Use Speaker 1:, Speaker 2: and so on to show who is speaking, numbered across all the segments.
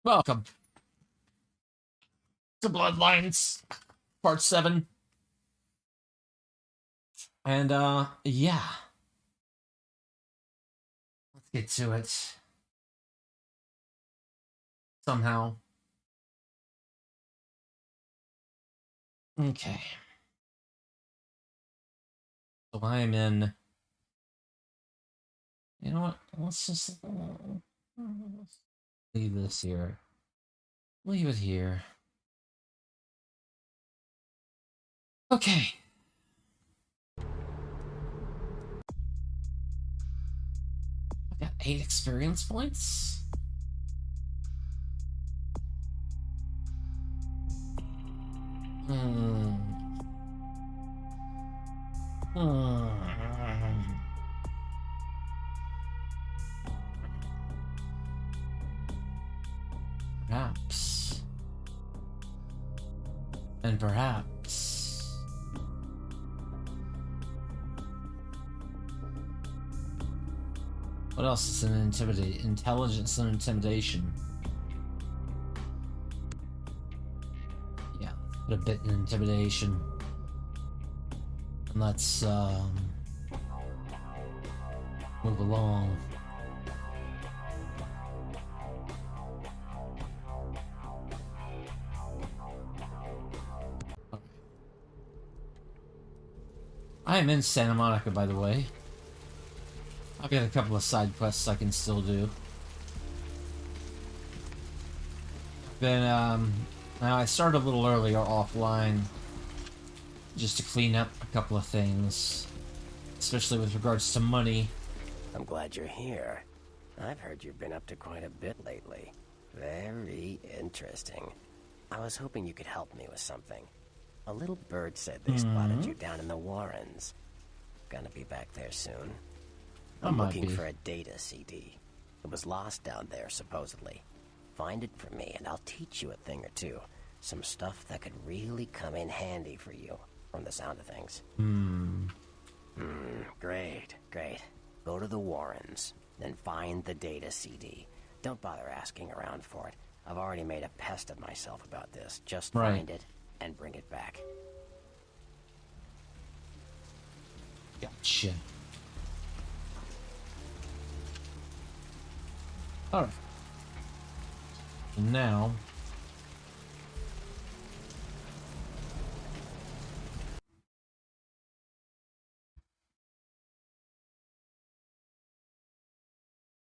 Speaker 1: Welcome to Bloodlines, Part 7. And, yeah. Let's get to it. Somehow. Okay. So I'm in... You know what? Let's just... leave this here. Leave it here. Okay. I've got 8 experience points. Perhaps. And perhaps. What else is an intelligence and intimidation? Yeah, put a bit in intimidation. And let's move along. I am in Santa Monica, by the way. I've got a couple of side quests I can still do. Now I started a little earlier offline, just to clean up a couple of things, especially with regards to money.
Speaker 2: I'm glad you're here. I've heard you've been up to quite a bit lately. Very interesting. I was hoping you could help me with something. A little bird said they spotted you down in the Warrens. Gonna be back there soon. I'm looking for a data CD. It was lost down there, supposedly. Find it for me, and I'll teach you a thing or two. Some stuff that could really come in handy for you, from the sound of things. Great, great. Go to the Warrens, then find the data CD. Don't bother asking around for it. I've already made a pest of myself about this. Just find it and bring it back.
Speaker 1: Gotcha. Alright. Now...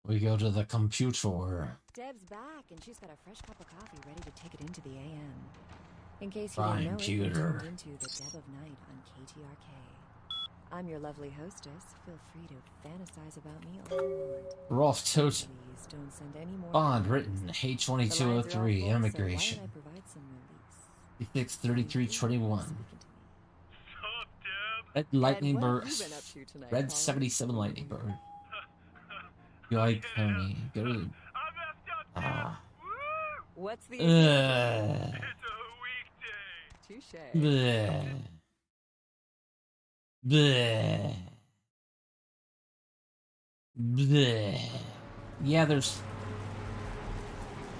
Speaker 1: we go to the computer.
Speaker 3: Deb's back, and she's got a fresh cup of coffee ready to take it into the AM. In case you didn't know it, you're tuned into the Deb of Night on KTRK. I'm your lovely hostess. Feel free to fantasize about me all you want.
Speaker 1: Rolf Tote.
Speaker 3: Please don't send any more
Speaker 1: Bond written H2203 Immigration. 3321. Red Lightning Bird. Red 77 Lightning Bird. Guy Coney. Go to
Speaker 3: What's the
Speaker 1: It's
Speaker 3: a weekday. Touche.
Speaker 1: Bleh. Bleh. Bleh. Yeah, there's...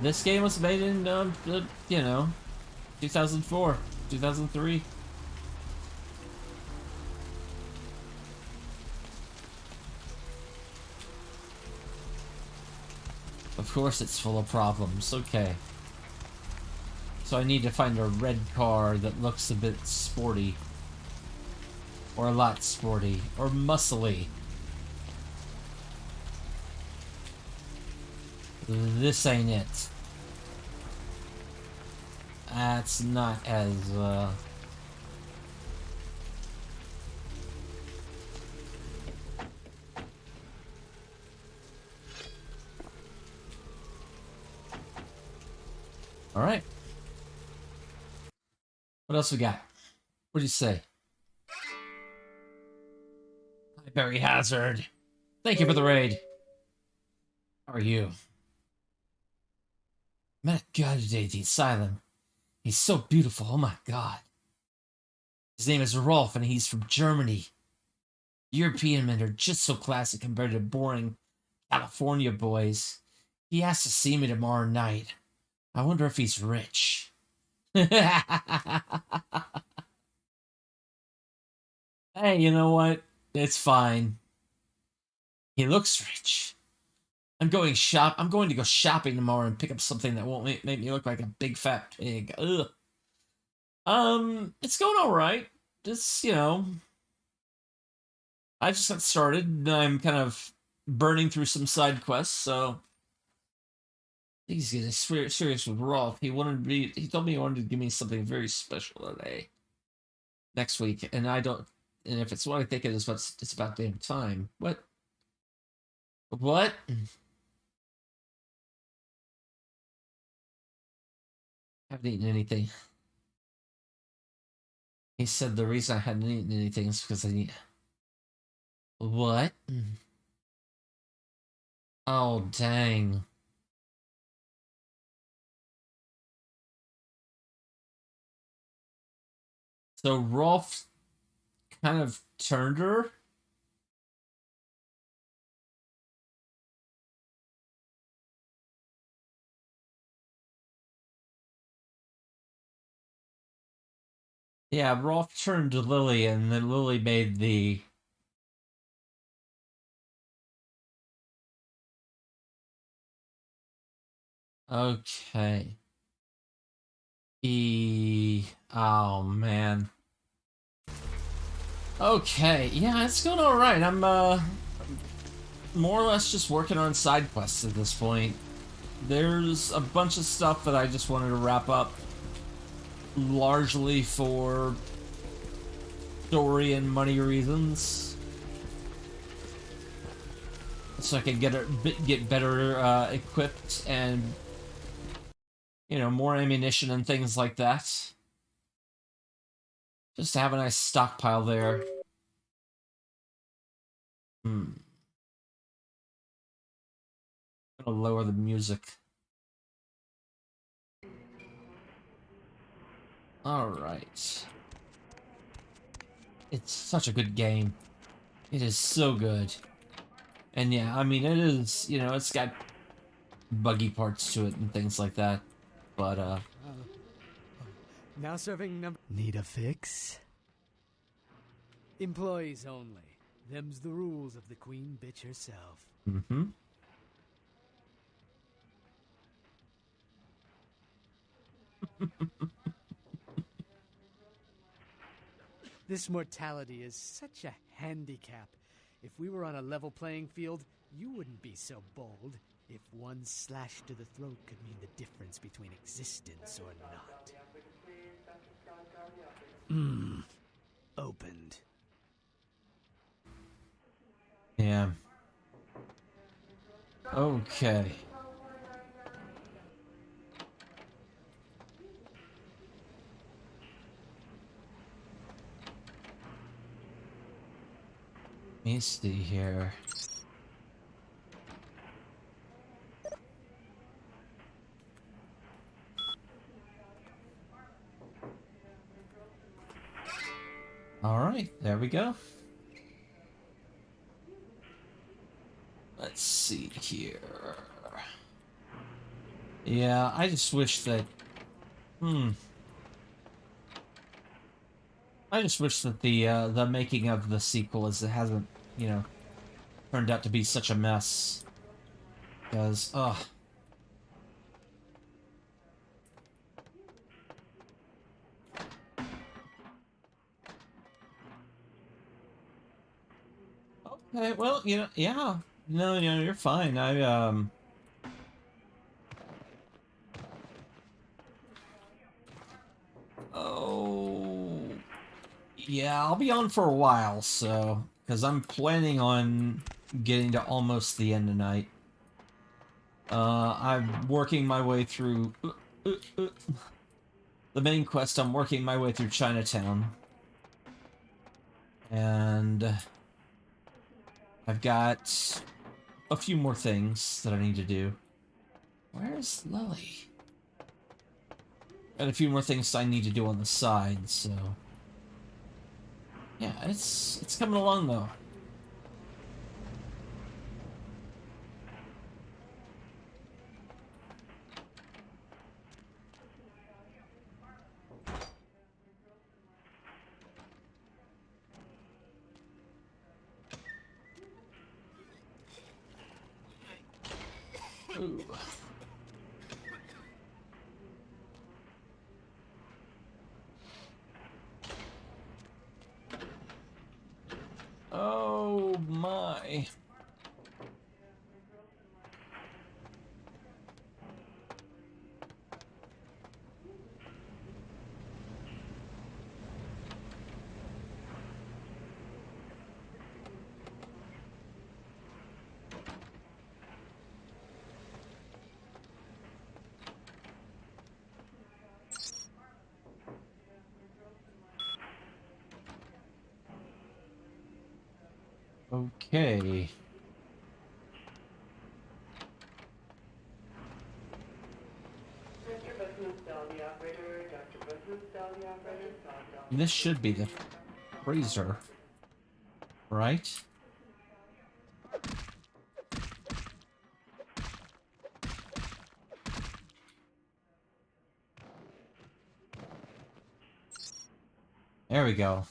Speaker 1: This game was made in, 2004, 2003. Of course it's full of problems, okay. So I need to find a red car that looks a bit sporty. Or a lot sporty. Or muscly. This ain't it. That's not as, Alright. What else we got? What do you say? Hi, Barry Hazard. Thank you for the raid. How are you? Met a guy today at the asylum. He's so beautiful, oh my god. His name is Rolf and he's from Germany. European men are just so classic compared to boring California boys. He asked to see me tomorrow night. I wonder if he's rich. Hey, you know what? It's fine. He looks rich. I'm going to go shopping tomorrow and pick up something that won't make me look like a big fat pig. Ugh. It's going all right. Just, you know, I just got started and I'm kind of burning through some side quests, so he's getting serious with Rolf. He told me he wanted to give me something very special today. Next week, and if it's what I think it is, it's about damn time. What? What? Haven't eaten anything. He said the reason I hadn't eaten anything is because I need... What? Oh, dang. So Rolf kind of turned her? Yeah, Rolf turned to Lily, and then Lily made the... Okay. Oh, man. Okay, yeah, it's going alright. I'm, more or less just working on side quests at this point. There's a bunch of stuff that I just wanted to wrap up, largely for story and money reasons, so I can get better equipped and, you know, more ammunition and things like that. Just to have a nice stockpile there. I'm gonna lower the music. Alright. It's such a good game. It is so good. And yeah, I mean, it is, you know, it's got buggy parts to it and things like that. But,
Speaker 4: now serving number... Need a fix? Employees only. Them's the rules of the queen bitch herself.
Speaker 1: Mm-hmm.
Speaker 4: This mortality is such a handicap. If we were on a level playing field, you wouldn't be so bold. If one slash to the throat could mean the difference between existence or not. Opened.
Speaker 1: Yeah. Okay. Let me see here. Alright, there we go. Let's see here. Yeah, I just wish that... I just wish that the making of the sequel hasn't, you know, turned out to be such a mess. Because, ugh. Okay, well, you know, yeah. No, you know, you're fine. Oh... Yeah, I'll be on for a while, so... Because I'm planning on getting to almost the end tonight. I'm working my way through... the main quest, I'm working my way through Chinatown. And... I've got a few more things that I need to do. Where's Lily? Got a few more things I need to do on the side, so... Yeah, it's coming along, though. Ooh. Oh my. Okay. This should be the freezer, right? There we go.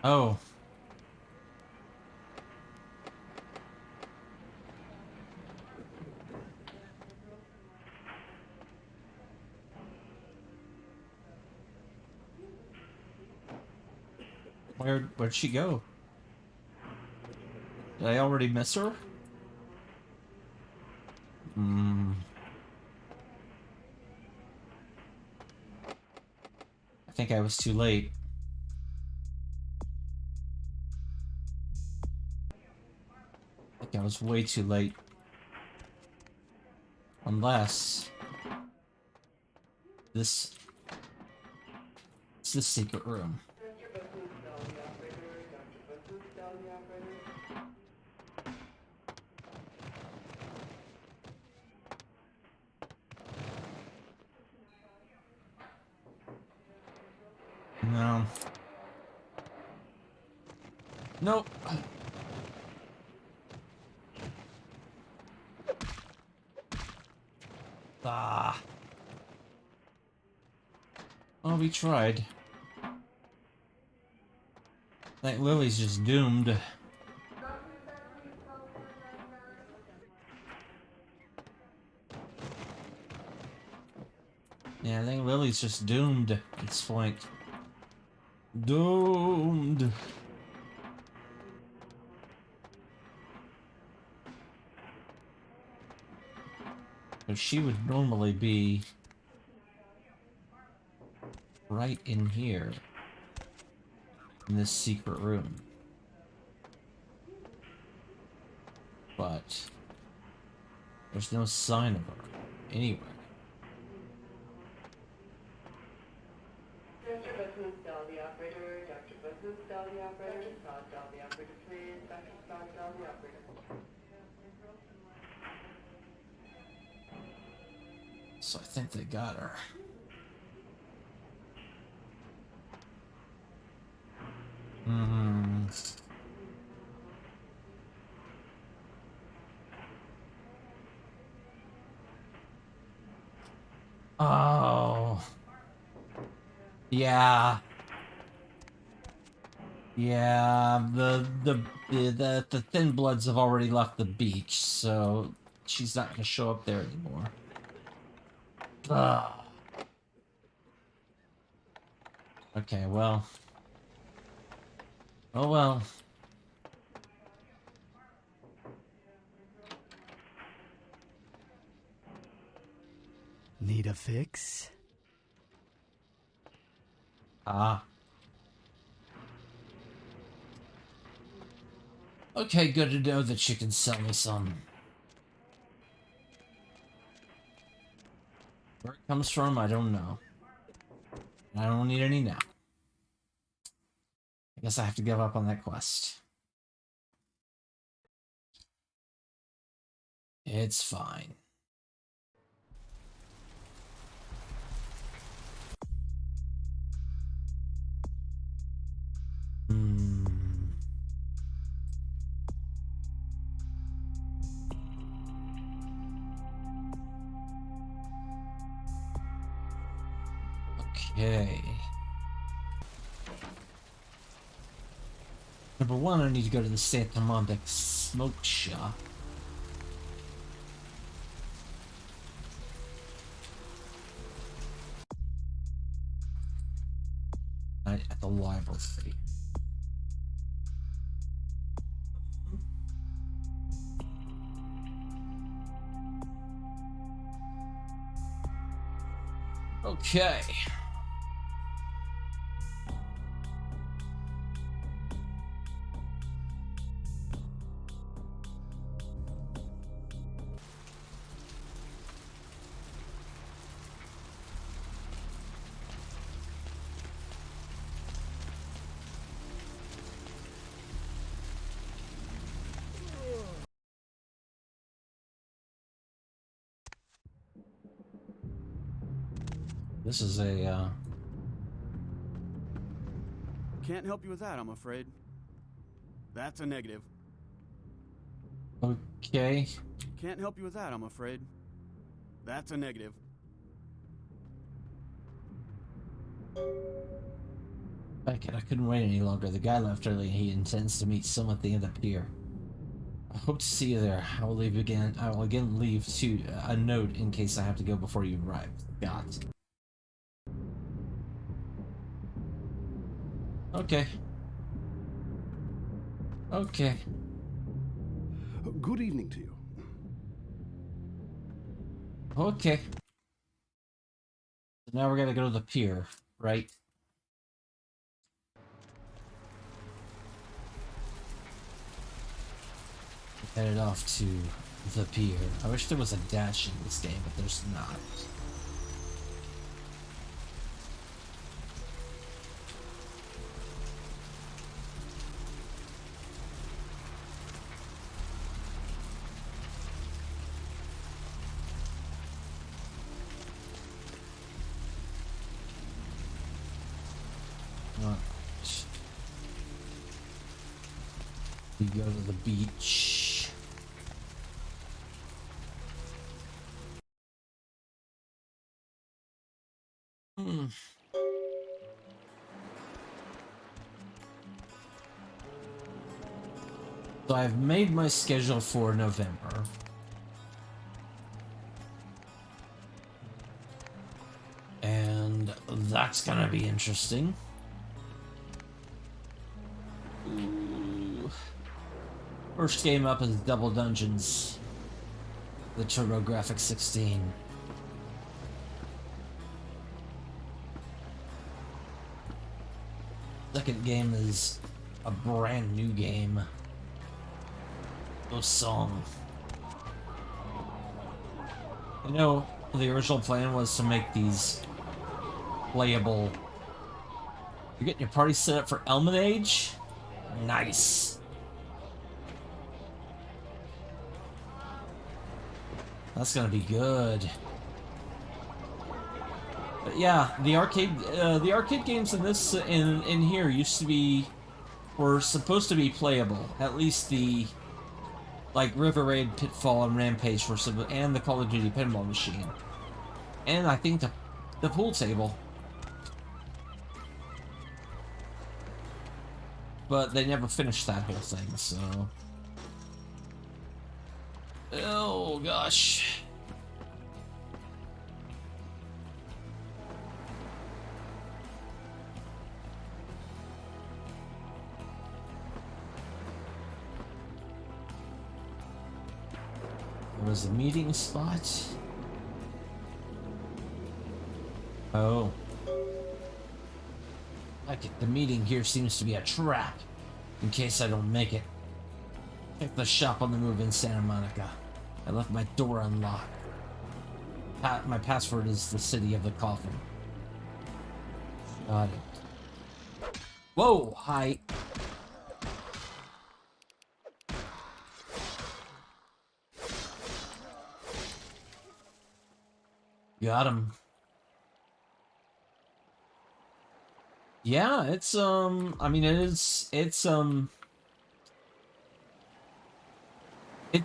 Speaker 1: Oh. Where'd she go? Did I already miss her? Hmm. I think I was too late. I think I was way too late. Unless it's the secret room. No. Nope. Ah. Well, we tried. I think Lily's just doomed. Yeah, I think Lily's just doomed at this point. Doomed. So she would normally be right in here. In this secret room. But there's no sign of her anywhere. So I think they got her. Hmm. Oh. Yeah. Yeah, the Thin Bloods have already left the beach, so she's not gonna show up there anymore. Ugh. Okay, well. Oh well.
Speaker 4: Need a fix?
Speaker 1: Ah. Okay, good to know that you can sell me some. Where it comes from, I don't know. I don't need any now. I guess I have to give up on that quest. It's fine. Okay. Number one, I need to go to the Santa Monica smoke shop. At the library. Okay. This is a,
Speaker 5: Can't help you with that, I'm afraid. That's a negative.
Speaker 1: Okay.
Speaker 5: Can't help you with that, I'm afraid. That's a negative.
Speaker 1: I couldn't wait any longer. The guy left early and he intends to meet someone at the end of the pier. I hope to see you there. I will again leave a note in case I have to go before you arrive. Got. Okay. Okay.
Speaker 6: Good evening to you.
Speaker 1: Okay. So now we're gonna go to the pier, right? Headed off to the pier. I wish there was a dash in this game, but there's not. We go to the beach. So I've made my schedule for November. And that's gonna be interesting. Ooh. First game up is Double Dungeons. The TurboGrafx 16. Second game is a brand new game. No song. You know, the original plan was to make these playable. You're getting your party set up for Elman Age? Nice. That's gonna be good. But yeah, the arcade games in this in here were supposed to be playable. At least the River Raid, Pitfall, and Rampage and the Call of Duty pinball machine, and I think the pool table. But they never finished that whole thing, so. Oh gosh. There was a meeting spot. Oh. The meeting here seems to be a trap. In case I don't make it. Check the shop on the move in Santa Monica. I left my door unlocked. My password is the city of the coffin. Got it. Whoa, hi. Got him. Yeah, it's I mean it's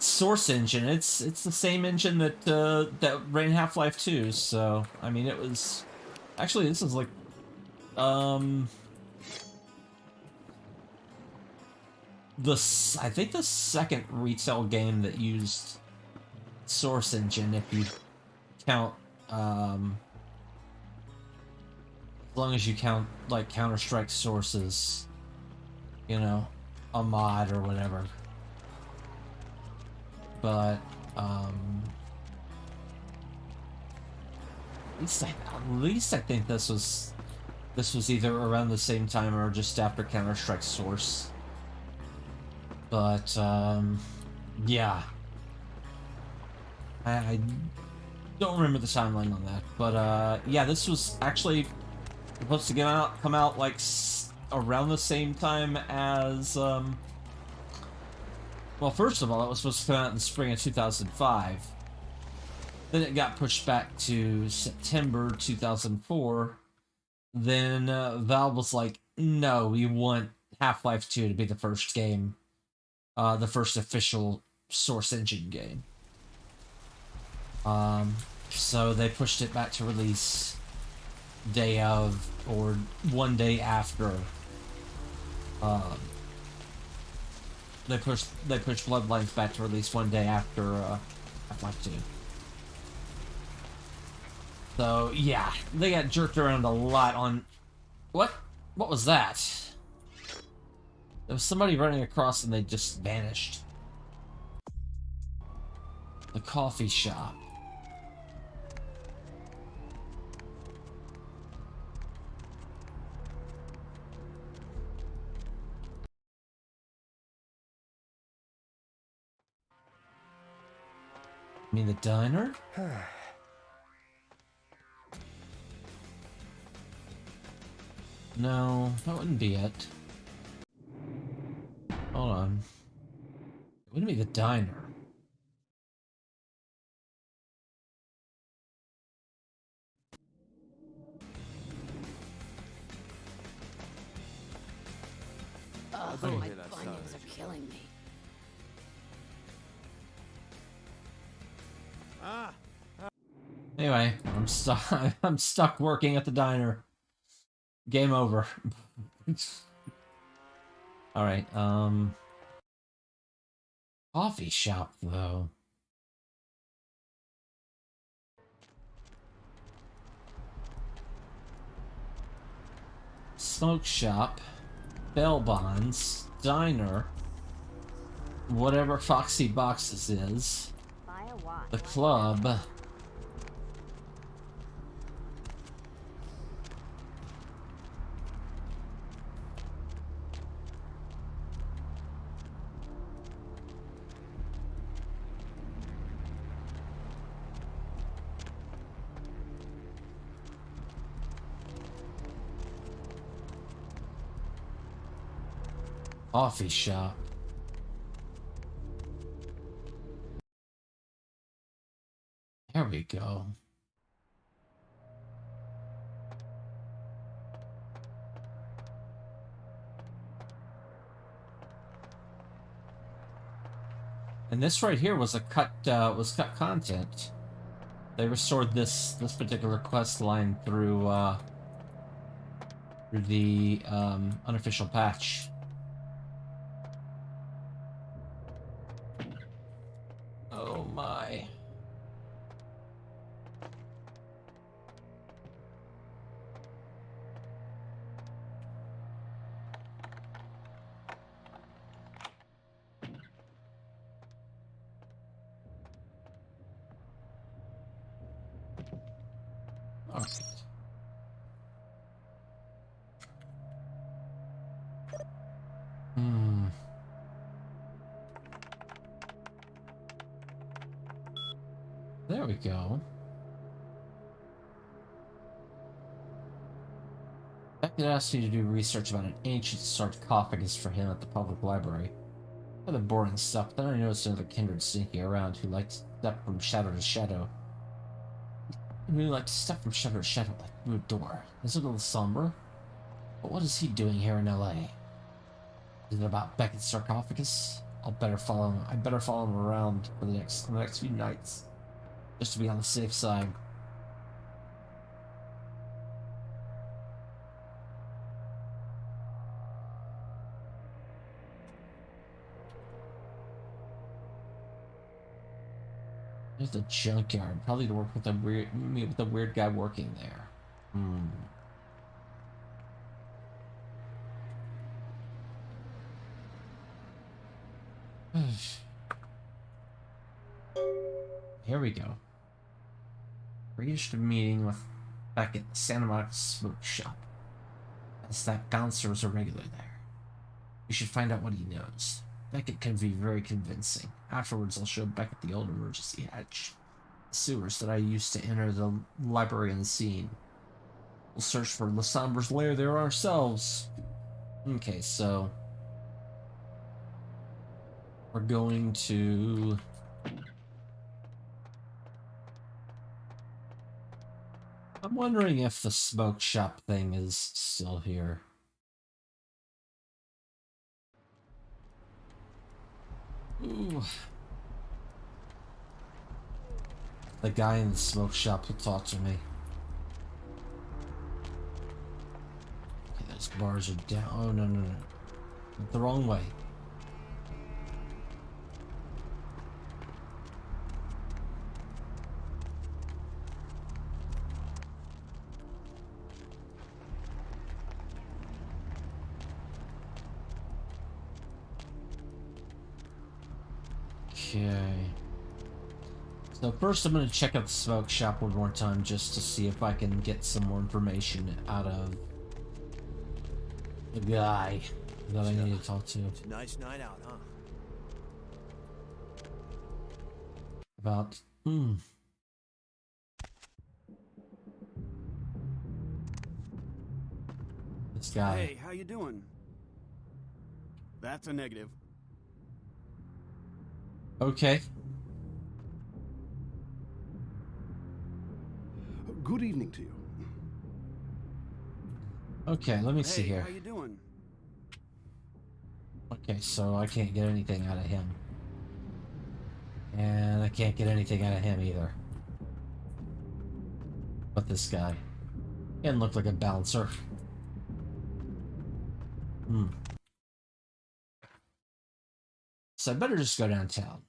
Speaker 1: Source Engine. It's the same engine that that ran Half-Life 2, so I mean it was Actually, this is like, I think the second retail game that used Source Engine, if you count, as long as you count, like, Counter-Strike Sources, you know, a mod or whatever. But, at least I think this was either around the same time or just after Counter-Strike Source. But, yeah. I don't remember the timeline on that. But, yeah, this was actually supposed to come out like around the same time as, well, first of all, it was supposed to come out in the spring of 2005. Then it got pushed back to September 2004. Then Valve was like, no, we want Half-Life 2 to be the first game. The first official Source Engine game. So they pushed it back to release day of, or one day after. They pushed Bloodlines back to release one day after Half-Life 2. So yeah, they got jerked around a lot on. What was that? There was somebody running across and they just vanished. The coffee shop. You mean the diner? No, that wouldn't be it. Hold on. It wouldn't be the diner.
Speaker 7: Oh, my bunions are killing me.
Speaker 1: Anyway, I'm stuck. I'm stuck working at the diner. Game over. All right. Coffee shop though. Smoke shop, bail bonds, diner, whatever Foxy Boxes is, the club. Coffee shop. There we go. And this right here was a cut content. They restored this particular quest line through the unofficial patch. Oh my. All right. There we go. Beckett asked me to do research about an ancient sarcophagus for him at the public library. Rather boring stuff. Then I noticed another kindred sneaking around who liked to step from shadow to shadow. Who liked to step from shadow to shadow like through a door. Is it a little somber? But what is he doing here in LA? Is it about Beckett's sarcophagus? I better follow him around for the next few nights. Just to be on the safe side. There's the junkyard. Probably to work with the weird guy working there. Here we go. Arranged a meeting with back at the Santa Monica smoke shop. As that bouncer was a regular there. We should find out what he knows. Beckett can be very convincing. Afterwards, I'll show Beckett the old emergency hatch. The sewers that I used to enter the library unseen. We'll search for Lasombra's lair there ourselves. Okay, so we're going to I'm wondering if the smoke shop thing is still here. Ooh. The guy in the smoke shop who talked to me. Okay, those bars are down. Oh, no. Went the wrong way. Okay. So first I'm going to check out the smoke shop one more time just to see if I can get some more information out of the guy that I need to talk to.
Speaker 8: It's a nice night out, huh?
Speaker 1: About, this guy.
Speaker 5: Hey, how you doing? That's a negative.
Speaker 1: Okay.
Speaker 6: Good evening to you.
Speaker 1: Okay, let me see here.
Speaker 5: How you doing?
Speaker 1: Okay, so I can't get anything out of him. And I can't get anything out of him either. But this guy. He doesn't look like a bouncer. So I better just go downtown.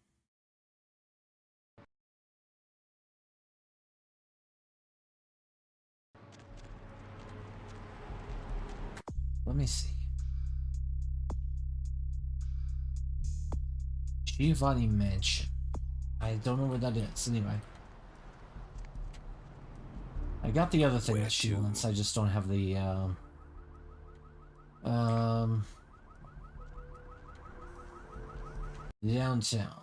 Speaker 1: Let me see. Giovanni Mansion. I don't know where that is. Anyway. I got the other thing that she wants. I just don't have the, downtown.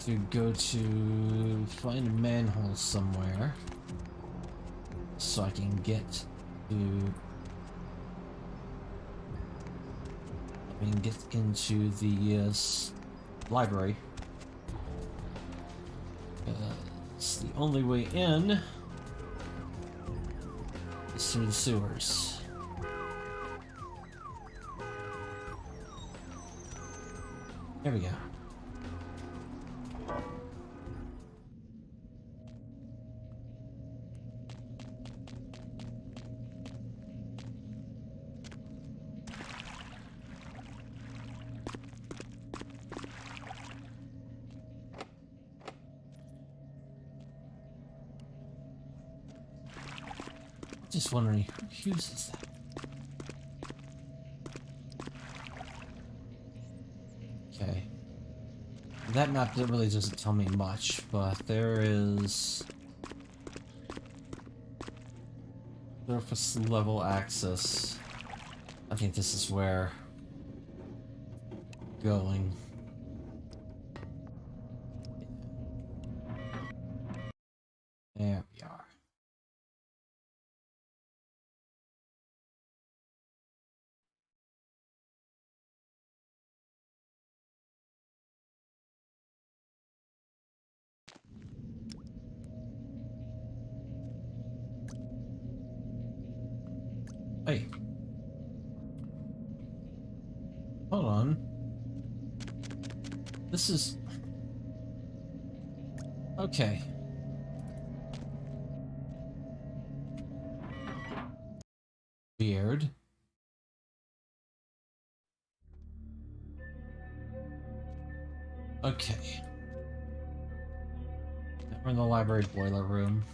Speaker 1: To go to find a manhole somewhere so I can get to get into the library. It's the only way in is through the sewers. There we go. Just wondering who uses that. Okay. That map really doesn't tell me much, but there is surface level access. I think this is where going. There we are. Hey. Hold on. This is... Okay. Weird. Okay. Now we're in the library boiler room.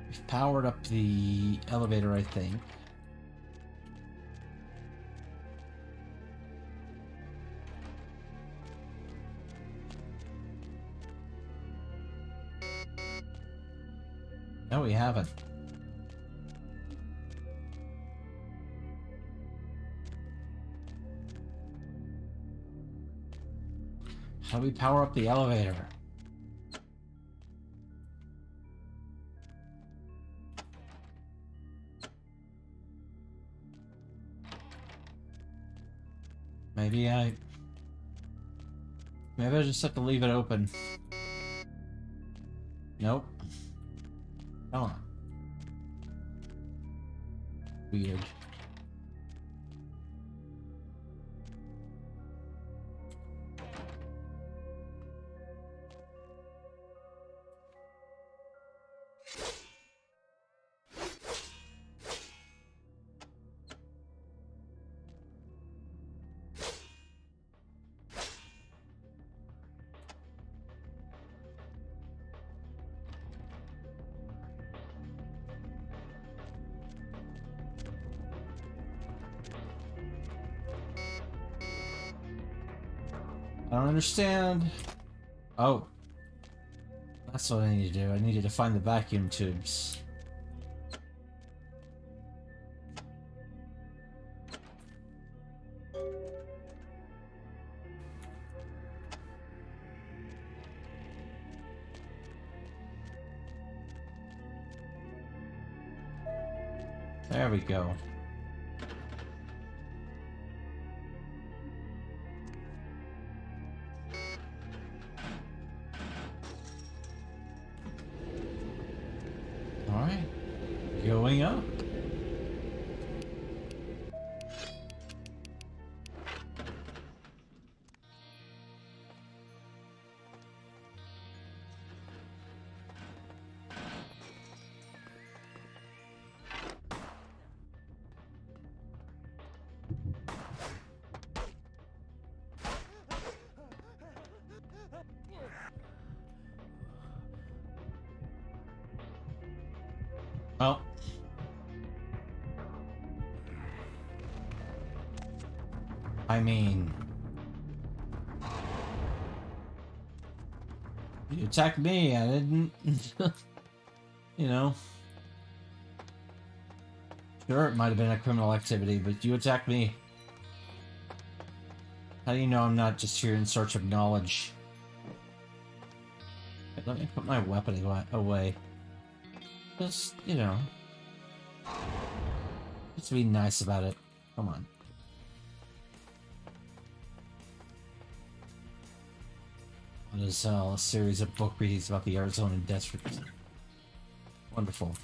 Speaker 1: We've powered up the elevator, I think. No, we haven't. How do we power up the elevator? Maybe I just have to leave it open. Nope. Come on. Weird. I don't understand. Oh. That's what I need to do. I needed to find the vacuum tubes. There we go. Alright. Going up. Well. I mean... You attacked me, I didn't... You know... Sure, it might have been a criminal activity, but you attacked me. How do you know I'm not just here in search of knowledge? Okay, let me put my weapon away. Just, you know... Just be nice about it. Come on. What is a series of book readings about the Arizona desert? Wonderful.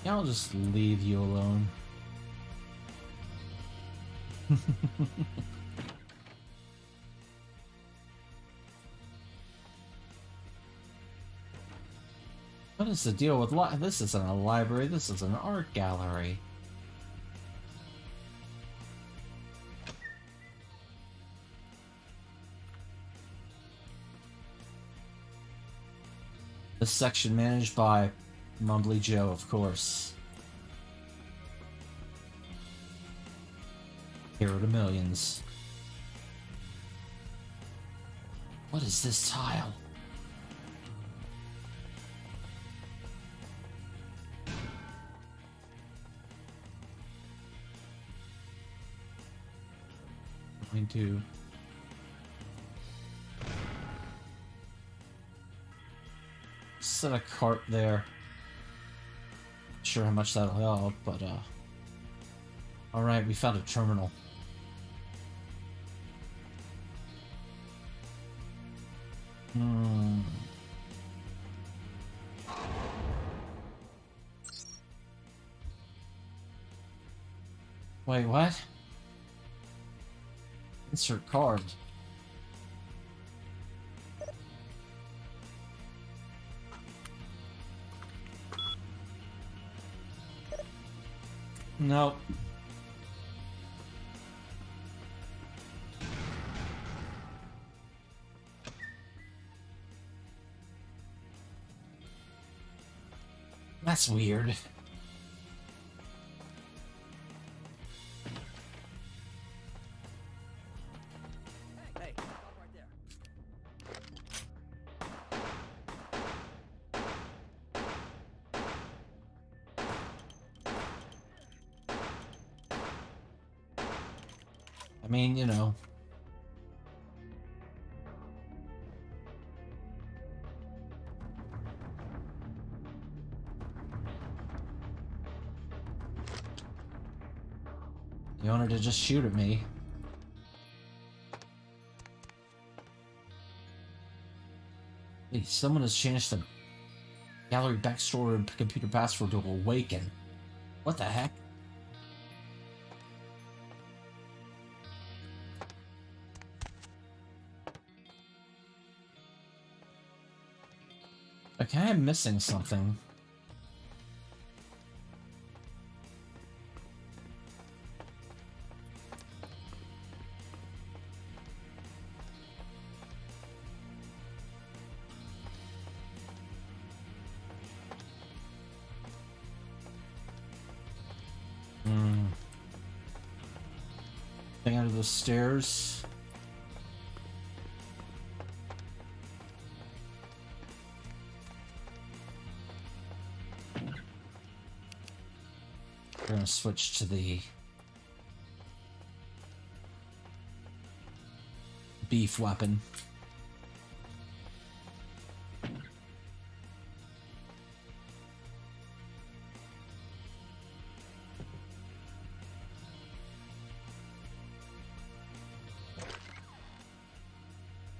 Speaker 1: Yeah, I'll just leave you alone. What is the deal with this isn't a library, this is an art gallery. This section managed by Mumbly Joe, of course. Hero to millions. What is this tile? Me too. Set a cart there. Not sure how much that'll help, but alright, we found a terminal. Wait, what? Insert card. Nope. That's weird.
Speaker 2: Hey, stop right there.
Speaker 1: I mean, you know. You wanted to just shoot at me. Hey, someone has changed the gallery backstory and computer password to Awaken. What the heck? Okay, I'm missing something. Thing under the stairs. We're gonna switch to the beef weapon.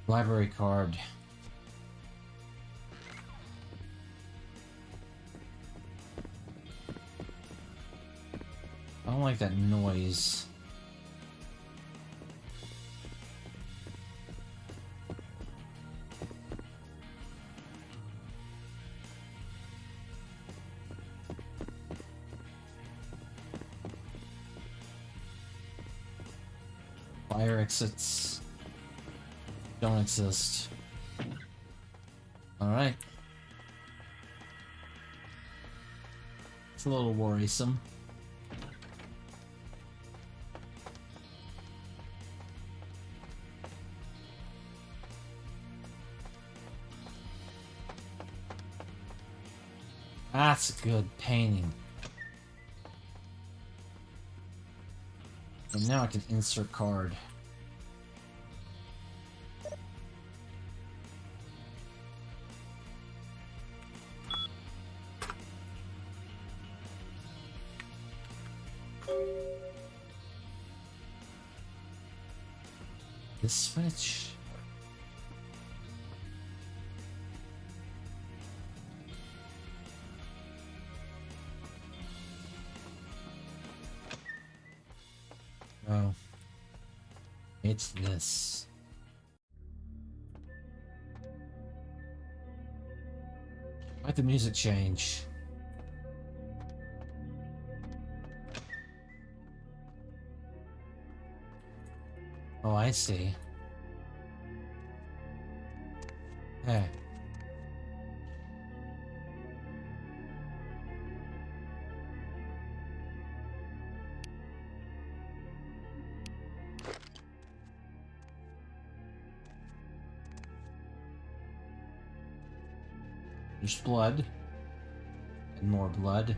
Speaker 1: Library card. I don't like that noise. Fire exits don't exist. Alright. It's a little worrisome. That's a good painting. And now I can insert card. This switch. Oh. It's this. Why'd the music change? Oh, I see. Hey. There's blood. And more blood.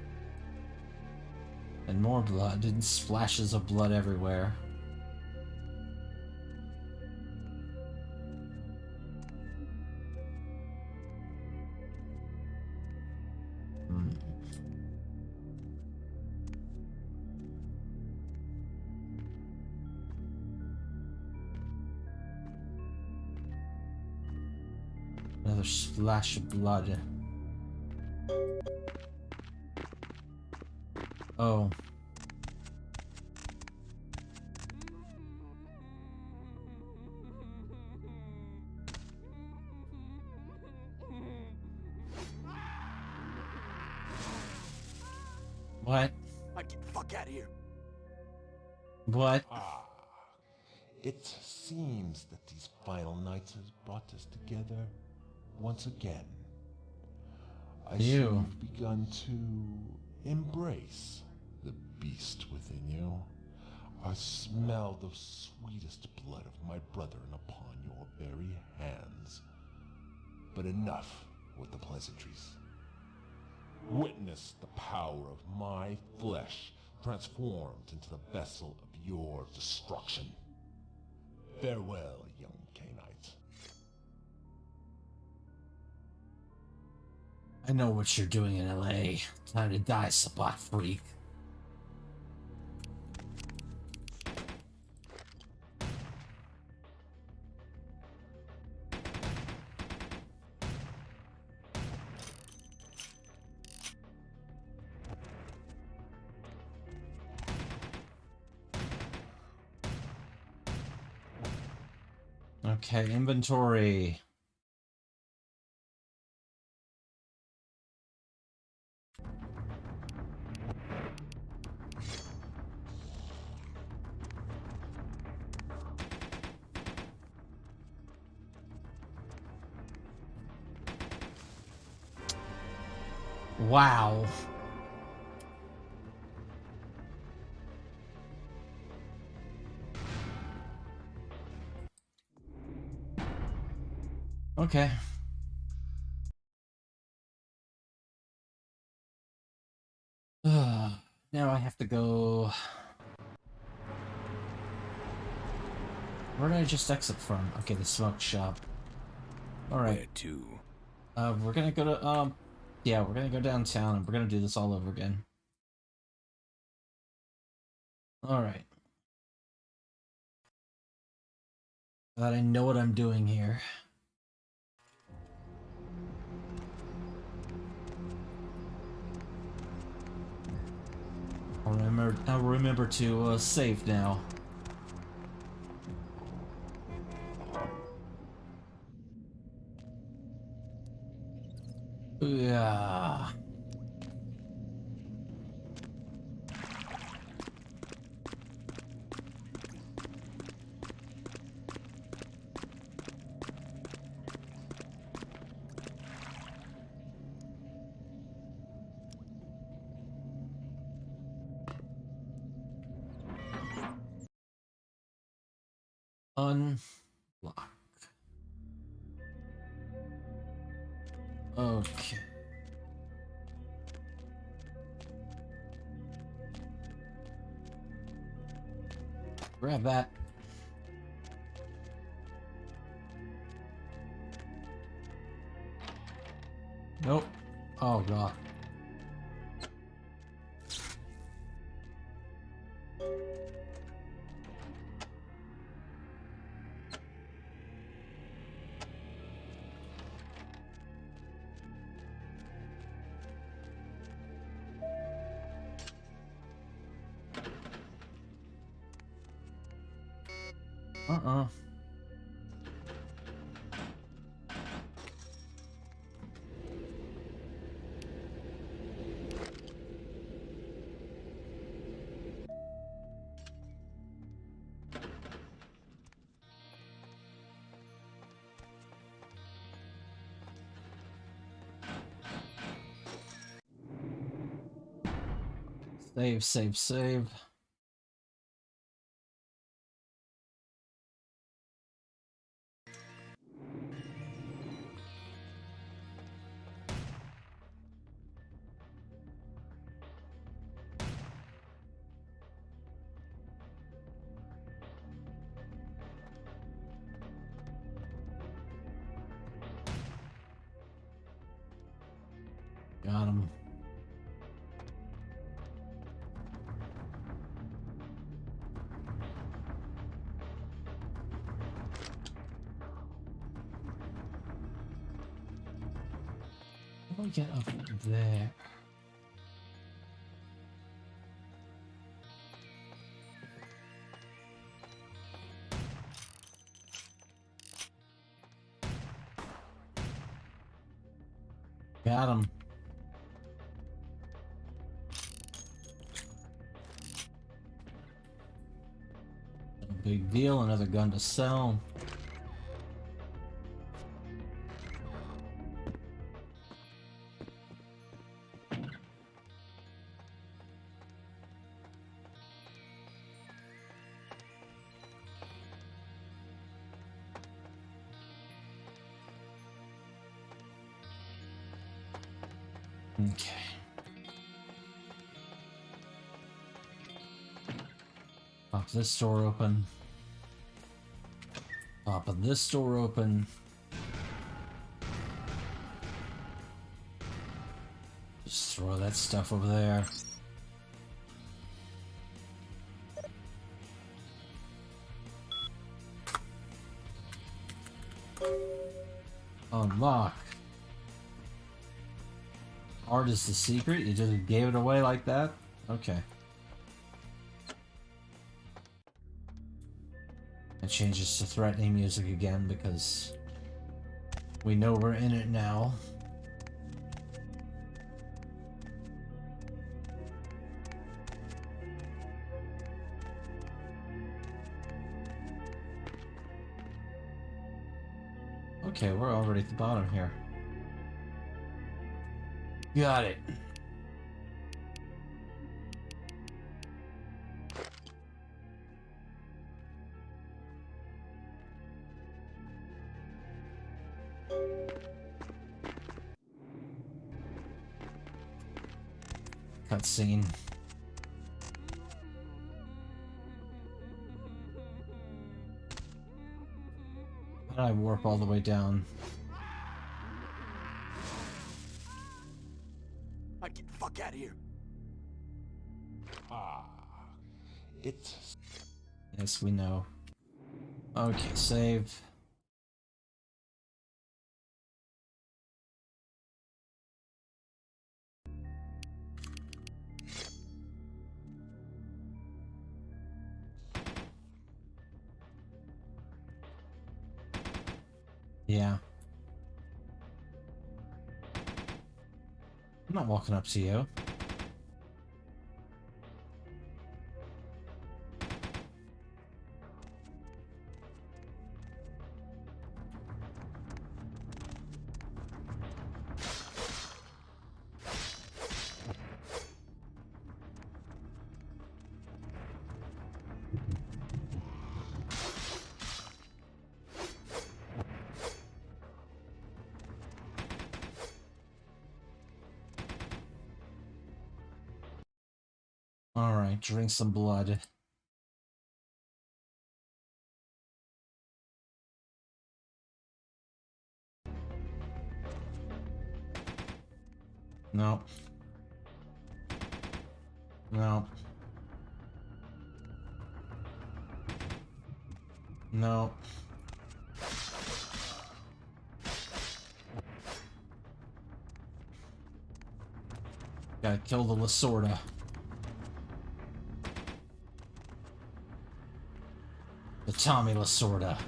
Speaker 1: And more blood, and splashes of blood everywhere. Another splash of blood. Oh. What?
Speaker 5: Get the fuck out of here.
Speaker 1: What?
Speaker 8: It seems that these final nights has brought us together once again. I see you've begun to embrace the beast within you. I smell the sweetest blood of my brethren upon your very hands. But enough with the pleasantries. Witness the power of my flesh transformed into the vessel of your destruction. Farewell, young Canite.
Speaker 1: I know what you're doing in LA. Time to die, spot freak. Okay, inventory. Wow. Okay. Now I have to go... Where did I just exit from? Okay, the smoke shop. Alright.
Speaker 9: Where to?
Speaker 1: We're gonna go to, yeah, we're gonna go downtown and we're gonna do this all over again. Alright. Glad I know what I'm doing here. I'll remember to save now. Yeah. Unlock. Okay. Grab that. Nope. Oh god. Save, save, save. Got him. do I get up there? Got him. No big deal, another gun to sell. Okay. Pop this door open. Popping this door open. Just throw that stuff over there. Unlock. Art is the secret? You just gave it away like that? Okay. It changes to threatening music again because we know we're in it now. Okay, we're already at the bottom here. Got it. Cutscene. How did I warp all the way down?
Speaker 5: Get the fuck out of here.
Speaker 8: It's...
Speaker 1: Yes, we know. Okay, save. Yeah. I'm not walking up to you. Alright, drink some blood. No. No. No. Gotta kill the Lasorda. The Tommy Lasorda.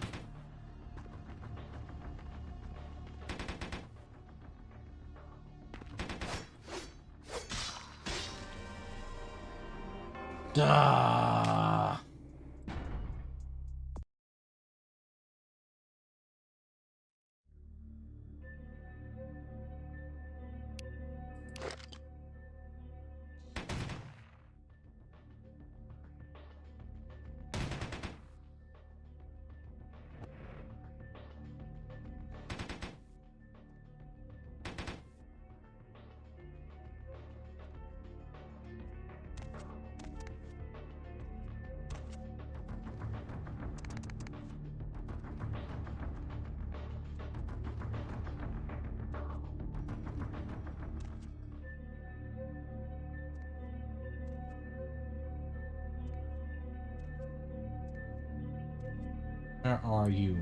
Speaker 1: Duh. Where are you?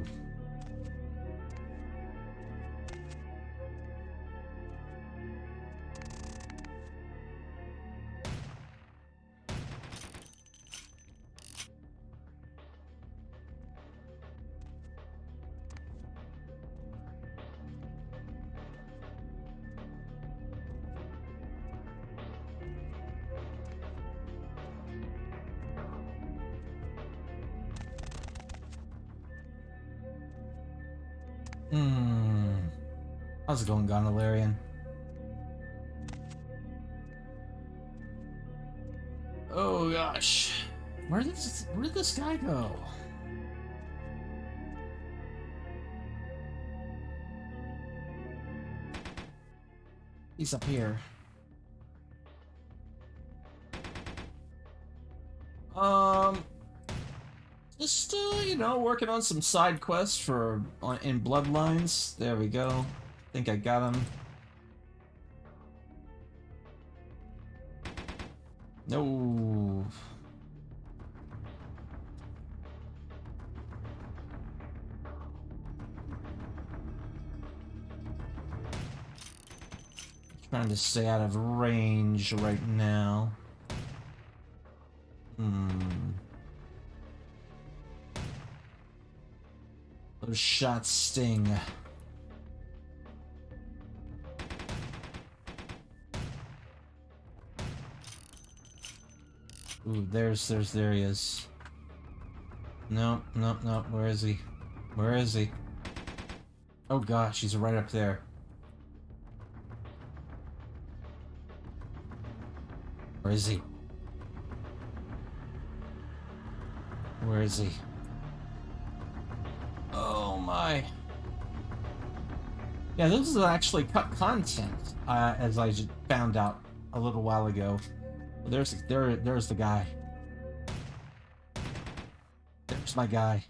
Speaker 1: How's it going, Gondolarian? Oh gosh. Where did this guy go? He's up here. Just you know, working on some side quests for in Bloodlines. There we go. Think I got him. No. Trying to stay out of range right now. Those shots sting. Ooh, there he is. No. Where is he? Where is he? Oh gosh, he's right up there. Where is he? Where is he? Oh my. Yeah, this is actually cut content, as I just found out a little while ago. There's the guy. There's my guy.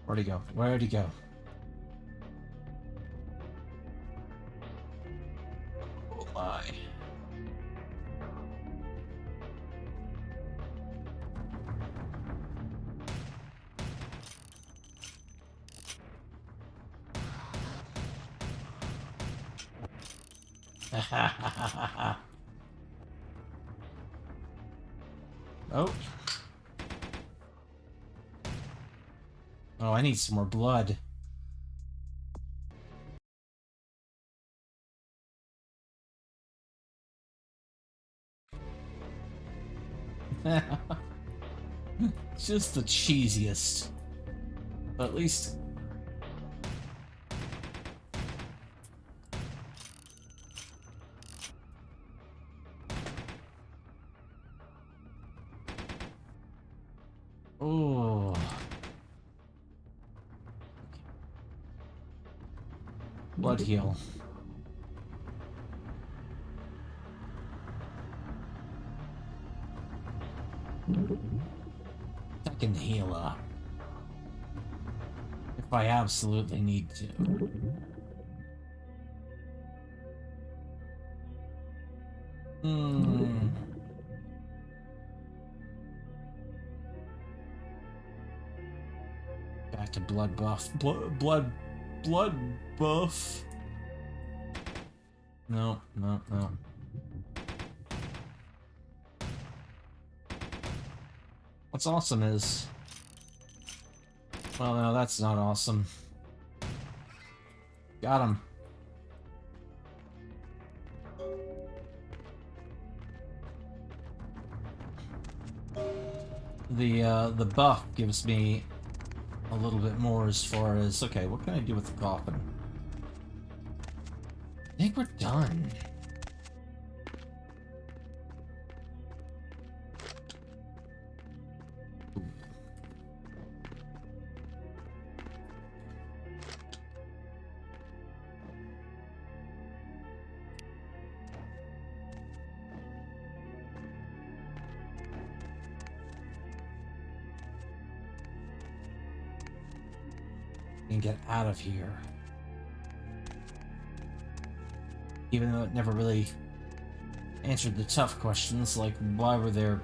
Speaker 1: Where'd he go? Where'd he go? Oh my. Oh. Oh, I need some more blood. Just the cheesiest. But at least... Oh. Blood heal. I can heal up. If I absolutely need to. Back to blood buff. Blood buff. No. What's awesome is... Well, no, that's not awesome. Got him. The buff gives me a little bit more as far as... Okay, what can I do with the coffin? I think we're done. And get out of here. Even though it never really answered the tough questions, like why were there...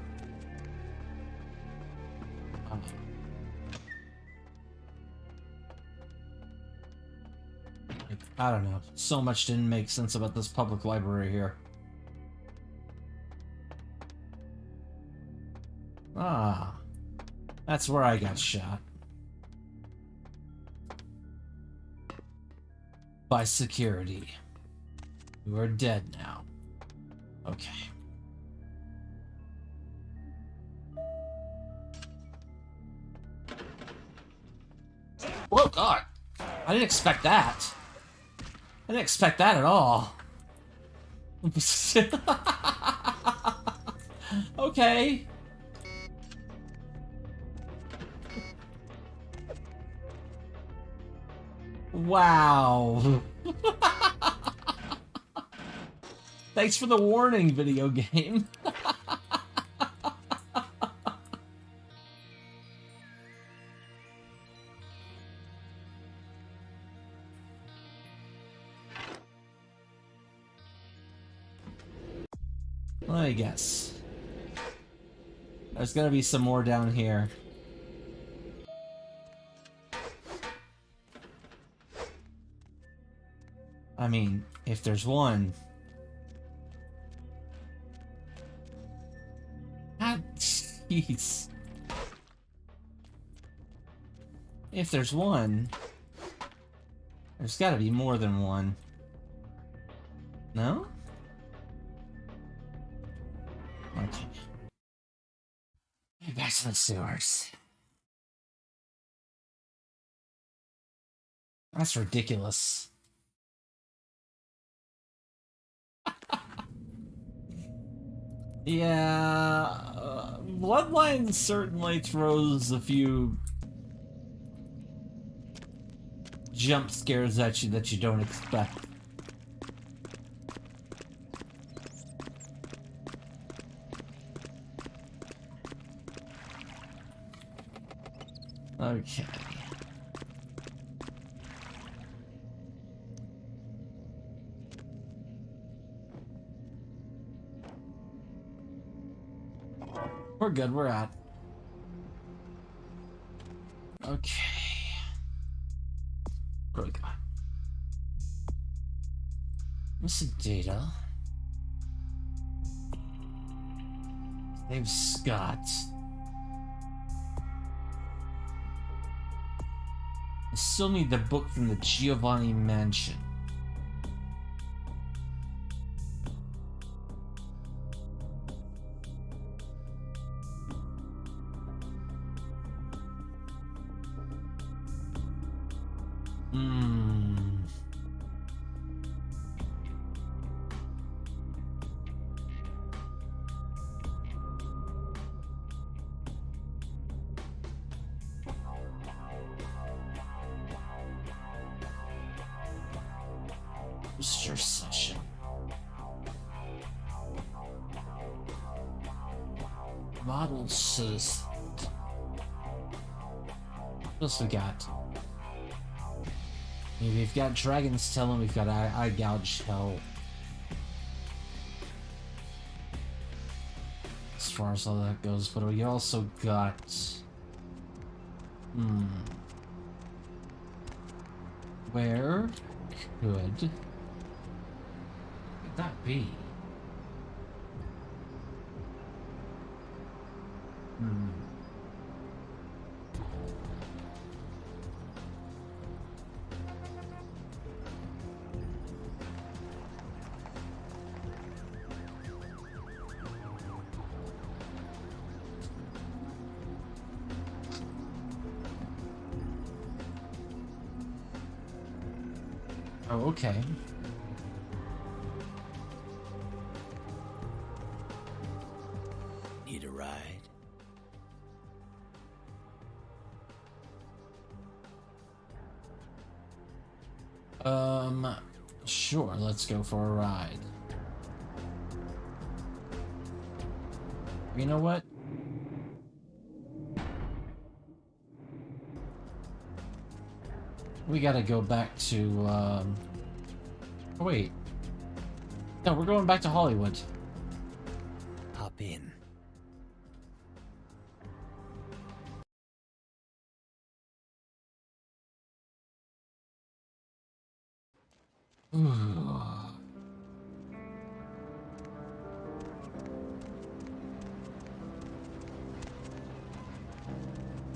Speaker 1: I don't know. So much didn't make sense about this public library here. Ah. That's where I got shot. By security. You are dead now. Okay. Oh god! I didn't expect that. I didn't expect that at all. Okay. Wow. Thanks for the warning, video game. Let me guess. There's gonna be some more down here. I mean, if there's one. Ah, jeez. If there's one, there's gotta be more than one. No? Okay. Back to the sewers. That's ridiculous. Yeah, Bloodlines certainly throws a few jump scares at you that you don't expect. Okay. We're good, we're out. Okay. What do we got? Missing data. Save Scott. I still need the book from the Giovanni Mansion. Booster session. Model citizen. What else we got? We've got Dragon's Tail and we've got Eye Gouge Hell. As far as all that goes, but we also got... Where could that be? Oh, okay.
Speaker 2: Need a ride?
Speaker 1: Sure, let's go for a ride. You know what? We gotta go back to, oh, wait. No, we're going back to Hollywood.
Speaker 2: Hop in.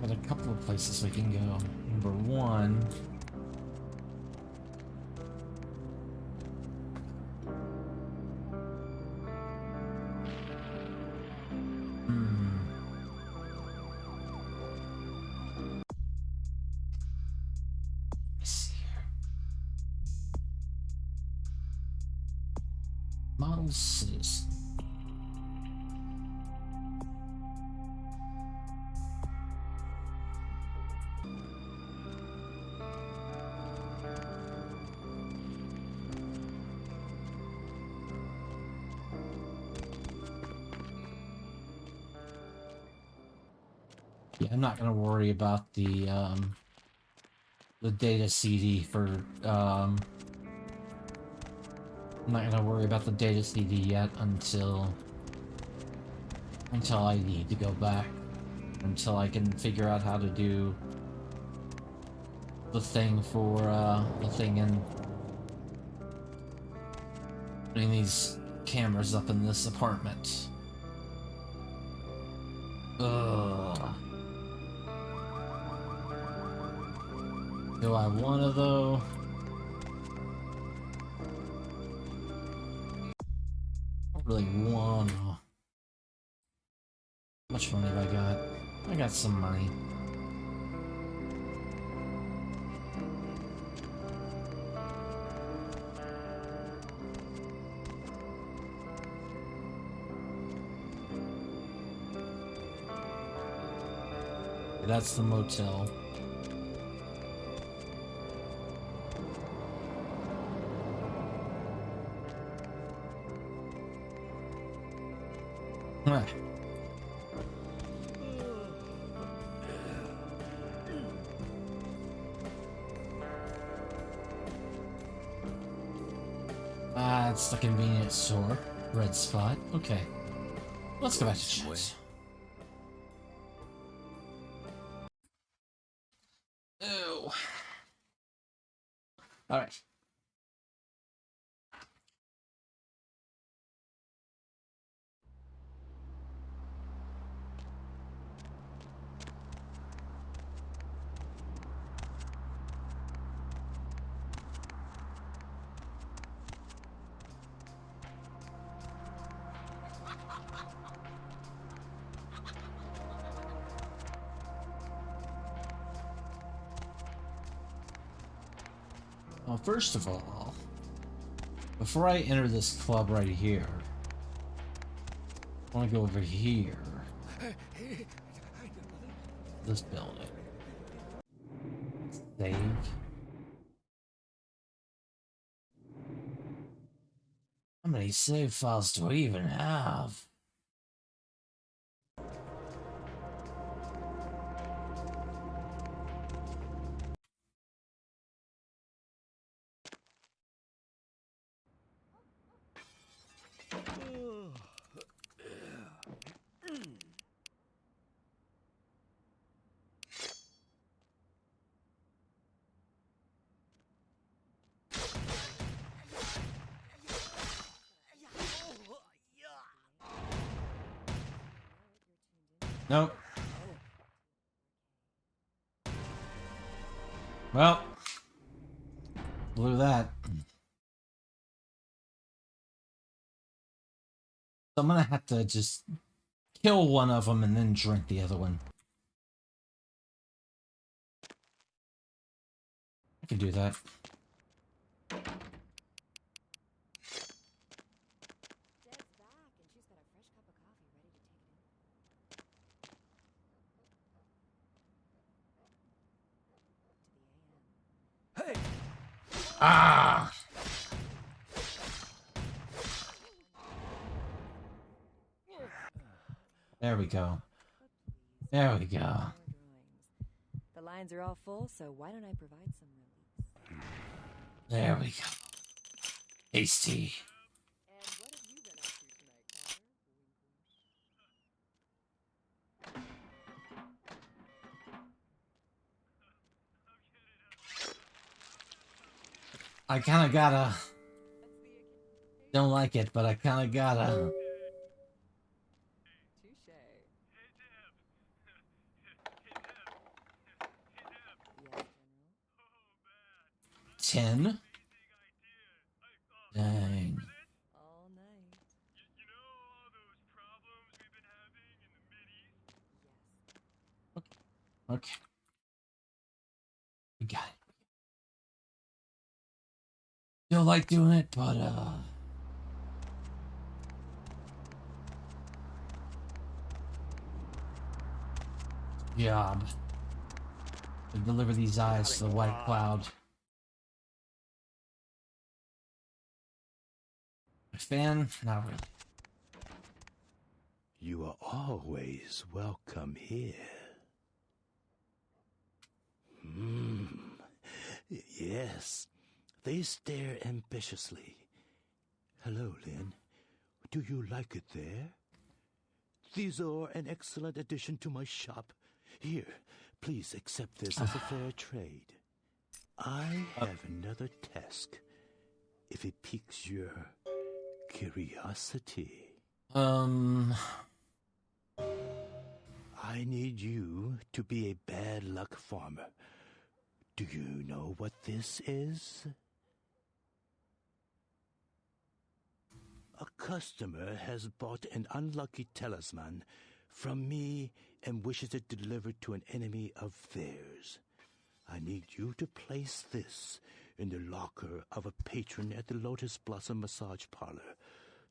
Speaker 1: Got a couple of places we can go. Number one. houses. Yeah, I'm not gonna worry about the data CD for I'm not gonna worry about the data CD yet until I need to go back, until I can figure out how to do the thing for the thing in putting these cameras up in this apartment. Ugh. Do I wanna though? I don't really wanna. How much money have I got? I got some money. That's the motel. Ah. It's the convenience store. Red spot. Okay. Let's go back to Chaz. Oh. Alright. Well, first of all, before I enter this club right here, I want to go over here. This building. Save. How many save files do I even have? Nope. Well, blew that. So I'm gonna have to just kill one of them and then drink the other one. I can do that. Ah! There we go. There we go.
Speaker 3: The lines are all full, so why don't I provide some relief?
Speaker 1: There we go. Tasty.
Speaker 3: And what have you been up to tonight,
Speaker 1: I kinda gotta. Don't like it, but I kinda gotta.
Speaker 3: Yes,
Speaker 1: 10? Dang.
Speaker 3: all night.
Speaker 5: You know all those problems we've been having in the Mideast?
Speaker 3: Yes.
Speaker 1: Okay. We got it. Still like doing it, but job to deliver these eyes to the White Cloud. A fan? Not really.
Speaker 9: You are always welcome here. Yes, they stare ambitiously. Hello, Lynn. Do you like it there? These are an excellent addition to my shop. Here, please accept this as a fair trade. I have another task, if it piques your curiosity. I need you to be a bad luck farmer. Do you know what this is? A customer has bought an unlucky talisman from me and wishes it delivered to an enemy of theirs. I need you to place this in the locker of a patron at the Lotus Blossom Massage Parlor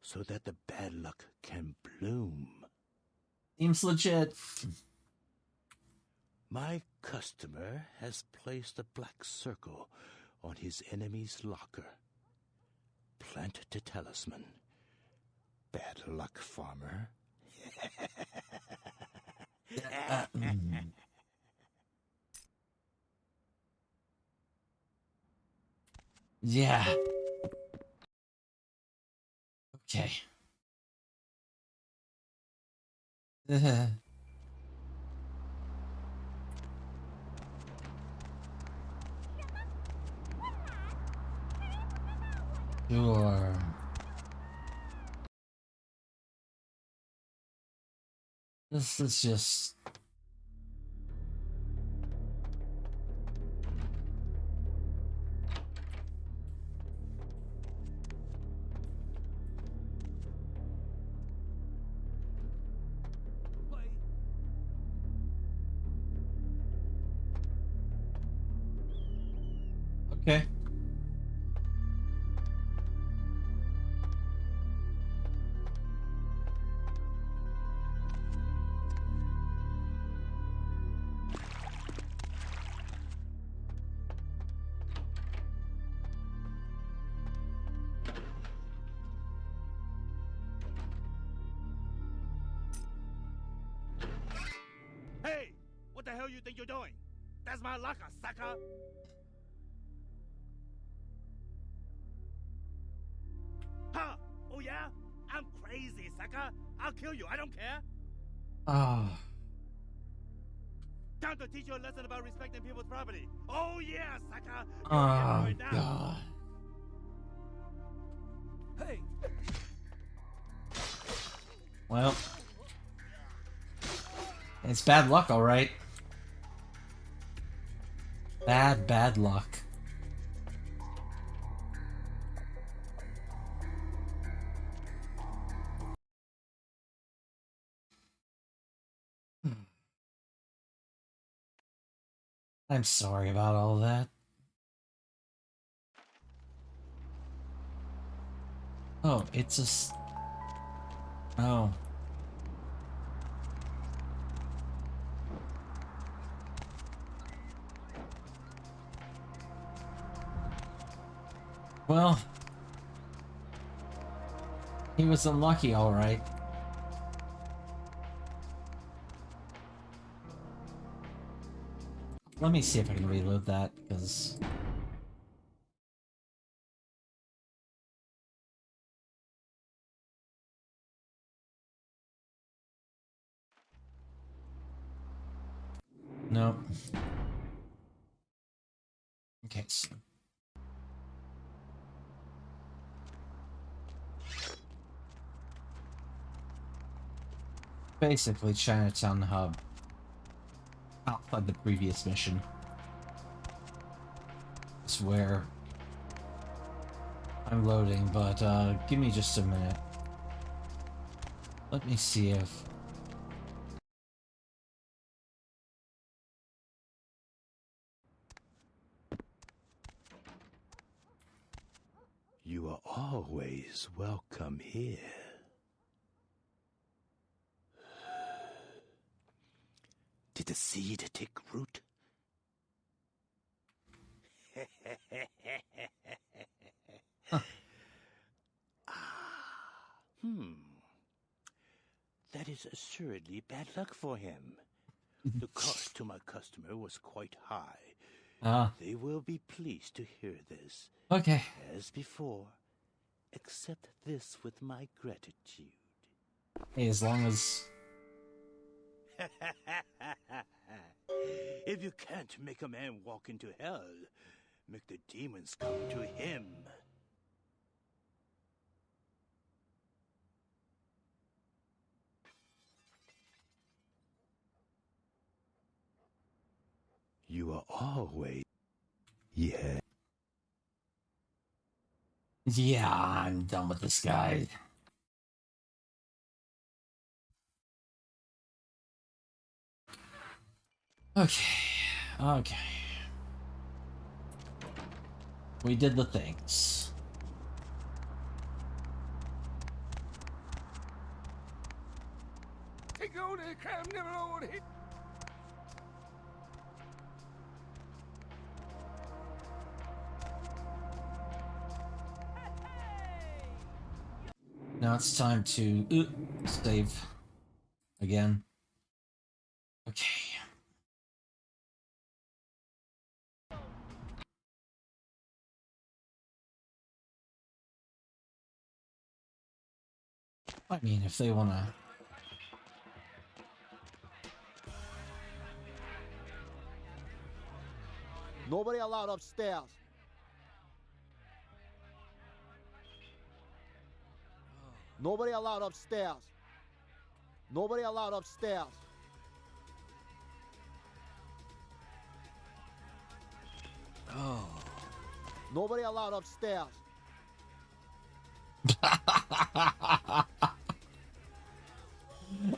Speaker 9: so that the bad luck can bloom.
Speaker 1: Seems legit.
Speaker 9: My customer has placed a black circle on his enemy's locker. Plant the talisman. Bad luck, farmer.
Speaker 1: Yeah. Okay. Sure. This is just... Okay.
Speaker 10: Hey! What the hell you think you're doing? That's my locker, sucker! Huh? Oh yeah? I'm crazy, sucker! I'll kill you, I don't care!
Speaker 1: Oh.
Speaker 10: Time to teach you a lesson about respecting people's property! Oh yeah, sucker!
Speaker 1: Oh,
Speaker 10: right now.
Speaker 1: God.
Speaker 10: Hey!
Speaker 1: Well. It's bad luck, alright. Bad luck. I'm sorry about all that. Oh, it's a... Oh. Well, he was unlucky, all right. Let me see if I can reload that, because... Nope. Okay, so... Basically, Chinatown Hub. Outside the previous mission. It's where I'm loading, but give me just a minute. Let me see if...
Speaker 9: You are always welcome here. Did the seed take root? That is assuredly bad luck for him. The cost to my customer was quite high. They will be pleased to hear this.
Speaker 1: Okay.
Speaker 9: As before, accept this with my gratitude.
Speaker 1: Hey, as long as...
Speaker 9: If you can't make a man walk into hell, make the demons come to him. You are always... Yeah.
Speaker 1: Yeah, I'm done with this guy. Okay. We did the things. Now it's time to save again. Okay. I mean, if they wanna...
Speaker 11: Nobody allowed upstairs. Nobody allowed upstairs. Nobody allowed upstairs.
Speaker 9: Oh.
Speaker 11: Nobody allowed upstairs.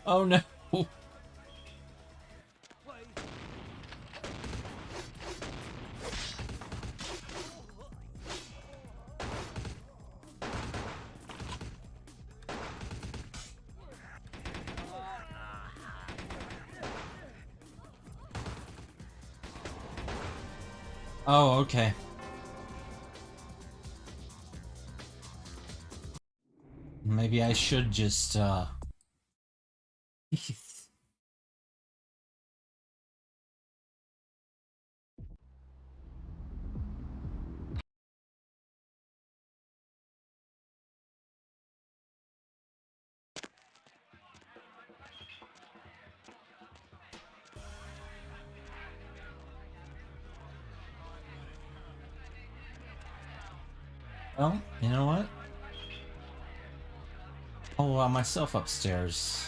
Speaker 1: Oh no. Oh, okay. Maybe I should just, Well, you know what? I'll allow myself upstairs.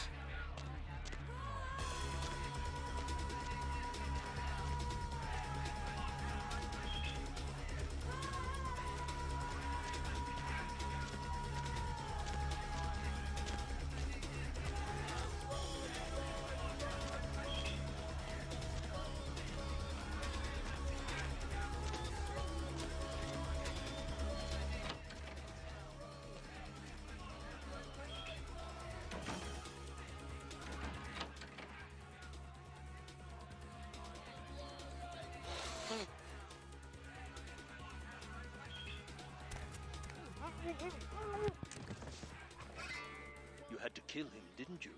Speaker 12: You had to kill him, didn't you?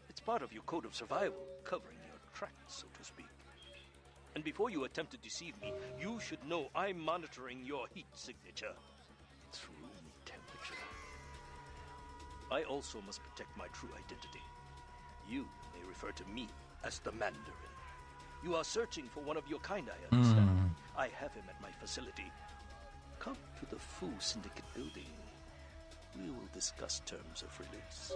Speaker 12: It's part of your code of survival, covering your tracks, so to speak. And before you attempt to deceive me, you should know I'm monitoring your heat signature. It's room temperature. I also must protect my true identity. You may refer to me as the Mandarin. You are searching for one of your kind, I understand. I have him at my facility. Come to the Fu Syndicate building. We will discuss terms of release.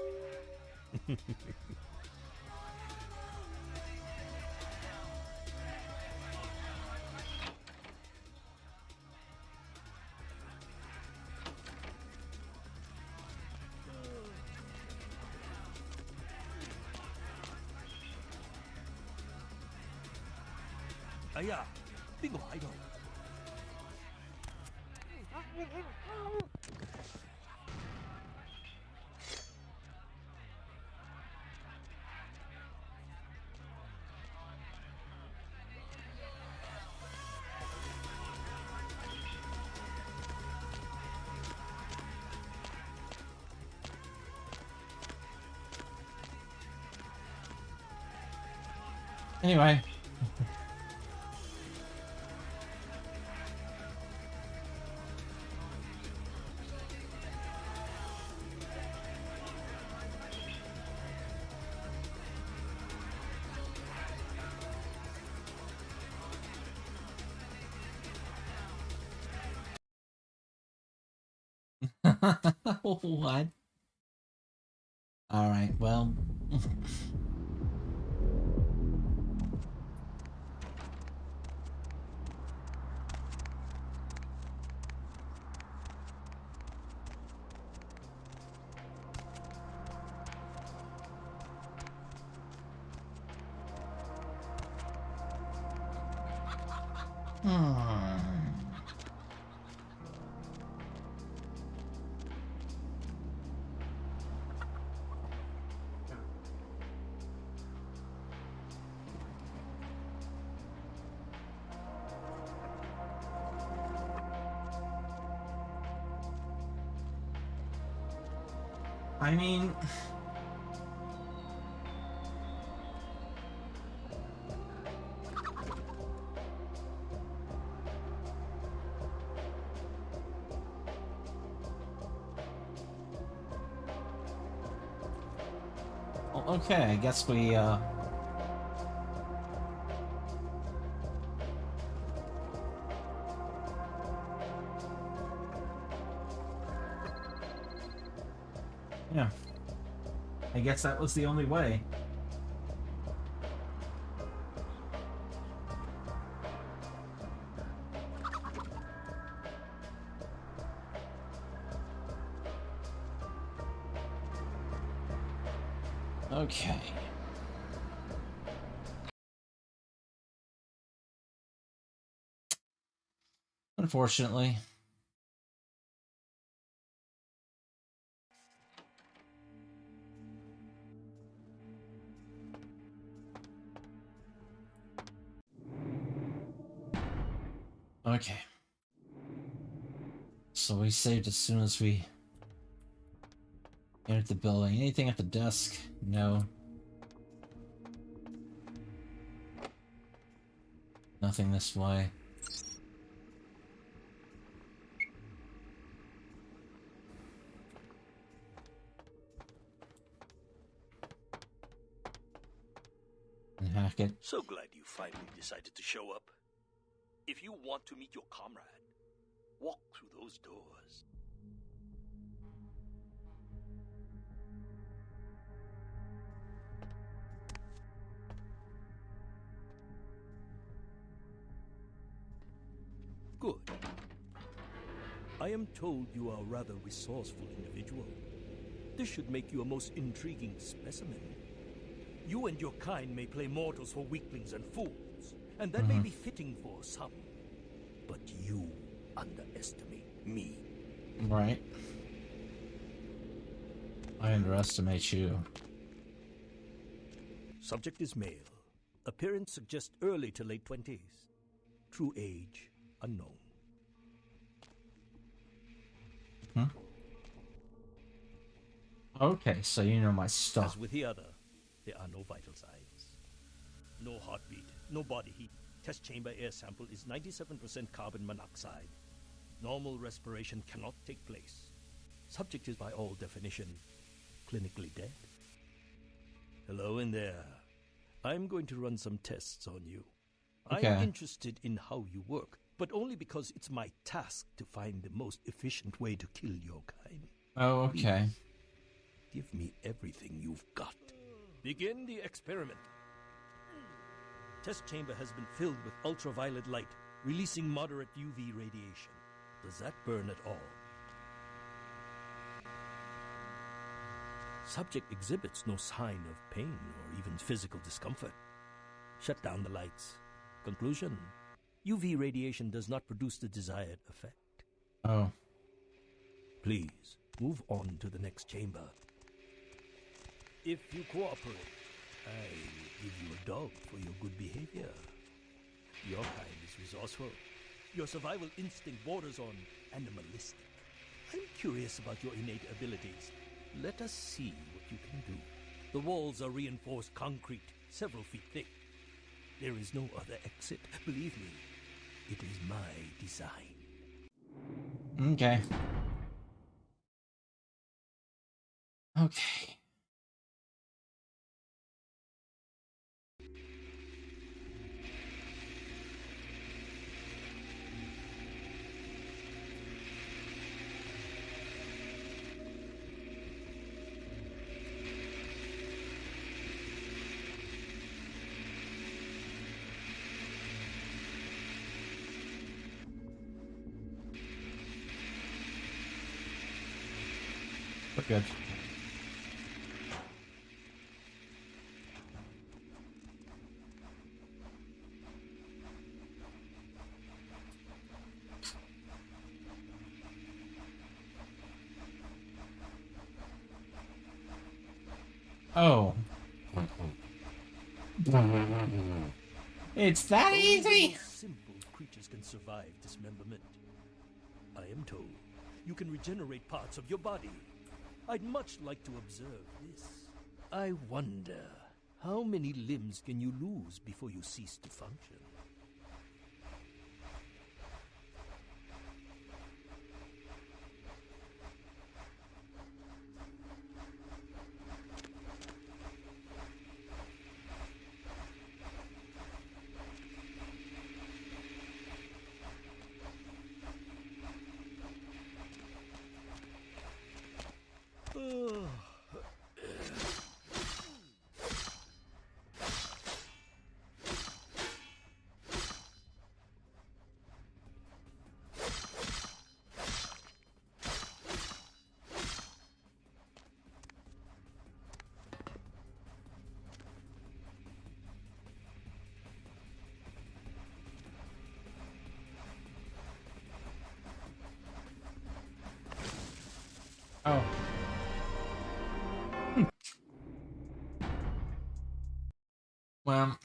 Speaker 12: Aya, 邊個喺度？
Speaker 1: Anyway. What? All right, well. I mean... Well, okay, I guess we, yeah. I guess that was the only way. Okay. Unfortunately. Okay. So we saved as soon as we entered the building. Anything at the desk? No. Nothing this way. And hack it.
Speaker 12: So glad you finally decided to show up. If you want to meet your comrade, walk through those doors. Good. I am told you are a rather resourceful individual. This should make you a most intriguing specimen. You and your kind may play mortals for weaklings and fools, and that may be fitting for some. But you underestimate me.
Speaker 1: Right. I underestimate you.
Speaker 12: Subject is male. Appearance suggests early to late 20s. True age unknown.
Speaker 1: Okay, so you know my stuff.
Speaker 12: As with the other, there are no vital signs. No heartbeat, no body heat. Test chamber air sample is 97% carbon monoxide. Normal respiration cannot take place. Subject is by all definition clinically dead. Hello in there. I'm going to run some tests on you.
Speaker 1: Okay.
Speaker 12: I'm interested in how you work, but only because it's my task to find the most efficient way to kill your kind.
Speaker 1: Oh, okay.
Speaker 12: Please, give me everything you've got. Begin the experiment. Test chamber has been filled with ultraviolet light, releasing moderate UV radiation. Does that burn at all? Subject exhibits no sign of pain or even physical discomfort. Shut down the lights. Conclusion: UV radiation does not produce the desired effect.
Speaker 1: Oh.
Speaker 12: Please, move on to the next chamber. If you cooperate, I will give you a dog for your good behavior. Your kind is resourceful. Your survival instinct borders on animalistic. I'm curious about your innate abilities. Let us see what you can do. The walls are reinforced concrete, several feet thick. There is no other exit. Believe me, it is my design.
Speaker 1: Okay. Okay. We're good. Oh. It's that easy?
Speaker 12: Simple creatures can survive dismemberment. I am told you can regenerate parts of your body. I'd much like to observe this. I wonder, how many limbs can you lose before you cease to function?
Speaker 1: Oh. Well.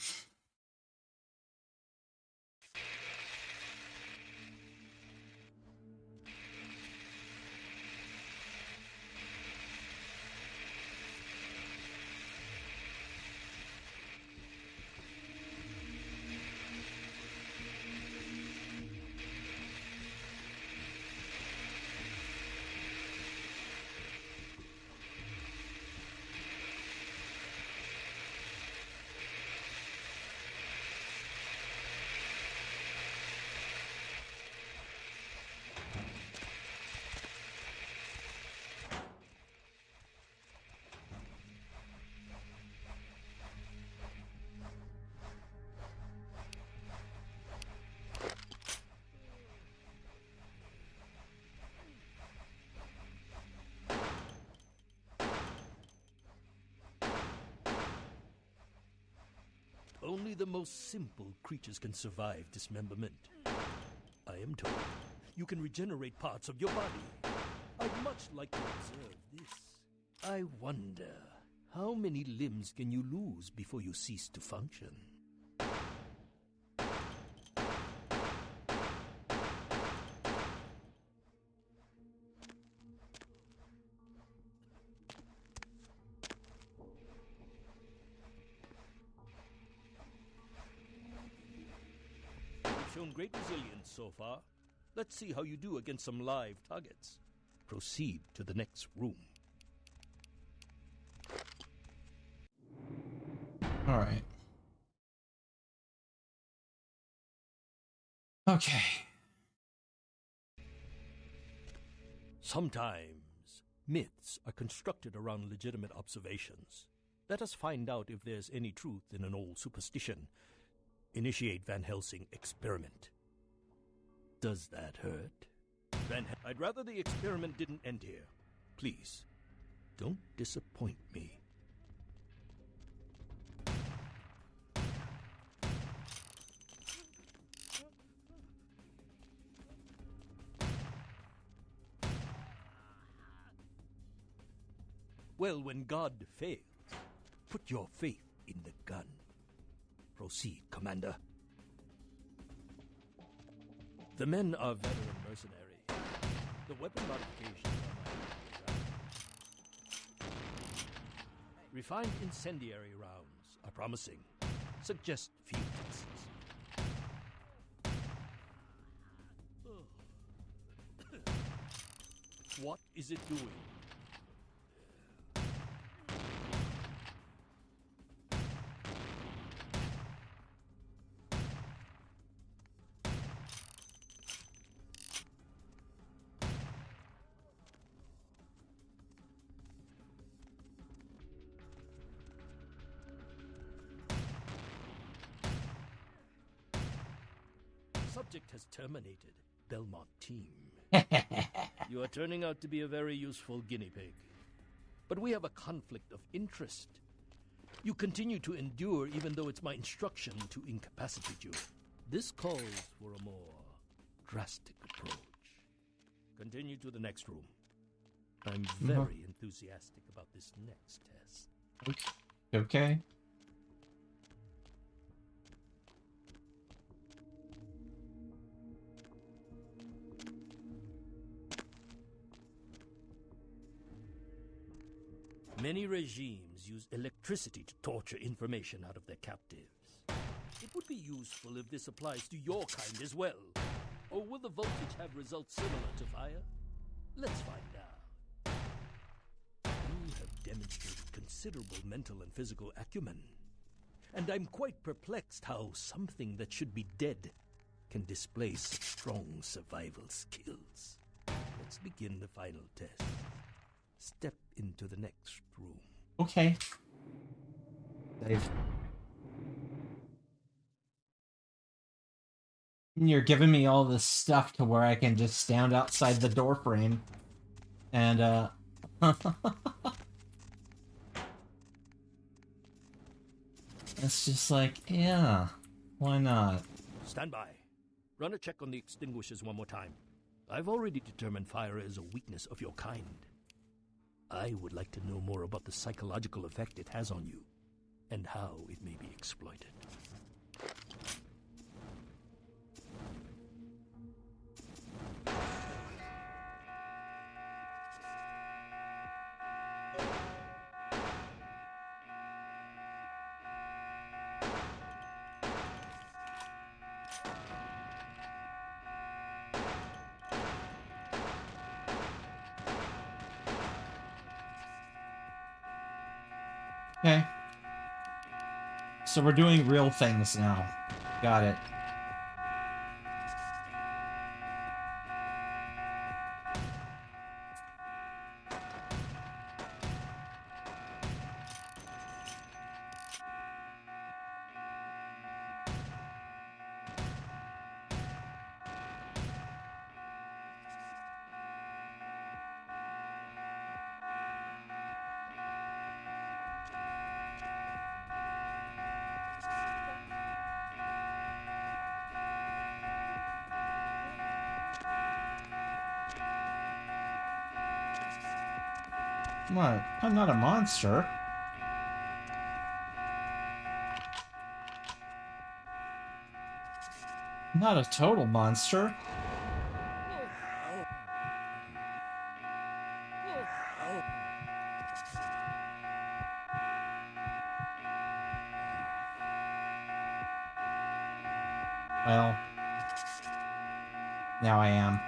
Speaker 12: Only the most simple creatures can survive dismemberment. I am told you can regenerate parts of your body. I'd much like to observe this. I wonder, how many limbs can you lose before you cease to function? Shown great resilience so far. Let's see how you do against some live targets. Proceed to the next room.
Speaker 1: All right. Okay.
Speaker 12: Sometimes myths are constructed around legitimate observations. Let us find out if there's any truth in an old superstition. Initiate Van Helsing experiment. Does that hurt? I'd rather the experiment didn't end here. Please, don't disappoint me. Well, when God fails, put your faith in the gun. Proceed, Commander. The men are veteran mercenaries. The weapon modifications are my design. Refined incendiary rounds are promising. suggest a few tests. What is it doing? Subject has terminated. Belmont team. You are turning out to be a very useful guinea pig. But we have a conflict of interest. You continue to endure even though it's my instruction to incapacitate you. This calls for a more drastic approach. Continue to the next room. I'm very enthusiastic about this next test.
Speaker 1: Okay.
Speaker 12: Many regimes use electricity to torture information out of their captives. It would be useful if this applies to your kind as well. Or will the voltage have results similar to fire? Let's find out. You have demonstrated considerable mental and physical acumen. And I'm quite perplexed how something that should be dead can display such strong survival skills. Let's begin the final test. Step into the next room.
Speaker 1: Okay. Dave. You're giving me all this stuff to where I can just stand outside the door frame and it's just like, yeah, why not?
Speaker 12: Stand by. Run a check on the extinguishers one more time. I've already determined fire is a weakness of your kind. I would like to know more about the psychological effect it has on you, and how it may be exploited.
Speaker 1: Okay. So we're doing real things now. Got it. What? I'm not a monster. I'm not a total monster. Well, now I am.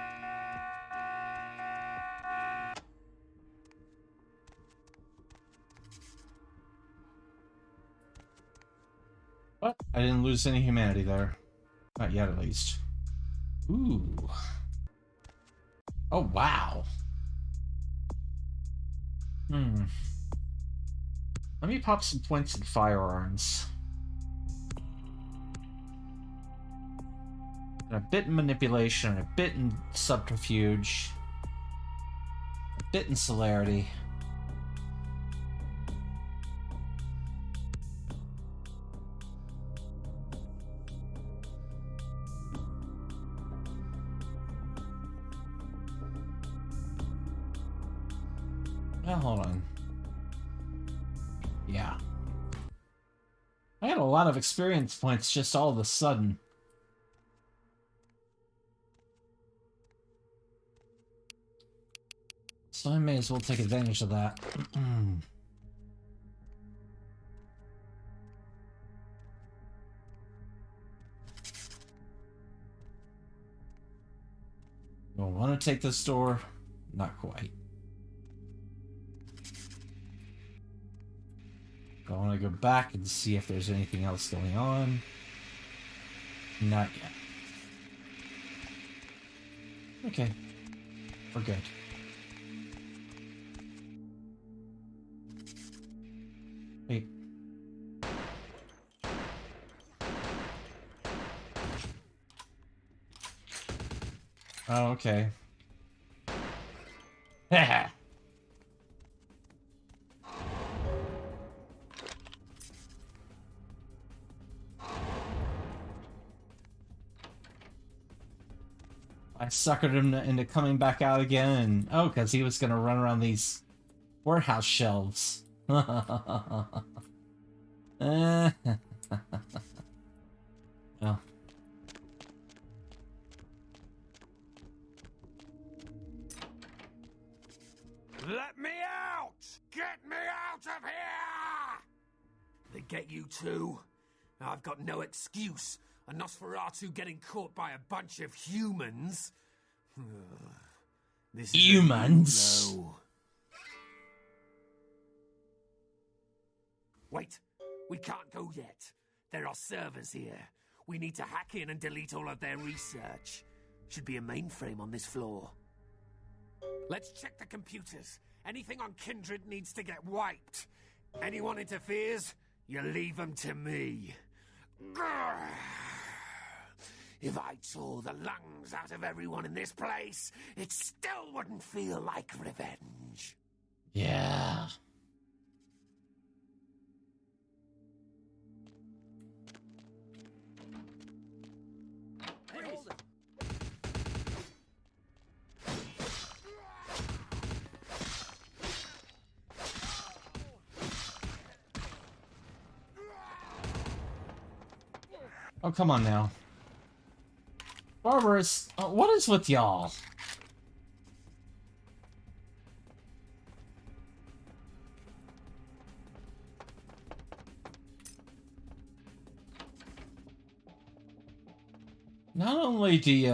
Speaker 1: What? I didn't lose any humanity there. Not yet, at least. Ooh. Oh, wow. Let me pop some points in firearms. And a bit in manipulation, a bit in subterfuge, a bit in celerity. Well, hold on. Yeah. I had a lot of experience points just all of a sudden. So I may as well take advantage of that. Don't want to take this door? Not quite. I want to go back and see if there's anything else going on. Not yet. Okay. We're good. Wait. Oh, okay. Haha. I suckered him into coming back out again, and oh, because he was gonna run around these warehouse shelves. Well.
Speaker 13: Let me out! Get me out of here! They get you too? I've got no excuse. A Nosferatu getting caught by a bunch of humans? This is
Speaker 1: humans?
Speaker 13: low. Wait, we can't go yet. There are servers here. We need to hack in and delete all of their research. Should be a mainframe on this floor. Let's check the computers. Anything on Kindred needs to get wiped. Anyone interferes, you leave them to me. Grr. If I tore the lungs out of everyone in this place, it still wouldn't feel like revenge.
Speaker 1: Yeah. Oh, come on now. Barbarous, what is with y'all? Not only do you,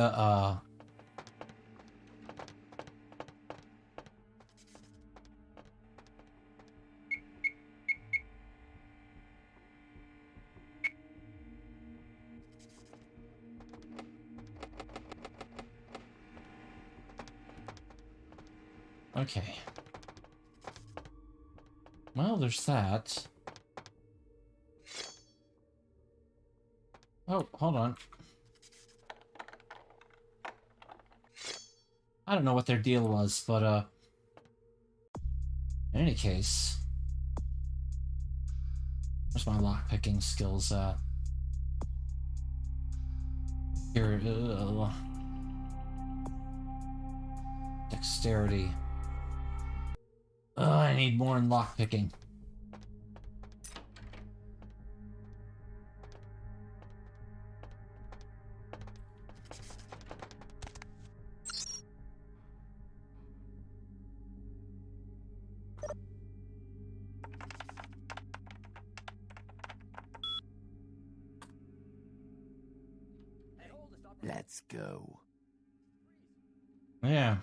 Speaker 1: okay. Well, there's that. Oh, hold on. I don't know what their deal was, but, in any case... Where's my lockpicking skills at? Here, dexterity. I need more in lockpicking.
Speaker 13: Let's go.
Speaker 1: Yeah.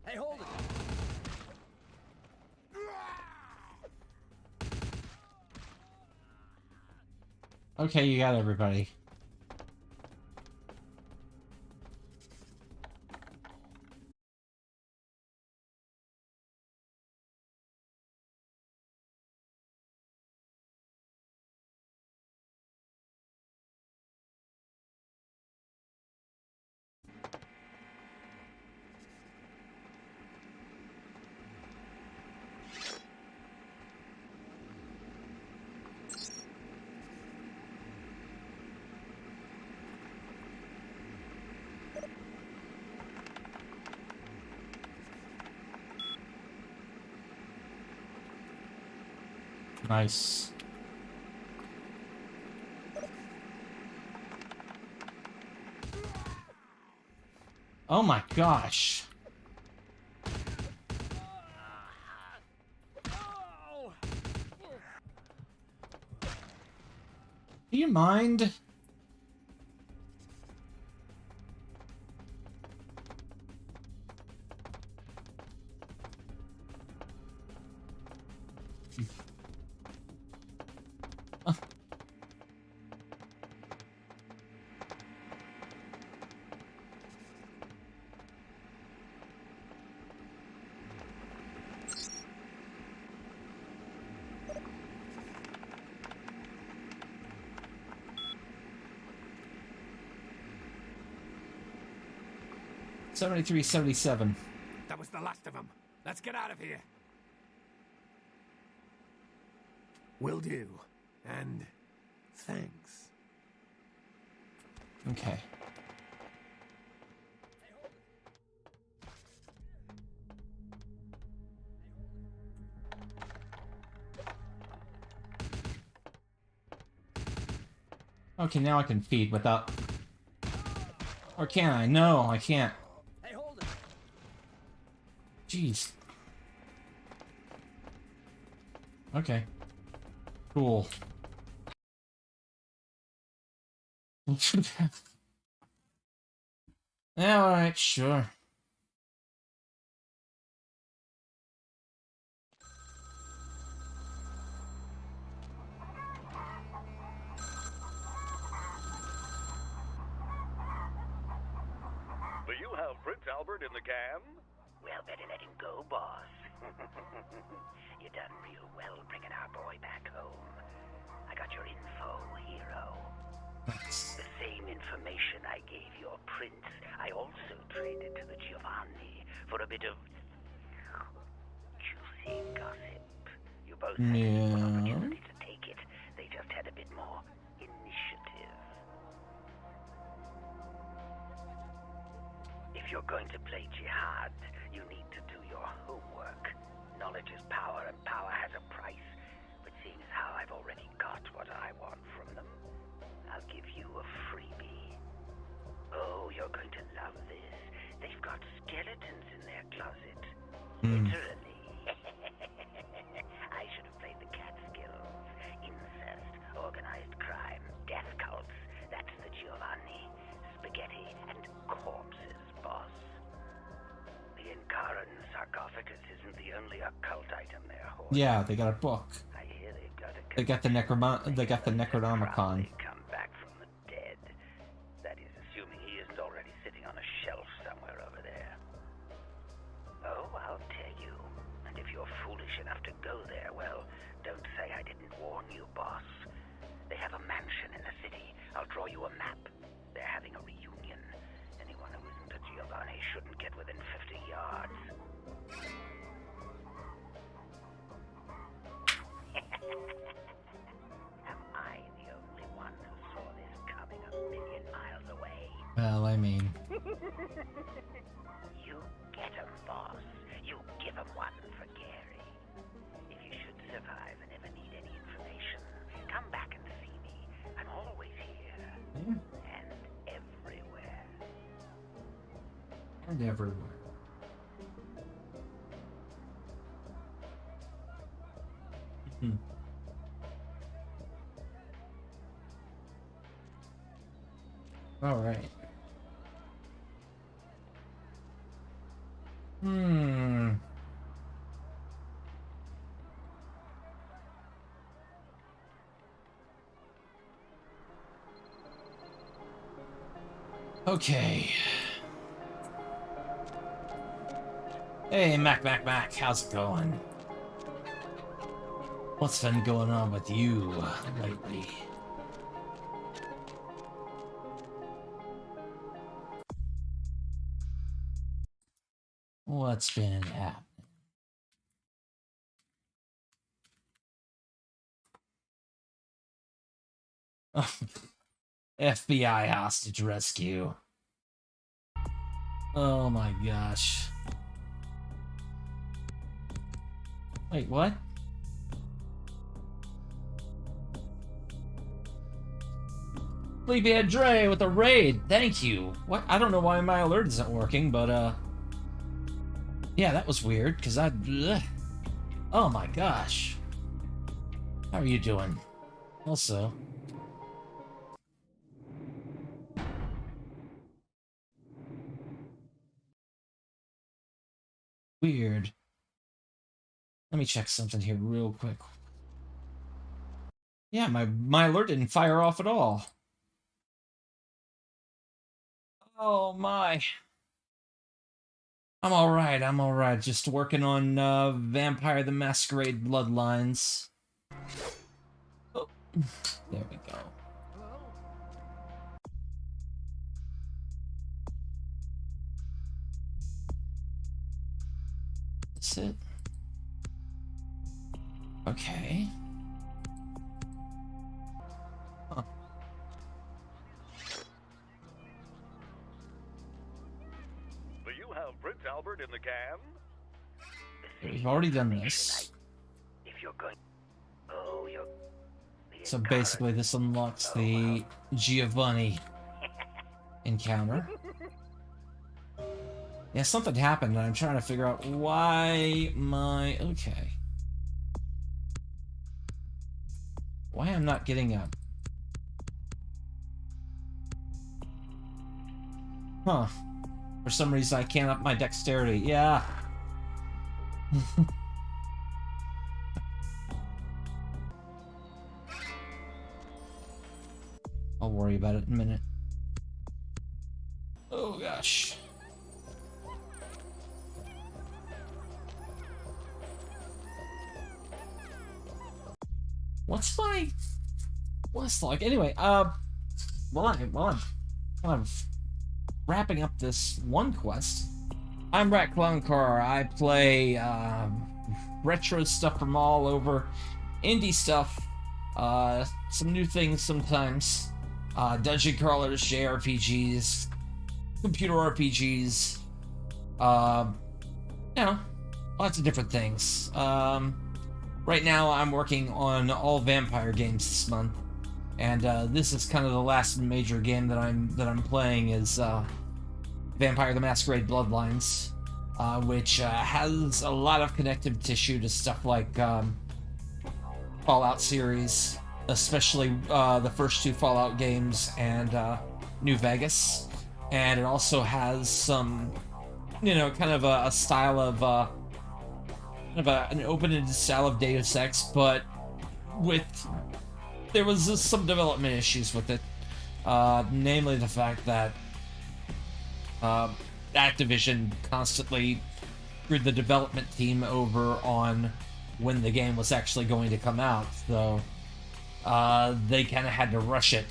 Speaker 13: Hey, hold it!
Speaker 1: Okay, you got everybody. Nice. Oh my gosh. Do you mind? $73, $77.
Speaker 13: That was the last of them. Let's get out of here. Will do. And thanks.
Speaker 1: Okay. Okay, now I can feed without... Or can I? No, I can't.
Speaker 11: Hey, hold it.
Speaker 1: Jeez. Okay. Cool. Yeah, alright, sure.
Speaker 14: Do you have Prince Albert in the can?
Speaker 15: Well, better let him go, boss. You done real well bringing our boy back home. I got your info, hero. The same information I gave your prince, I also traded to the Giovanni for a bit of juicy gossip. You both had an opportunity to take it. They just had a bit more initiative. If you're going to play jihad, you need to do your homework. Knowledge is power, and power has a price. But seeing as how I've already got what I want from them, I'll give you a freebie. Oh, you're going to love this. They've got skeletons in their closet. Literally. I should have played the Catskills. Incest, organized crime, death cults. That's the Giovanni. Spaghetti and corpses, boss. The Incaran sarcophagus isn't the only occult item they're hoarding.
Speaker 1: Yeah, they got a book.
Speaker 15: I hear
Speaker 1: They got the Necronomicon.
Speaker 15: Come back from the dead. That is, assuming he isn't already sitting on a shelf somewhere over there. Oh, I'll tell you. And if you're foolish enough to go there, well, don't say I didn't warn you, boss. They have a mansion in the city. I'll draw you a map. They're having a reunion. Anyone who isn't a Giovanni shouldn't get within 50 yards. Am I the only one who saw this coming a million miles away?
Speaker 1: Well, I mean...
Speaker 15: You get 'em, boss. You give 'em one for Gary. If you should survive and ever need any information, come back and see me. I'm always here. And everywhere.
Speaker 1: And everywhere. All right. Okay. Hey, Mac, how's it going? What's been going on with you lately? What's been happening? FBI hostage rescue. Oh my gosh. Wait, what? Sleepyhead Dre with a raid. Thank you. What? I don't know why my alert isn't working, but yeah, that was weird, because oh my gosh. How are you doing? Also, Weird. Let me check something here real quick. Yeah, my alert didn't fire off at all. Oh my. I'm alright. Just working on Vampire the Masquerade Bloodlines. Oh, there we go. That's it. Okay. Huh.
Speaker 14: Do you have Prince Albert in the can?
Speaker 1: We've already done this.
Speaker 15: If you're going, oh, you're.
Speaker 1: So basically, this unlocks the Giovanni encounter. Yeah, something happened, and I'm trying to figure out why my... Okay. Why I'm not getting up. Huh. For some reason, I can't up my dexterity. Yeah. I'll worry about it in a minute. Oh, gosh. What's my quest log? Anyway, while I'm kind of wrapping up this one quest, I'm Rat Clown Car. I play retro stuff from all over, indie stuff, some new things sometimes, dungeon crawlers, JRPGs, computer RPGs, you know, lots of different things. Right now, I'm working on all vampire games this month, and this is kind of the last major game that I'm playing is Vampire the Masquerade Bloodlines, which has a lot of connective tissue to stuff like Fallout series, especially the first two Fallout games and New Vegas, and it also has some, you know, kind of a style of an open-ended style of Deus Ex, but there was some development issues with it, namely the fact that Activision constantly screwed the development team over on when the game was actually going to come out, so they kind of had to rush it,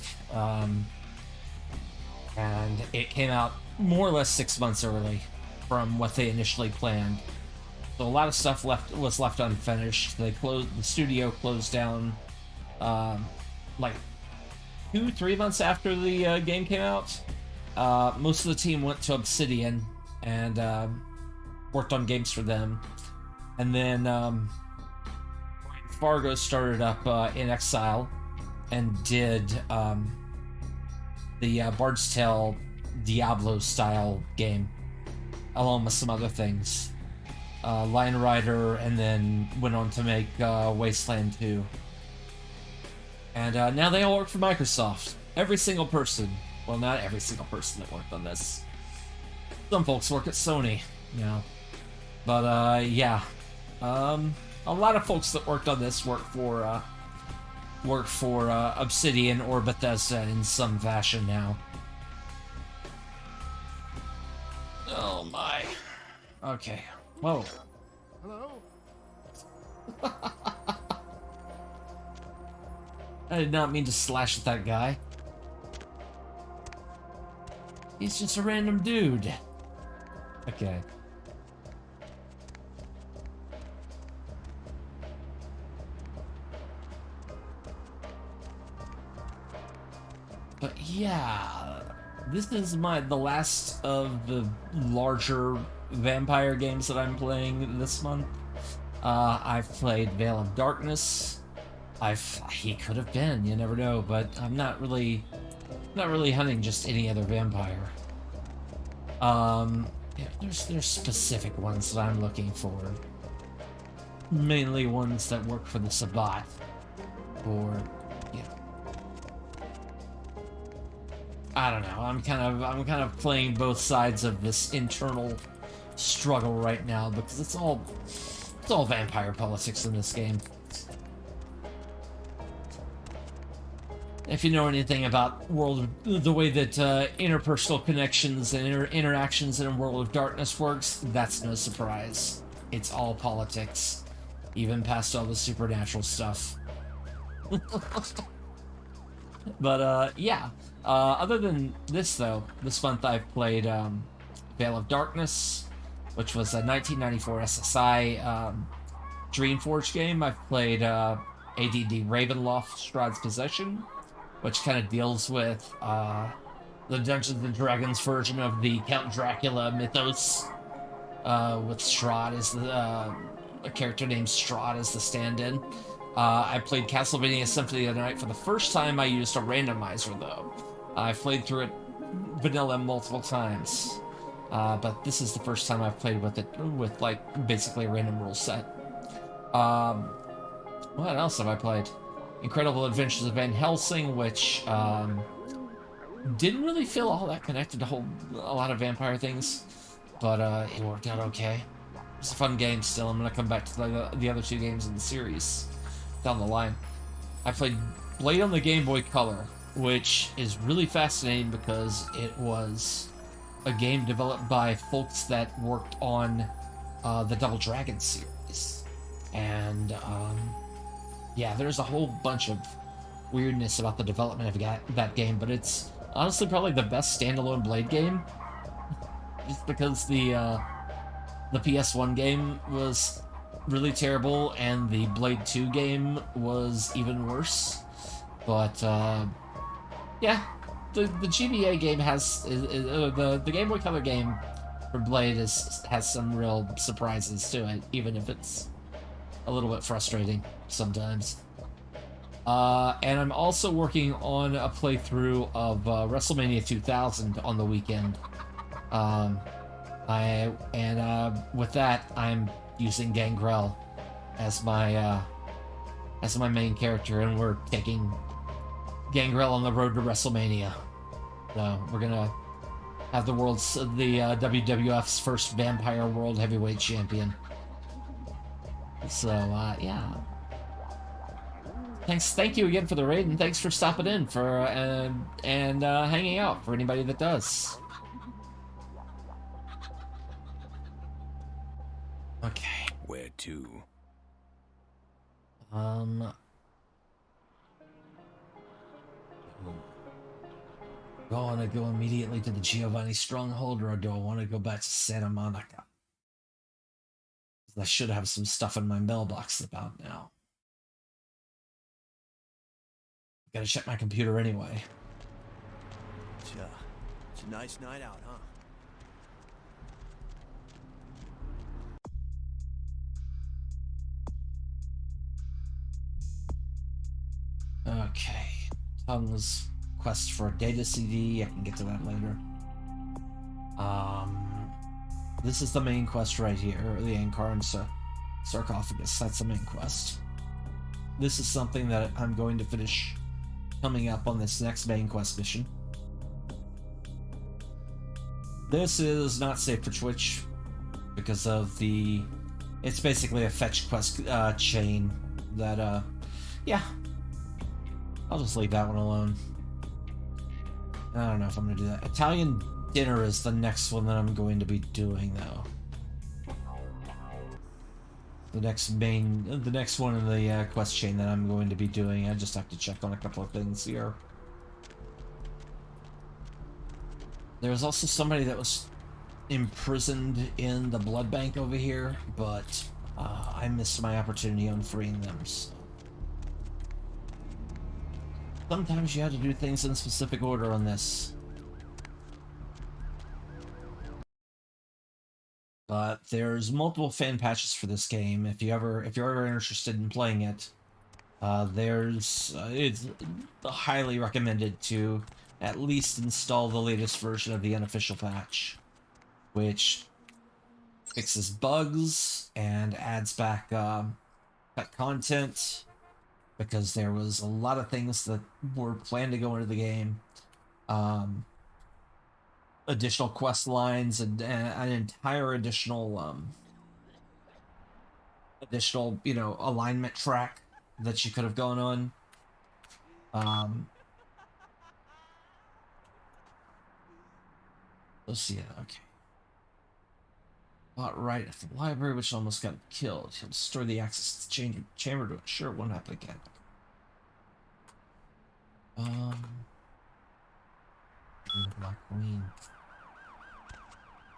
Speaker 1: and it came out more or less 6 months early from what they initially planned. So a lot of stuff was left unfinished. The studio closed down like 2-3 months after the game came out. Most of the team went to Obsidian and worked on games for them. And then Fargo started up in Exile and did the Bard's Tale Diablo style game, along with some other things. Lion Rider, and then went on to make Wasteland 2. And now they all work for Microsoft. Every single person. Well, not every single person that worked on this. Some folks work at Sony, you know. But, yeah. A lot of folks that worked on this work for Obsidian or Bethesda in some fashion now. Oh, my. Okay. Whoa.
Speaker 4: Hello?
Speaker 1: I did not mean to slash at that guy. He's just a random dude. Okay. But yeah, this is the last of the larger vampire games that I'm playing this month. I've played Veil of Darkness. He could have been, you never know, but I'm not really hunting just any other vampire. Yeah, there's specific ones that I'm looking for. Mainly ones that work for the Sabbat, or I don't know. I'm kind of playing both sides of this internal struggle right now because it's all vampire politics in this game. If you know anything about the way that interpersonal connections and interactions in World of Darkness works, that's no surprise. It's all politics, even past all the supernatural stuff. But yeah, other than this though, this month I've played Veil of Darkness, which was a 1994 SSI Dreamforge game. I've played AD&D Ravenloft Strahd's Possession, which kind of deals with the Dungeons and Dragons version of the Count Dracula mythos, with Strahd as a character named Strahd as the stand-in. I played Castlevania Symphony of the Night for the first time. I used a randomizer though. I've played through it vanilla multiple times, but this is the first time I've played with it with like basically a random rule set. What else have I played? Incredible Adventures of Van Helsing, which didn't really feel all that connected to a lot of vampire things, but it worked out okay. It's a fun game still. I'm going to come back to the other two games in the series down the line. I played Blade on the Game Boy Color, which is really fascinating because it was a game developed by folks that worked on the Double Dragon series. And yeah, there's a whole bunch of weirdness about the development of that game, but it's honestly probably the best standalone Blade game, just because the PS1 game was really terrible and the Blade 2 game was even worse. But yeah, the GBA game has the Game Boy Color game for Blade has some real surprises to it, even if it's a little bit frustrating sometimes. And I'm also working on a playthrough of WrestleMania 2000 on the weekend. With that, I'm using Gangrel as my main character, and we're taking Gangrel on the road to WrestleMania. So we're gonna have the WWF's first Vampire World Heavyweight Champion. So yeah. Thank you again for the raid, and thanks for stopping in for and hanging out for anybody that does. Okay.
Speaker 16: Where to?
Speaker 1: Do I want to go immediately to the Giovanni Stronghold, or do I want to go back to Santa Monica? I should have some stuff in my mailbox about now. Gotta check my computer anyway.
Speaker 16: It's a nice night out, huh?
Speaker 1: Okay. Tongue's quest for a data CD. I can get to that later. This is the main quest right here, the Ankaran sarcophagus. That's the main quest. This is something that I'm going to finish coming up on this next main quest mission. This is not safe for Twitch because of it's basically a fetch quest chain that, yeah. I'll just leave that one alone. I don't know if I'm gonna do that. Italian dinner is the next one that I'm going to be doing, though. The next one in the quest chain that I'm going to be doing. I just have to check on a couple of things here. There was also somebody that was imprisoned in the blood bank over here, but I missed my opportunity on freeing them. So. Sometimes you have to do things in specific order on this. But there's multiple fan patches for this game. If you're ever interested in playing it, it's highly recommended to at least install the latest version of the unofficial patch, which fixes bugs and adds back cut content, because there was a lot of things that were planned to go into the game additional quest lines and an entire additional you know, alignment track that you could have gone on. Let's see. Okay. Fought right at the library, which almost got killed. He'll destroy the access to the chamber to ensure it won't happen again. Black Queen.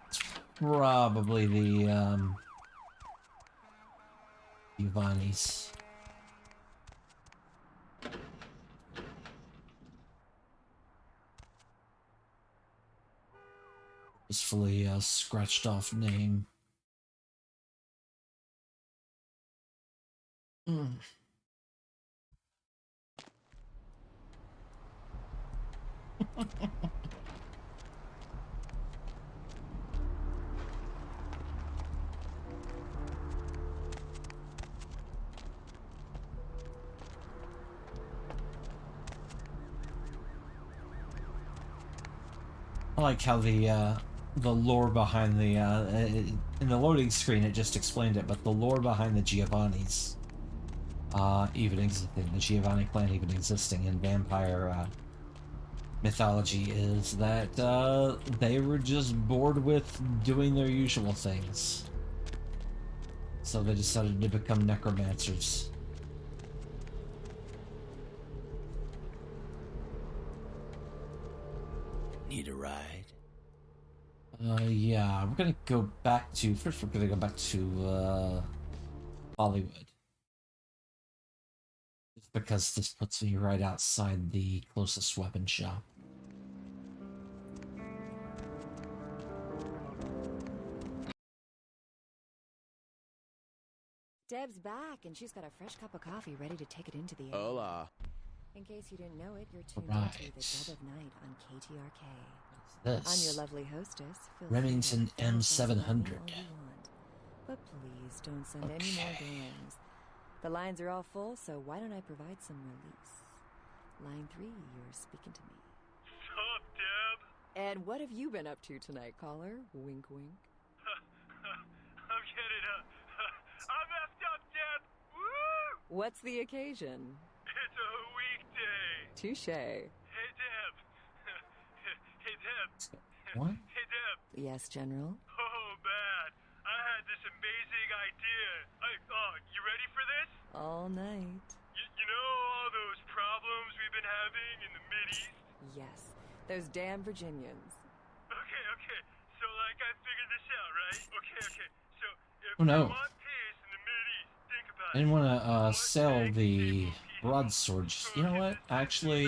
Speaker 1: It's probably the Giovanni's. It's fully scratched off name. I like how the lore behind the in the loading screen it just explained it, but the lore behind the Giovanni's even existing, the Giovanni clan even existing in vampire mythology is that they were just bored with doing their usual things, so they decided to become necromancers.
Speaker 17: Need a ride?
Speaker 1: Yeah, we're gonna go back to, first we're gonna go back to, Hollywood. Just because this puts me right outside the closest weapon shop.
Speaker 3: Deb's back, and she's got a fresh cup of coffee ready to take it into the air.
Speaker 16: Hola.
Speaker 3: In case you didn't know it, you're tuned
Speaker 1: Right.
Speaker 3: into the Dead of Night on KTRK.
Speaker 1: This?
Speaker 3: I'm your lovely hostess, Phil.
Speaker 1: Remington M700.
Speaker 3: But please don't send any more DMs. The lines are all full, so why don't I provide some release? Line 3, you're speaking to me.
Speaker 14: Sup, Deb?
Speaker 3: And what have you been up to tonight, caller? Wink, wink.
Speaker 14: I'm getting I'm effed up, Deb! Woo!
Speaker 3: What's the occasion?
Speaker 14: It's a weekday.
Speaker 3: Touche.
Speaker 14: Hey, Deb. Hey, Deb.
Speaker 1: What?
Speaker 14: Hey, Deb.
Speaker 3: Yes, General?
Speaker 14: Oh, man. I had this amazing idea. You ready for this?
Speaker 3: All night.
Speaker 14: You know all those problems we've been having in the Mideast?
Speaker 3: Yes, those damn Virginians.
Speaker 14: Okay. So, like, I figured this out, right? Okay. So, if
Speaker 1: Oh, no.
Speaker 14: you want peace in the Mideast, think about
Speaker 1: I didn't want to sell the broadsword. You know what? Actually,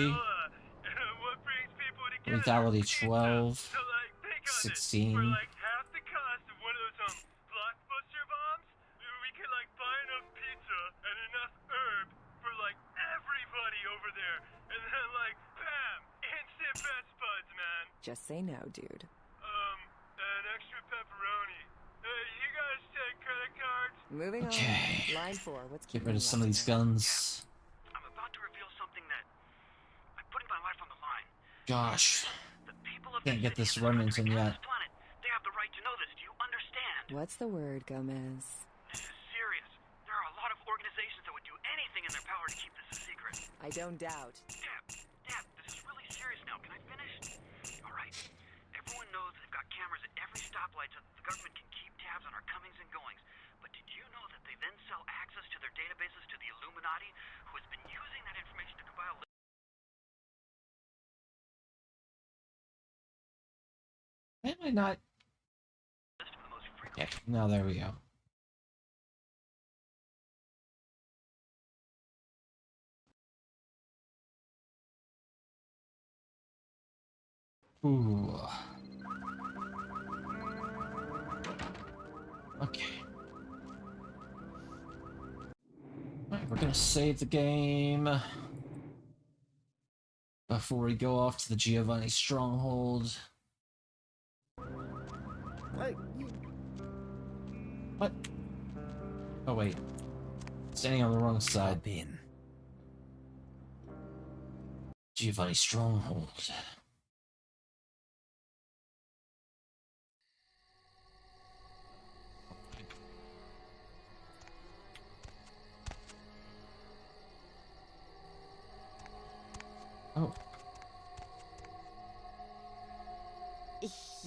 Speaker 1: lethality 12, 16.
Speaker 14: For like half the cost of one of those blockbuster bombs, we could like buy enough pizza and enough herb for like everybody over there, and then like bam, instant best buds, man.
Speaker 3: Just say no, dude.
Speaker 14: An extra pepperoni. You guys take credit cards?
Speaker 3: Moving
Speaker 1: Okay.
Speaker 3: on. Line 4, what's
Speaker 1: Get rid of some of these guns.
Speaker 15: I'm about to reveal something that I'm putting my life on the line.
Speaker 1: Gosh.
Speaker 15: The people of
Speaker 1: Can't
Speaker 15: this
Speaker 1: get this
Speaker 15: city and
Speaker 1: Remington
Speaker 15: every
Speaker 1: yet.
Speaker 15: planet, they have the right to know this. Do you understand?
Speaker 3: What's the word, Gomez?
Speaker 15: This is serious. There are a lot of organizations that would do anything in their power to keep this a secret.
Speaker 3: I don't doubt.
Speaker 15: Deb, this is really serious now. Can I finish? All right. Everyone knows they've got cameras at every stoplight so that the government can keep tabs on our comings and goings. But did you know that they then sell access to their databases to the Illuminati, who has been using that information to compile...
Speaker 1: Why am I not? Okay, now there we go. Ooh. Okay. Alright, we're gonna save the game before we go off to the Giovanni stronghold.
Speaker 11: Hey,
Speaker 1: What? Oh wait. Standing on the wrong side.
Speaker 17: In.
Speaker 1: Giovanni stronghold.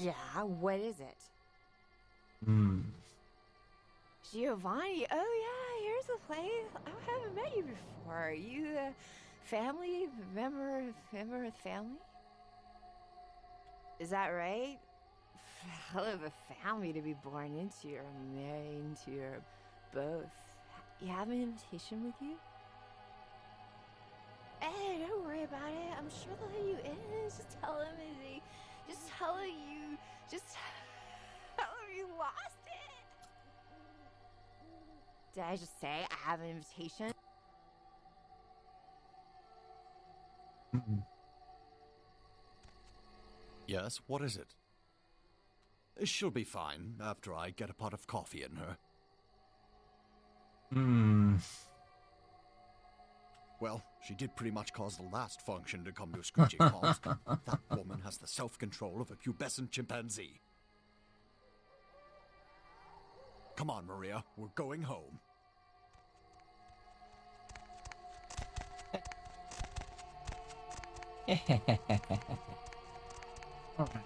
Speaker 3: Yeah, what is it? Giovanni, oh yeah, here's the place. I haven't met you before. Are you a family member of the family? Is that right? Hell of a family to be born into or married into or both. You have an invitation with you? Hey, don't worry about it. I'm sure they'll let you in. Just tell them just tell them you lost it. Did I just say I have an invitation?
Speaker 16: Yes, what is it? She'll be fine after I get a pot of coffee in her. Well, she did pretty much cause the last function to come to a screeching halt. That woman has the self-control of a pubescent chimpanzee. Come on, Maria, we're going home.
Speaker 1: All right.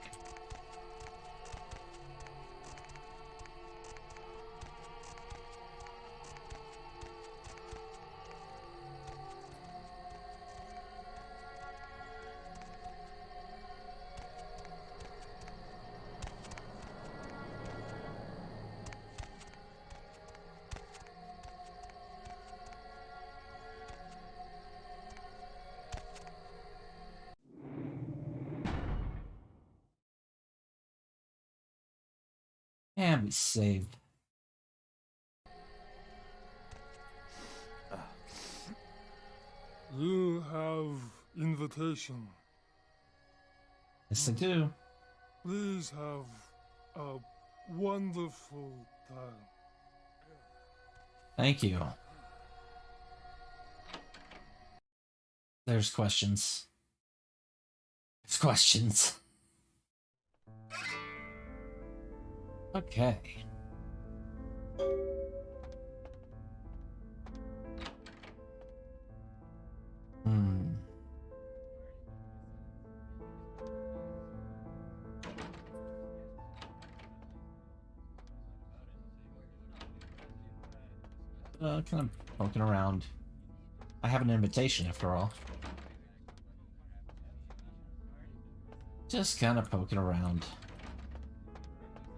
Speaker 1: And we save.
Speaker 14: You have invitation.
Speaker 1: Yes, I do.
Speaker 14: Please have a wonderful time.
Speaker 1: Thank you. There's questions. There's questions. Okay. Kind of poking around. I have an invitation after all. Just kind of poking around.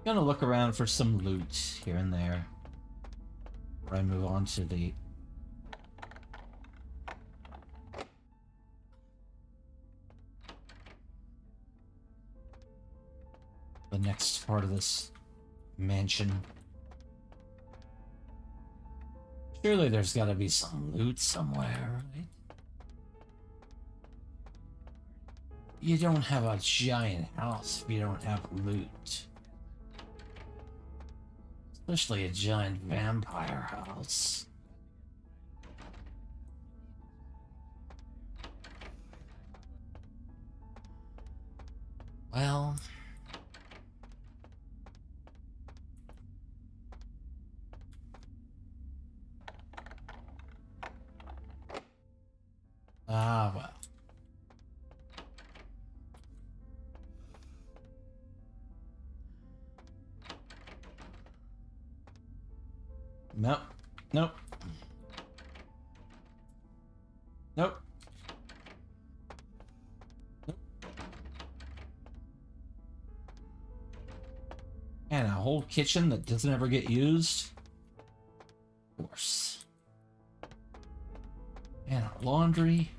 Speaker 1: Gonna look around for some loot here and there before I move on to the next part of this mansion. Surely there's gotta be some loot somewhere, right? You don't have a giant house if you don't have loot. Especially a giant vampire house. Well... well. Nope. Nope. Nope. Nope. And a whole kitchen that doesn't ever get used. Of course. And a laundry.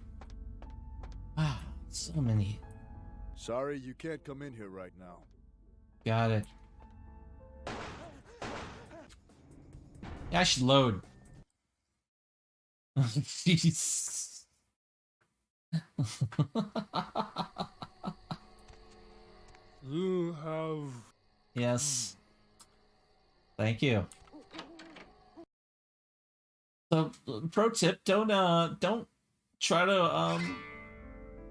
Speaker 1: Wow, so many.
Speaker 6: Sorry, you can't come in here right now.
Speaker 1: Got it. Yeah, I should load. Jeez.
Speaker 14: You have...
Speaker 1: Yes. Thank you. So, pro tip, don't try to,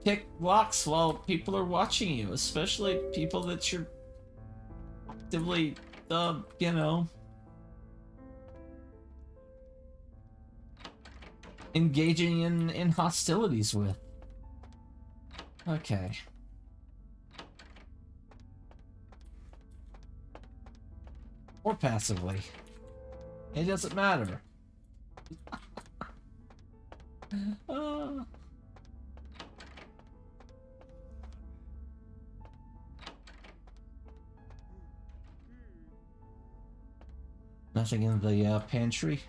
Speaker 1: pick locks while people are watching you, especially people that you're actively, you know, engaging in hostilities with. Okay. Or passively. It doesn't matter. Nothing in the pantry?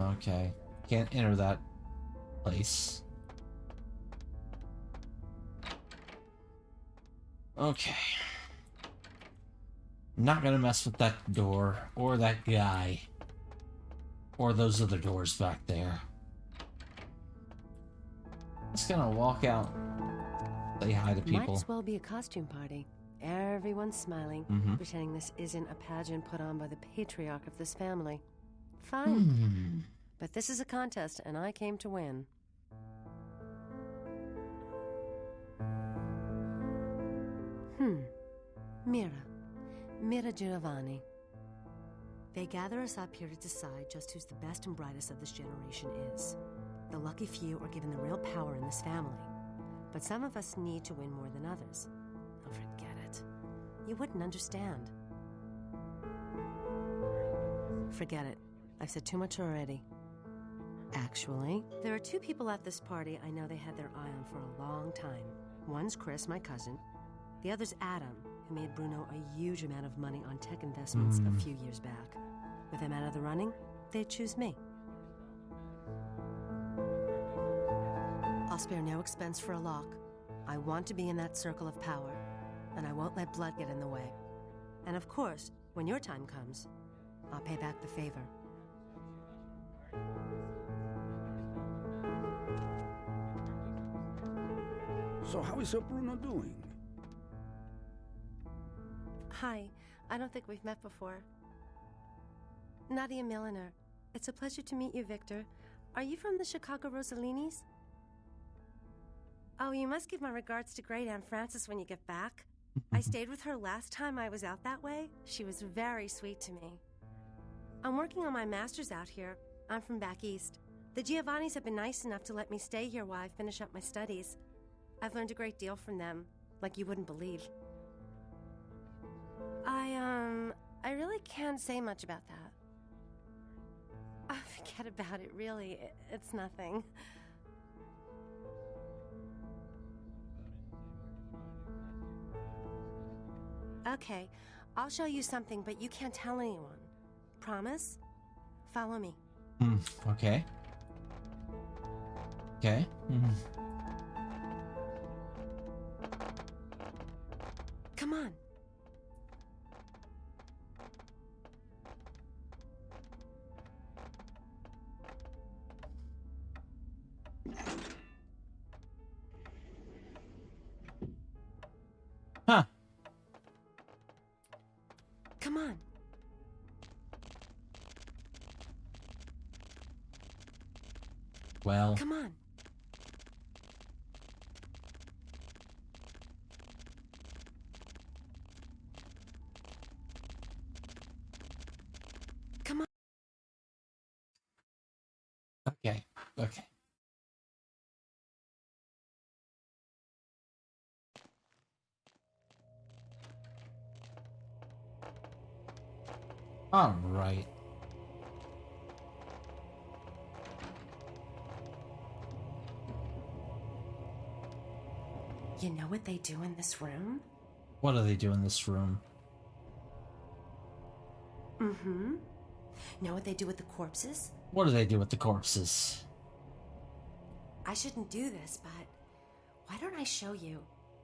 Speaker 1: Okay. Can't enter that place. Okay. Not gonna mess with that door, or that guy, or those other doors back there. Just gonna walk out, say hi to people.
Speaker 3: Might as well be a costume party. Everyone's smiling, pretending this isn't a pageant put on by the patriarch of this family. Fine. But this is a contest, and I came to win. Mira Giovanni. They gather us up here to decide just who's the best and brightest of this generation is. The lucky few are given the real power in this family. But some of us need to win more than others. Oh, forget it. You wouldn't understand. Forget it. I've said too much already. Actually, there are two people at this party I know they had their eye on for a long time. One's Chris, my cousin. The other's Adam, who made Bruno a huge amount of money on tech investments a few years back. With him out of the running, they'd choose me. I'll spare no expense for a lock. I want to be in that circle of power, and I won't let blood get in the way. And of course, when your time comes, I'll pay back the favor.
Speaker 17: So how is Bruno doing?
Speaker 3: Hi, I don't think we've met before. Nadia Milliner. It's a pleasure to meet you, Victor. Are you from the Chicago Rosallinis? Oh, you must give my regards to great Aunt Frances when you get back. I stayed with her last time I was out that way. She was very sweet to me. I'm working on my master's out here. I'm from back east. The Giovannis have been nice enough to let me stay here while I finish up my studies. I've learned a great deal from them, like you wouldn't believe. I really can't say much about that. Oh, forget about it, really. It's nothing. Okay, I'll show you something, but you can't tell anyone. Promise? Follow me.
Speaker 1: Okay. Okay.
Speaker 3: Come on.
Speaker 1: Huh.
Speaker 3: Come on.
Speaker 1: Well.
Speaker 3: Come on. Come on.
Speaker 1: Okay. Okay. All right.
Speaker 3: You know what they do in this room?
Speaker 1: What do they do in this room?
Speaker 3: Know what they do with the corpses?
Speaker 1: What do they do with the corpses?
Speaker 3: I shouldn't do this, but why don't I show you?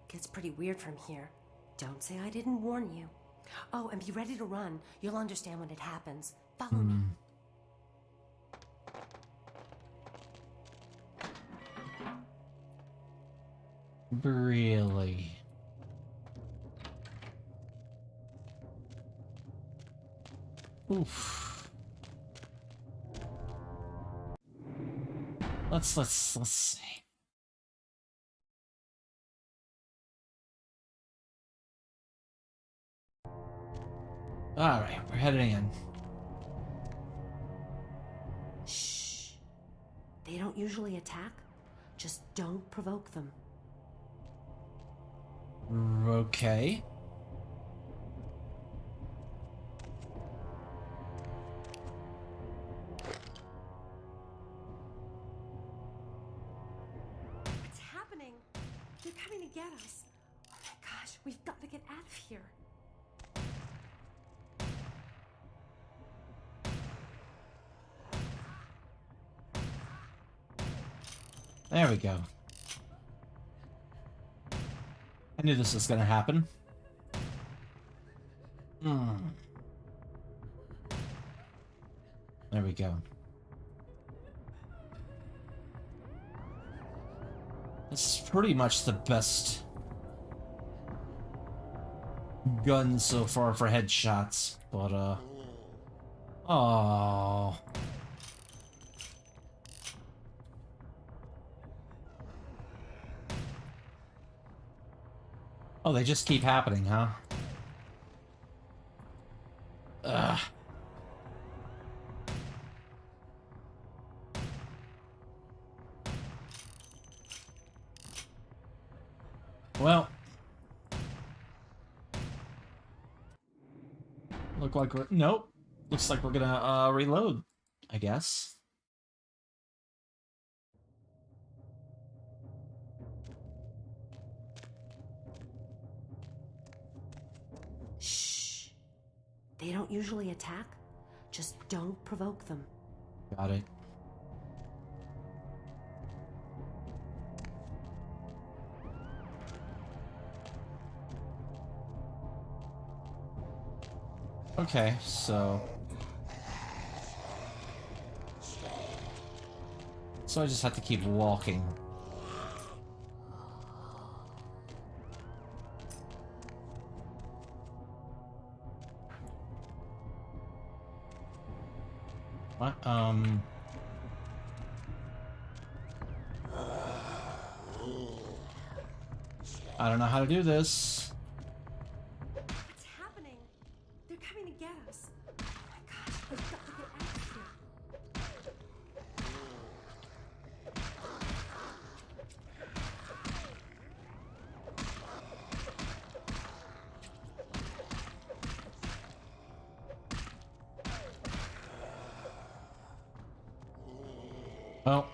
Speaker 3: Gets pretty weird from here. Don't say I didn't warn you. Oh, and be ready to run. You'll understand when it happens. Follow me.
Speaker 1: Really? Oof. Let's see. All right, we're heading in.
Speaker 3: Shh. They don't usually attack,
Speaker 18: Just don't provoke them.
Speaker 1: Okay.
Speaker 18: What's happening? They're coming to get us. Oh my gosh, we've got to get out of here.
Speaker 1: There we go. I knew this was gonna happen. There we go. This is pretty much the best gun so far for headshots, but oh. Oh, they just keep happening, huh? Ugh. Well. Look like we're... Nope. Looks like we're gonna, reload, I guess.
Speaker 18: Shh. They don't usually attack. Just don't provoke them.
Speaker 1: Got it. Okay, so I just have to keep walking. What? I don't know how to do this.
Speaker 18: What's happening? They're coming to get us. Oh my gosh, we've got to get out of here.
Speaker 1: Well.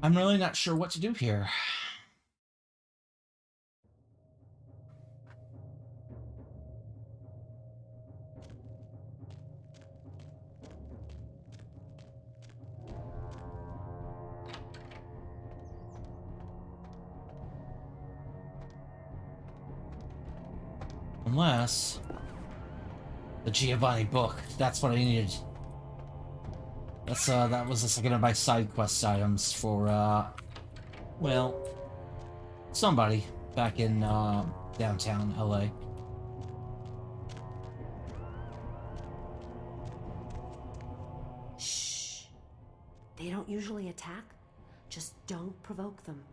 Speaker 1: I'm really not sure what to do here. Unless the Giovanni book. That's what I needed. That's that was a second of my side quest items for well, somebody back in downtown LA.
Speaker 18: Shh. They don't usually attack. Just don't provoke them.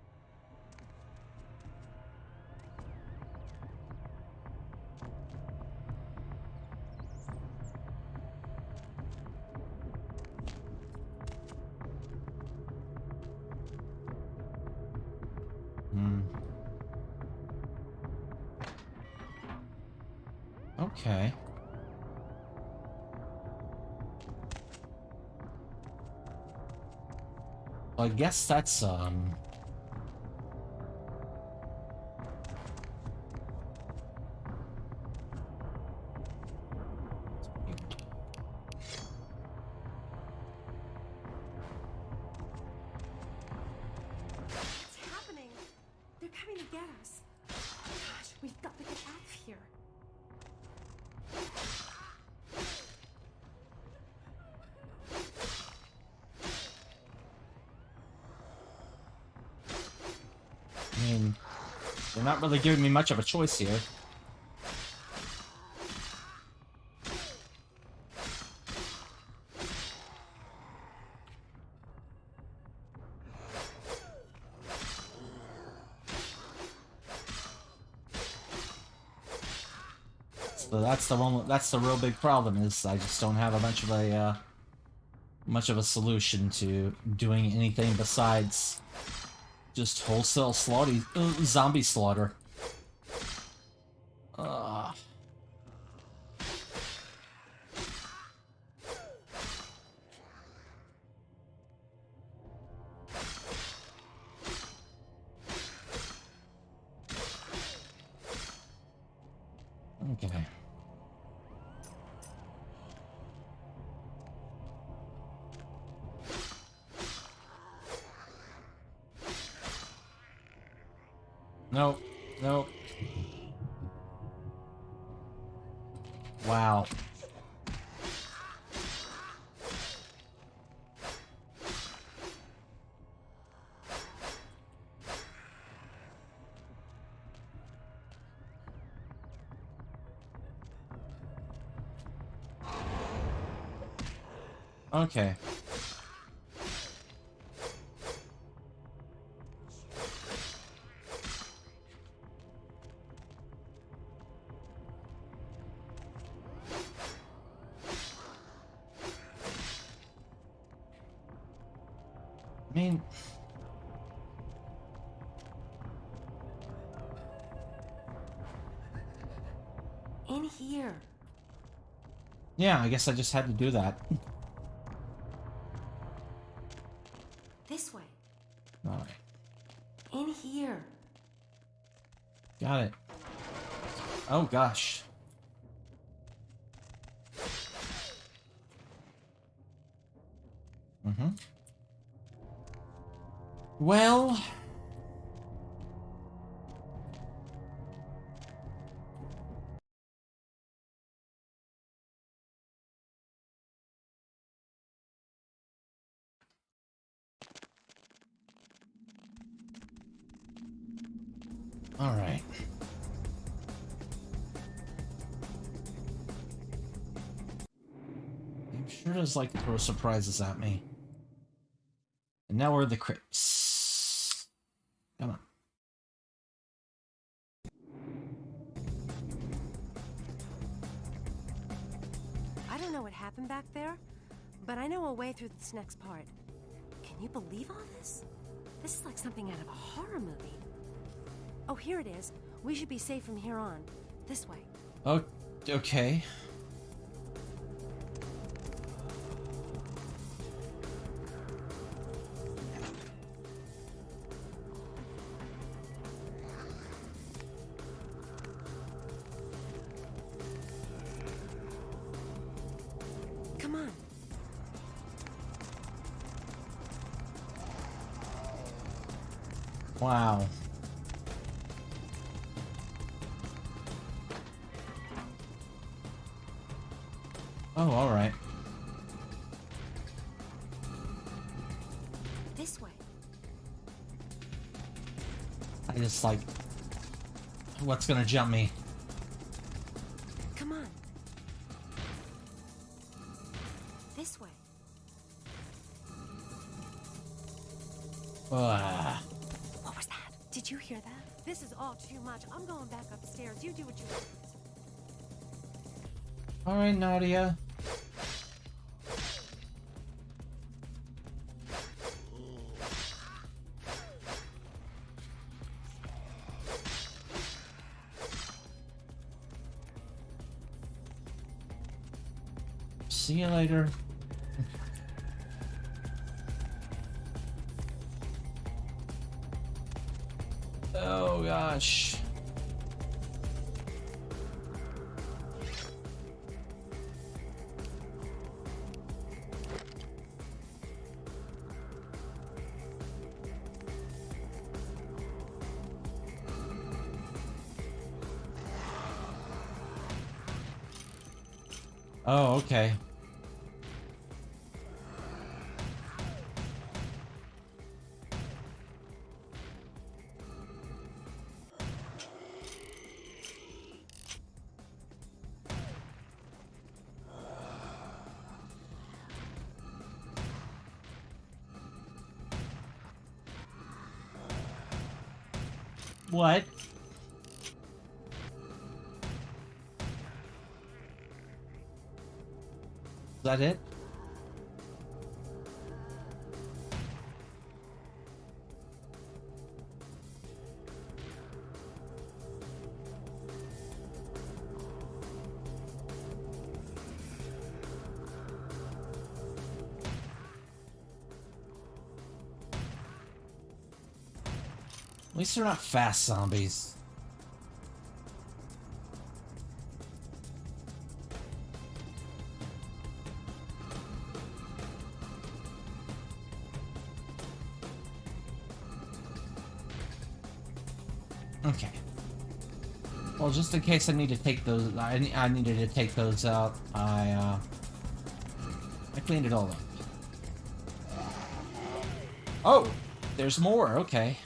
Speaker 1: Okay. Well, I guess that's
Speaker 18: What's happening? They're coming to get us. Oh my gosh, we've got to get out of here.
Speaker 1: I mean, they're not really giving me much of a choice here. That's the one. That's the real big problem. Is I just don't have a much of a solution to doing anything besides just wholesale slaughter, zombie slaughter. Okay. Nope. Nope. Wow. Okay. I mean,
Speaker 18: in here.
Speaker 1: yeah, I guess I just had to do that.
Speaker 18: This way.
Speaker 1: All right.
Speaker 18: In here.
Speaker 1: Got it. Oh gosh. Mm-hmm. Well... all right. I'm sure does like to throw surprises at me. And now we're at the crypts. Come on.
Speaker 18: I don't know what happened back there, but I know a way through this next part. Can you believe all this? This is like something out of a horror movie. Oh, here it is. We should be safe from here on. This way.
Speaker 1: Oh, okay.
Speaker 18: Come on.
Speaker 1: Wow. Oh, all right.
Speaker 18: This way.
Speaker 1: I just like... what's gonna jump me?
Speaker 18: Come on. This way. What was that? Did you hear that? This is all too much. I'm going back upstairs. You do what you want.
Speaker 1: All right, Nadia. See you later. Oh gosh. Oh, okay. What? that it? At least they're not fast zombies. Okay. Well, just in case I need to take those, I needed to take those out. I cleaned it all up. Oh, there's more. Okay.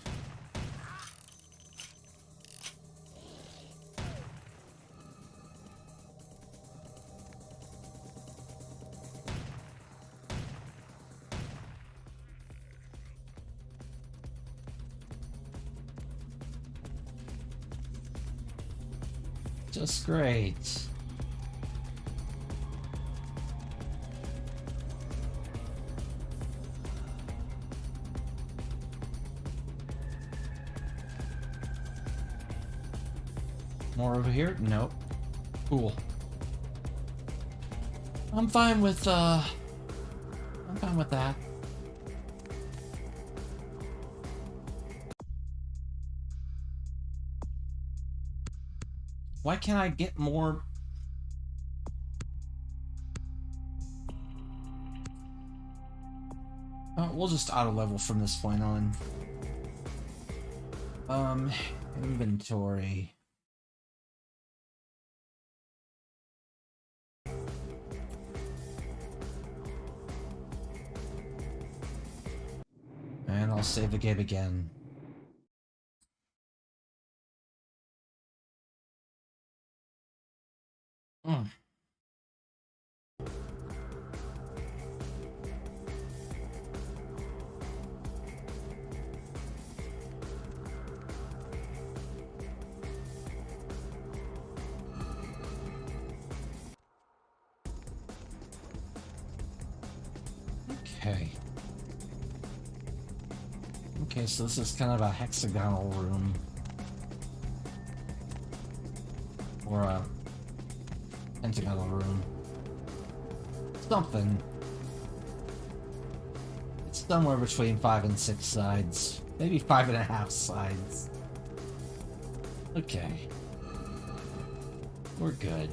Speaker 1: Just great. More over here? Nope. Cool. I'm fine with that. Why can't I get more? We'll just auto level from this point on. Inventory. And I'll save the game again. Okay. Okay, so this is kind of a hexagonal room. Or a pentagonal room. Something. It's somewhere between 5 and 6 sides. Maybe 5.5 sides. Okay. We're good.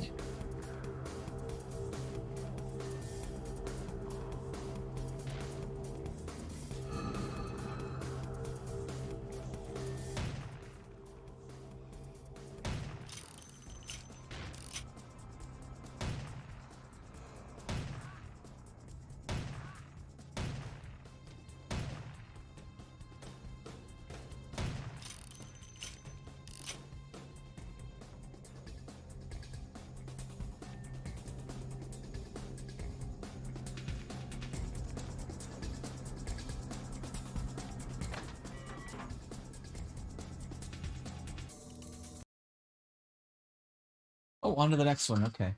Speaker 1: Oh, on to the next one. Okay.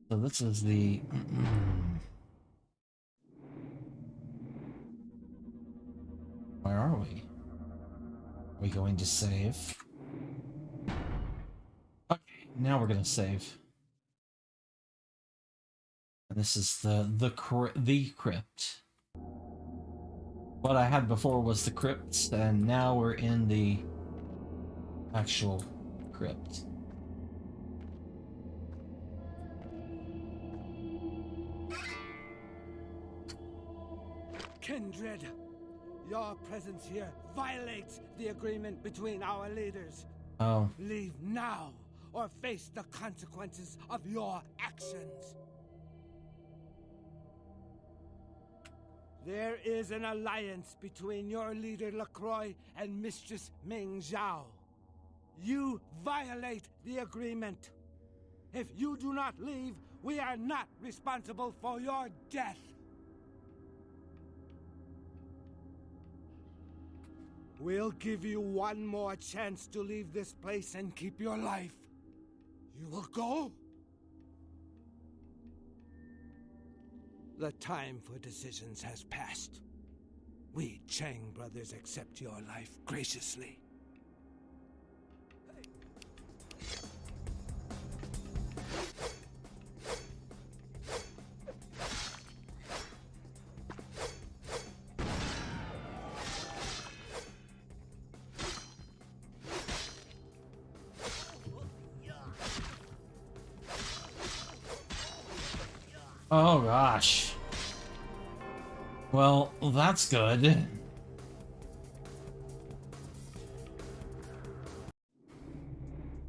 Speaker 1: So this is the... Where are we? Are we going to save? Okay, now we're going to save. And this is the crypt. What I had before was the crypt, and now we're in the actual crypt.
Speaker 10: Kindred, your presence here violates the agreement between our leaders.
Speaker 1: Oh.
Speaker 10: Leave now, or face the consequences of your actions. There is an alliance between your leader LaCroix and Mistress Ming Zhao. You violate the agreement. If you do not leave, we are not responsible for your death. We'll give you one more chance to leave this place and keep your life. You will go? The time for decisions has passed. We Chang brothers accept your life graciously.
Speaker 1: Oh gosh. Well, that's good.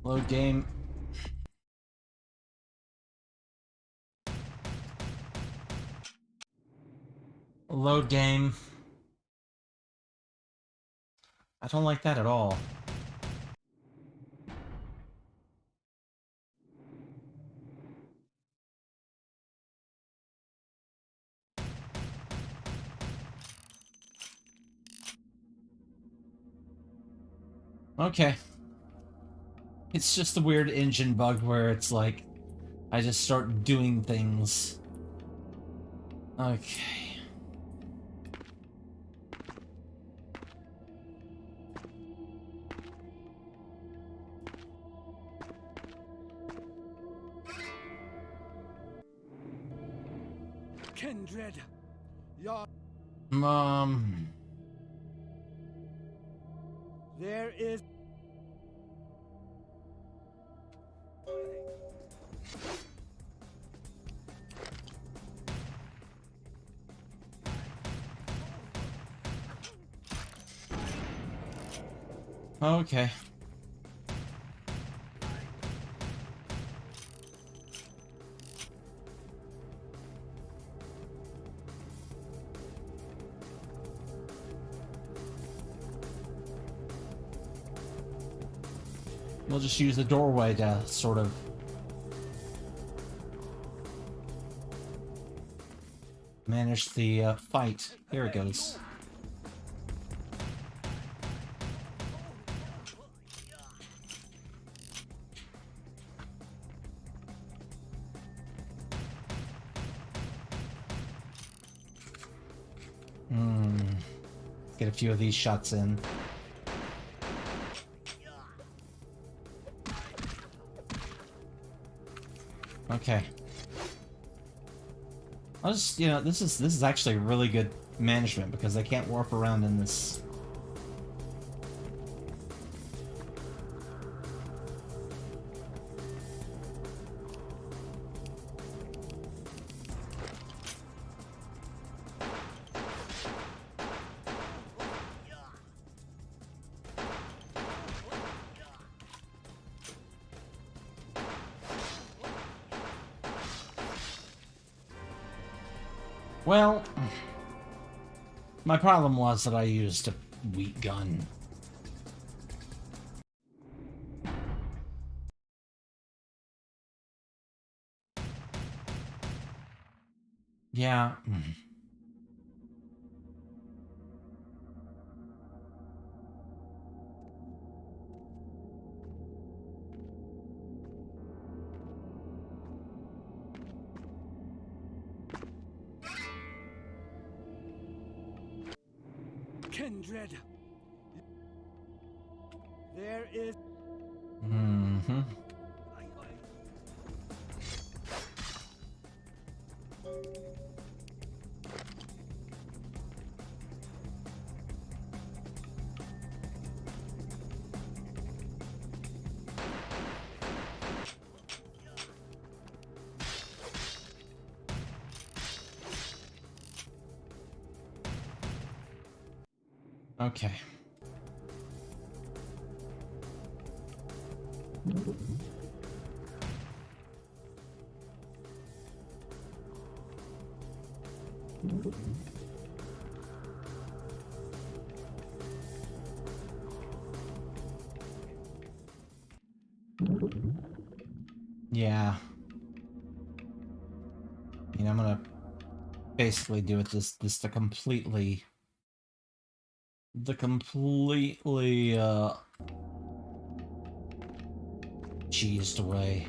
Speaker 1: Load game. Load game. I don't like that at all. Okay. It's just a weird engine bug where it's like, I just start doing things. Okay.
Speaker 10: Kindred, your... There is...
Speaker 1: Okay. We'll just use the doorway to sort of manage the fight. Here it goes. Get a few of these shots in. Okay. I'll just, you know, this is actually really good management because I can't warp around in this. Well, my problem was that I used a weak gun. Yeah.
Speaker 10: Kindred. There is...
Speaker 1: Okay. Yeah. I mean, I'm gonna basically do it this the completely cheesed way.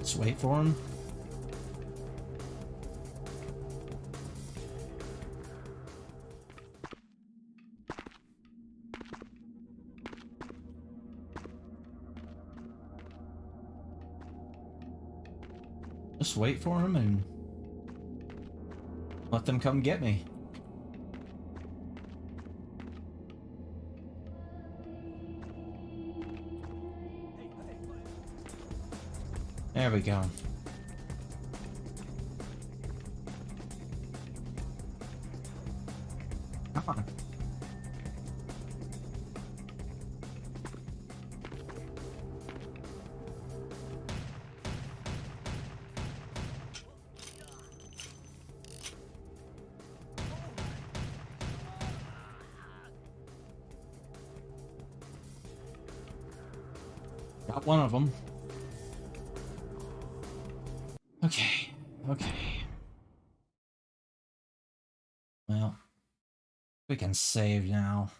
Speaker 1: Let's wait for him. Just wait for him and let them come get me. There we go. Come on. Got one of them. Okay, okay. Well, we can save now.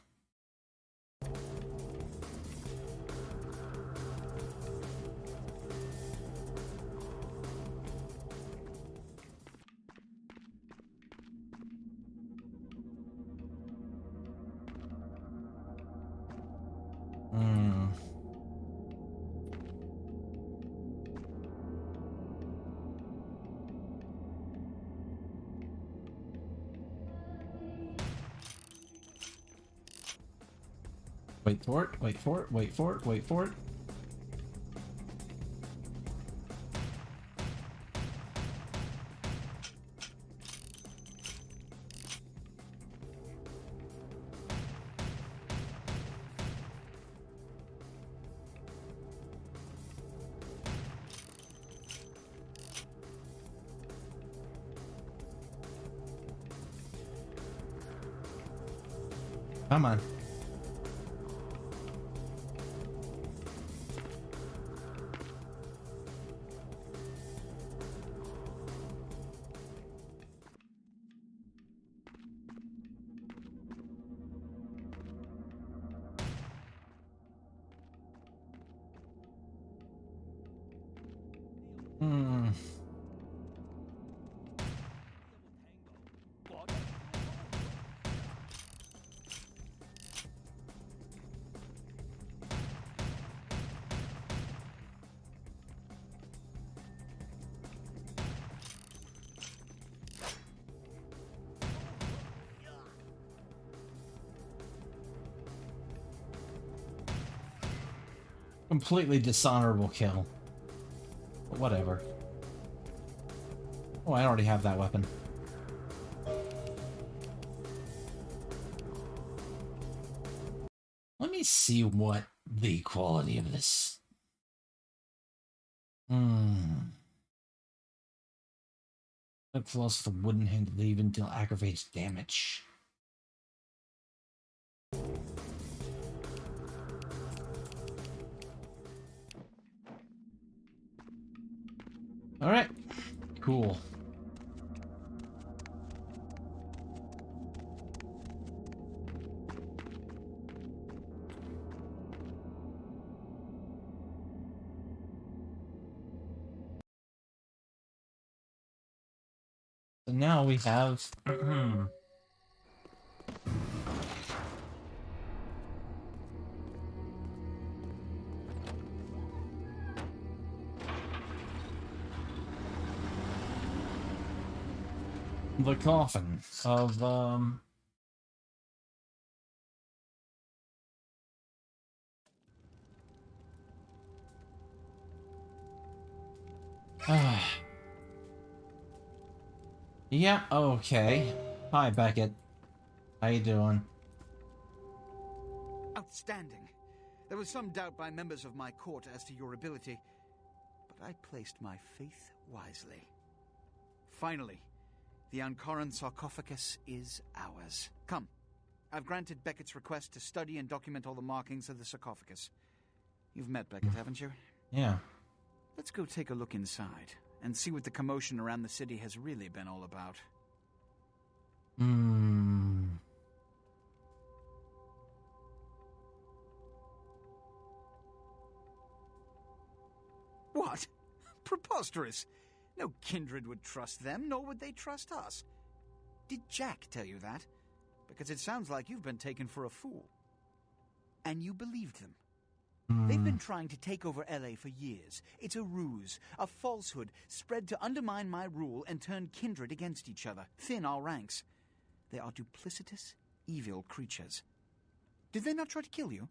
Speaker 1: Wait for it, wait for it, wait for it, wait for it. Come on. Completely dishonorable kill. But whatever. Oh, I already have that weapon. Let me see what the quality of this. It flows with a wooden hand that even deal aggravates damage. Alright. Cool. So now we have the coffin of yeah, okay. Hi, Beckett. How you doing?
Speaker 19: Outstanding. There was some doubt by members of my court as to your ability, but I placed my faith wisely. Finally, the Ankaran sarcophagus is ours. Come. I've granted Beckett's request to study and document all the markings of the sarcophagus. You've met Beckett, haven't you?
Speaker 1: Yeah.
Speaker 19: Let's go take a look inside and see what the commotion around the city has really been all about. What? Preposterous! No kindred would trust them, nor would they trust us. Did Jack tell you that? Because it sounds like you've been taken for a fool. And you believed them. They've been trying to take over LA for years. It's a ruse, a falsehood, spread to undermine my rule and turn kindred against each other, thin our ranks. They are duplicitous, evil creatures. Did they not try to kill you?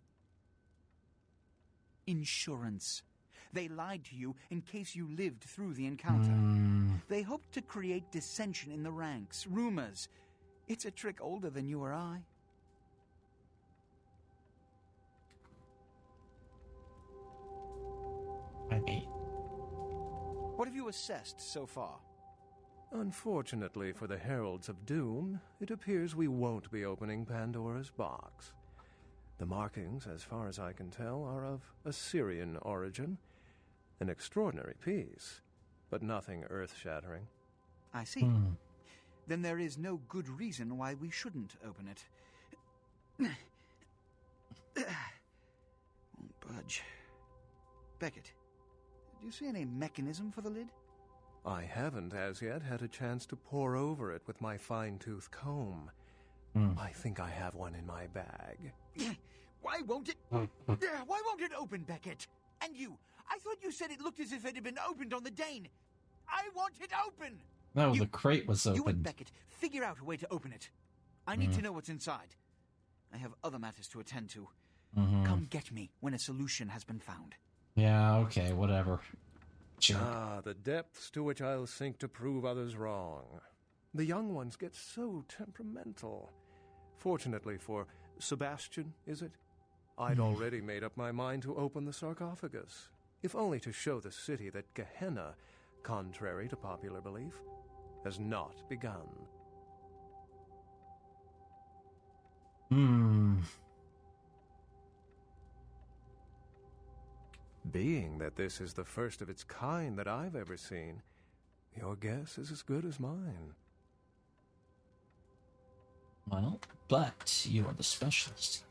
Speaker 19: Insurance. They lied to you in case you lived through the encounter. They hoped to create dissension in the ranks, rumors. It's a trick older than you or I. What have you assessed so far?
Speaker 20: Unfortunately for the Heralds of Doom, it appears we won't be opening Pandora's box. The markings, as far as I can tell, are of Assyrian origin. An extraordinary piece, but nothing earth-shattering.
Speaker 19: I see. Then there is no good reason why we shouldn't open it. Won't budge. Beckett, do you see any mechanism for the lid?
Speaker 20: I haven't as yet had a chance to pore over it with my fine-tooth comb. I think I have one in my bag.
Speaker 19: Why won't it... Why won't it open, Beckett? And you, I thought you said it looked as if it had been opened on the Dane. I want it open!
Speaker 1: No, the crate was opened.
Speaker 19: You and Beckett, figure out a way to open it. I need to know what's inside. I have other matters to attend to. Come get me when a solution has been found.
Speaker 1: Yeah, okay, whatever. Jerk.
Speaker 20: Ah, the depths to which I'll sink to prove others wrong. The young ones get so temperamental. Fortunately for Sebastian, is it? I'd already made up my mind to open the sarcophagus, if only to show the city that Gehenna, contrary to popular belief, has not begun. Being that this is the first of its kind that I've ever seen, your guess is as good as mine.
Speaker 1: Well, but you are the specialist.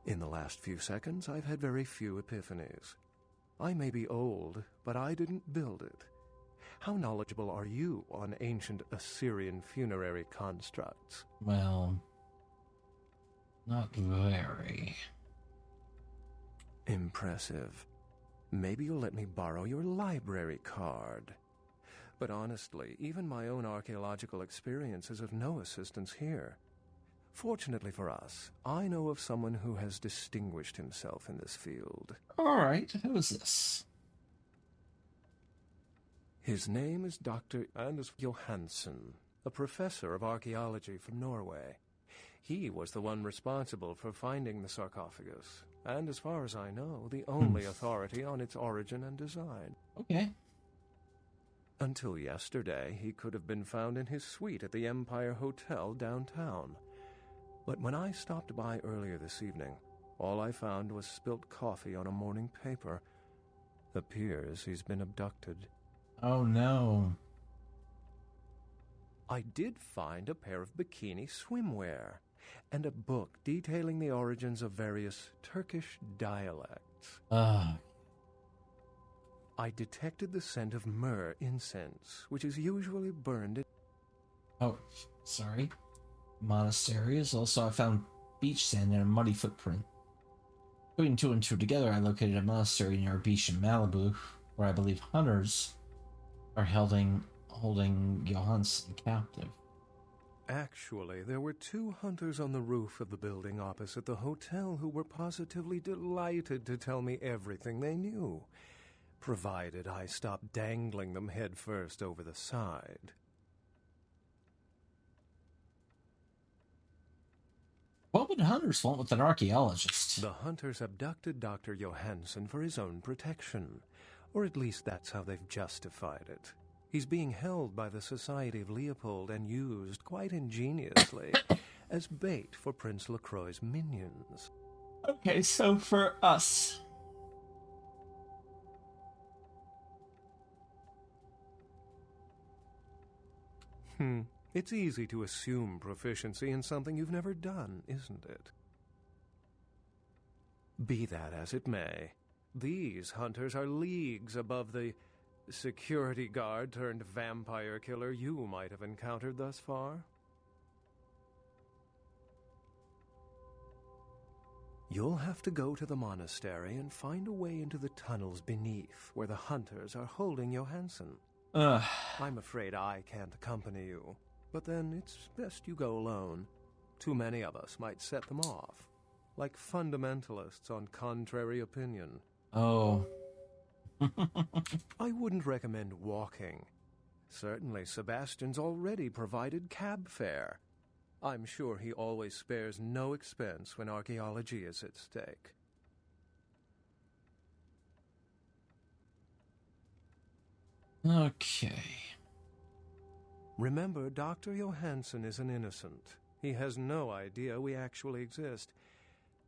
Speaker 20: In the last few seconds, I've had very few epiphanies. I may be old, but I didn't build it. How knowledgeable are you on ancient Assyrian funerary constructs?
Speaker 1: Well, not very.
Speaker 20: Impressive. Maybe you'll let me borrow your library card. But honestly, even my own archaeological experience is of no assistance here. Fortunately for us, I know of someone who has distinguished himself in this field.
Speaker 1: All right, who is this?
Speaker 20: His name is Dr. Anders Johansen, a professor of archaeology from Norway. He was the one responsible for finding the sarcophagus, and as far as I know, the only authority on its origin and design.
Speaker 1: Okay.
Speaker 20: Until yesterday, he could have been found in his suite at the Empire Hotel downtown. But when I stopped by earlier this evening, all I found was spilt coffee on a morning paper. Appears he's been abducted.
Speaker 1: Oh no.
Speaker 20: I did find a pair of bikini swimwear and a book detailing the origins of various Turkish dialects. I detected the scent of myrrh incense, which is usually burned in...
Speaker 1: Oh, sorry. Monasteries. Also, I found beach sand and a muddy footprint. Putting two and two together, I located a monastery near a beach in Malibu, where I believe hunters are holding Johansen captive.
Speaker 20: Actually, there were 2 hunters on the roof of the building opposite the hotel who were positively delighted to tell me everything they knew, provided I stopped dangling them head first over the side.
Speaker 1: What would hunters want with an archaeologist?
Speaker 20: The hunters abducted Dr. Johansen for his own protection, or at least that's how they've justified it. He's being held by the Society of Leopold and used, quite ingeniously, as bait for Prince LaCroix's minions.
Speaker 1: Okay, so for us.
Speaker 20: It's easy to assume proficiency in something you've never done, isn't it? Be that as it may, these hunters are leagues above the security guard turned vampire killer you might have encountered thus far? You'll have to go to the monastery and find a way into the tunnels beneath, where the hunters are holding Johansson. I'm afraid I can't accompany you, but then it's best you go alone. Too many of us might set them off, like fundamentalists on contrary opinion.
Speaker 1: Oh.
Speaker 20: I wouldn't recommend walking. Certainly, Sebastian's already provided cab fare. I'm sure he always spares no expense when archaeology is at stake.
Speaker 1: Okay.
Speaker 20: Remember, Dr. Johansson is an innocent. He has no idea we actually exist.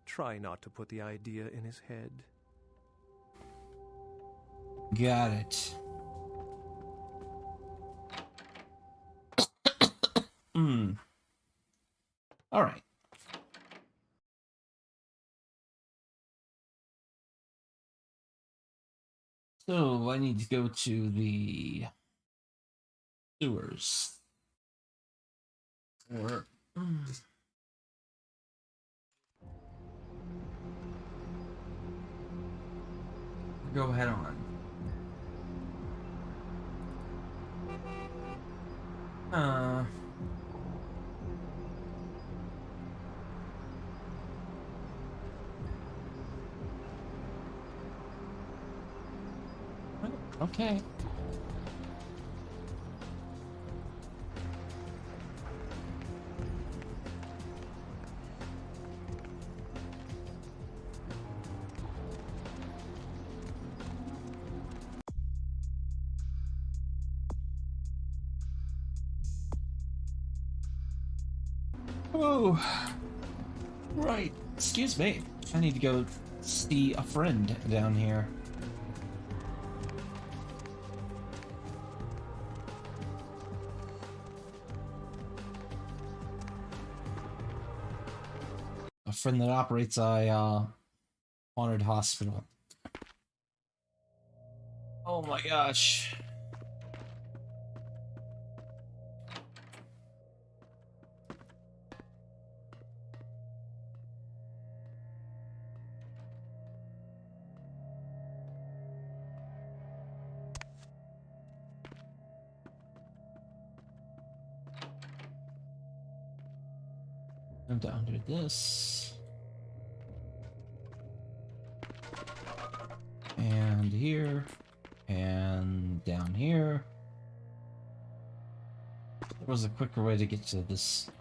Speaker 20: Try not to put the idea in his head.
Speaker 1: Got it. All right. So I need to go to the sewers. Or go head on. Okay. Oh, right. Excuse me. I need to go see a friend down here. A friend that operates a haunted hospital. Oh my gosh. I'm down to this. And here. And down here. There was a quicker way to get to this.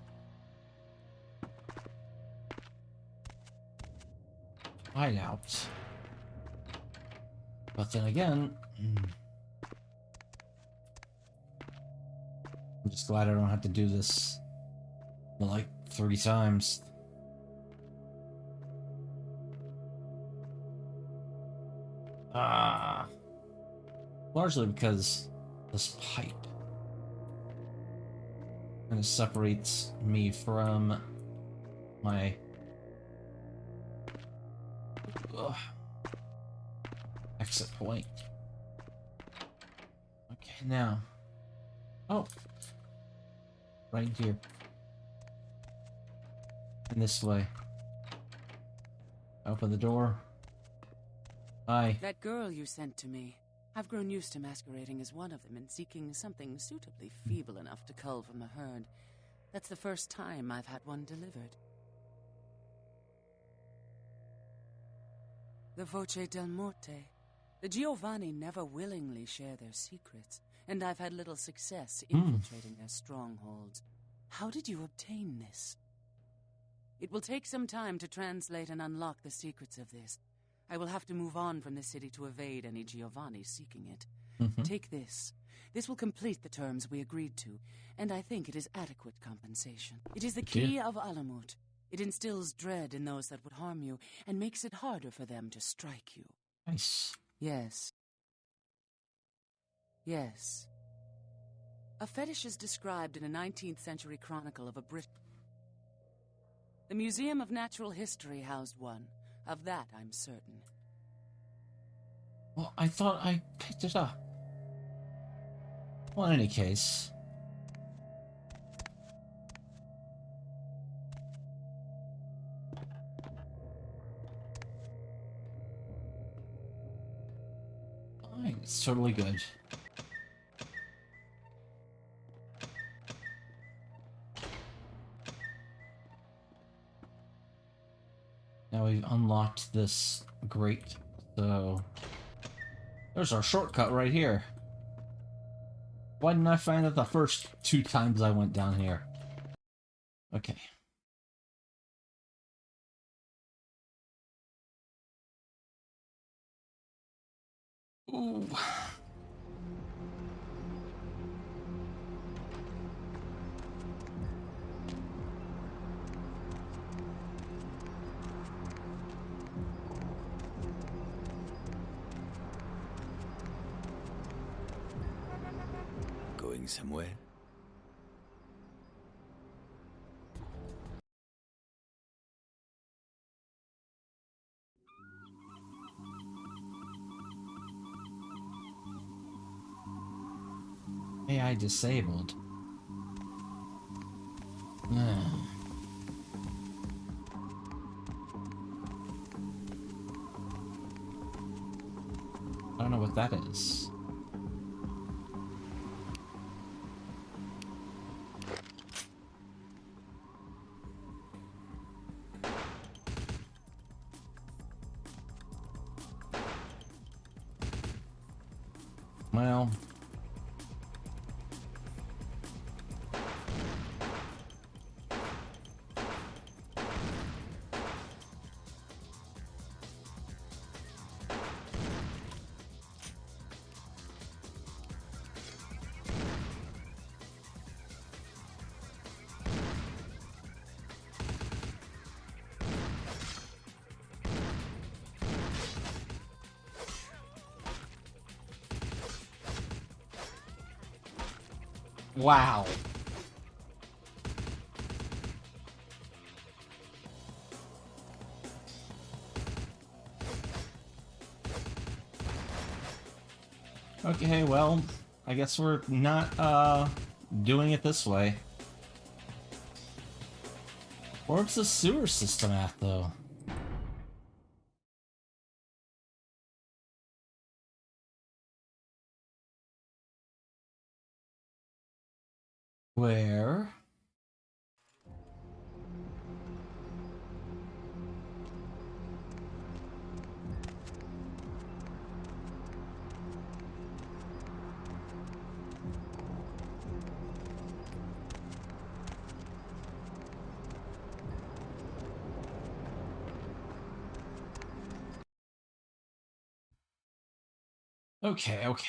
Speaker 1: Hideout. But then again, I'm just glad I don't have to do this like 30 times. Largely because this pipe kind of separates me from my exit point. Okay, now. Oh. Right here. And this way. Open the door. Hi.
Speaker 7: That girl you sent to me. I've grown used to masquerading as one of them and seeking something suitably feeble enough to cull from the herd. That's the first time I've had one delivered. The Voce del Morte. The Giovanni never willingly share their secrets, and I've had little success infiltrating their strongholds. How did you obtain this? It will take some time to translate and unlock the secrets of this. I will have to move on from the city to evade any Giovanni seeking it. Take this. This will complete the terms we agreed to, and I think it is adequate compensation. It is the key of Alamut. It instills dread in those that would harm you, and makes it harder for them to strike you.
Speaker 1: Nice.
Speaker 7: Yes. Yes. A fetish is described in a 19th century chronicle of a Brit. The Museum of Natural History housed one. Of that, I'm certain.
Speaker 1: Well, I thought I picked it up. Well, in any case. Fine, it's totally good. Now we've unlocked this grate, so there's our shortcut right here. Why didn't I find it the first 2 times I went down here? Okay. Ooh.
Speaker 21: Going somewhere?
Speaker 1: AI disabled. I don't know what that is. Well, wow. Okay, well, I guess we're not, doing it this way. Where's the sewer system at, though? Where? Okay, okay.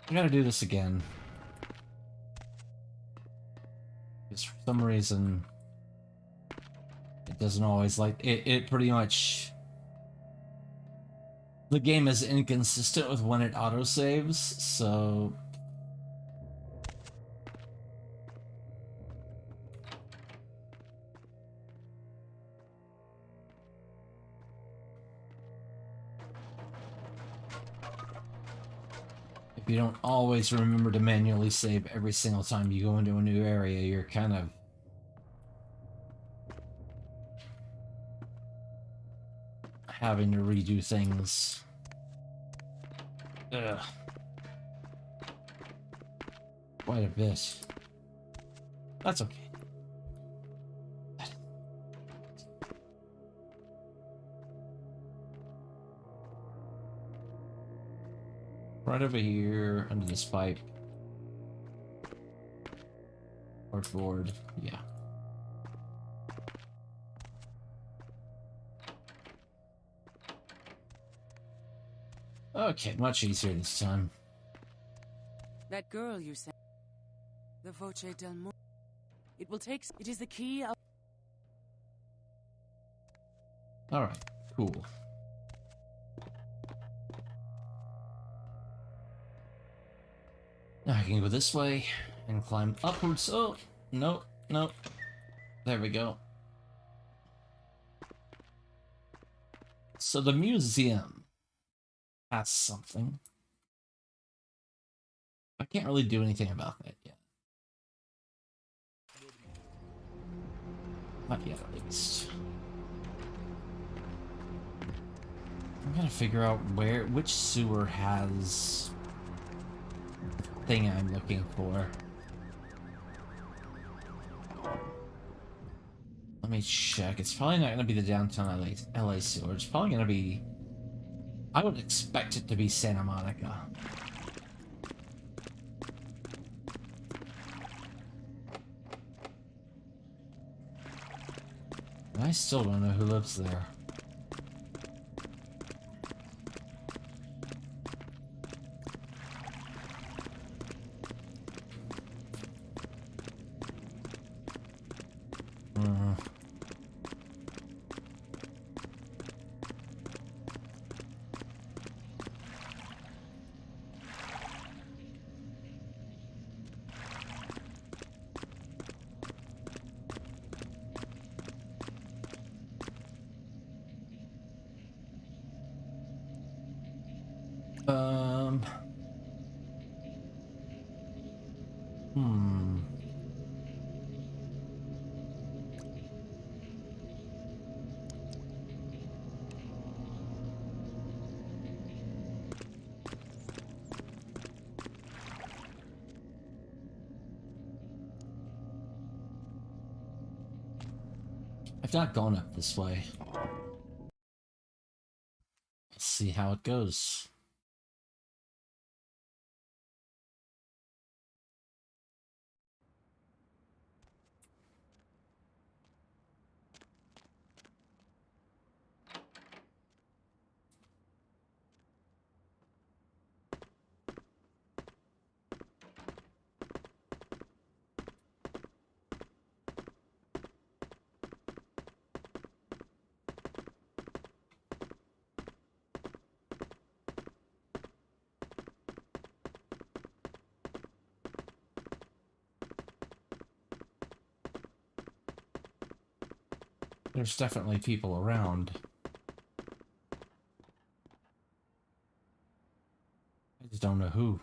Speaker 1: I gotta do this again. Because for some reason, it doesn't always like... It pretty much... The game is inconsistent with when it autosaves, so... If you don't always remember to manually save every single time you go into a new area, you're kind of... having to redo things. Ugh. Quite a bit. That's okay. Right over here, under this pipe. Or forward, yeah. Okay, much easier this time.
Speaker 7: That girl you sent, the Voce del Mo. It will take. It is the key of.
Speaker 1: Alright, cool. Now I can go this way and climb upwards. Oh, no, Nope. There we go. So the museum has something. I can't really do anything about that yet. Not yet, at least. I'm gonna figure out which sewer has the thing I'm looking for. Let me check. It's probably not gonna be the downtown LA sewer. It's probably gonna be... I would expect it to be Santa Monica. I still don't know who lives there. I've not gone up this way. Let's see how it goes. There's definitely people around. I just don't know who.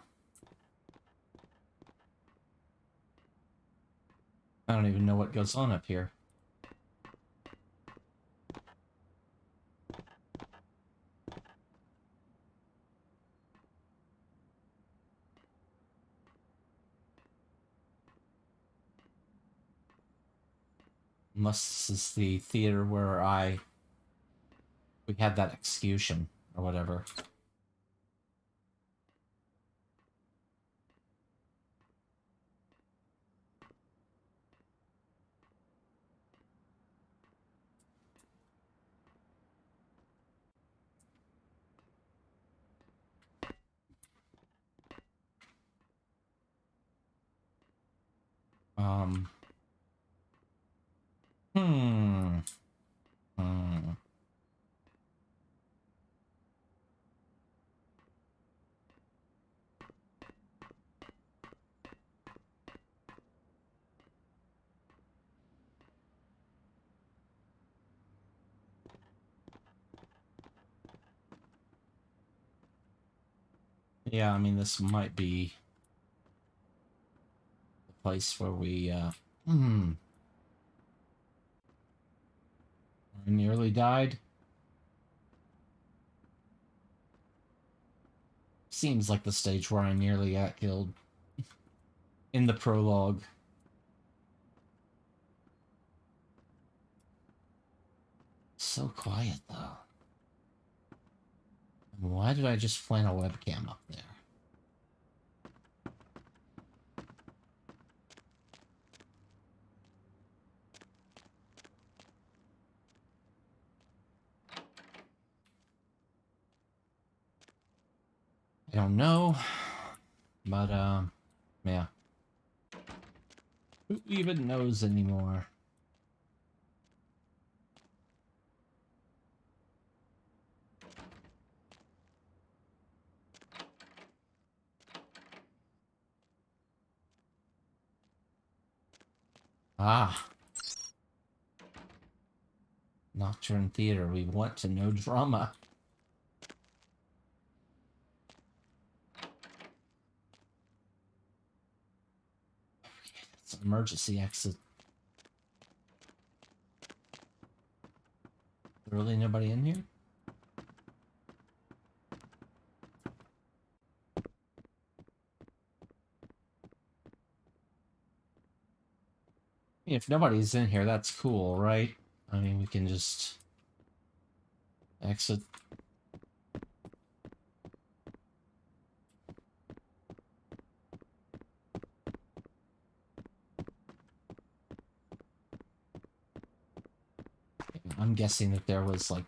Speaker 1: I don't even know what goes on up here. Unless this is the theater where we had that execution or whatever. Yeah, I mean, this might be the place where we, nearly died. Seems like the stage where I nearly got killed in the prologue. So quiet, though. Why did I just plant a webcam up there? I don't know, but, yeah. Who even knows anymore? Ah. Nocturne Theater. We want to know drama. It's an emergency exit. Really nobody in here? If nobody's in here, that's cool, right? I mean, we can just exit. I'm guessing that there was like...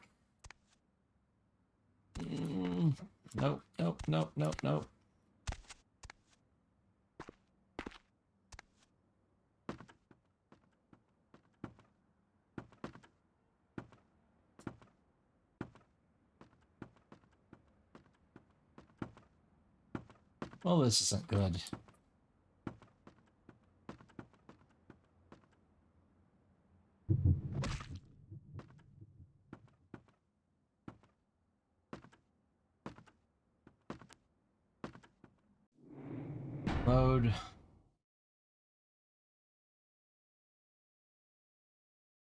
Speaker 1: Nope, nope, nope, nope, nope. Well, this isn't good. Load.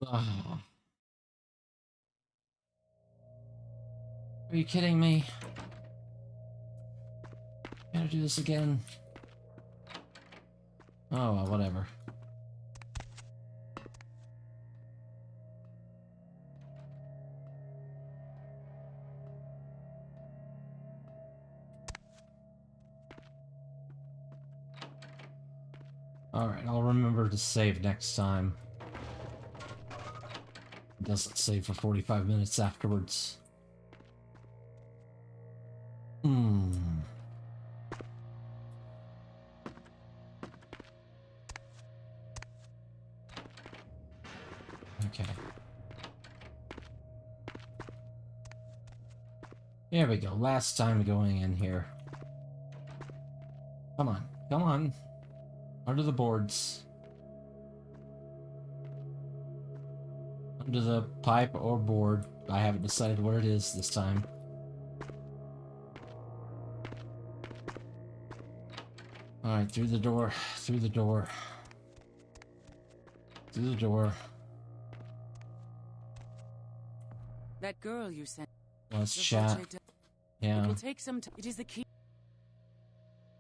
Speaker 1: Ugh. Are you kidding me? Gotta do this again. Oh, well, whatever. Alright, I'll remember to save next time. It doesn't save for 45 minutes afterwards. Okay. There we go. Last time going in here. Come on. Come on. Under the boards. Under the pipe or board. I haven't decided what it is this time. Alright, through the door. Through the door. Through the door.
Speaker 7: That girl you sent.
Speaker 1: Let's chat. Yeah.
Speaker 7: It will take some time. It is the key.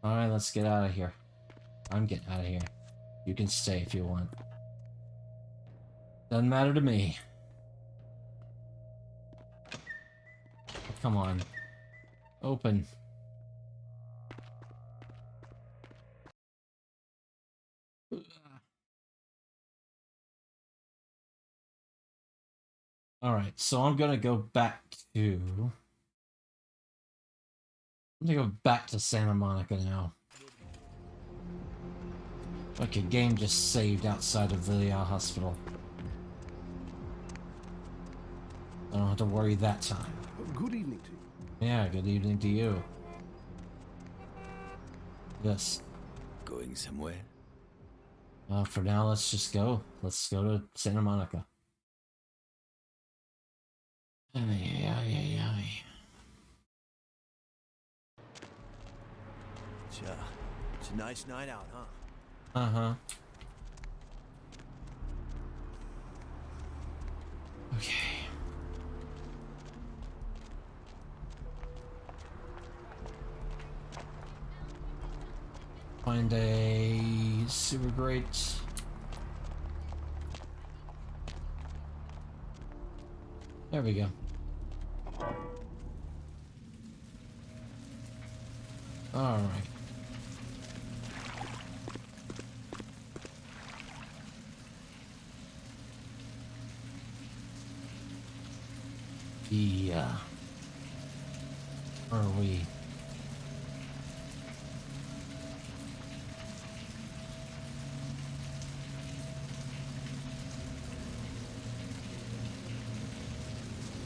Speaker 1: Alright, let's get out of here. I'm getting out of here. You can stay if you want. Doesn't matter to me. Come on. Open. Alright, so I'm gonna go back to... I'm gonna go back to Santa Monica now. Okay, game just saved outside of the hospital. I don't have to worry that time.
Speaker 17: Good evening to you.
Speaker 1: Yeah, good evening to you. Yes.
Speaker 21: Going somewhere?
Speaker 1: For now, let's just go. Let's go to Santa Monica.
Speaker 21: It's a nice night out, huh?
Speaker 1: Uh-huh. Okay. Find a super great. There we go. All right. Yeah. Where are we?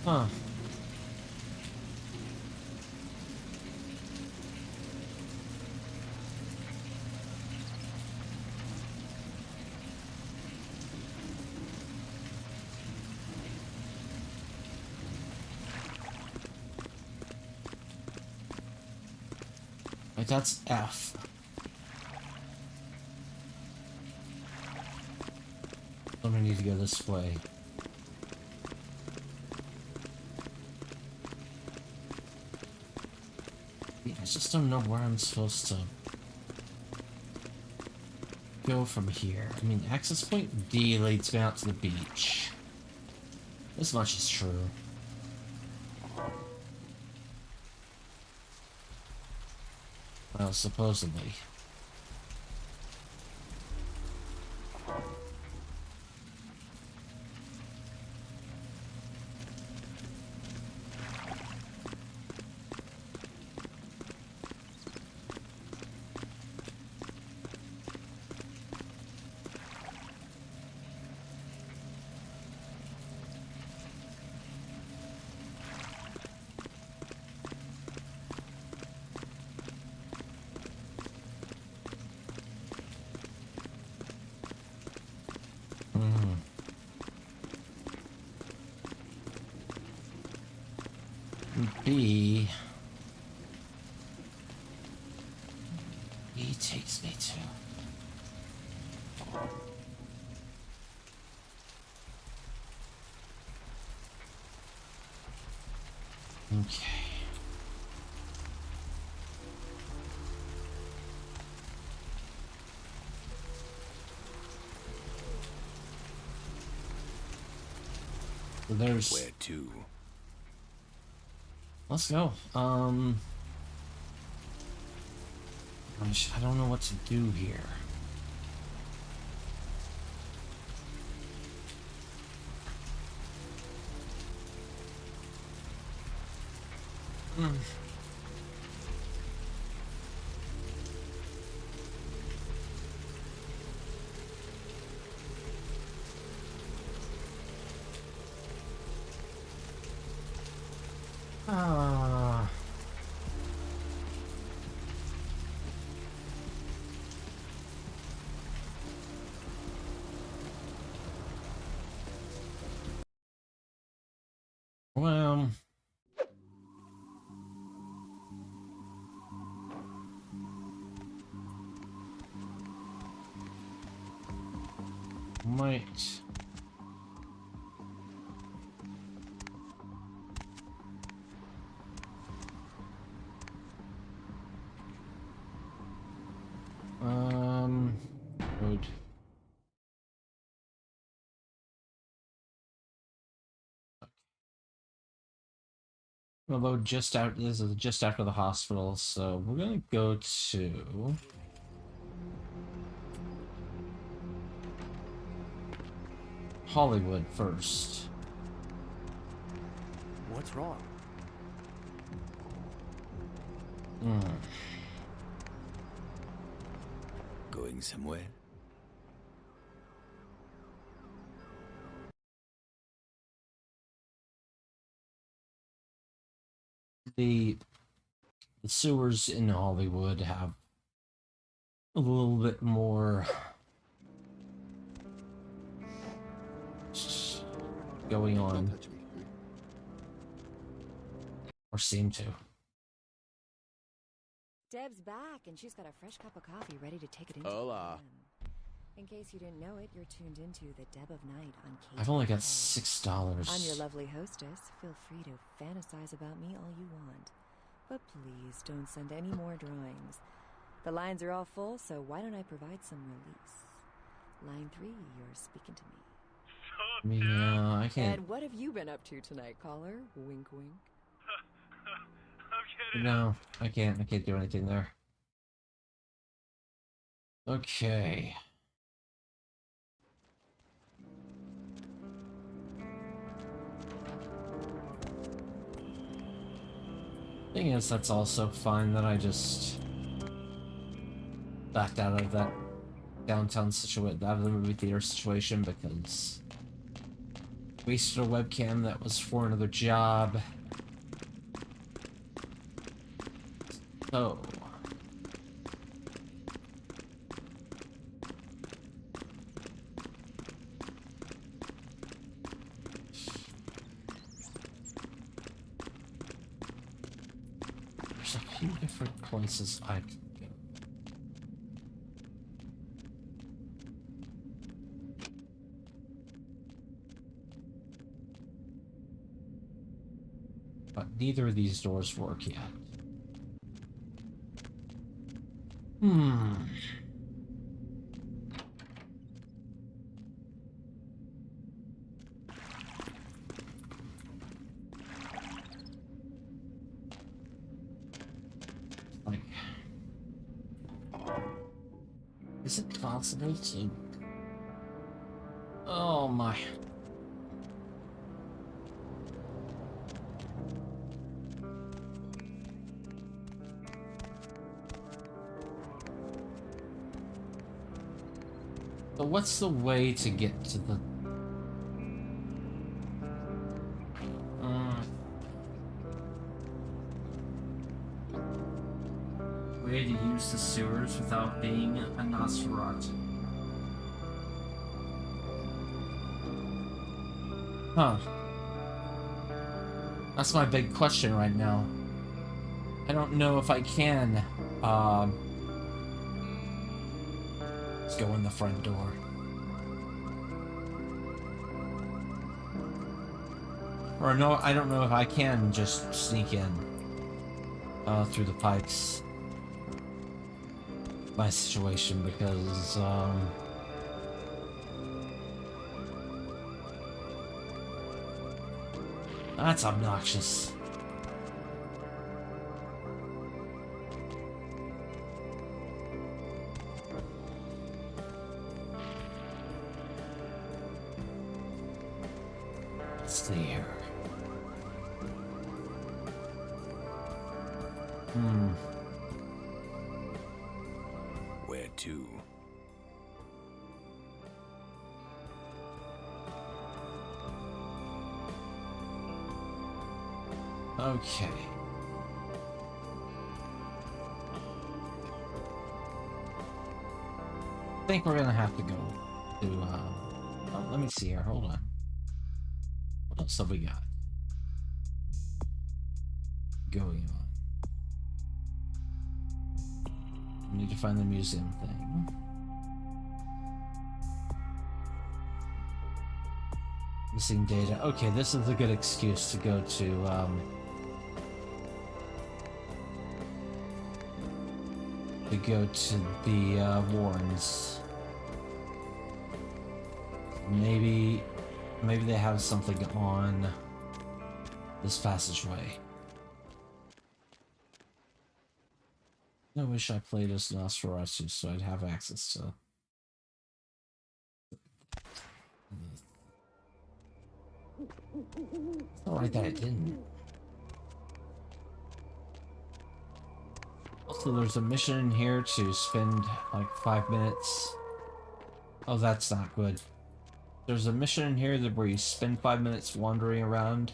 Speaker 1: Huh. Like, that's F. I'm gonna need to go this way. Yeah, I just don't know where I'm supposed to go from here. I mean, access point D leads me out to the beach. This much is true. Well, supposedly. B takes me to. Okay. There's
Speaker 21: where to?
Speaker 1: Let's go. Gosh, I don't know what to do here. Well, might. Good. Although just out, this is just after the hospital, so we're gonna go to Hollywood first.
Speaker 21: What's wrong? Going somewhere?
Speaker 1: The sewers in Hollywood have a little bit more going on, or seem to.
Speaker 3: Deb's back, and she's got a fresh cup of coffee ready to take it into
Speaker 21: Hola.
Speaker 3: In case you didn't know it, you're tuned into the Deb of Night on KTRK.
Speaker 1: I've only got $6.
Speaker 3: I'm your lovely hostess. Feel free to fantasize about me all you want. But please don't send any more drawings. The lines are all full, so why don't I provide some release? Line 3, you're speaking to me.
Speaker 1: Yeah, I can't.
Speaker 3: And what have you been up to tonight, caller? Wink, wink.
Speaker 1: No, I can't do anything there. Okay. Thing is, that's also fine that I just backed out of that downtown situation, out of the movie theater situation, because I wasted a webcam that was for another job. So few different places I can go. But neither of these doors work yet. Like, is it possible to... Oh my... So what's the way to get to the... way to use the sewers without being a Nosferatu? Huh. That's my big question right now. I don't know if I can, let's go in the front door. Or no, I don't know if I can just sneak in through the pipes. My situation, because that's obnoxious. Let's see here.
Speaker 13: Where to?
Speaker 1: Okay. I think we're gonna have to go to, oh, let me see here, hold on. What else have we got going on? We need to find the museum thing. Missing data. Okay, this is a good excuse to go to, the Warrens. Maybe they have something on this passageway. I wish I played as Nosferatu so I'd have access to... It's alright that I didn't. Also, there's a mission in here to spend like 5 minutes. Oh, that's not good. There's a mission in here where you spend 5 minutes wandering around,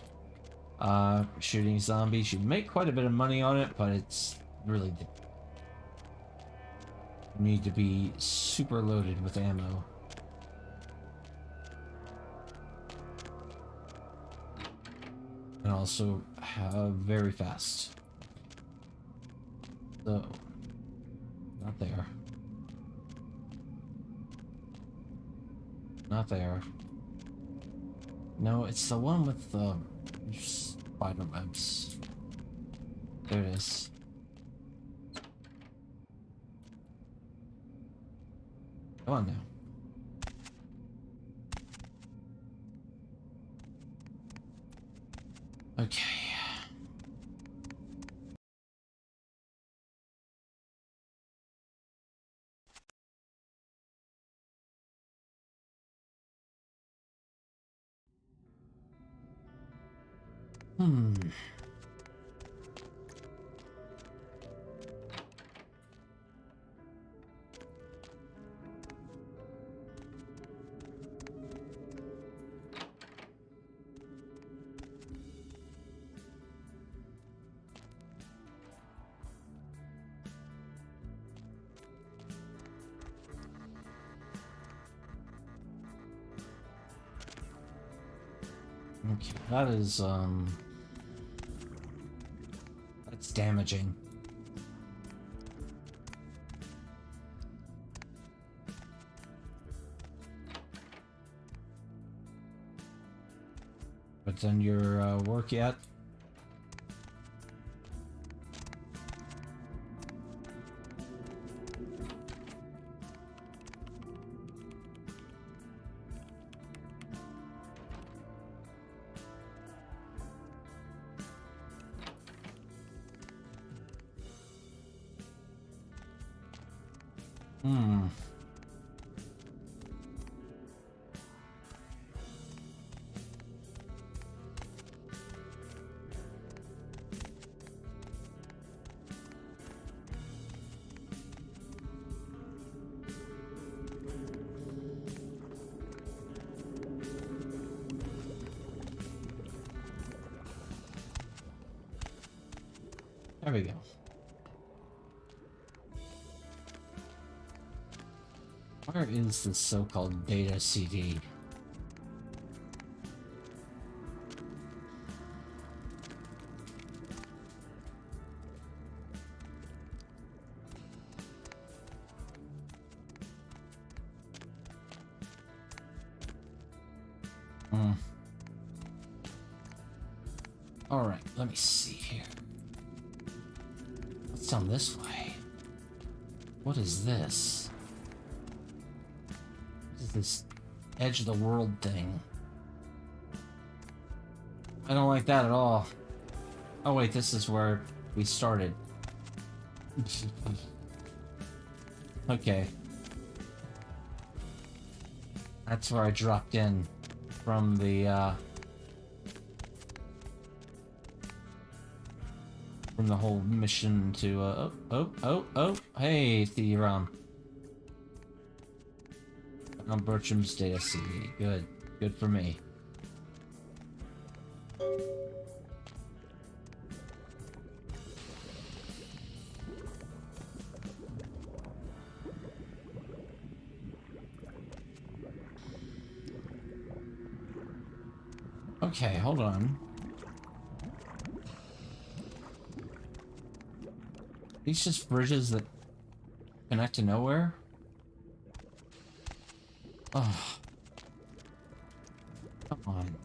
Speaker 1: shooting zombies. You make quite a bit of money on it, but it's really difficult. You need to be super loaded with ammo. And also very fast. So, not there. Not there. No, it's the one with the spider webs. There it is. Come on now. Okay. Okay, that is, that's damaging. Haven't done your work yet. There we go. Where is this so-called data CD? All right, let me see here. What's down this way? What is this? What is this edge of the world thing? I don't like that at all. Oh wait, this is where we started. Okay. That's where I dropped in from the whole mission to oh, hey, CD-ROM. On Bertram's data CD. Good for me. Okay, hold on. These just bridges that connect to nowhere? Oh. Come on.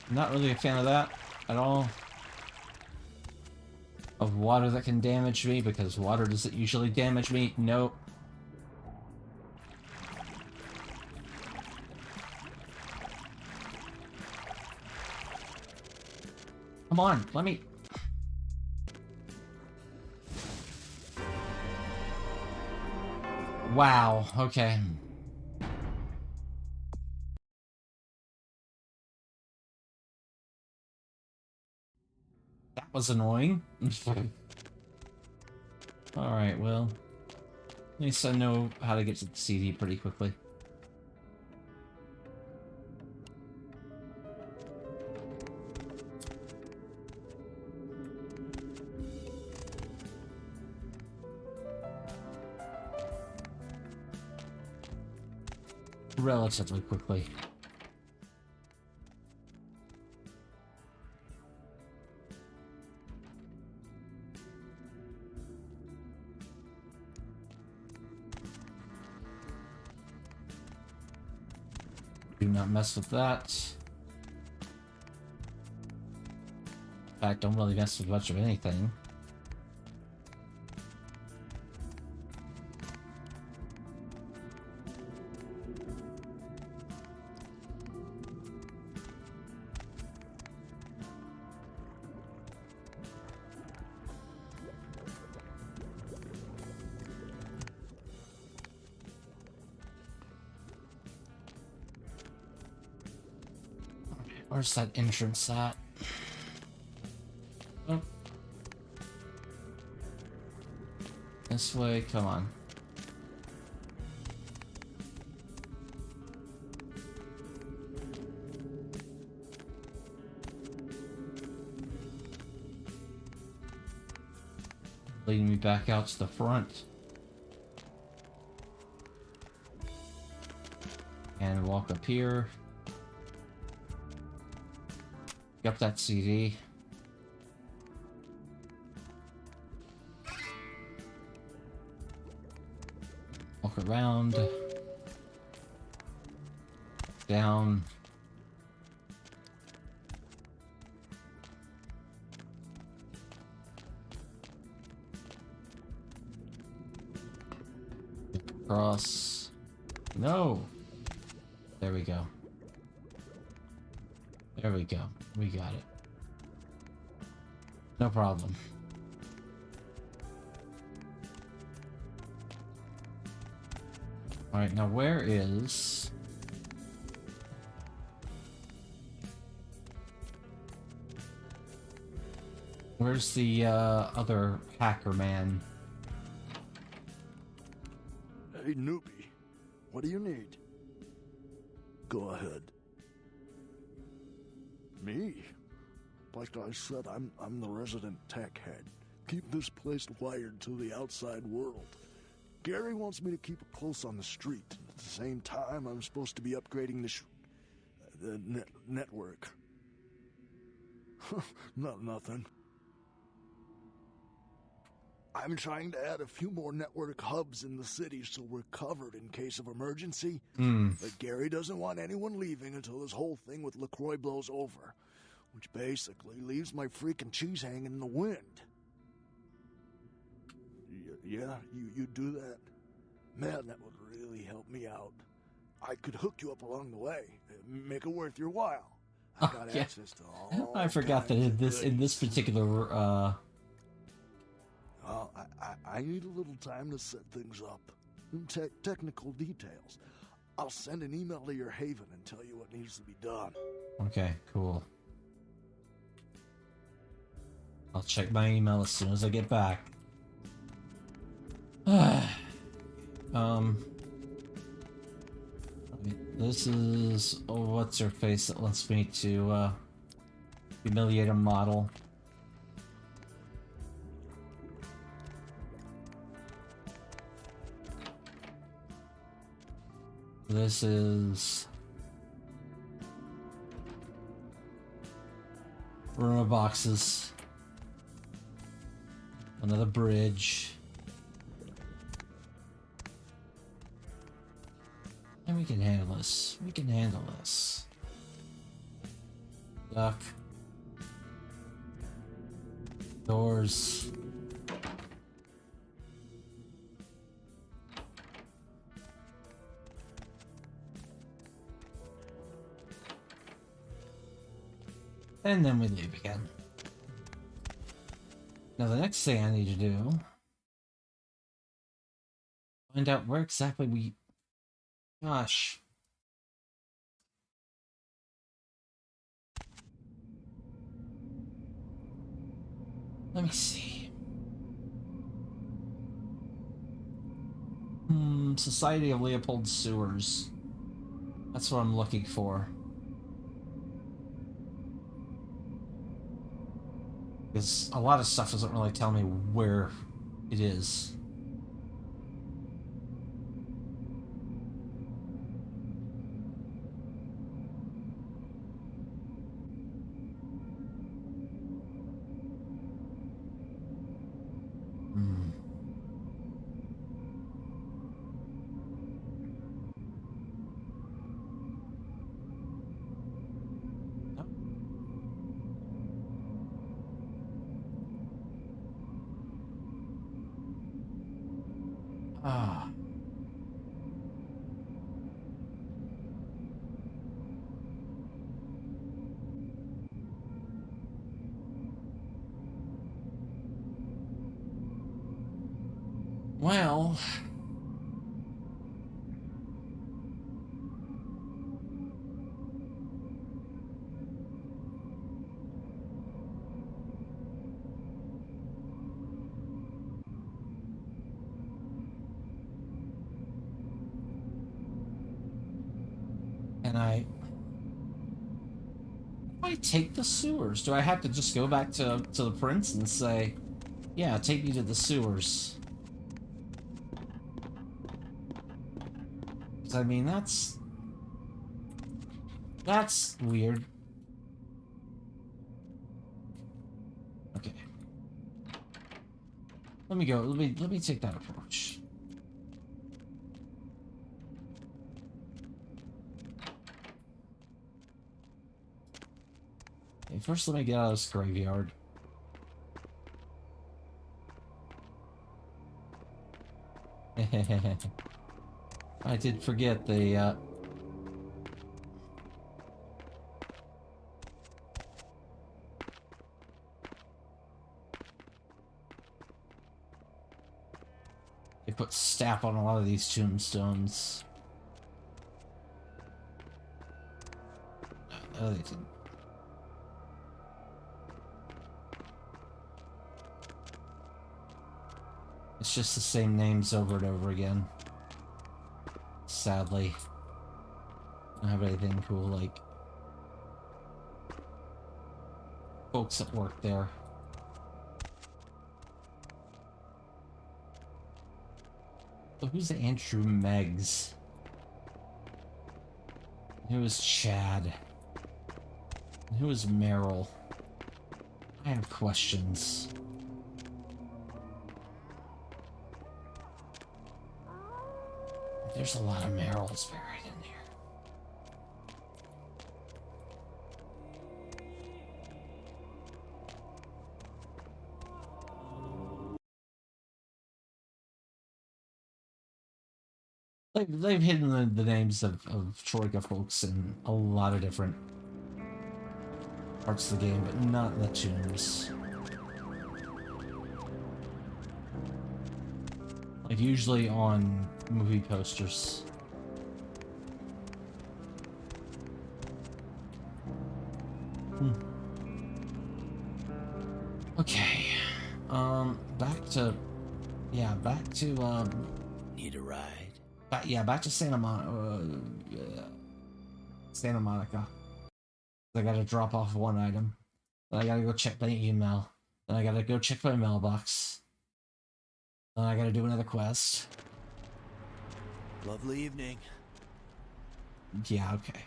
Speaker 1: I'm not really a fan of that at all. Of water that can damage me, because water doesn't usually damage me. Nope. Come on, let me... Wow, okay. That was annoying. Alright, well... At least I know how to get to the CD pretty quickly. Relatively quickly. Do not mess with that. In fact, don't really mess with much of anything. Where's that entrance at? Oh. This way, come on. Leading me back out to the front. And walk up here. Pick up that CD. Walk around. Down. Across. No! There we go. There we go. We got it. No problem. Alright, now where is... Where's the other hacker man?
Speaker 6: Hey, newbie. What do you need? Go ahead. Me? Like I said, I'm the resident tech head. Keep this place wired to the outside world. Gary wants me to keep it close on the street. At the same time, I'm supposed to be upgrading the network. Nothing. I'm trying to add a few more network hubs in the city so we're covered in case of emergency. But Gary doesn't want anyone leaving until this whole thing with LaCroix blows over. Which basically leaves my freaking cheese hanging in the wind. Yeah, you do that? Man, that would really help me out. I could hook you up along the way. Make it worth your while. I got access to all
Speaker 1: I forgot that in this particular
Speaker 6: Well, I need a little time to set things up. Technical details. I'll send an email to your haven and tell you what needs to be done.
Speaker 1: Okay, cool. I'll check my email as soon as I get back. This is what's her face that wants me to humiliate a model. This is room of boxes. Another bridge. And we can handle this. We can handle this. Duck. Doors. And then we leave again. Now the next thing I need to do... find out where exactly we... Gosh. Let me see. Society of Leopold Sewers. That's what I'm looking for. Because a lot of stuff doesn't really tell me where it is. Well... Can I take the sewers? Do I have to just go back to the prince and say, yeah, take me to the sewers? Because, I mean, that's weird. Okay. Let me go. Let me take that approach. Okay, first let me get out of this graveyard. I did forget the, they put staff on a lot of these tombstones. No, they didn't. It's just the same names over and over again. Sadly. I don't have anything cool like folks that work there. So who's Andrew Meggs? Who is Chad? And who is Meryl? I have questions. There's a lot of Meryls buried in here. They've hidden the names of Troika folks in a lot of different parts of the game, but not in the tombs. Like usually on movie posters. Okay. Back to
Speaker 9: Need a ride?
Speaker 1: Back to Santa Monica. Santa Monica. I gotta drop off one item. Then I gotta go check my email. Then I gotta go check my mailbox. Then I gotta do another quest.
Speaker 9: Lovely evening.
Speaker 1: Yeah, okay.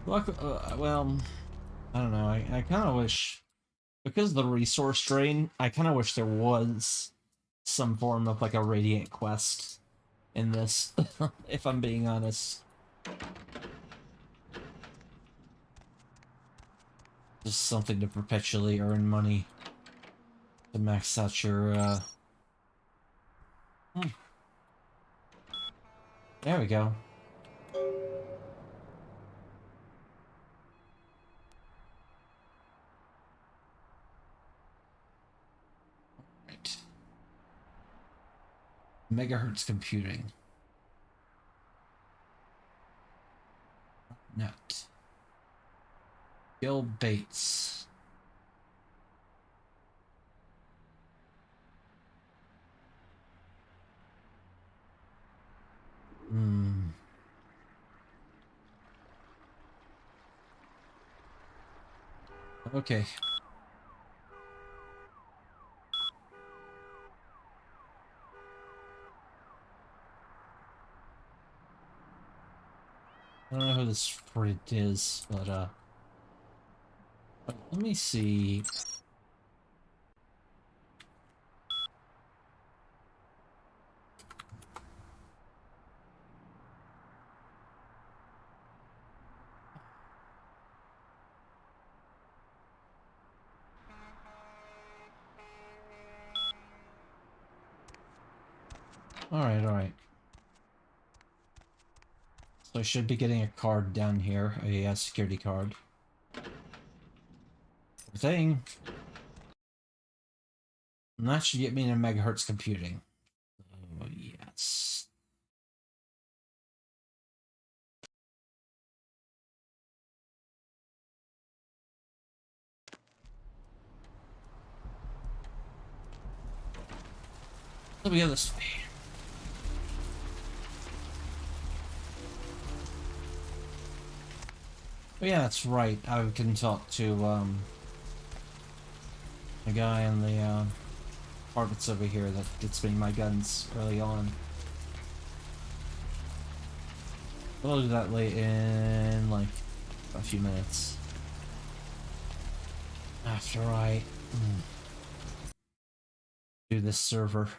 Speaker 1: Well, I don't know. I kind of wish, because of the resource drain, I kind of wish there was some form of like a Radiant quest in this, if I'm being honest. Just something to perpetually earn money to max out your, There we go. Right. Megahertz computing. Net. Gil Bates. Okay. I don't know who this friend is, but let me see. Alright. So I should be getting a card down here, a security card. Thing. And that should get me into megahertz computing. Oh, yes. Let me go this way. Oh yeah, that's right. I can talk to a guy in the apartments over here that gets me my guns early on. We'll do that late in like a few minutes. After I do this server.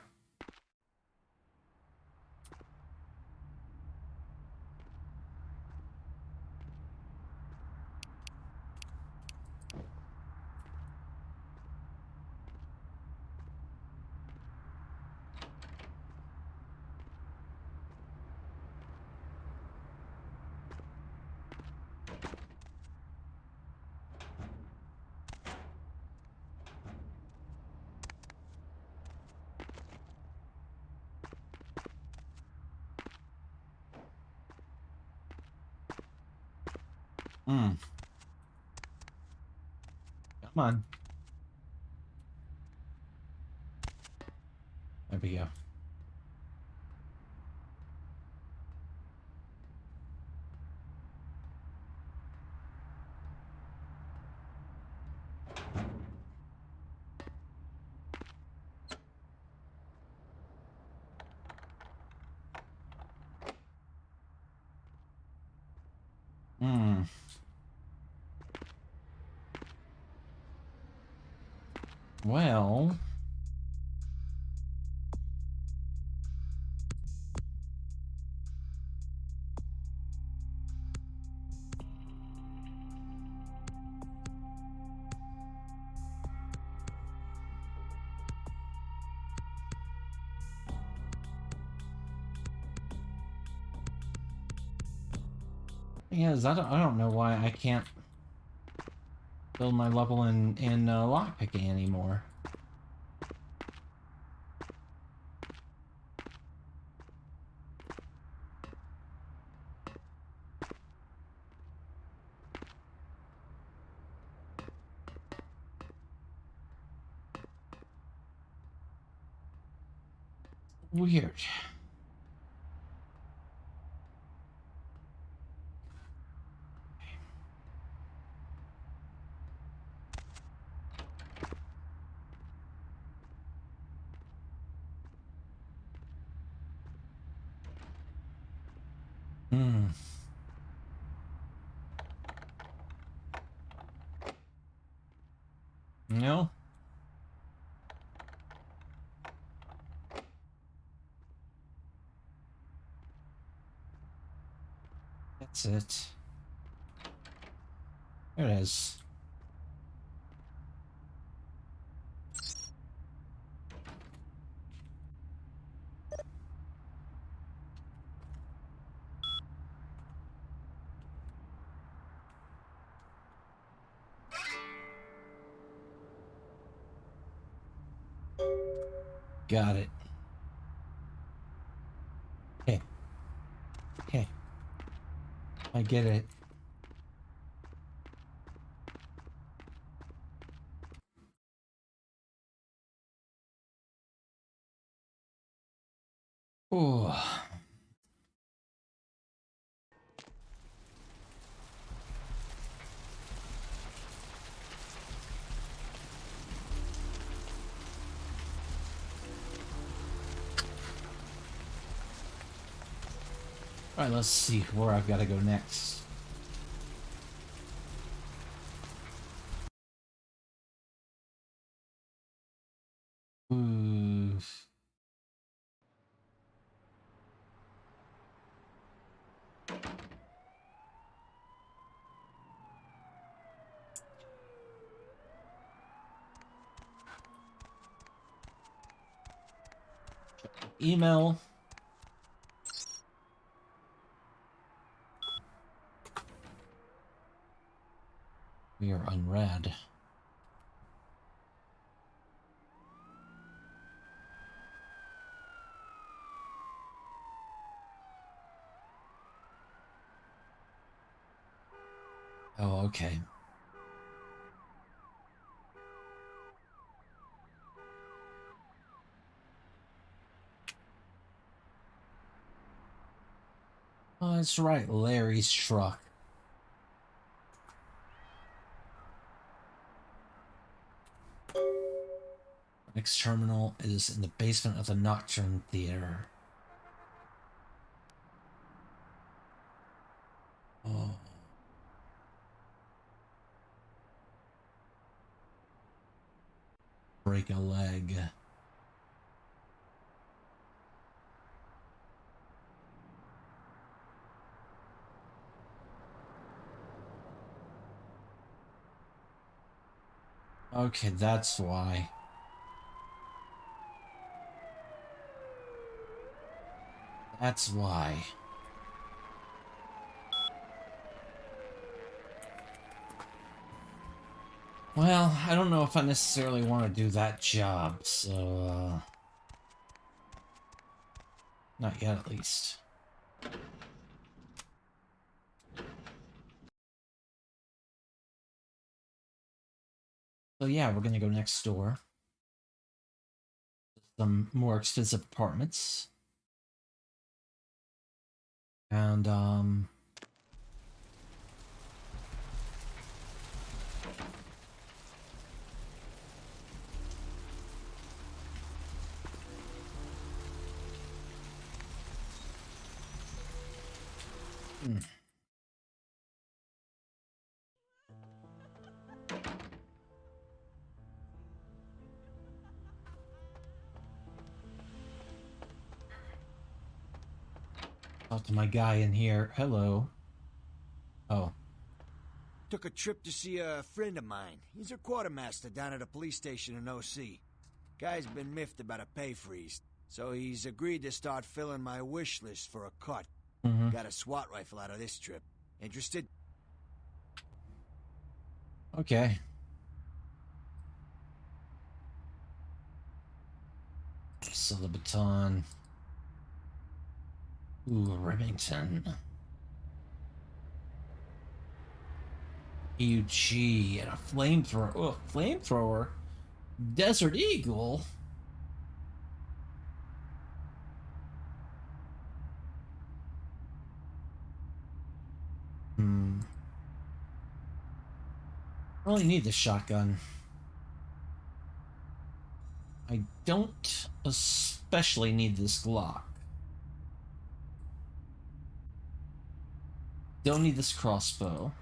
Speaker 1: Come on. There we go. Well... Yes, I don't know why I can't build my level in lockpicking anymore. Weird. No? That's it. There it is. Got it. Hey. Hey. I get it. Oh. Alright, let's see where I've got to go next. Ooh. Email. We are unread. Oh, okay. Oh, that's right, Larry's truck. Next terminal is in the basement of the Nocturne Theater. Oh. break a leg. Okay, that's why. That's why. Well, I don't know if I necessarily want to do that job, so, not yet, at least. So yeah, we're gonna go next door. Some more expensive apartments. And, talk to my guy in here. Hello. Oh.
Speaker 8: Took a trip to see a friend of mine. He's a quartermaster down at a police station in OC. Guy's been miffed about a pay freeze, so he's agreed to start filling my wish list for a cut. Got a SWAT rifle out of this trip. Interested?
Speaker 1: Okay. So the baton. Ooh, Remington. UG and a flamethrower. Oh, flamethrower? Desert Eagle? I only need the shotgun. I don't especially need this Glock. Don't need this crossbow.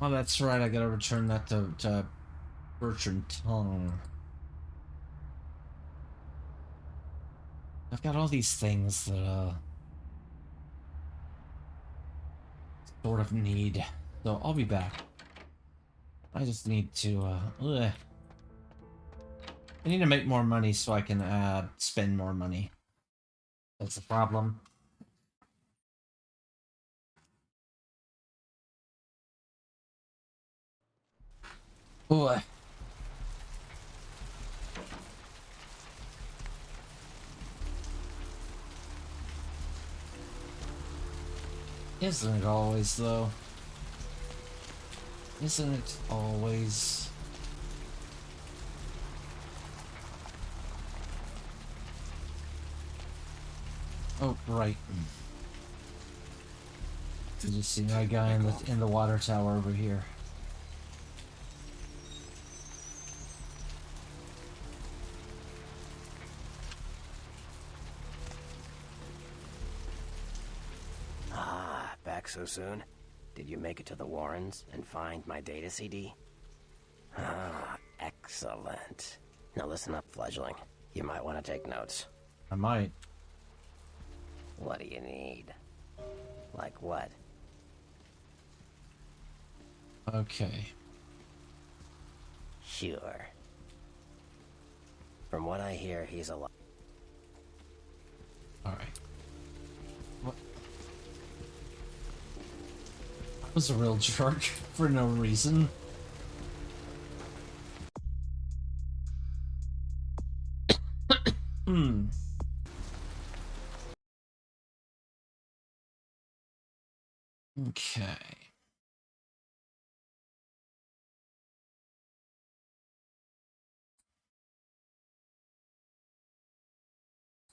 Speaker 1: Oh, that's right. I gotta return that to Bertrand Tongue. I've got all these things that sort of need. So I'll be back. I just need to I need to make more money so I can spend more money. That's the problem. Boy. Isn't it always, though? Isn't it always? Oh, right. Did you see that guy in the water tower over here?
Speaker 2: Back so soon? Did you make it to the Warrens and find my data CD? Ah, excellent. Now listen up, fledgling. You might want to take notes.
Speaker 1: I might.
Speaker 2: What do you need? Like what?
Speaker 1: Okay.
Speaker 2: Sure. From what I hear, he's alive.
Speaker 1: Alright. What? I was a real jerk for no reason. Okay.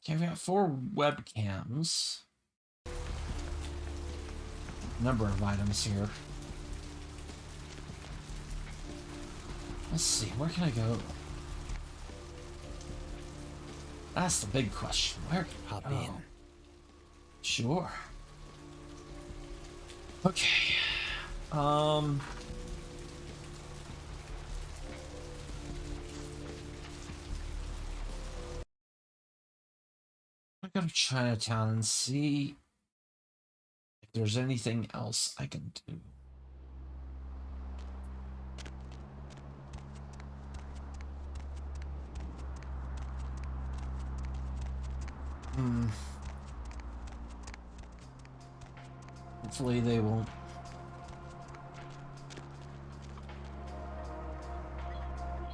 Speaker 1: Okay, we got 4 webcams. Number of items here. Let's see, where can I go? That's the big question. Where?
Speaker 9: Hop in.
Speaker 1: Sure. Okay. I go to Chinatown and see if there's anything else I can do. Hopefully they won't.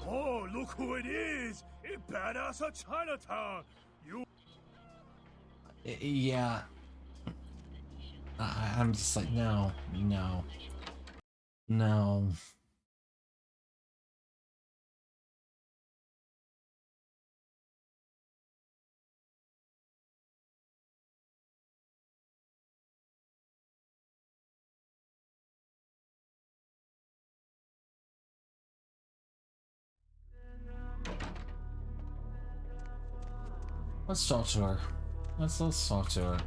Speaker 14: Oh, look who it is! It's badass of Chinatown! You...
Speaker 1: Yeah. I'm just like, no. Let's talk to her. Let's talk to her.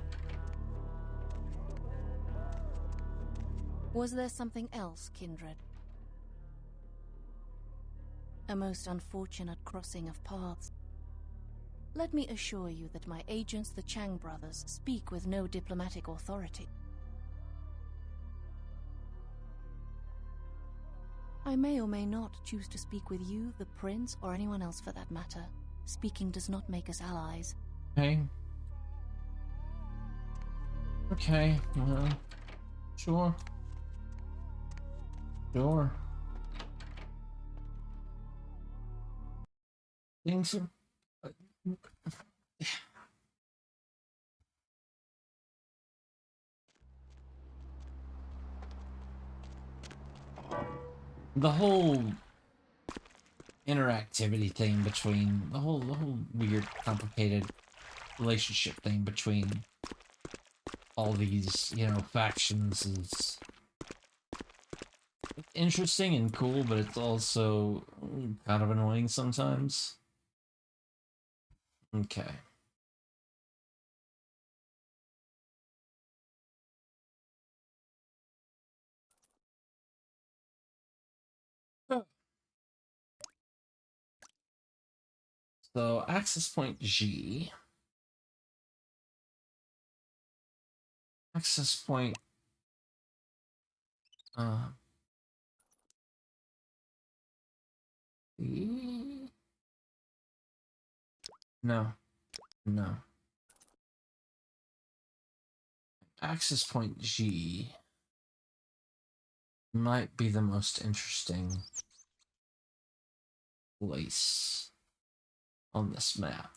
Speaker 5: Was there something else, Kindred? A most unfortunate crossing of paths. Let me assure you that my agents, the Chang brothers, speak with no diplomatic authority. I may or may not choose to speak with you, the prince, or anyone else for that matter. Speaking does not make us allies.
Speaker 1: Okay. Okay, sure. Sure. Things are... The whole interactivity thing between the whole weird, complicated relationship thing between all these, factions is interesting and cool, but it's also kind of annoying sometimes. Okay. So, access point G. Access point... E? No. Access point G might be the most interesting place on this map.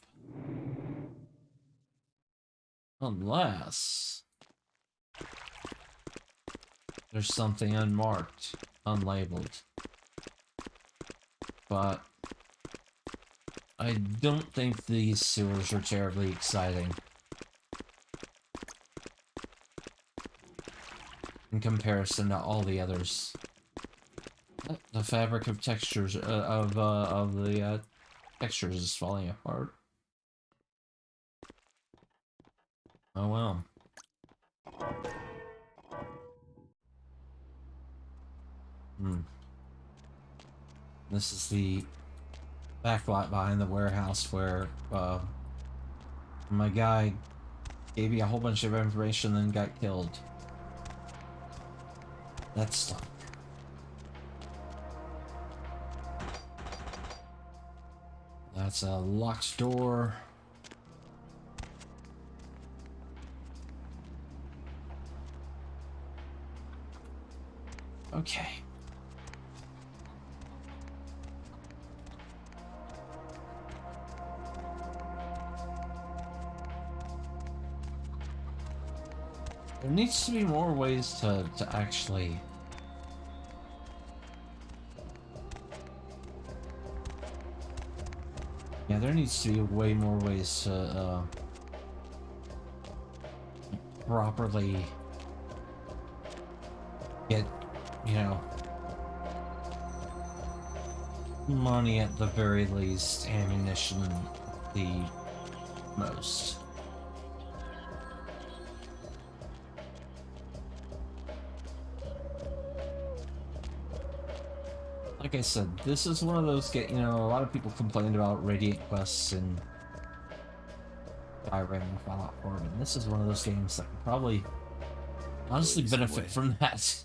Speaker 1: Unless there's something unmarked, unlabeled. But I don't think these sewers are terribly exciting in comparison to all the others. The fabric of textures of the textures is falling apart. Oh well. This is the back lot behind the warehouse where my guy gave me a whole bunch of information and then got killed. That stunk. That's a locked door. Okay. There needs to be more ways to actually... Yeah, there needs to be way more ways to properly get, money at the very least, ammunition, the most. Like I said, this is one of those a lot of people complained about Radiant quests and Skyrim and Fallout 4, and this is one of those games that could probably honestly benefit from that.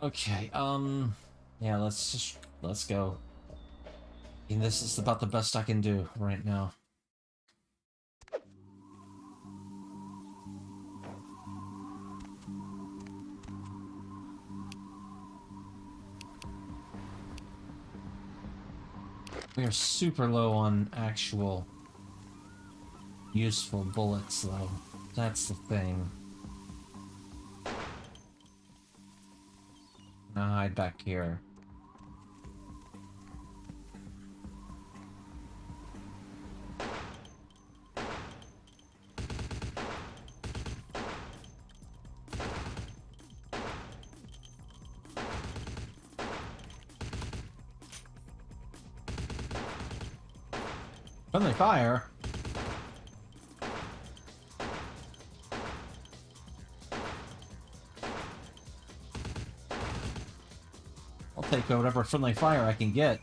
Speaker 1: Okay, yeah, let's go. And this is about the best I can do right now. We are super low on actual useful bullets, though. That's the thing. Now hide back here. Friendly fire? I'll take whatever friendly fire I can get.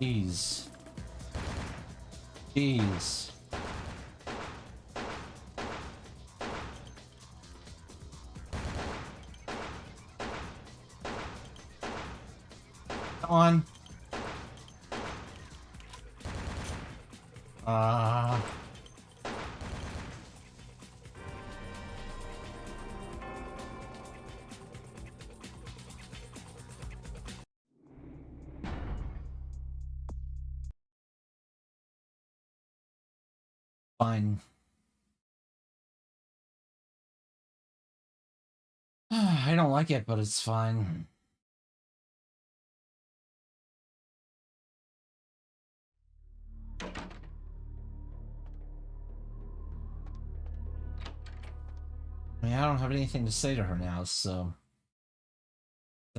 Speaker 1: Jeez. Jeez. Come on. Fine. I don't like it, but it's fine. I mean, I don't have anything to say to her now, so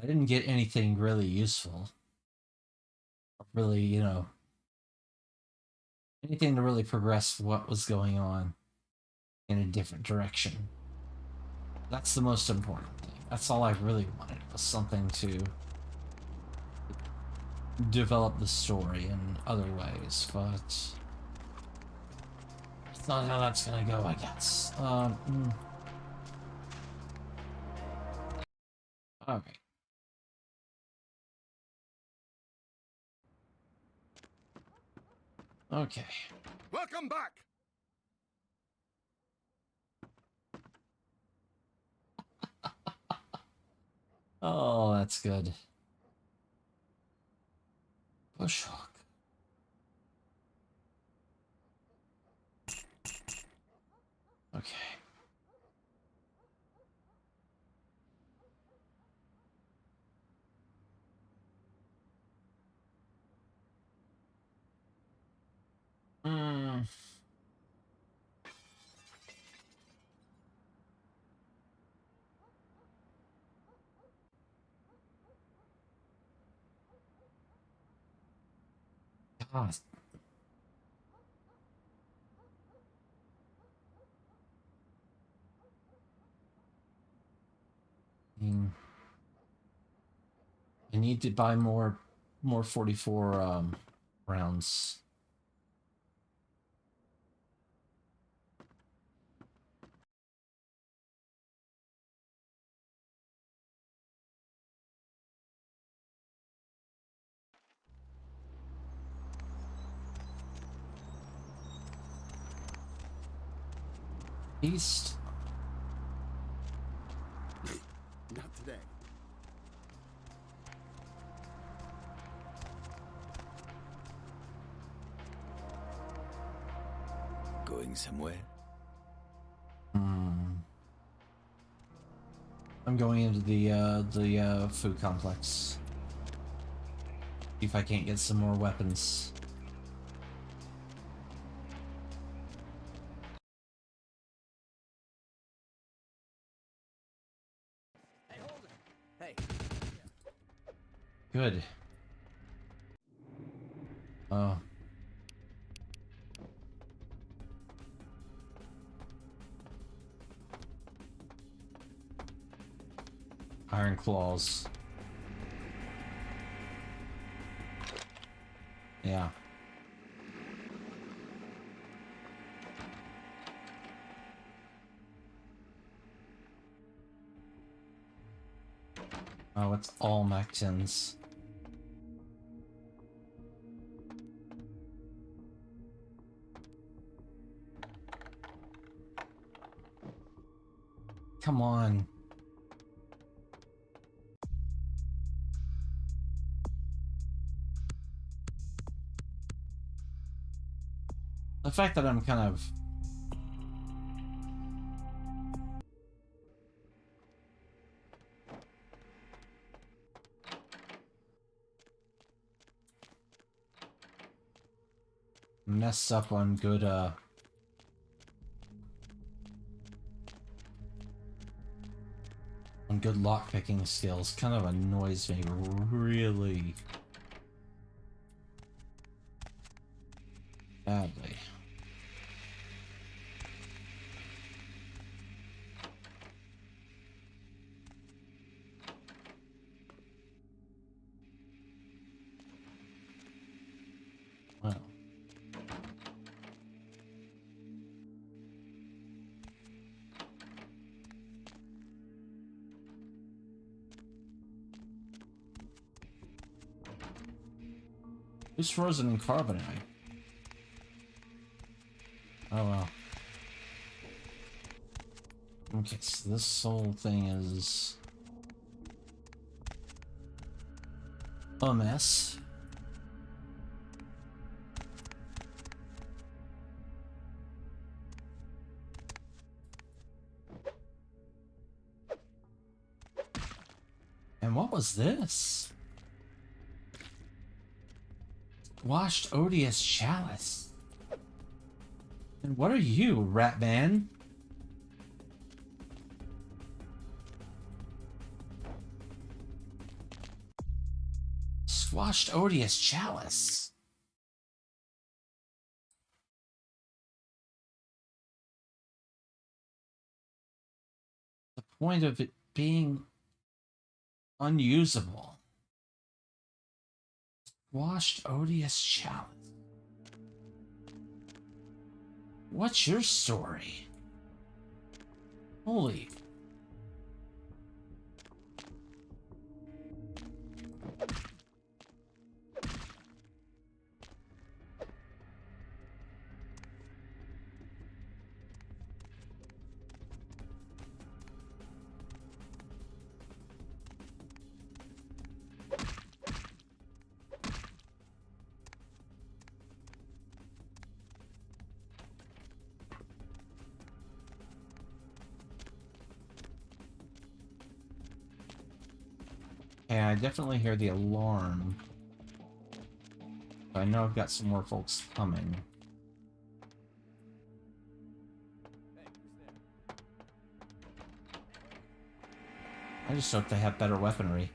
Speaker 1: I didn't get anything really useful. Really, anything to really progress what was going on in a different direction. That's the most important thing. That's all I really wanted, was something to develop the story in other ways, but it's not how that's gonna go, I guess. Alright. Okay.
Speaker 12: Welcome back!
Speaker 1: Oh, that's good. Bushhawk. Okay. God. I need to buy more 44 rounds. East.
Speaker 6: Not today.
Speaker 9: Going somewhere?
Speaker 1: I'm going into the food complex. See if I can't get some more weapons.
Speaker 19: Hey, hold it. Hey.
Speaker 1: Good. Oh. Iron claws. Yeah. Oh, it's all Mectins. Come on. The fact that I'm kind of messed up on good on good lockpicking skills kind of annoys me really badly. Well. Who's frozen in carbonite? Oh well. Okay, so this whole thing is a mess. And what was this? Washed odious chalice. And what are you, Ratman? Squashed odious chalice. The point of it being unusable. Washed odious chalice. What's your story? Holy. Yeah, I definitely hear the alarm. I know I've got some more folks coming. I just hope they have better weaponry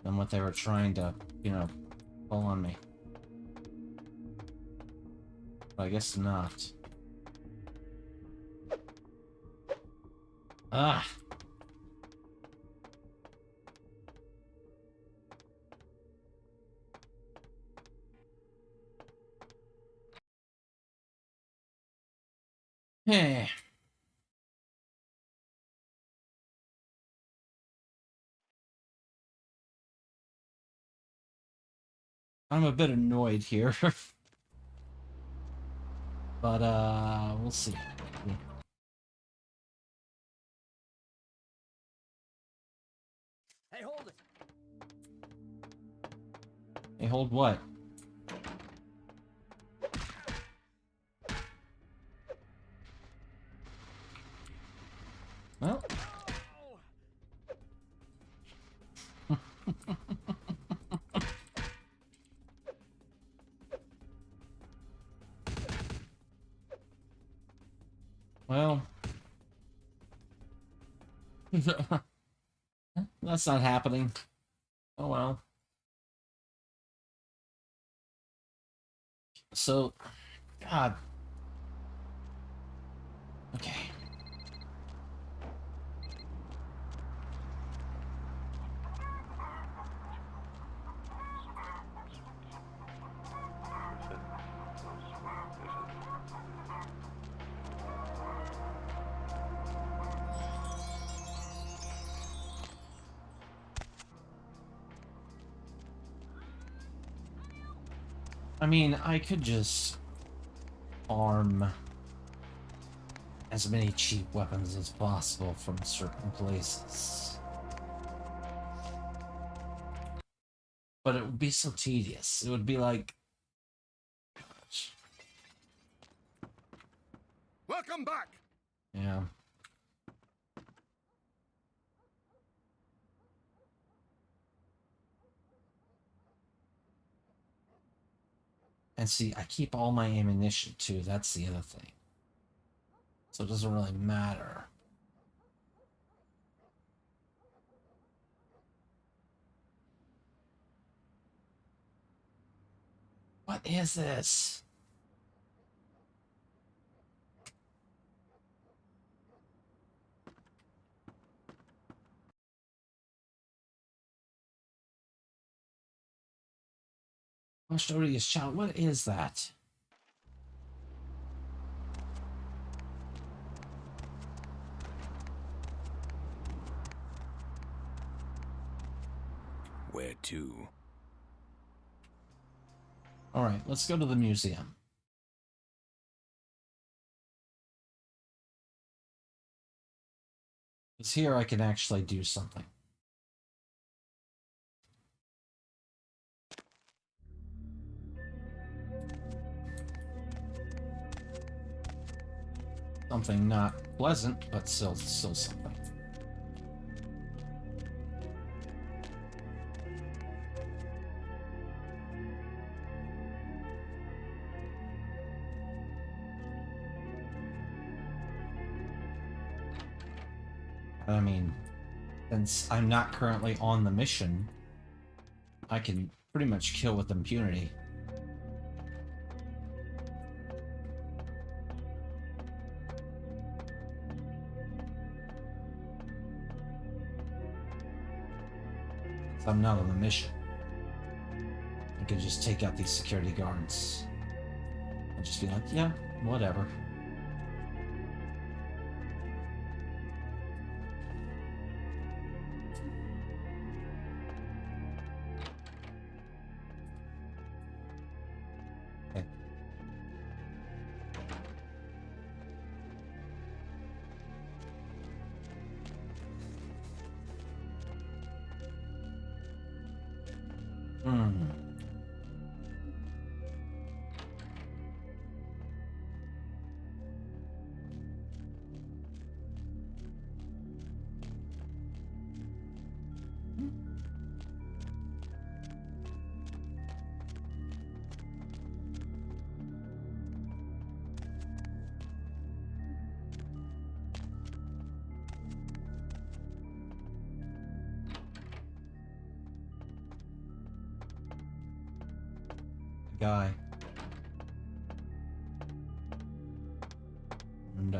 Speaker 1: than what they were trying to, you know, pull on me. But I guess not. Ah! Hey. I'm a bit annoyed here. But, we'll see.
Speaker 12: Hey, hold it!
Speaker 1: Hey, hold what? Well. Well. That's not happening. Oh well. So, God. Okay. I mean, I could just farm as many cheap weapons as possible from certain places. But it would be so tedious. It would be like...
Speaker 16: Welcome back!
Speaker 1: Yeah. And see, I keep all my ammunition too. That's the other thing. So it doesn't really matter. What is this? Masquerade shout. What is that?
Speaker 16: Where to?
Speaker 1: All right, let's go to the museum. Because here I can actually do something. Something not pleasant, but still something. I mean, since I'm not currently on the mission, I can pretty much kill with impunity. So I'm not on the mission. I can just take out these security guards and just be like, yeah, whatever. Guy. And,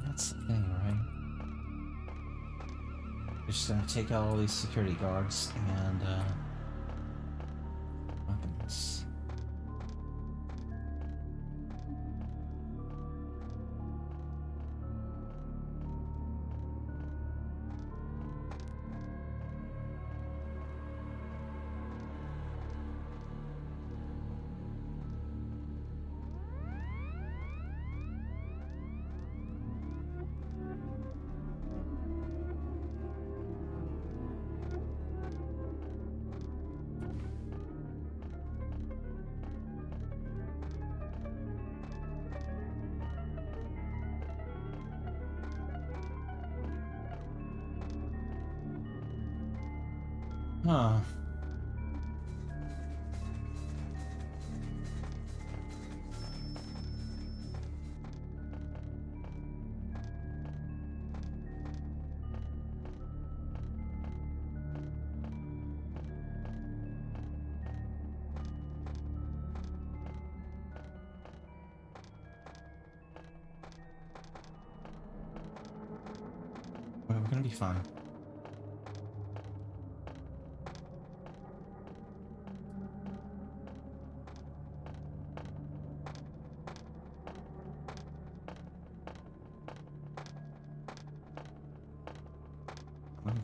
Speaker 1: that's the thing, right? We're just gonna take out all these security guards and, weapons. Huh. We're gonna be fine.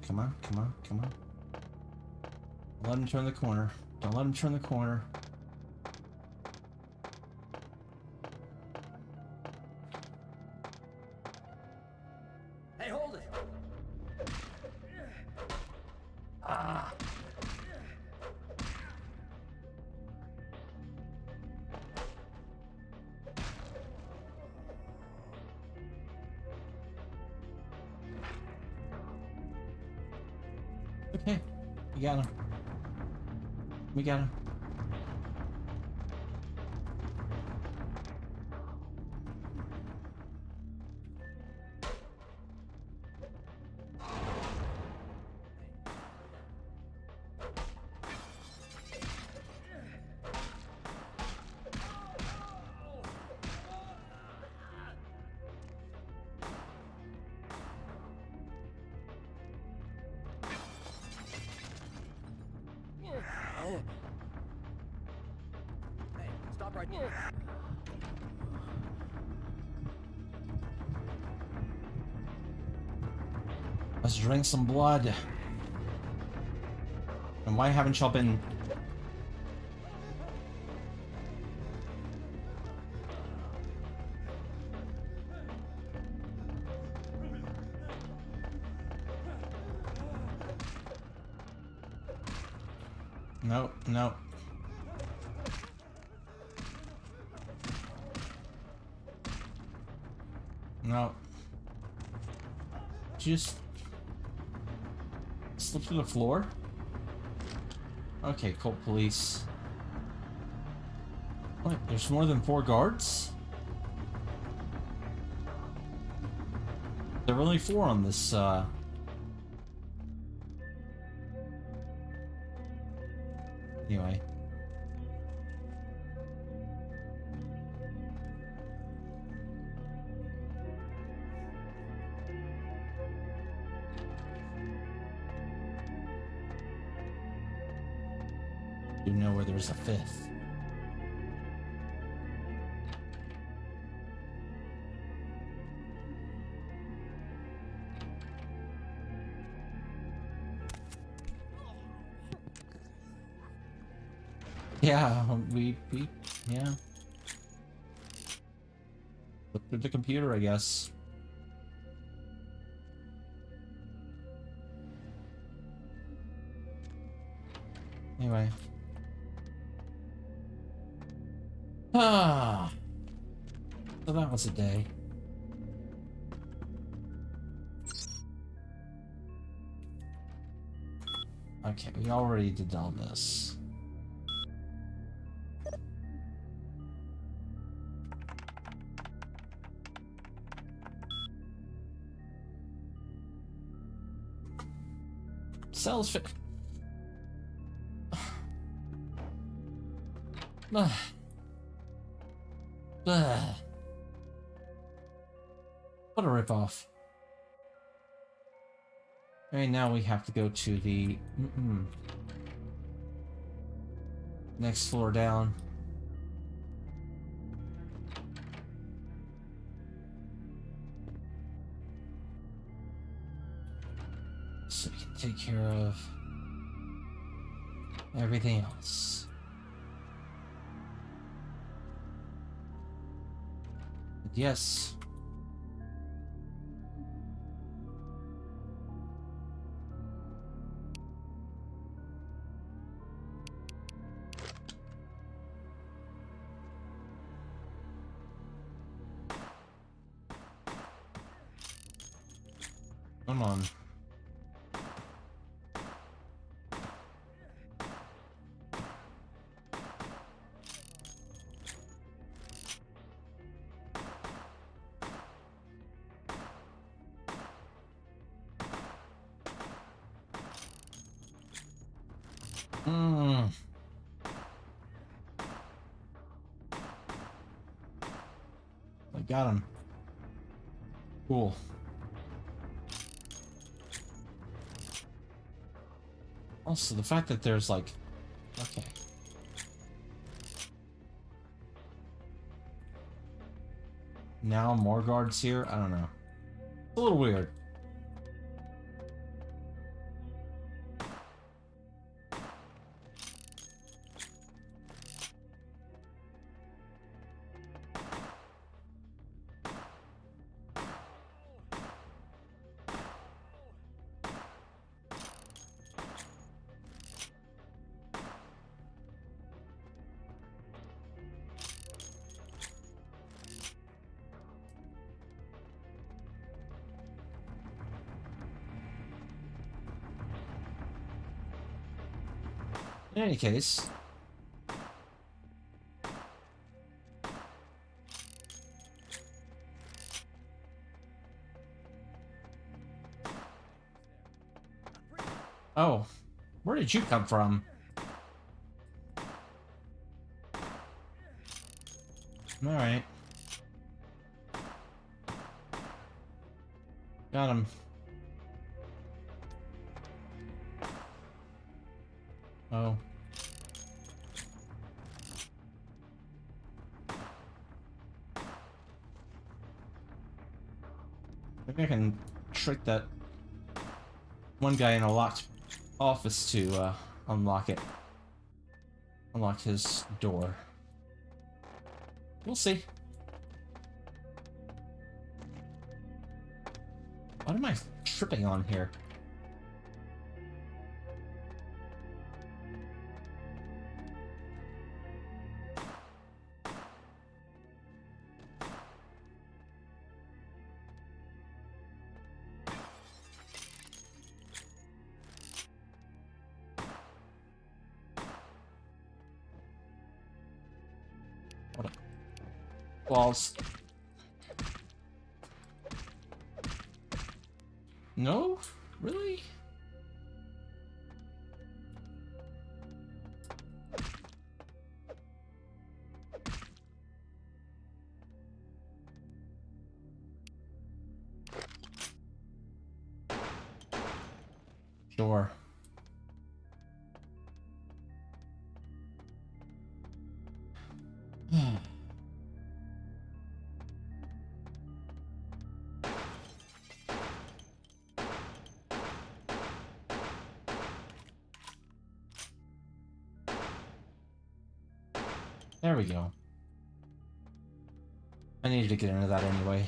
Speaker 1: Come on, come on, come on. Don't let him turn the corner. Don't let him turn the corner.
Speaker 12: Hey, hold it!
Speaker 1: Ah. Okay, we got him. We got him.
Speaker 12: Hey, stop right there.
Speaker 1: Let's drink some blood. And why haven't y'all been... No, no. No. Just slip to the floor? Okay, Colt Police. Wait, there's more than 4 guards? There are only 4 on this, Anyway. You know where there's a 5th. Yeah, yeah. Look through the computer, I guess. Anyway. Ah. So that was a day. Okay, we already did all this. Cells fit. What a ripoff. And now we have to go to the next floor down. So we can take care of everything else. But yes. Come on. I got him. Cool. Also, the fact that there's like... Okay. Now more guards here? I don't know. It's a little weird. In any case... Oh, where did you come from? Alright. Got him. Oh. Maybe I can trick that one guy in a locked office to unlock it. Unlock his door. We'll see. What am I tripping on here? Walls. No? Really? Sure. There we go. I needed to get into that anyway.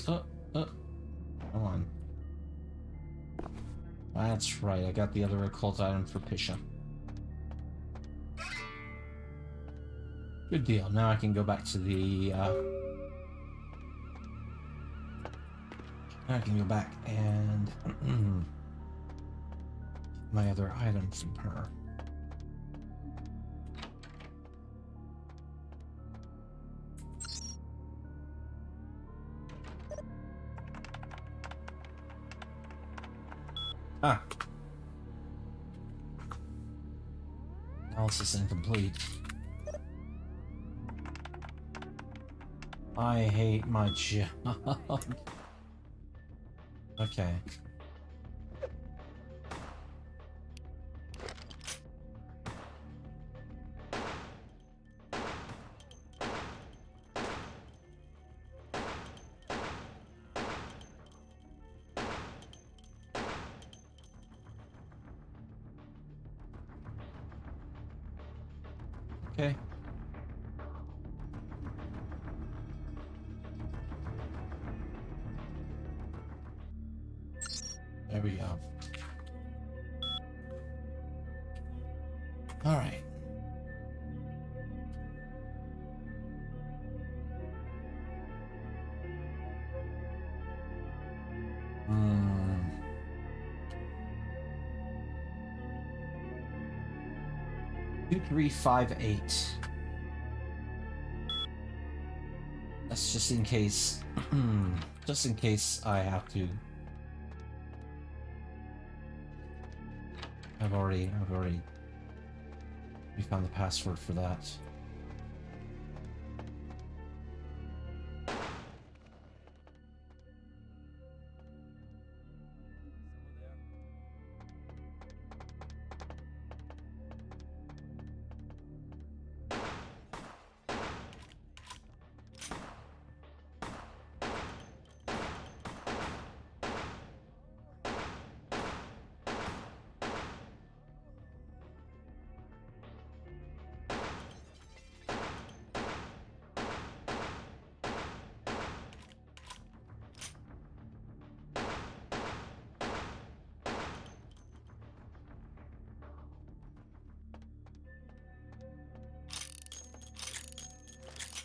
Speaker 1: Come on. That's right, I got the other occult item for Pisha. Good deal. Now I can go back to the, I can go back and my other items from her. Ah. Analysis incomplete. I hate my job. Okay. Okay. There we go. All right. Hmm. 2358. That's just in case. Just in case I have to I've already we found the password for that.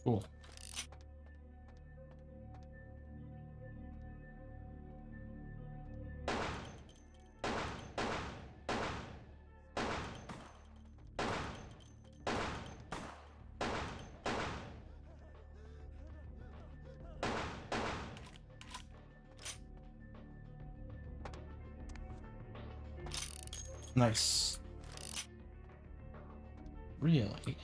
Speaker 1: Cool. Nice. Really?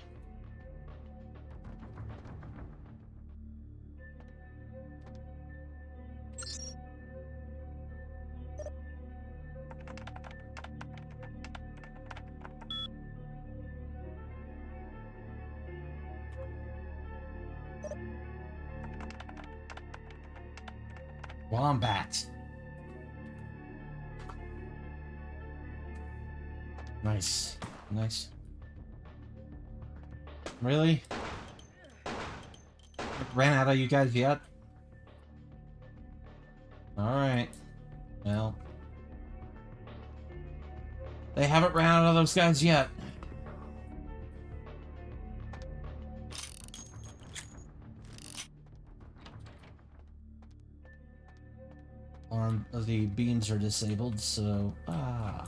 Speaker 1: Wombat. Nice. Nice. Really? Ran out of you guys yet? Alright. Well. They haven't ran out of those guys yet. The beams are disabled, so... I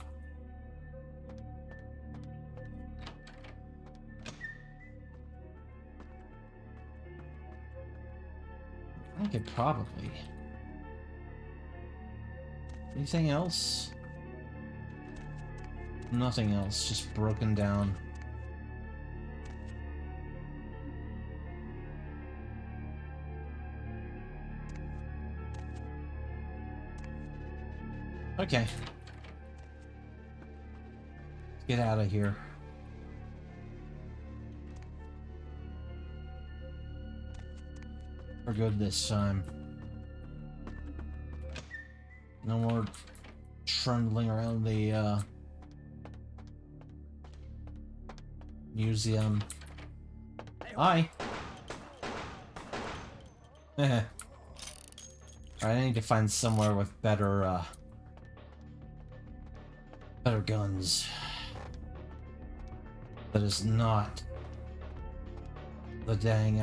Speaker 1: could probably... Anything else? Nothing else, just broken down. Okay. Let's get out of here. We're good this time. No more trundling around the museum. Hi. Alright, I need to find somewhere with better better guns. That is not the dang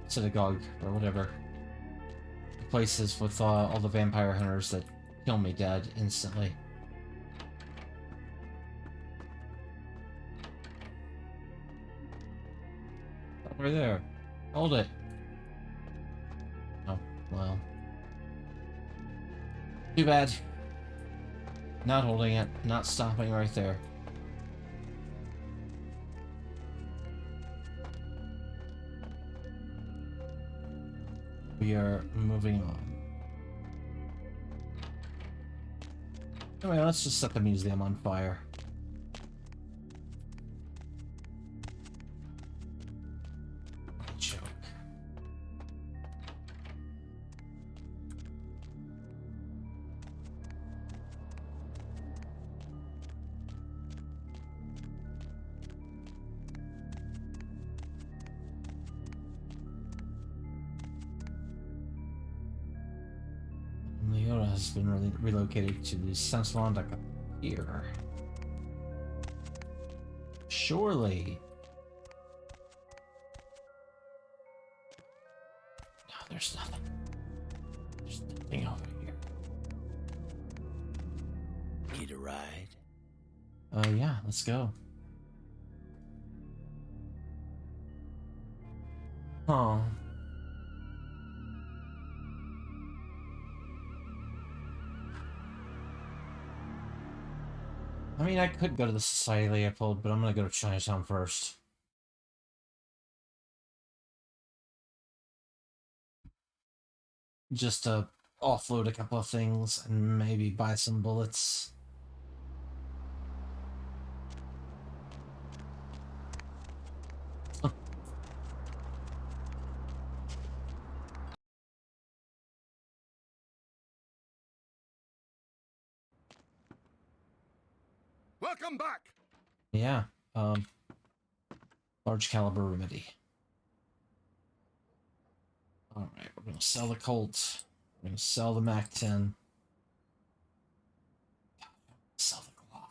Speaker 1: synagogue or whatever. The places with all the vampire hunters that kill me dead instantly. Over there. Hold it. Oh, well. Too bad. Not holding it. Not stopping right there. We are moving on. Anyway, let's just set the museum on fire. Joke. Leota has been relocated to the Sansalon here. Surely. No, there's nothing. There's nothing over here.
Speaker 9: Need a ride?
Speaker 1: Yeah, let's go. Oh. I mean, I could go to the Society of Leopold, but I'm gonna go to Chinatown first. Just to offload a couple of things and maybe buy some bullets.
Speaker 16: Welcome back.
Speaker 1: Yeah, large caliber remedy. Alright, we're gonna sell the Colt. We're gonna sell the MAC-10. Sell the Glock.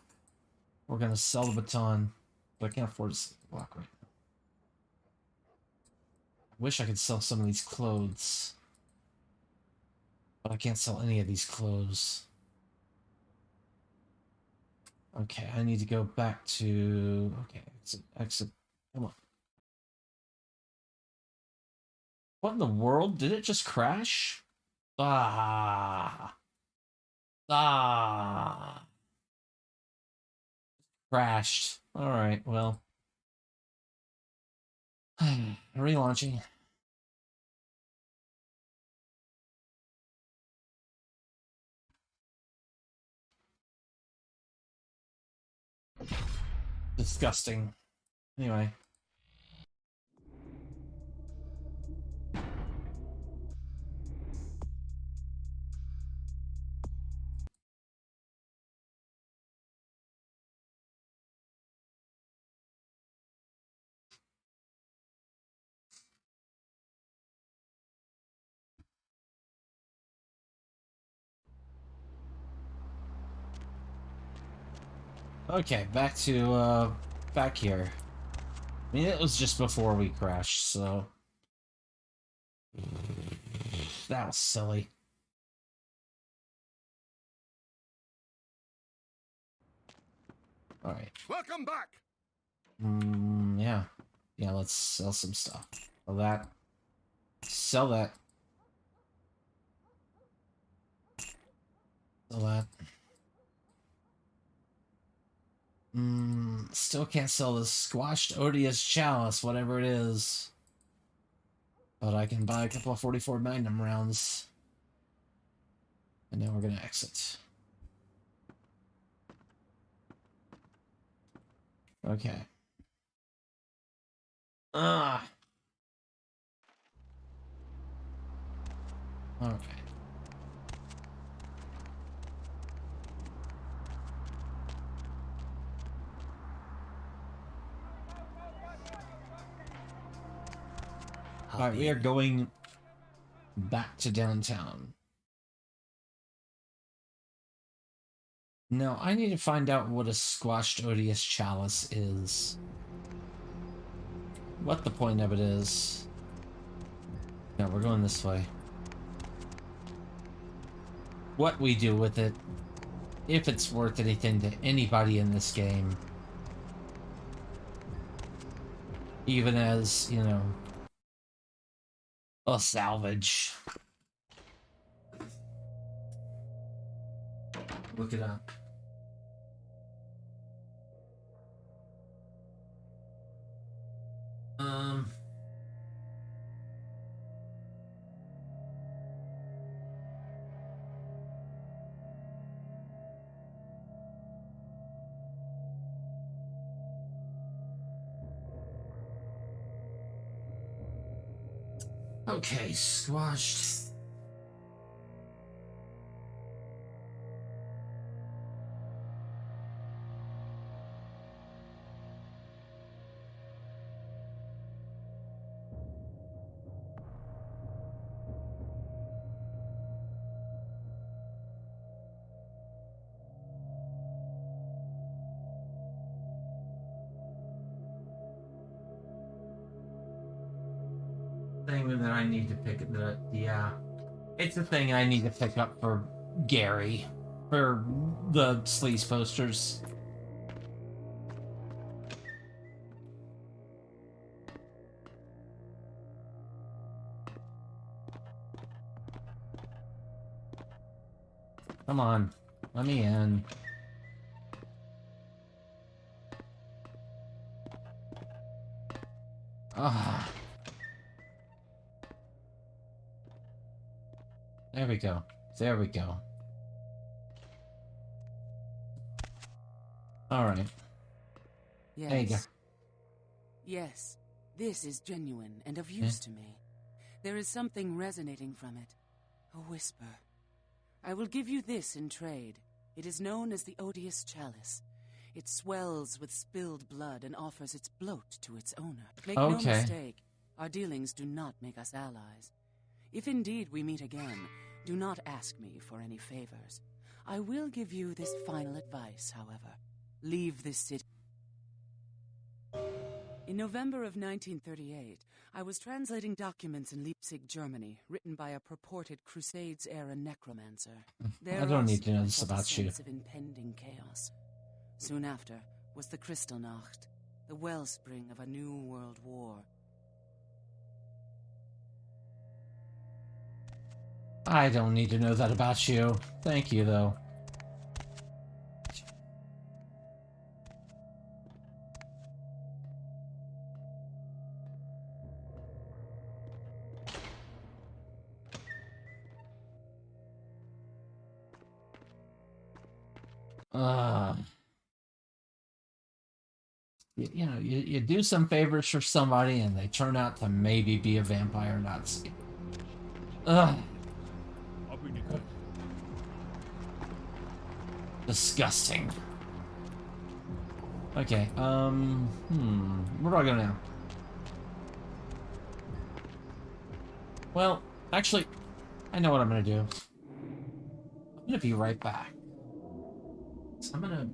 Speaker 1: We're gonna sell the baton, but I can't afford to sell the Glock right now. I wish I could sell some of these clothes, but I can't sell any of these clothes. Okay, I need to go back to... Okay, exit. Come on. What in the world? Did it just crash? Ah. Crashed. Alright, well. Relaunching. Disgusting. Anyway. Okay, back to, back here. I mean, it was just before we crashed, so... That was silly. Alright.
Speaker 16: Welcome back.
Speaker 1: Yeah. Yeah, let's sell some stuff. Sell that. Sell that. Sell that. Still can't sell this squashed odious chalice, whatever it is. But I can buy a couple of 44 Magnum rounds. And now we're gonna exit. Okay. Alright. Alright, we are going back to downtown. Now, I need to find out what a squashed odious chalice is. What the point of it is. No, we're going this way. What we do with it. If it's worth anything to anybody in this game. Even as, you know, a salvage. Look it up. Okay, squashed. Thing that I need to pick it. Yeah, it's a thing I need to pick up for Gary. For the sleaze posters. Come on, let me in. Ah. There we go. There we go. Alright.
Speaker 7: Yes.
Speaker 1: There you go.
Speaker 7: Yes, this is genuine and of use to me. There is something resonating from it. A whisper. I will give you this in trade. It is known as the Odious Chalice. It swells with spilled blood and offers its bloat to its owner. Make no mistake, our dealings do not make us allies. If indeed we meet again, do not ask me for any favors. I will give you this final advice, however. Leave this city. In November of 1938, I was translating documents in Leipzig, Germany, written by a purported Crusades-era necromancer.
Speaker 1: I don't need to know this about you.
Speaker 7: Of impending chaos. Soon after was the Kristallnacht, the wellspring of a new world war.
Speaker 1: I don't need to know that about you. Thank you, though. You know, you do some favors for somebody and they turn out to maybe be a vampire Nazi. Ugh. Disgusting. Okay, where do I go now? Well, actually, I know what I'm gonna do. I'm gonna be right back. So I'm gonna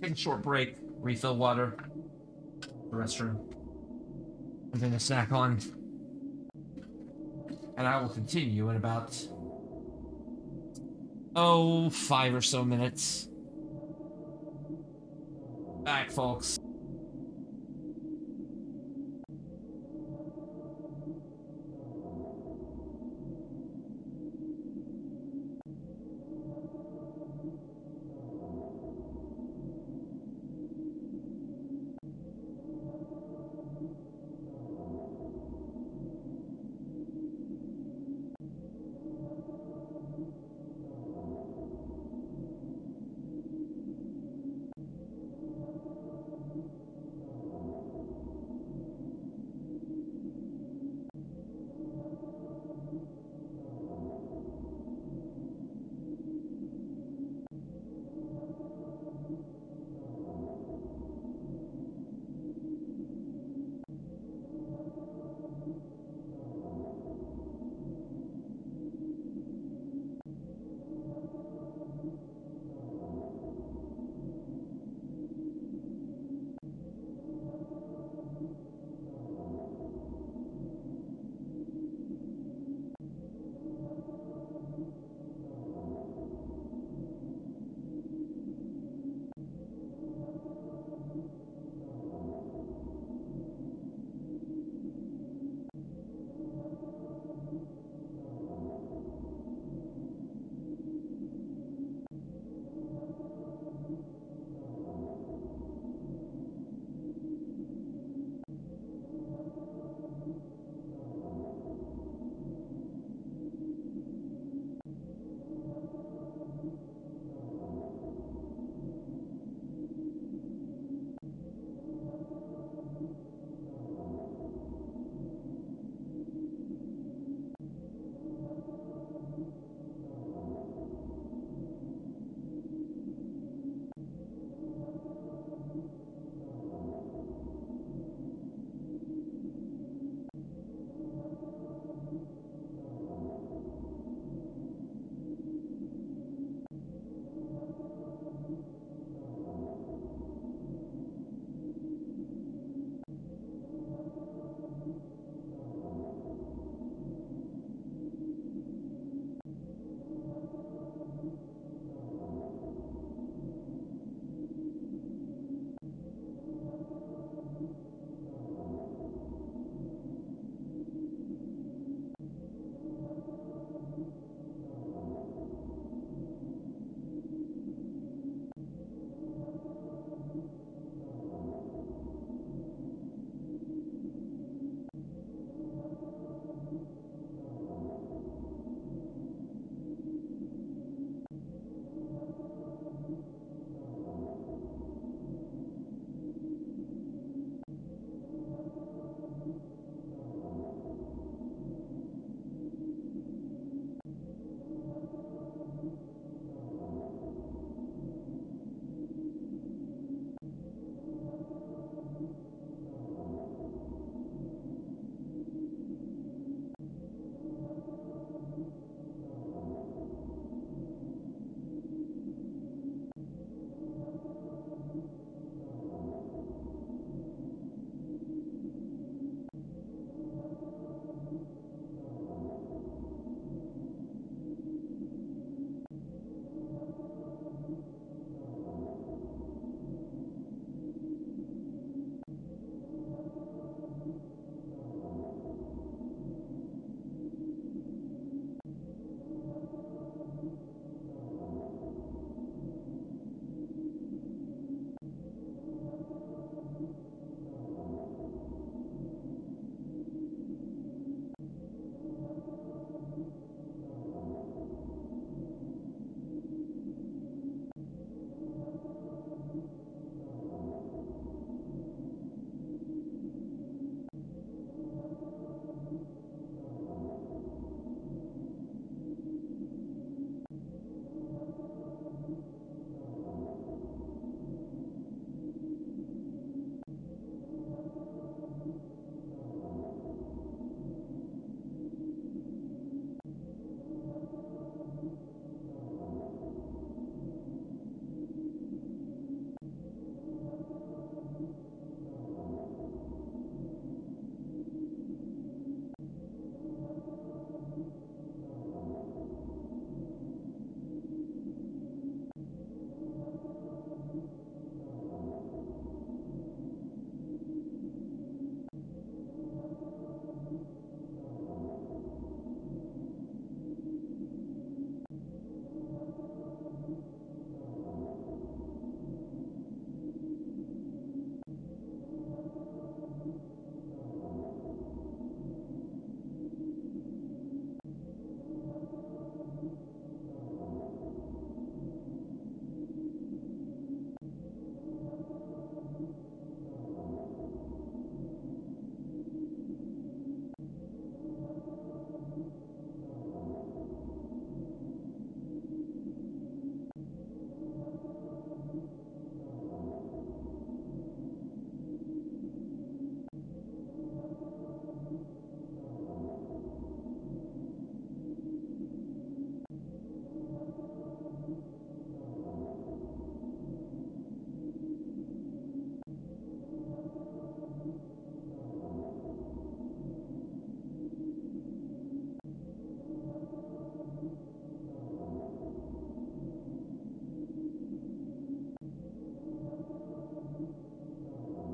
Speaker 1: take a short break, refill water, the restroom, something to snack on, and I will continue in about 5 or so minutes. Back, folks.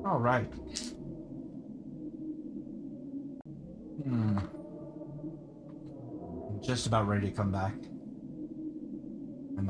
Speaker 1: All right. Just about ready to come back. I'm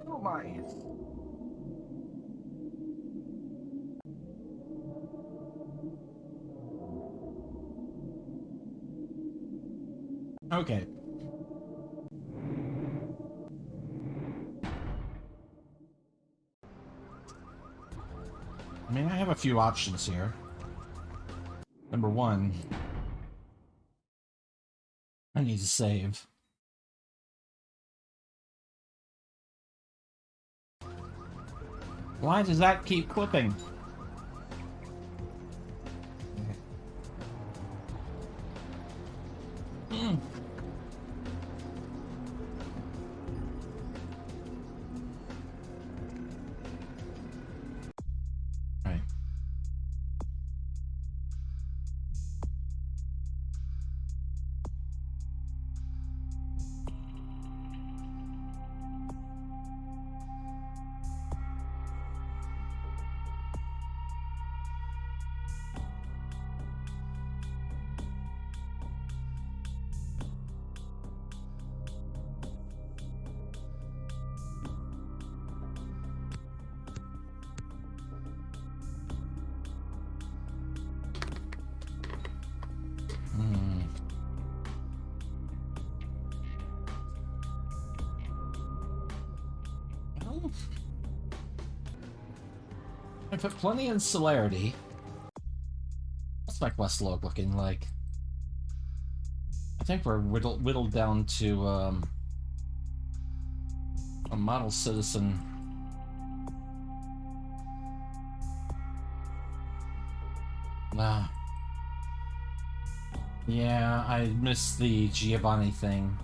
Speaker 1: Oh my. Okay. I mean, I have a few options here. Number one, I need to save. Why does that keep clipping? Right. I put plenty in celerity. What's my quest log looking like? I think we're whittled down to a model citizen. Yeah, I missed the Giovanni thing.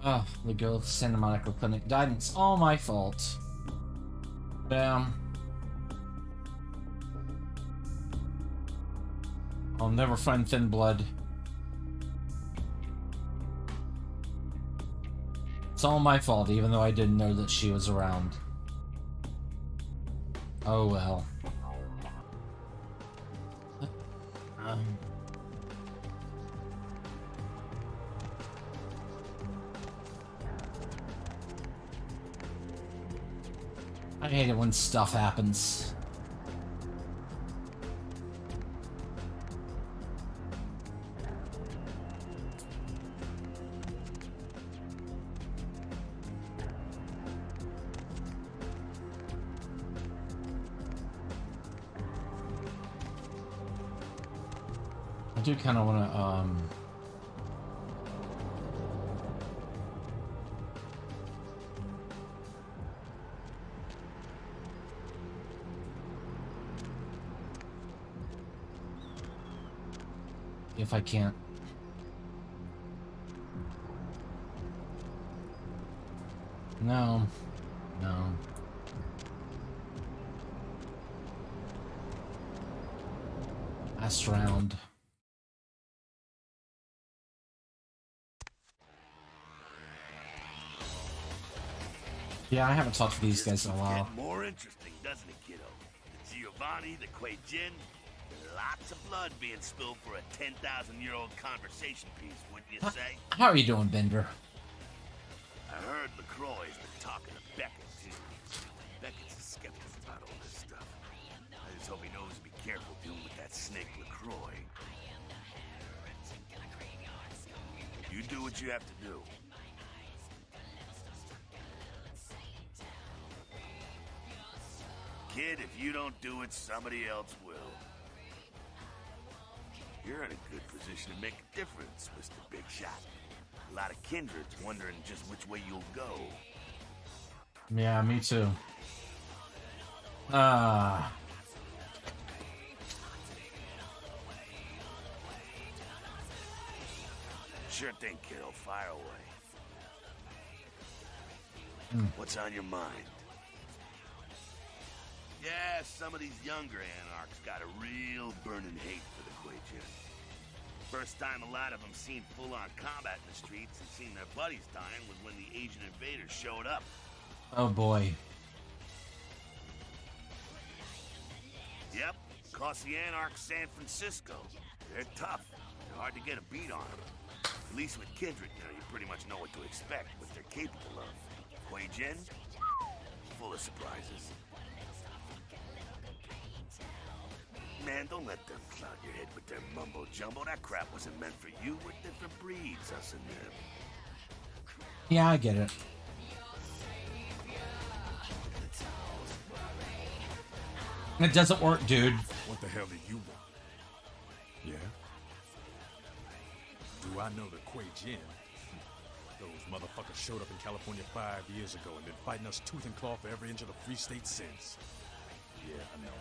Speaker 1: Oh, the girl of Santa Monica Clinic died, and it's all my fault. Damn. I'll never find Thin Blood. It's all my fault, even though I didn't know that she was around. Oh well. I hate it when stuff happens. I do kind of want to, if I can't. No. No. Last round. Yeah, I haven't talked to these guys in a while.
Speaker 4: Get more interesting, doesn't it, kiddo? The Giovanni, the Quay Jin, lots of blood being spilled for a 10,000-year-old conversation piece, wouldn't you say?
Speaker 1: How are you doing, Bender?
Speaker 4: I heard LaCroix's been talking to Beckett, too. Beckett's a skeptic about all this stuff. I just hope he knows to be careful dealing with that snake LaCroix. You do what you have to do. Kid, if you don't do it, somebody else will. You're in a good position to make a difference, Mr. Big Shot. A lot of kindreds wondering just which way you'll go.
Speaker 1: Yeah, me too.
Speaker 4: Sure thing, kiddo. Fire away. What's on your mind? Yeah, some of these younger anarchs got a real burning hate for the Quajian. First time a lot of them seen full-on combat in the streets and seen their buddies dying was when the Asian invaders showed up.
Speaker 1: Oh boy.
Speaker 4: Yep, cost the anarchs San Francisco. They're tough. They're hard to get a beat on them. At least with Kindred, you pretty much know what to expect, what they're capable of. Quajian, full of surprises. Man, don't let them cloud your head with their mumbo-jumbo. That crap wasn't meant for you. We're different breeds, us and them.
Speaker 1: Yeah, I get it. It doesn't work, dude.
Speaker 15: What the hell do you want? Yeah? Do I know the Quajian? Those motherfuckers showed up in California 5 years ago and been fighting us tooth and claw for every inch of the Free State since. Yeah, I know.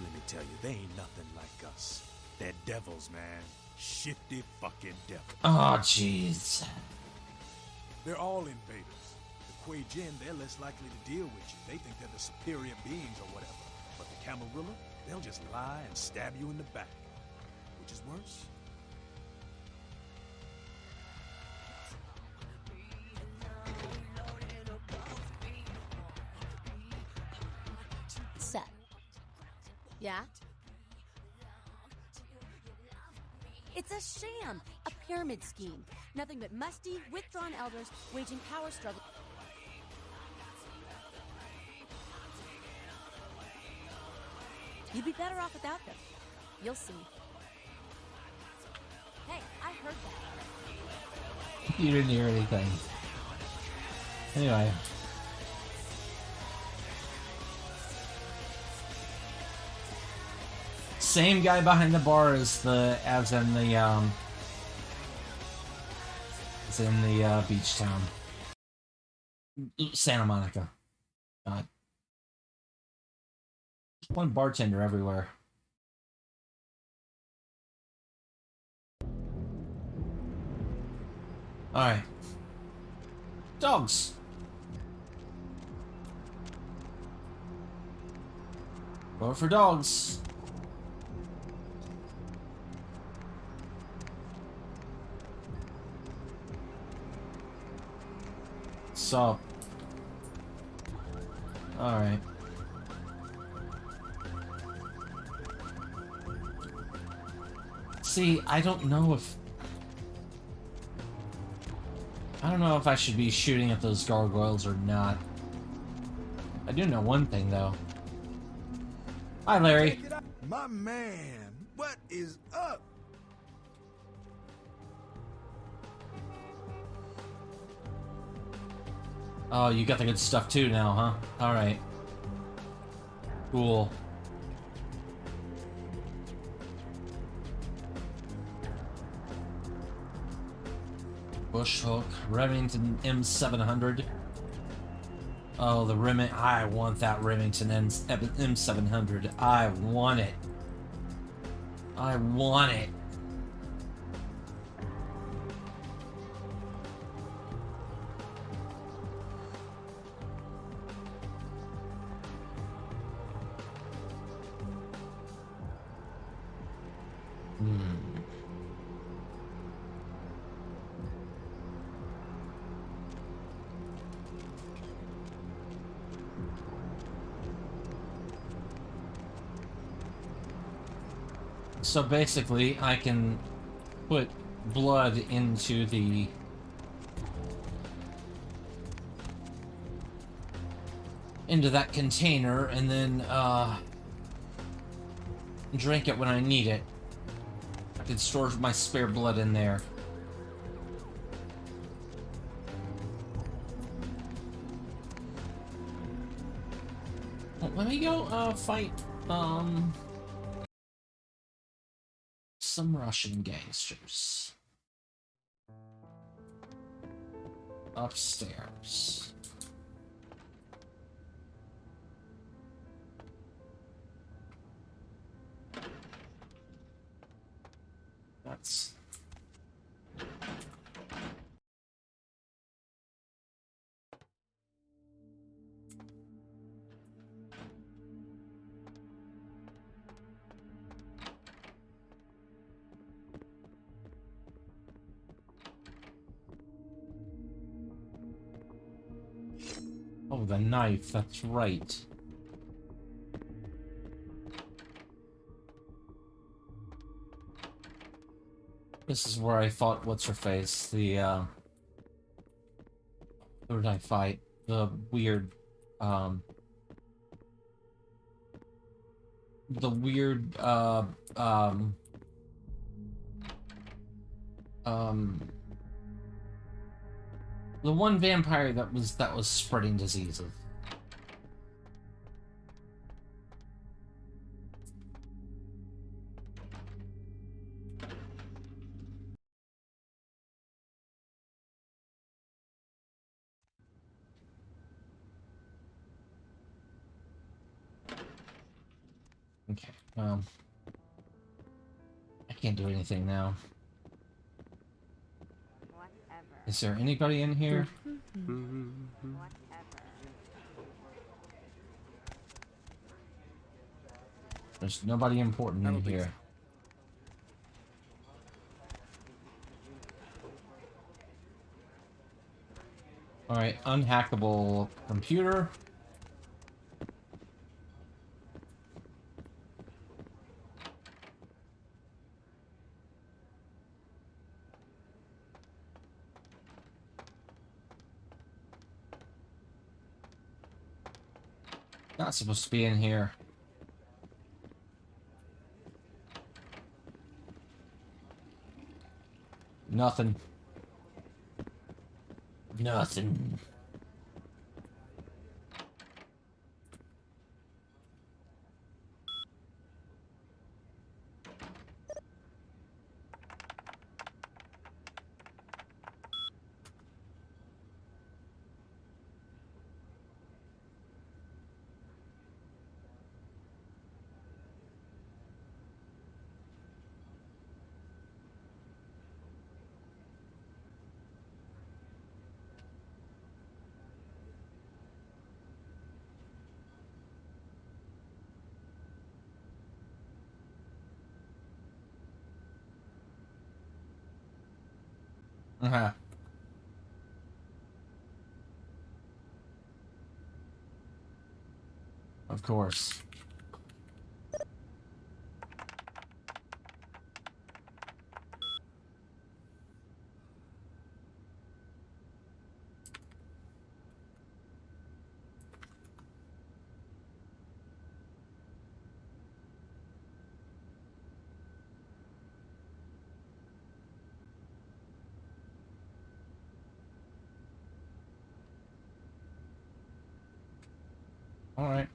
Speaker 15: Let me tell you, they ain't nothing like us. They're devils, man. Shifty fucking devils.
Speaker 1: Oh, jeez.
Speaker 15: They're all invaders. The Quajian, they're less likely to deal with you. They think they're the superior beings or whatever. But the Camarilla, they'll just lie and stab you in the back. Which is worse.
Speaker 5: Set. Yeah?
Speaker 22: It's a sham, a pyramid scheme. Nothing but musty, withdrawn elders waging power struggle. You'd be better off without them. You'll see. Hey, I heard that.
Speaker 1: You didn't hear anything. Anyway. Same guy behind the bar as in the beach town. Santa Monica. God. One bartender everywhere. Alright. Dogs. Go for dogs. So. Alright. See, I don't know if I should be shooting at those gargoyles or not. I do know one thing, though. Hi, Larry.
Speaker 8: My man, what is up?
Speaker 1: Oh, you got the good stuff too now, huh? Alright. Cool. Bushhook, Remington M700. Oh, the Remington. I want that Remington M700. I want it. I want it. So basically, I can put blood into that container and then drink it when I need it. I can store my spare blood in there. Well, let me go fight some Russian gangsters. Upstairs. That's with a knife, that's right. This is where I fought what's-her-face, the, who did I fight? The weird, the weird, the one vampire that was spreading diseases. Okay, I can't do anything now. Is there anybody in here? There's nobody important in here. Alright, unhackable computer. Not supposed to be in here. Nothing. Nothing. Uh-huh. Of course. All right.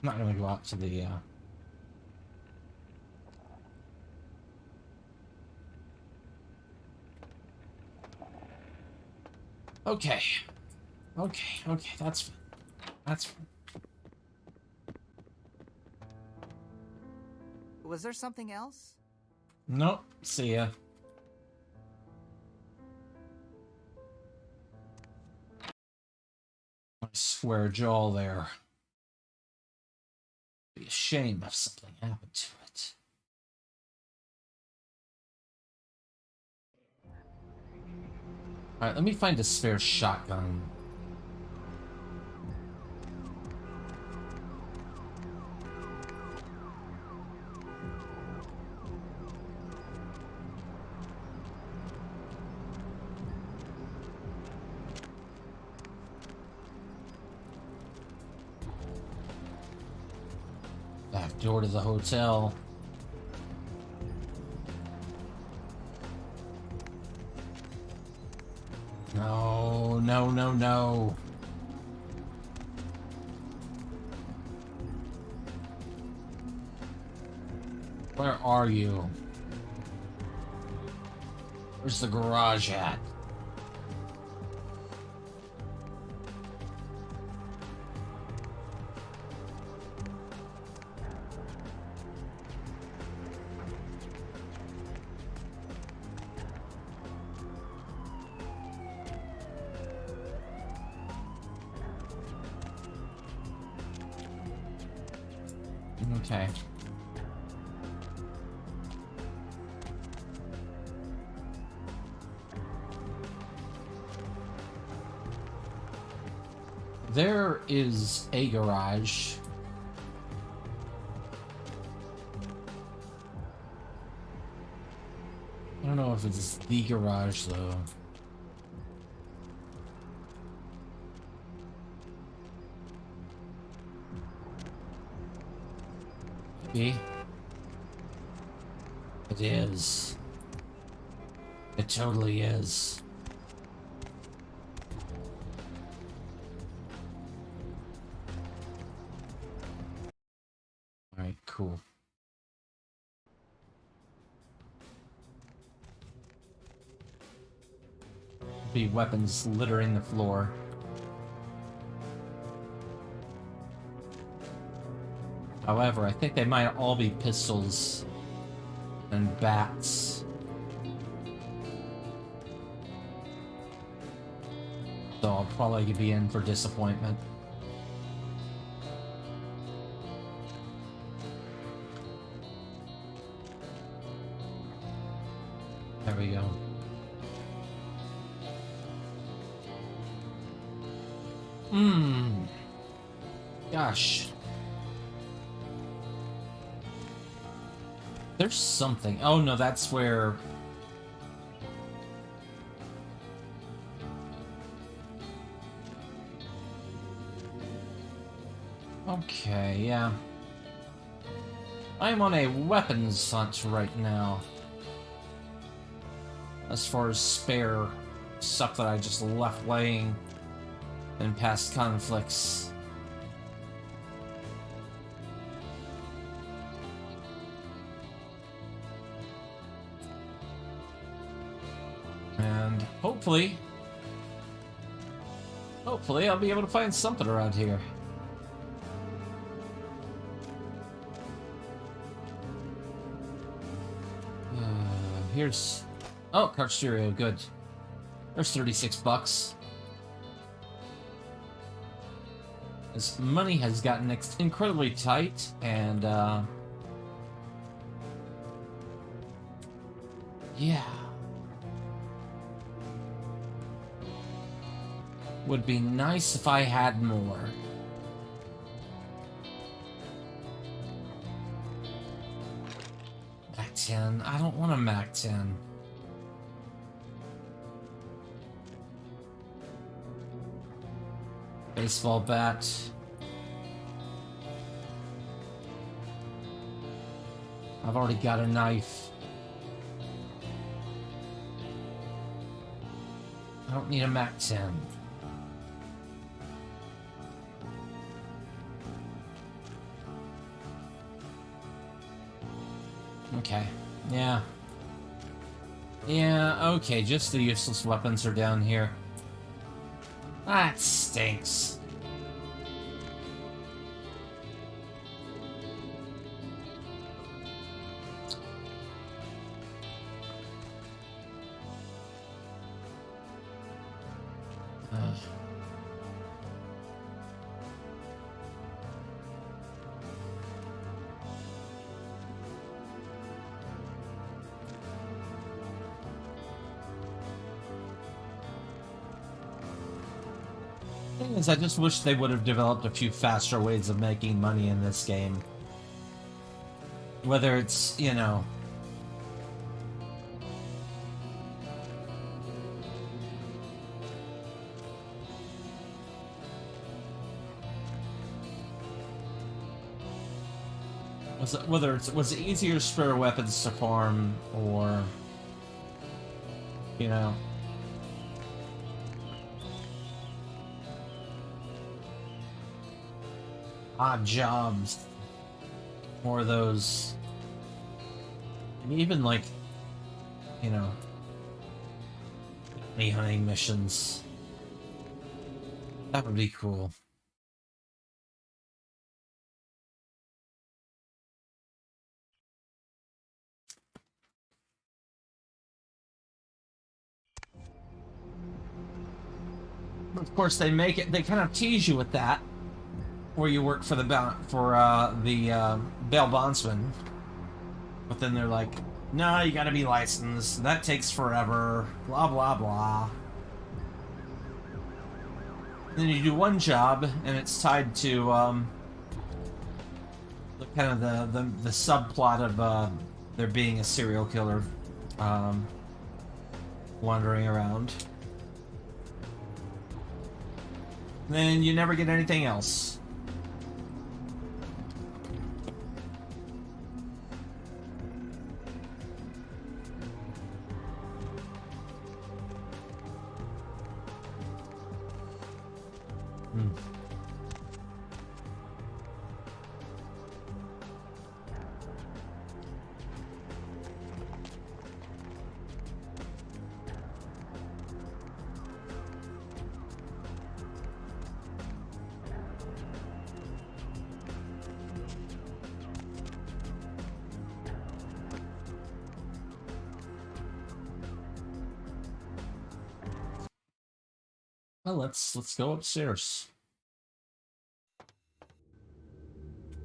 Speaker 1: I'm not gonna go out to the, Okay. Okay, that's fine. That's fine.
Speaker 11: Was there something else?
Speaker 1: Nope. See ya. My square jaw there. Be a shame if something happened to it. Alright, let me find a spare shotgun. Back door to the hotel. No, no, no, no. Where are you? Where's the garage at? Okay. There is a garage. I don't know if it's the garage, though. Maybe. It is. It totally is. Alright, cool. Be weapons littering the floor. However, I think they might all be pistols and bats. So I'll probably be in for disappointment. There we go. Gosh. There's something. Oh no, that's where... Okay, yeah. I'm on a weapons hunt right now. As far as spare stuff that I just left laying in past conflicts. And hopefully I'll be able to find something around here. Here's... Oh, cart stereo, good. There's 36 bucks. This money has gotten incredibly tight, and, yeah. Would be nice if I had more. Mac 10. I don't want a Mac 10. Baseball bat. I've already got a knife. I don't need a Mac 10. Okay. Yeah. Yeah, okay, just the useless weapons are down here. That stinks. I just wish they would have developed a few faster ways of making money in this game. Whether it's, you know... Was it easier spare weapons to farm, or... You know... odd jobs, or those, even like, you know, honey hunting missions. That would be cool. Of course, they kind of tease you with that. Where you work for the bail bondsman, but then they're like, no, you gotta be licensed, that takes forever, blah blah blah. Then you do one job, and it's tied to the kind of the subplot of there being a serial killer wandering around. Then you never get anything else. Well, let's go upstairs.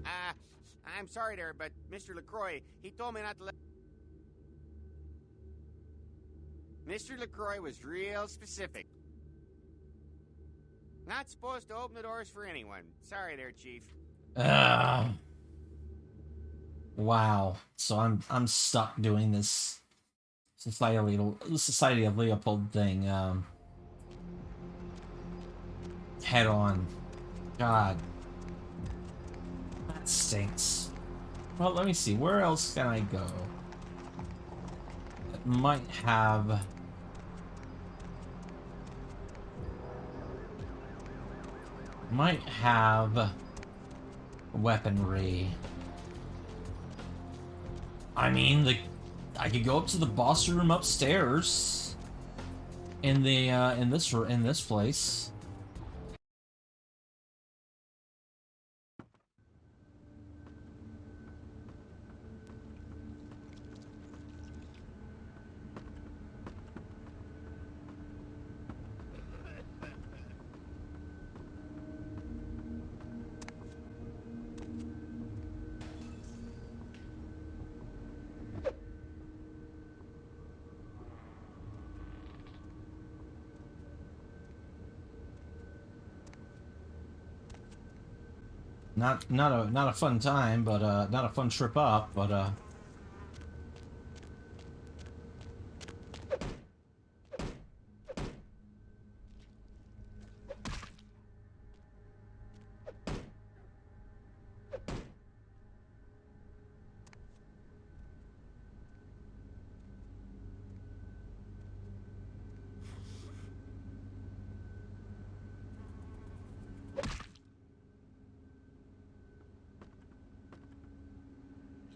Speaker 10: I'm sorry there, but Mr. LaCroix, he told me not to let... Mr. LaCroix was real specific. Not supposed to open the doors for anyone. Sorry there, Chief.
Speaker 1: Wow. So I'm stuck doing this Society of Leopold thing head on. God. That stinks. Well, let me see. Where else can I go? It might have... weaponry. I mean, I could go up to the boss room upstairs in the in this place. Not a fun time, but not a fun trip up, but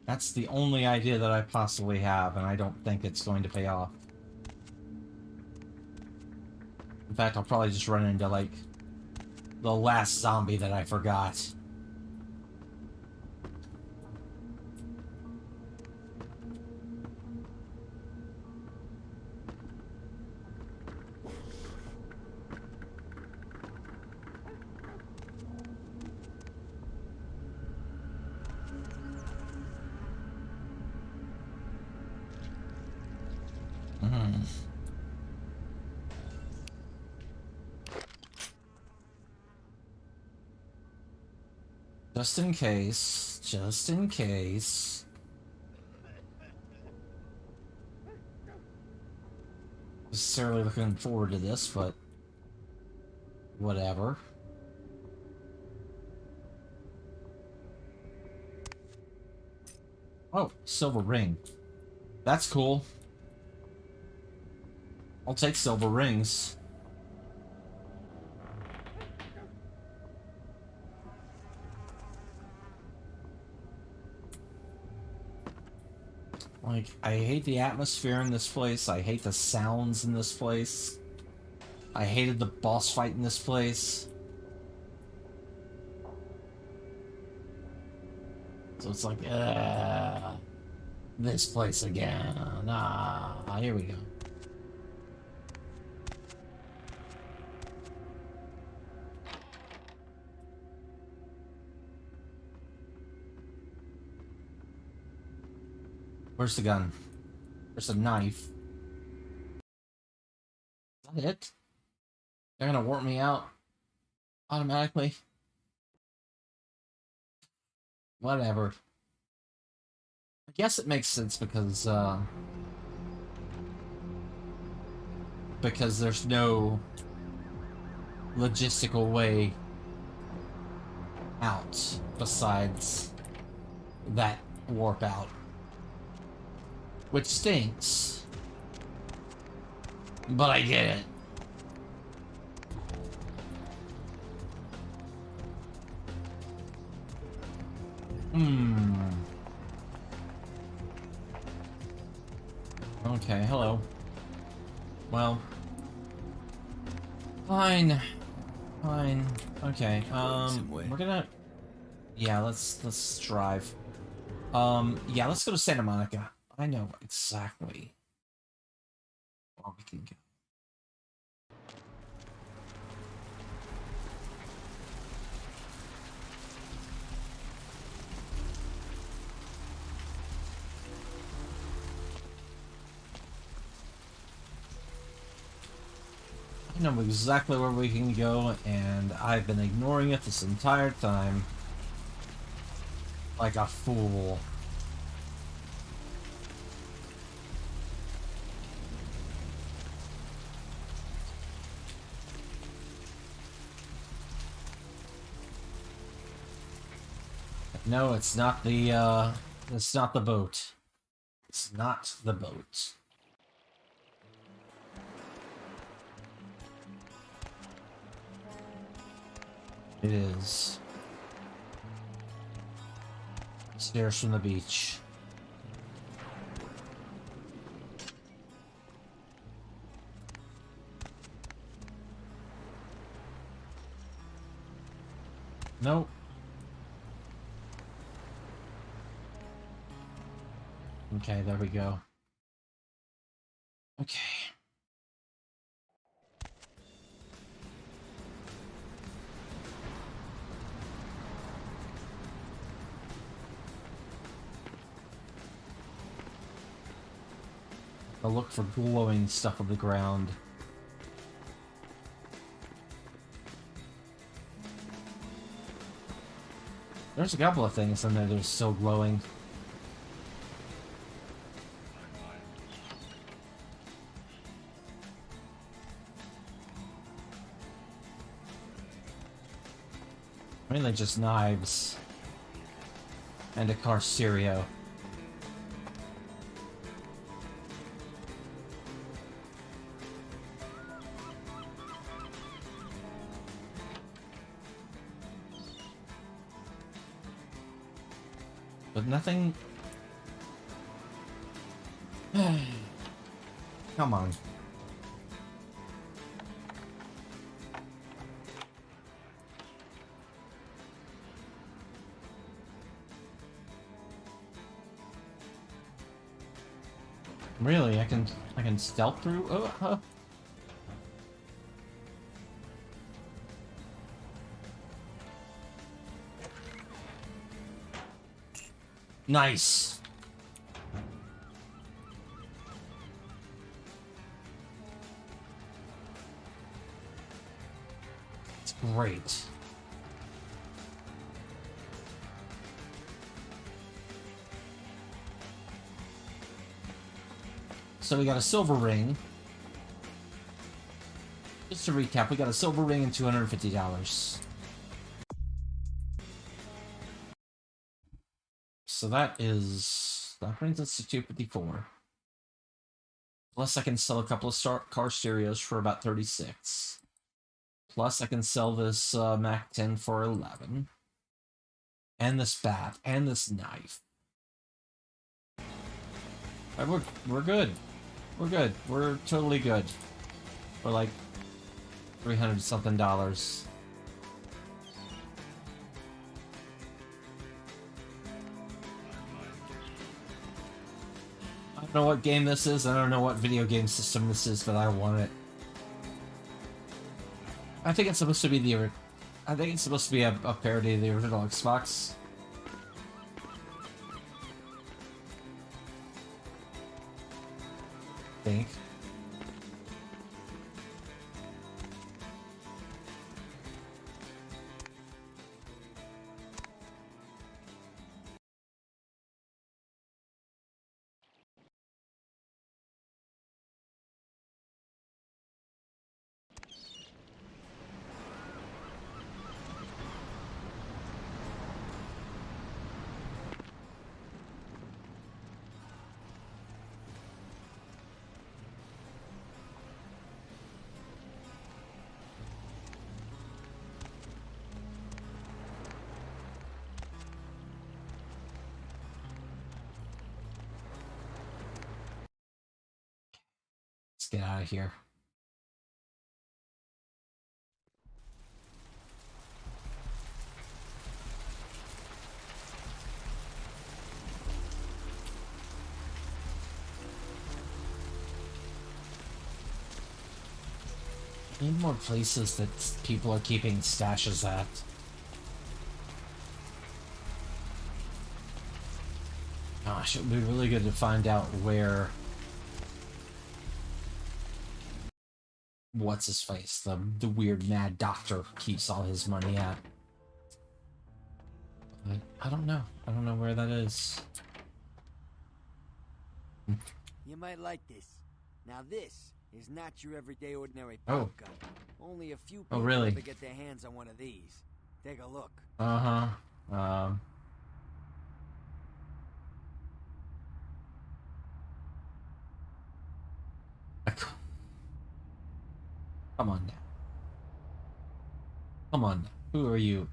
Speaker 1: that's the only idea that I possibly have, and I don't think it's going to pay off. In fact, I'll probably just run into, like, the last zombie that I forgot. Just in case. Just in case. Necessarily looking forward to this, but whatever. Oh, silver ring. That's cool. I'll take silver rings. Like, I hate the atmosphere in this place. I hate the sounds in this place. I hated the boss fight in this place. So it's like, this place again. Ah, here we go. Where's the gun? There's a knife. Is that it? They're gonna warp me out automatically. Whatever. I guess it makes sense because there's no logistical way out besides that warp out. Which stinks. But I get it. Okay, hello. Well. Fine. Fine. Okay, we're gonna... Yeah, let's drive. Yeah, let's go to Santa Monica. I know exactly where we can go. I know exactly where we can go, and I've been ignoring it this entire time. Like a fool. No, it's not the boat. It's not the boat. It is. Stairs from the beach. Nope. Okay, there we go. Okay. I'll look for glowing stuff on the ground. There's a couple of things in there that are still glowing. Mainly just knives. And a car stereo. But nothing... Come on. Really, I can stealth through? Oh, Nice. It's great. So we got a silver ring. Just to recap, we got a silver ring and $250. So that brings us to 254. Plus I can sell a couple of car stereos for about 36. Plus I can sell this Mac 10 for 11. And this bat, and this knife. Right, we're good. We're good. We're totally good. We're like $300 something. I don't know what game this is. I don't know what video game system this is, but I want it. I think it's supposed to be a parody of the original Xbox. I think. get out of here. Need more places that people are keeping stashes at. Gosh, it would be really good to find out where... What's his face? The weird mad doctor keeps all his money at. But I don't know. I don't know where that is.
Speaker 8: You might like this. Now this is not your everyday ordinary
Speaker 1: Oh.
Speaker 8: pop gun. Only a few people
Speaker 1: really?
Speaker 8: ever get their hands on one of these. Take a look.
Speaker 1: Uh-huh. Come on now. Come on now. Who are you?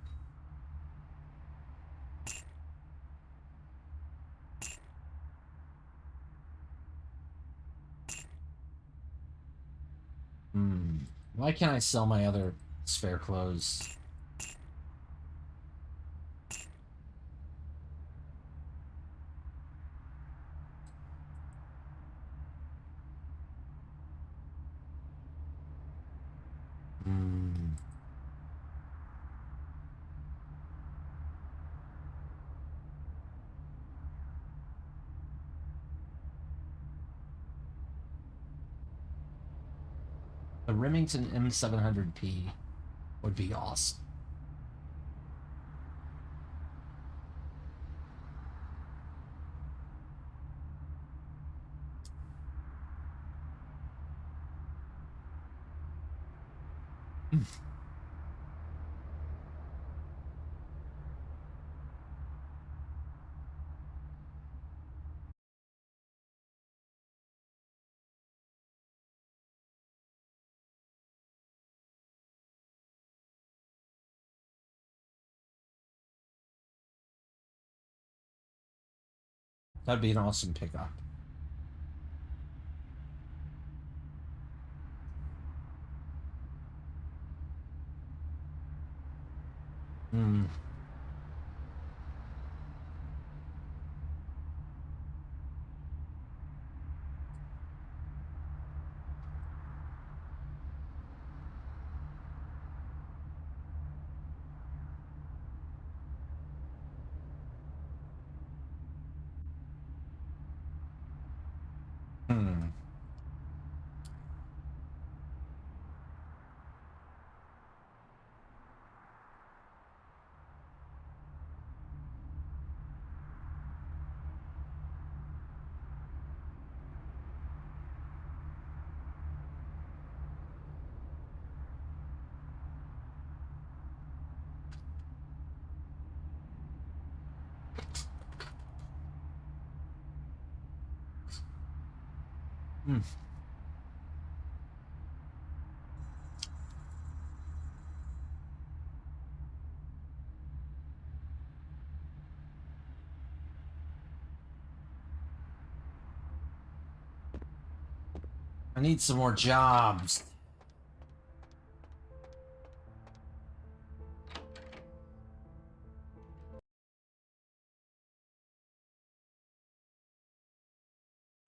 Speaker 1: Why can't I sell my other spare clothes? The Remington M700P would be awesome. That'd be an awesome pickup. I need some more jobs.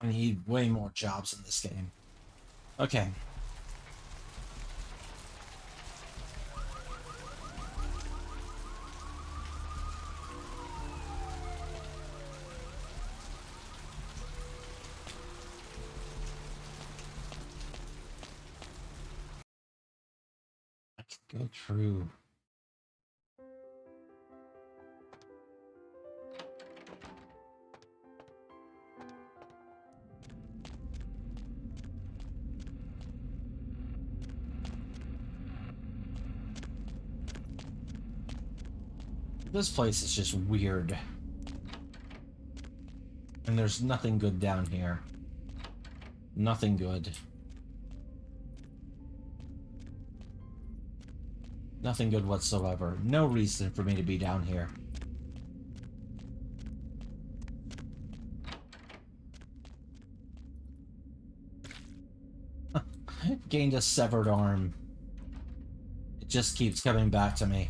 Speaker 1: I need way more jobs in this game. Okay. I can go through. This place is just weird. And there's nothing good down here. Nothing good. Nothing good whatsoever. No reason for me to be down here. gained a severed arm. It just keeps coming back to me.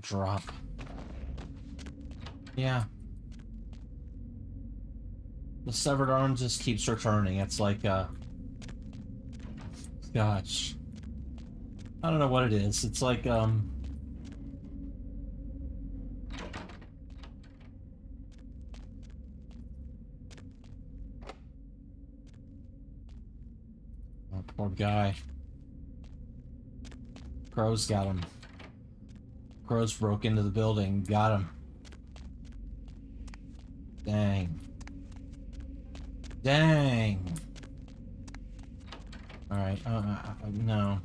Speaker 1: Drop. Yeah. The severed arm just keeps returning. It's like, gosh. I don't know what it is. It's like, oh, poor guy. Crows got him. Crows broke into the building. Got him. Dang. Dang. Alright, no.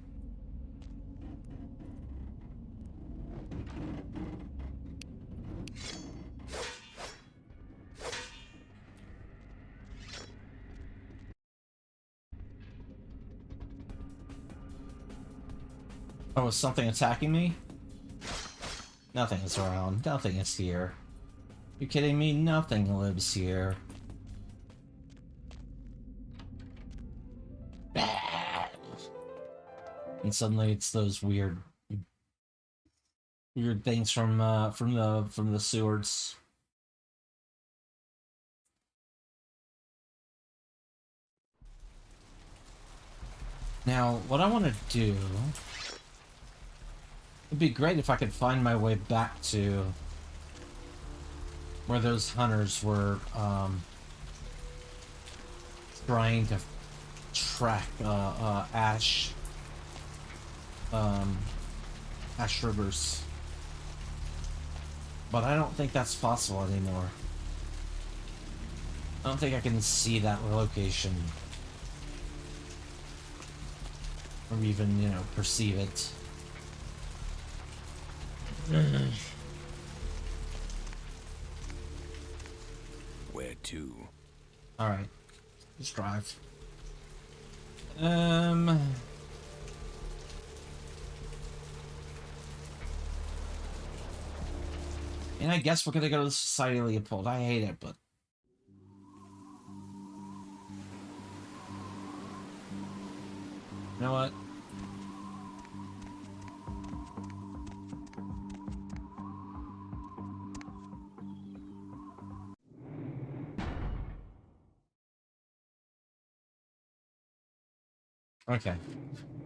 Speaker 1: Oh, was something attacking me? Nothing is around. Nothing is here. You kidding me? Nothing lives here. And suddenly it's those weird things from the sewers. Now, what I want to do, it'd be great if I could find my way back to where those hunters were trying to track Ash Rivers. But I don't think that's possible anymore. I don't think I can see that location. Or even, you know, perceive it.
Speaker 21: Where to?
Speaker 1: Alright. Let's drive. And I guess we're gonna go to the Society of Leopold. I hate it, but... You know what? Okay.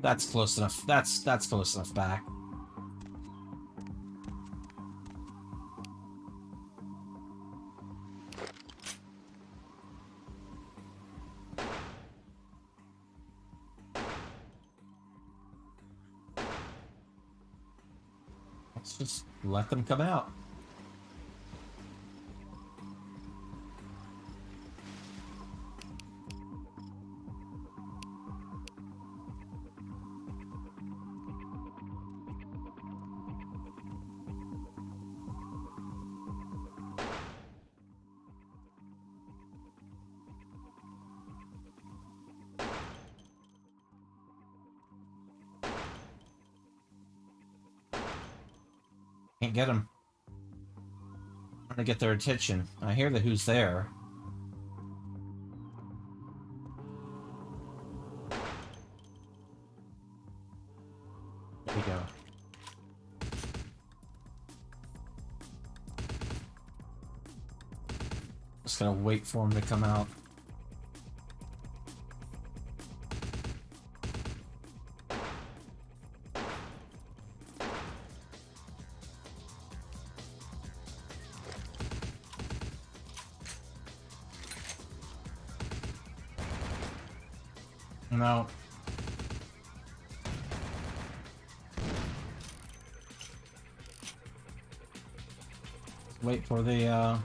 Speaker 1: That's close enough. That's close enough back. Let's just let them come out. Can't get them. I'm trying to get their attention. I hear the who's there. There we go. Just gotta wait for him to come out. No. Wait for the,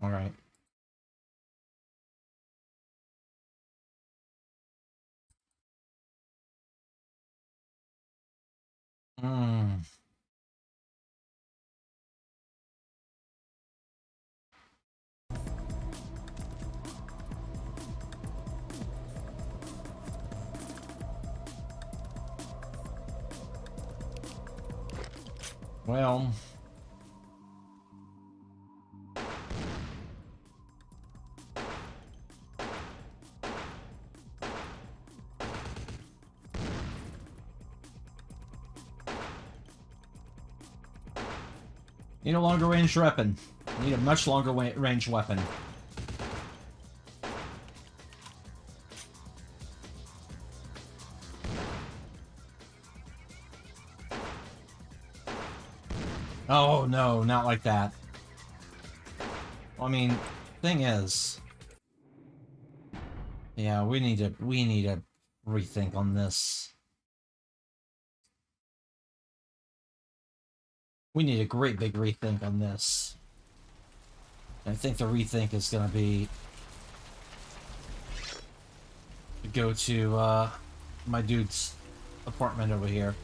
Speaker 1: All right. Hmm. Well, need a longer range weapon. Need a much longer range weapon. Oh no, not like that. I mean, thing is, yeah, we need to rethink on this. We need a great big rethink on this. I think the rethink is gonna be to go to my dude's apartment over here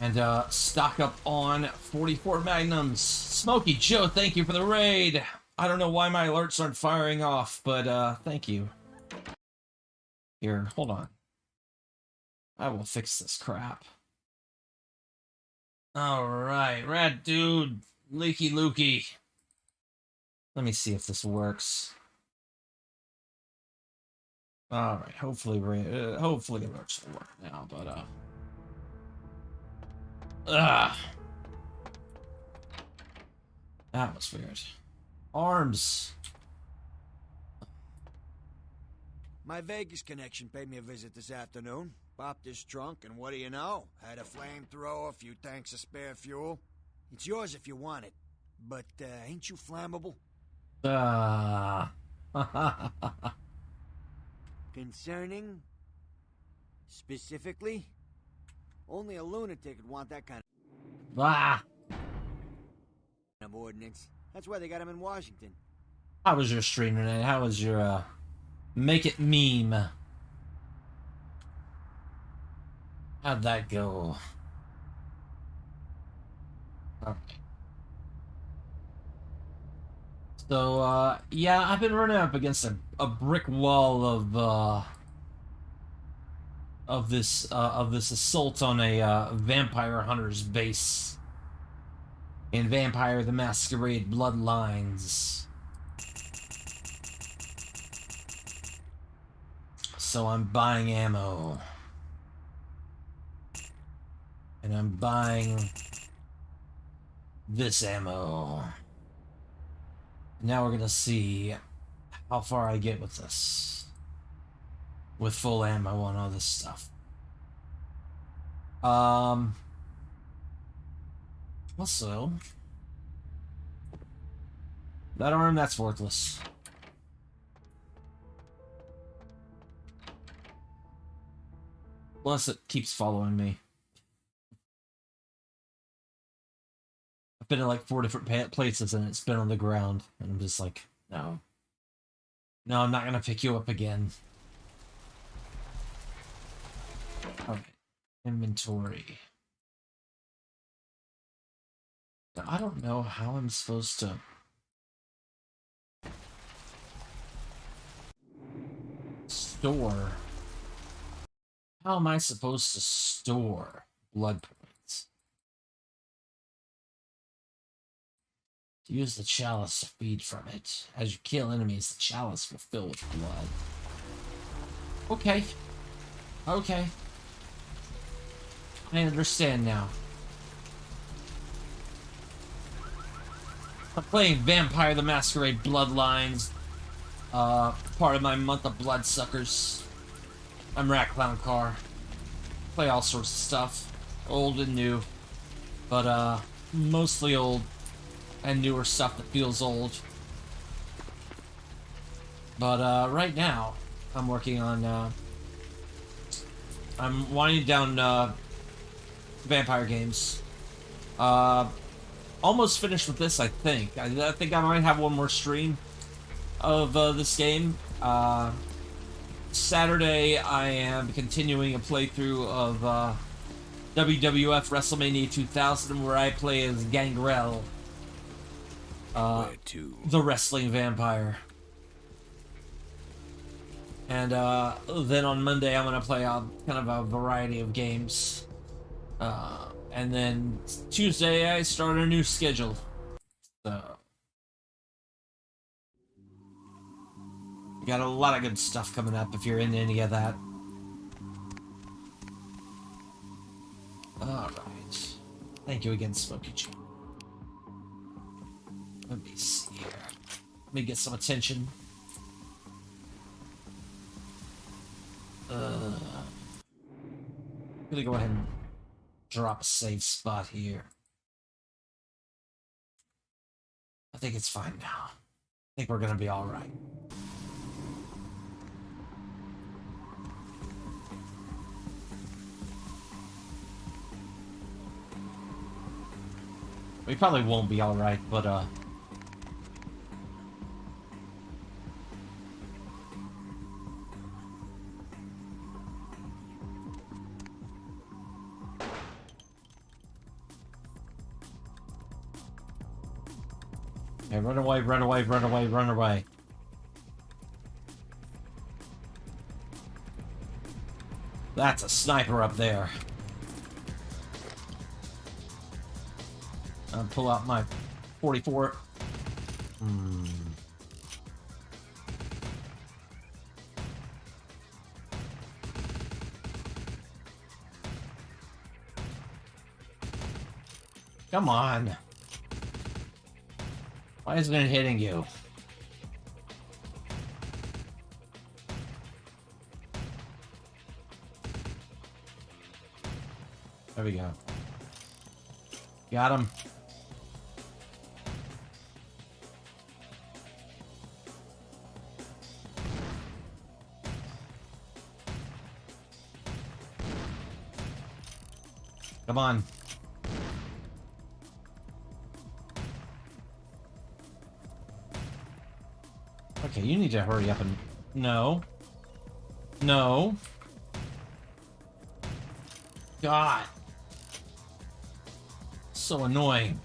Speaker 1: and stock up on 44 magnums. Smokey Joe, thank you for the raid. I don't know why my alerts aren't firing off, but thank you. Here, hold on. I will fix this crap. Alright, Rat Dude, Leaky Lukey. Let me see if this works. Alright, hopefully the alerts will work now, but that was weird. Arms.
Speaker 8: My Vegas connection paid me a visit this afternoon. Popped his trunk, and what do you know? Had a flamethrower, a few tanks of spare fuel. It's yours if you want it. But, ain't you flammable? Concerning? Specifically? Only a lunatic would want that kind of ordinance. That's why they got him in Washington.
Speaker 1: How was your stream tonight? How was your, make it meme? How'd that go? Okay. So, yeah, I've been running up against a brick wall of this assault on a vampire hunter's base in Vampire the Masquerade Bloodlines. So I'm buying ammo. And I'm buying this ammo. Now we're gonna see how far I get with this. With full ammo and all this stuff. Also, that arm, that's worthless. Plus, it keeps following me. I've been in like 4 different places and it's been on the ground. And I'm just like, no. No, I'm not gonna pick you up again. Alright. Inventory. Now, I don't know how I'm supposed to... store. How am I supposed to store blood points? Use the chalice to feed from it. As you kill enemies, the chalice will fill with blood. Okay. Okay. I understand now. I'm playing Vampire the Masquerade Bloodlines. Part of my month of Bloodsuckers. I'm Rat Clown Car. Play all sorts of stuff. Old and new. But, mostly old. And newer stuff that feels old. But, right now, I'm working on, I'm winding down, Vampire games. Almost finished with this, I think. I think I might have one more stream of, this game. Saturday, I am continuing a playthrough of, WWF WrestleMania 2000, where I play as Gangrel, the wrestling vampire. And then on Monday, I'm going to play kind of a variety of games. And then Tuesday, I start a new schedule. So, we got a lot of good stuff coming up if you're into any of that. Alright. Thank you again, Smokey G. Let me see here. Let me get some attention. I'm gonna go ahead and drop a save spot here. I think it's fine now. I think we're gonna be alright. We probably won't be alright, but hey, run away, run away, run away, run away. That's a sniper up there. I'll pull out my 44. Come on. Why isn't it hitting you? There we go. Got him. Come on. Okay, you need to hurry up and... No. No. God. So annoying.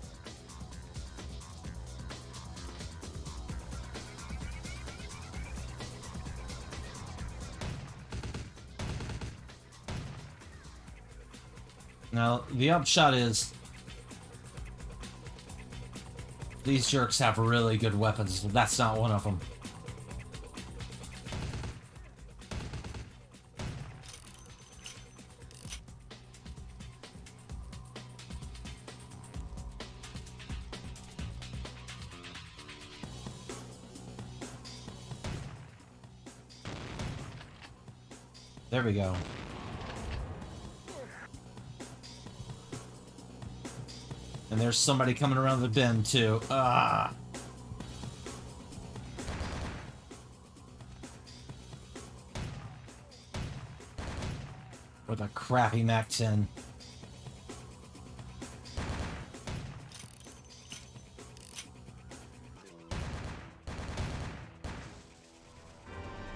Speaker 1: Now, the upshot is these jerks have really good weapons. That's not one of them. There we go. And there's somebody coming around the bend, too. Ah! With a crappy MAC-10.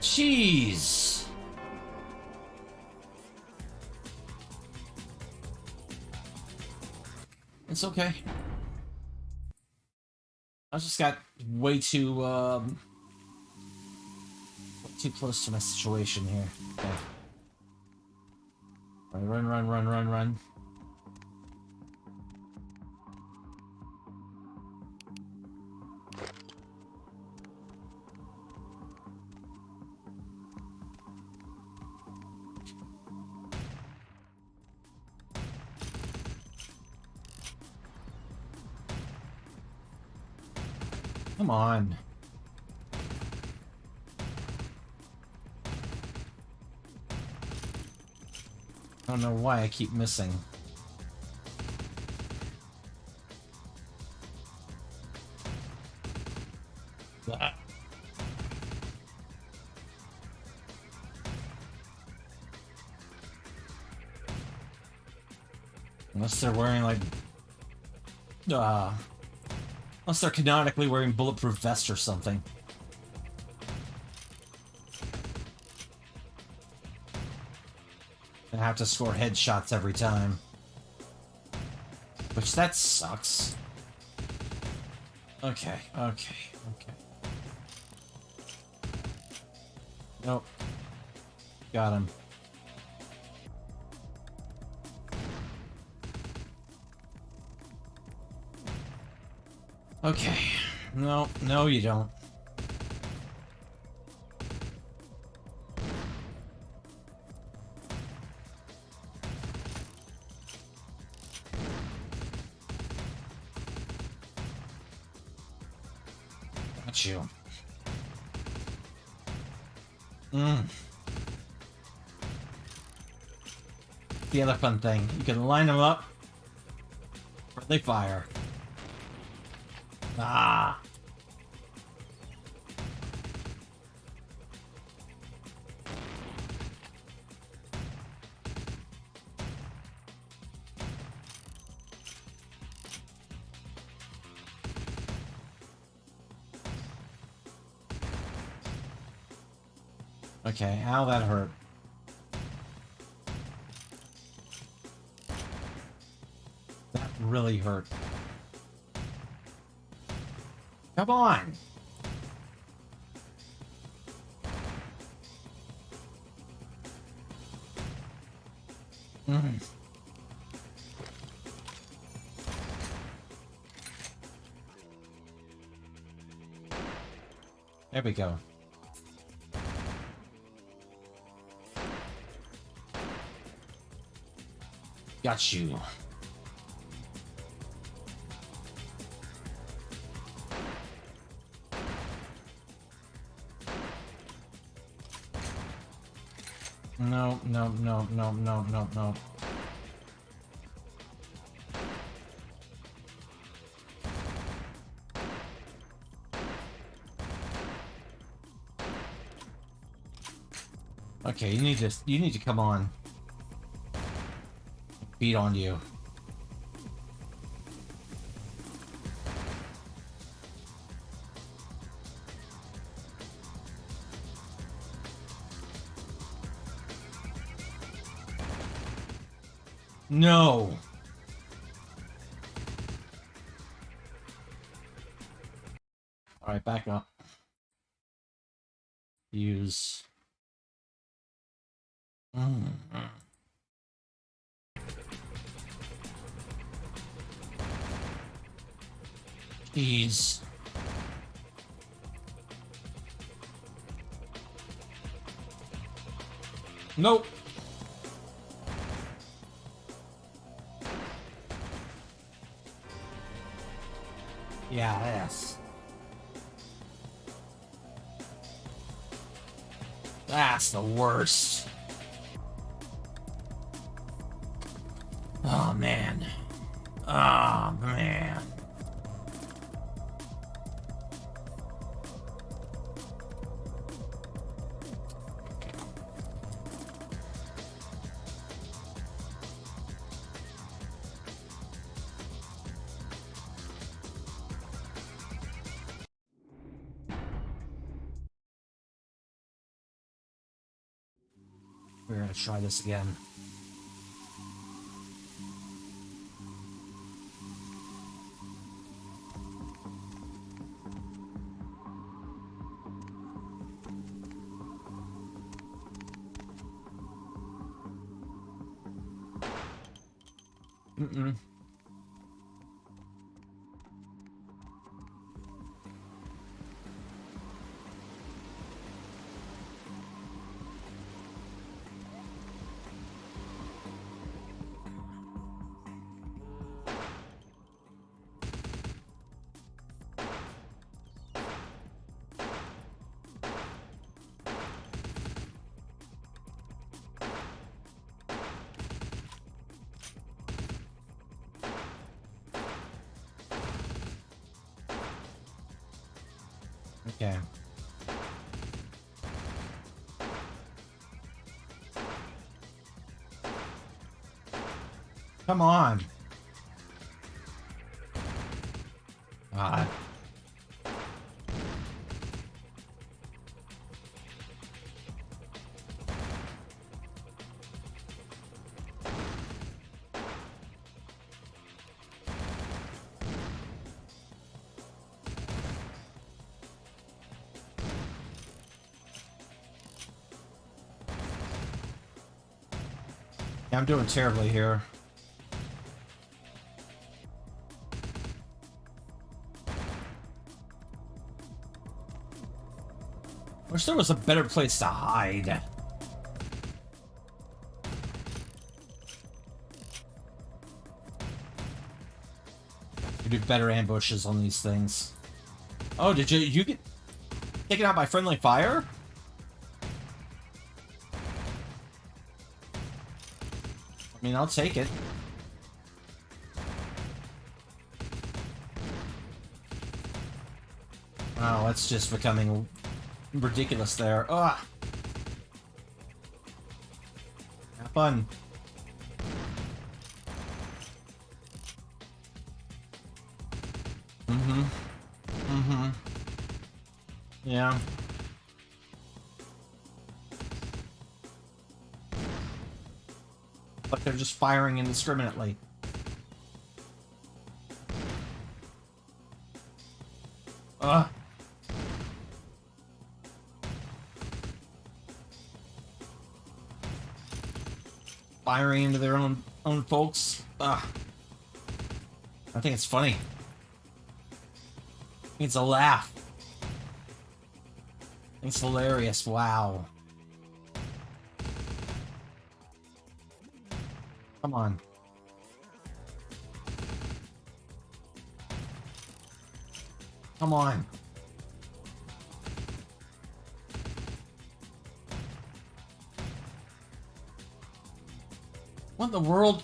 Speaker 1: Jeez! It's okay. I just got way too close to my situation here. Okay. Run, run, run, run, run. Come on. I don't know why I keep missing. Ah. Unless they're wearing like unless they're canonically wearing bulletproof vests or something. I have to score headshots every time. Which, that sucks. Okay. Nope. Got him. Okay. No, you don't. Got you. The other fun thing, you can line them up, or they fire. Ah. Okay, how that hurt. That really hurt. Come on! There we go. Got you. No. Okay, you need to come on. Beat on you. No. All right, back up. Use. Jeez. Nope. Yeah, yes. That's the worst. Oh, man. Oh, man. We're gonna try this again. Okay. Come on. God. Yeah, I'm doing terribly here. Wish there was a better place to hide. You do better ambushes on these things. Oh, did you get taken out by friendly fire? I mean, I'll take it. Oh, it's just becoming ridiculous there. Ugh. Have fun. Mm-hmm. Mm-hmm. Yeah. But they're just firing indiscriminately. Ugh. Firing into their own folks. Ugh. I think it's funny. I think it's a laugh. I think it's hilarious. Wow. Come on. Come on. What in the world?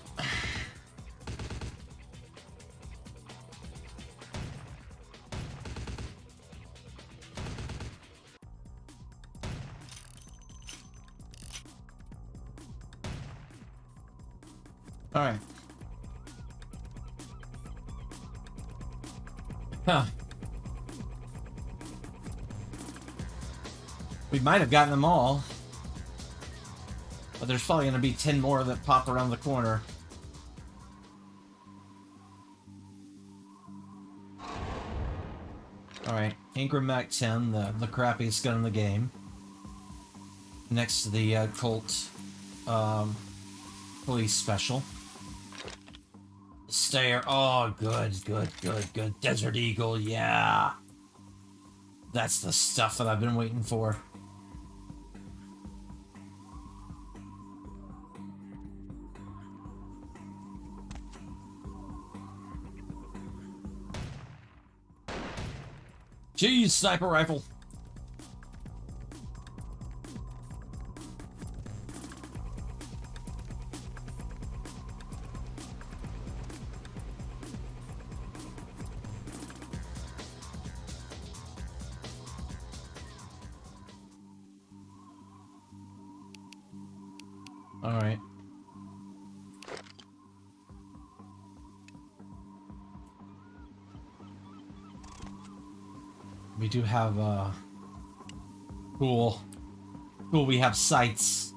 Speaker 1: All right. Huh. We might have gotten them all. But there's probably going to be 10 more that pop around the corner. Alright, Ingram Mac 10, the crappiest gun in the game. Next to the Colt police special. Stair. Oh, good. Desert Eagle, yeah. That's the stuff that I've been waiting for. Jeez, sniper rifle. All right. We do have, cool, we have sights.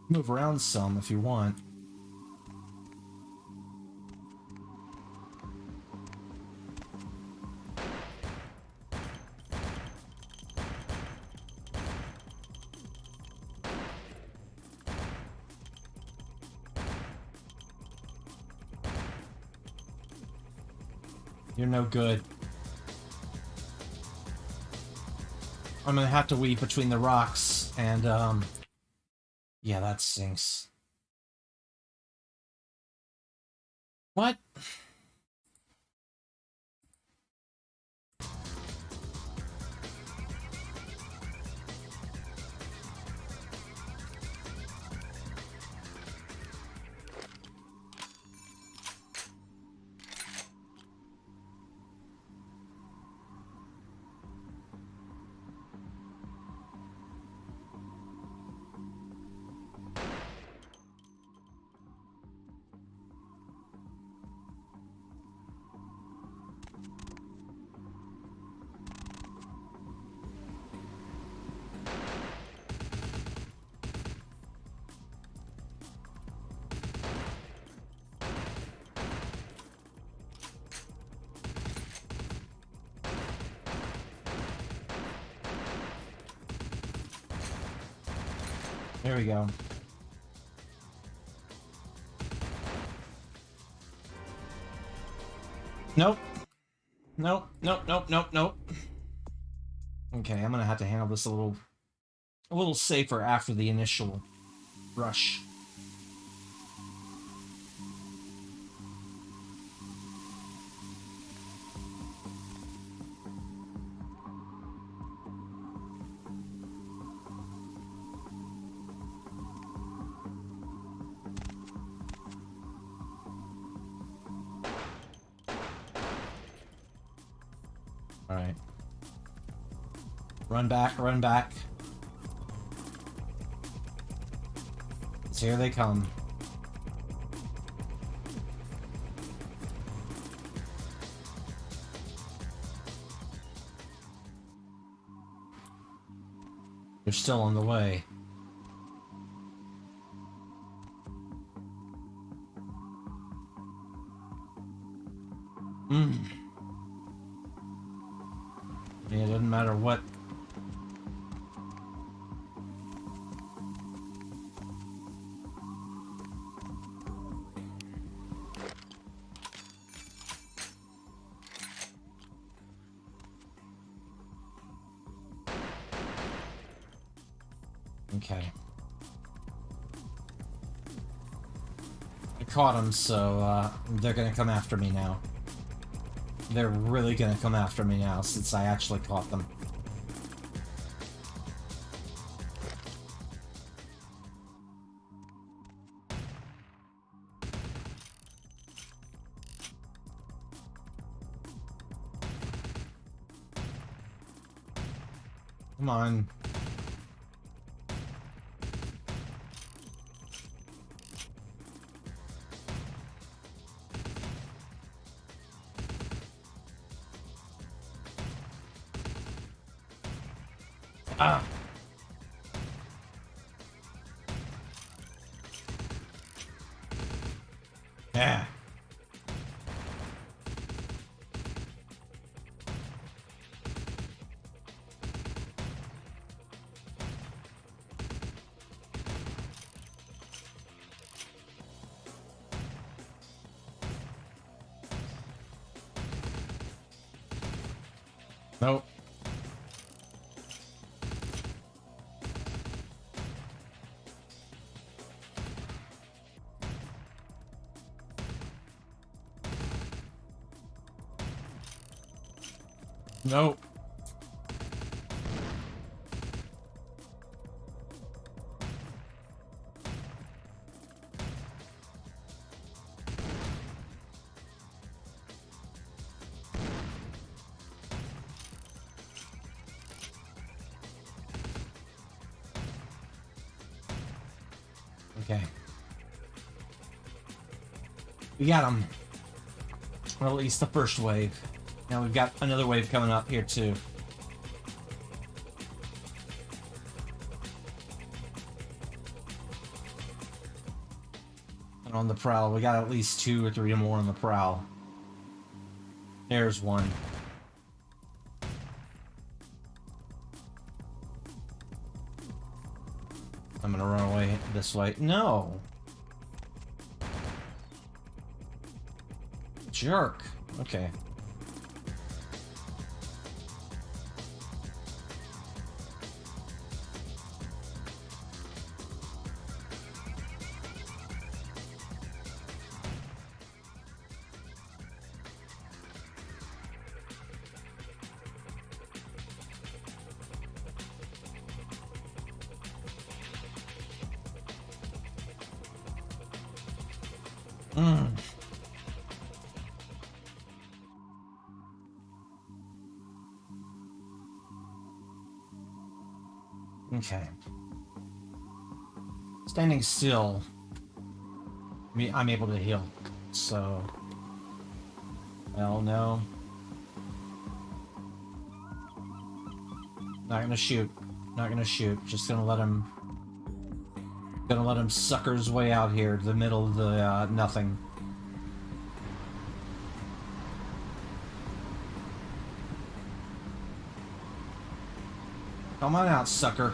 Speaker 1: Move around some if you want. You're no good. I'm gonna have to weave between the rocks and, yeah, that stinks. What? There we go. Nope. Nope, nope, nope, nope, nope. Okay, I'm gonna have to handle this a little safer after the initial rush. Alright. Run back, run back. So here they come. They're still on the way. Yeah, it doesn't matter what. Okay. I caught him, so they're gonna come after me now. They're really gonna come after me now since I actually caught them. Come on. Ah. Yeah. Nope. Nope. Okay. We got him. Well, at least the first wave. Now we've got another wave coming up here too. And on the prowl, we got at least 2 or 3 more on the prowl. There's one. I'm gonna run away this way. No! Jerk. Okay. Okay. Standing still, I'm able to heal, so... Well, no. Not gonna shoot. Not gonna shoot. Just gonna let him... Gonna let him sucker his way out here to the middle of the, nothing. Come on out, sucker.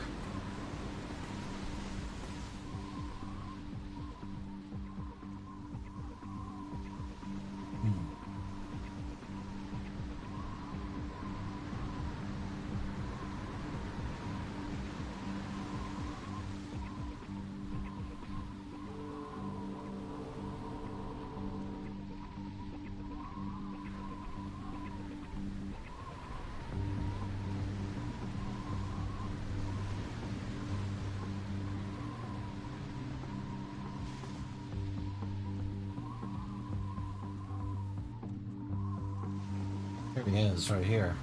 Speaker 1: he is, right here.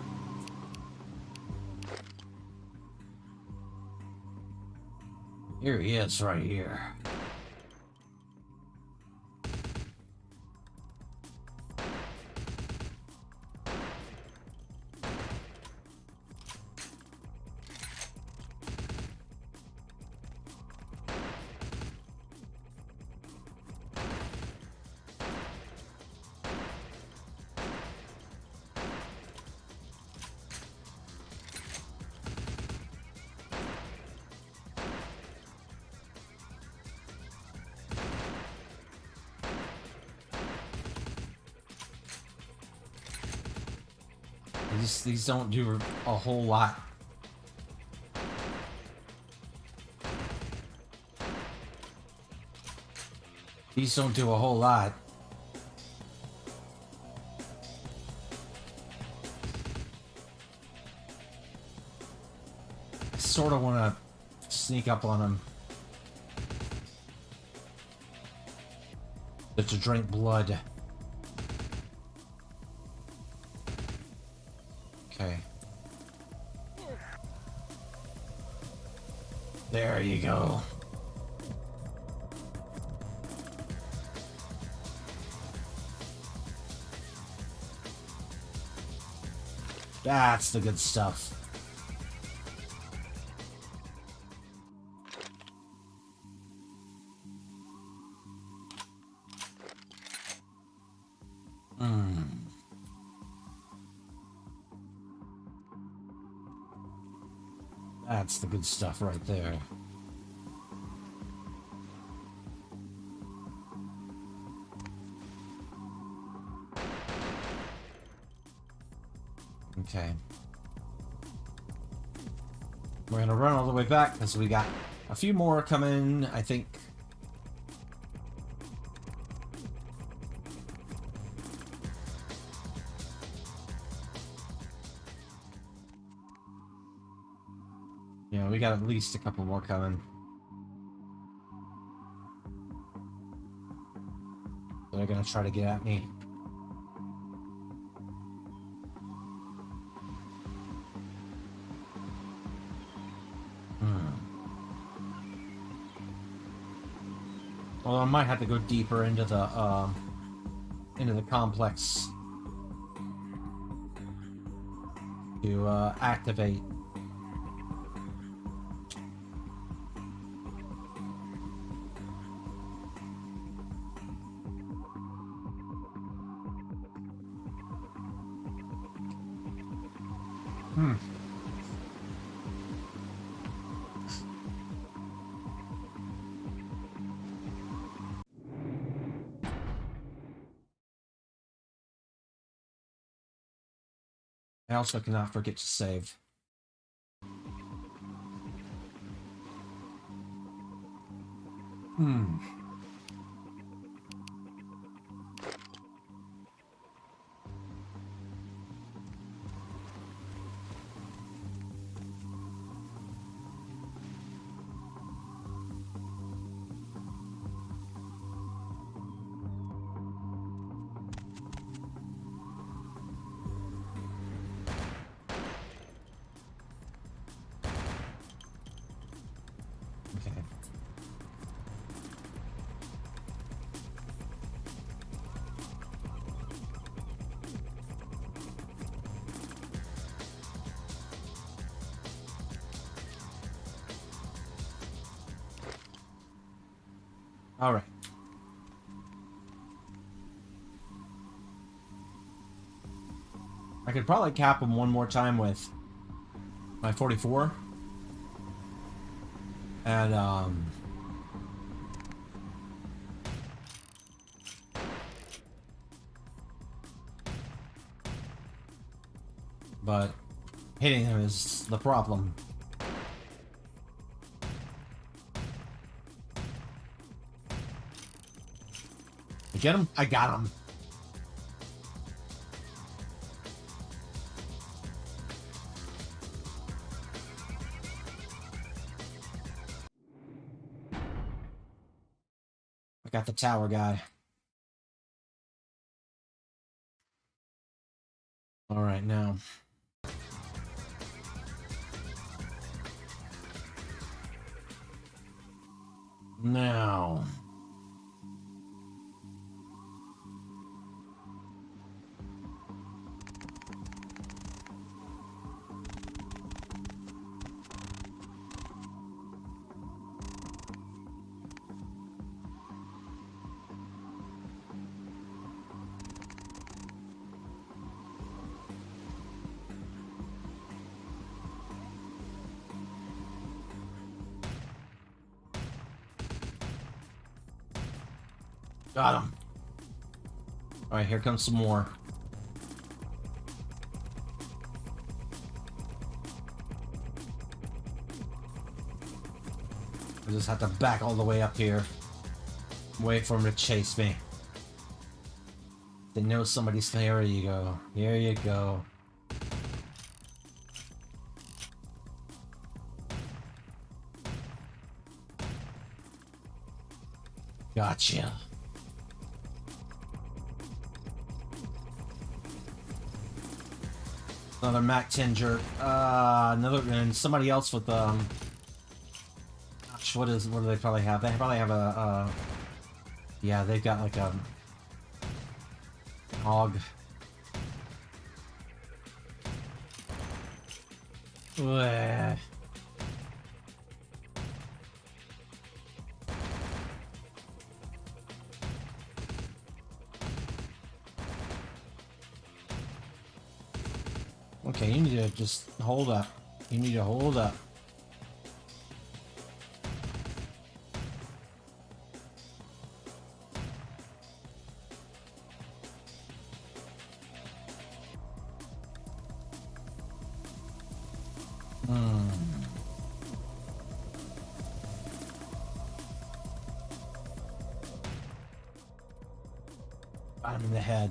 Speaker 1: Here he is, right here. These don't do a whole lot. These don't do a whole lot. I sort of want to sneak up on him. But to drink blood. Okay. There you go. That's the good stuff. That's the good stuff right there. Okay. We're gonna run all the way back because we got a few more coming, I think. Yeah, we got at least a couple more coming. They're gonna try to get at me. Well, I might have to go deeper into the complex to activate. I also cannot forget to save. All right. I could probably cap him one more time with my 44. And, but hitting him is the problem. Get him? I got him. I got the tower guy. All right, now. Now. Got him. All right, here comes some more. I just have to back all the way up here. Wait for him to chase me. They know somebody's there. You go. Here you go. Gotcha. Another Mac 10 jerk. Another, and somebody else with gosh, what do they probably have? They probably have a yeah, they've got like a hog. Bleh. Okay, you need to just hold up. You need to hold up. Got him in the head.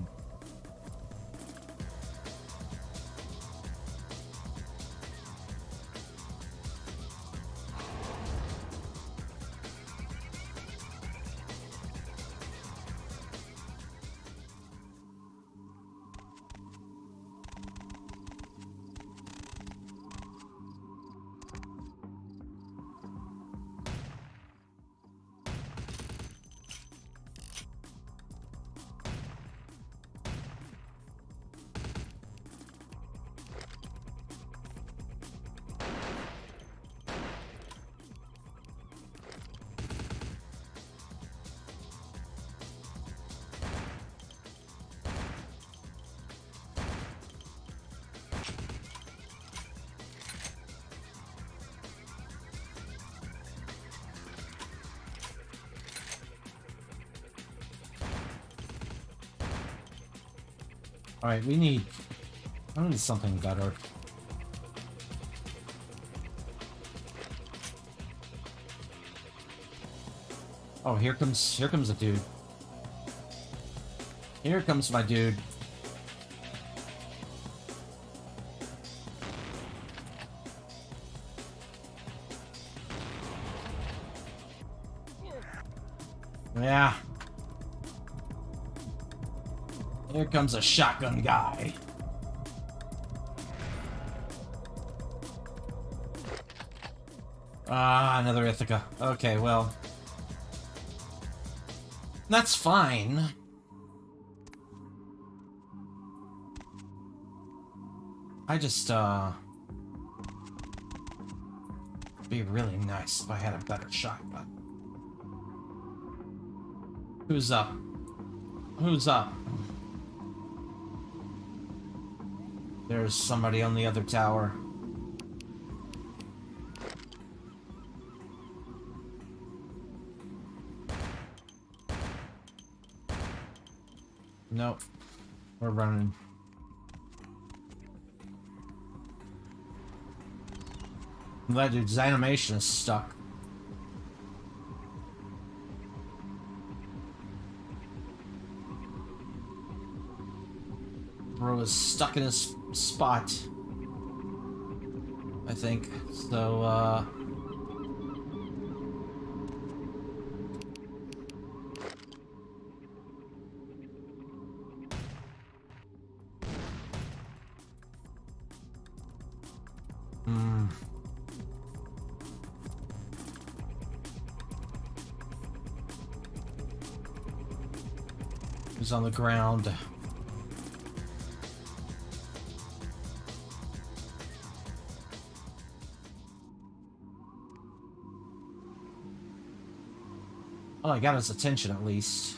Speaker 1: Alright, we need something better. Oh, here comes a dude. Here comes my dude. Yeah. Here comes a shotgun guy. Ah, another Ithaca. Okay, well. That's fine. I just, it'd be really nice if I had a better shotgun. Who's up? Who's up? There's somebody on the other tower. Nope. We're running. That dude's animation is stuck. Bro is stuck in his spot, I think. So, He's on the ground. Well, I got his attention at least.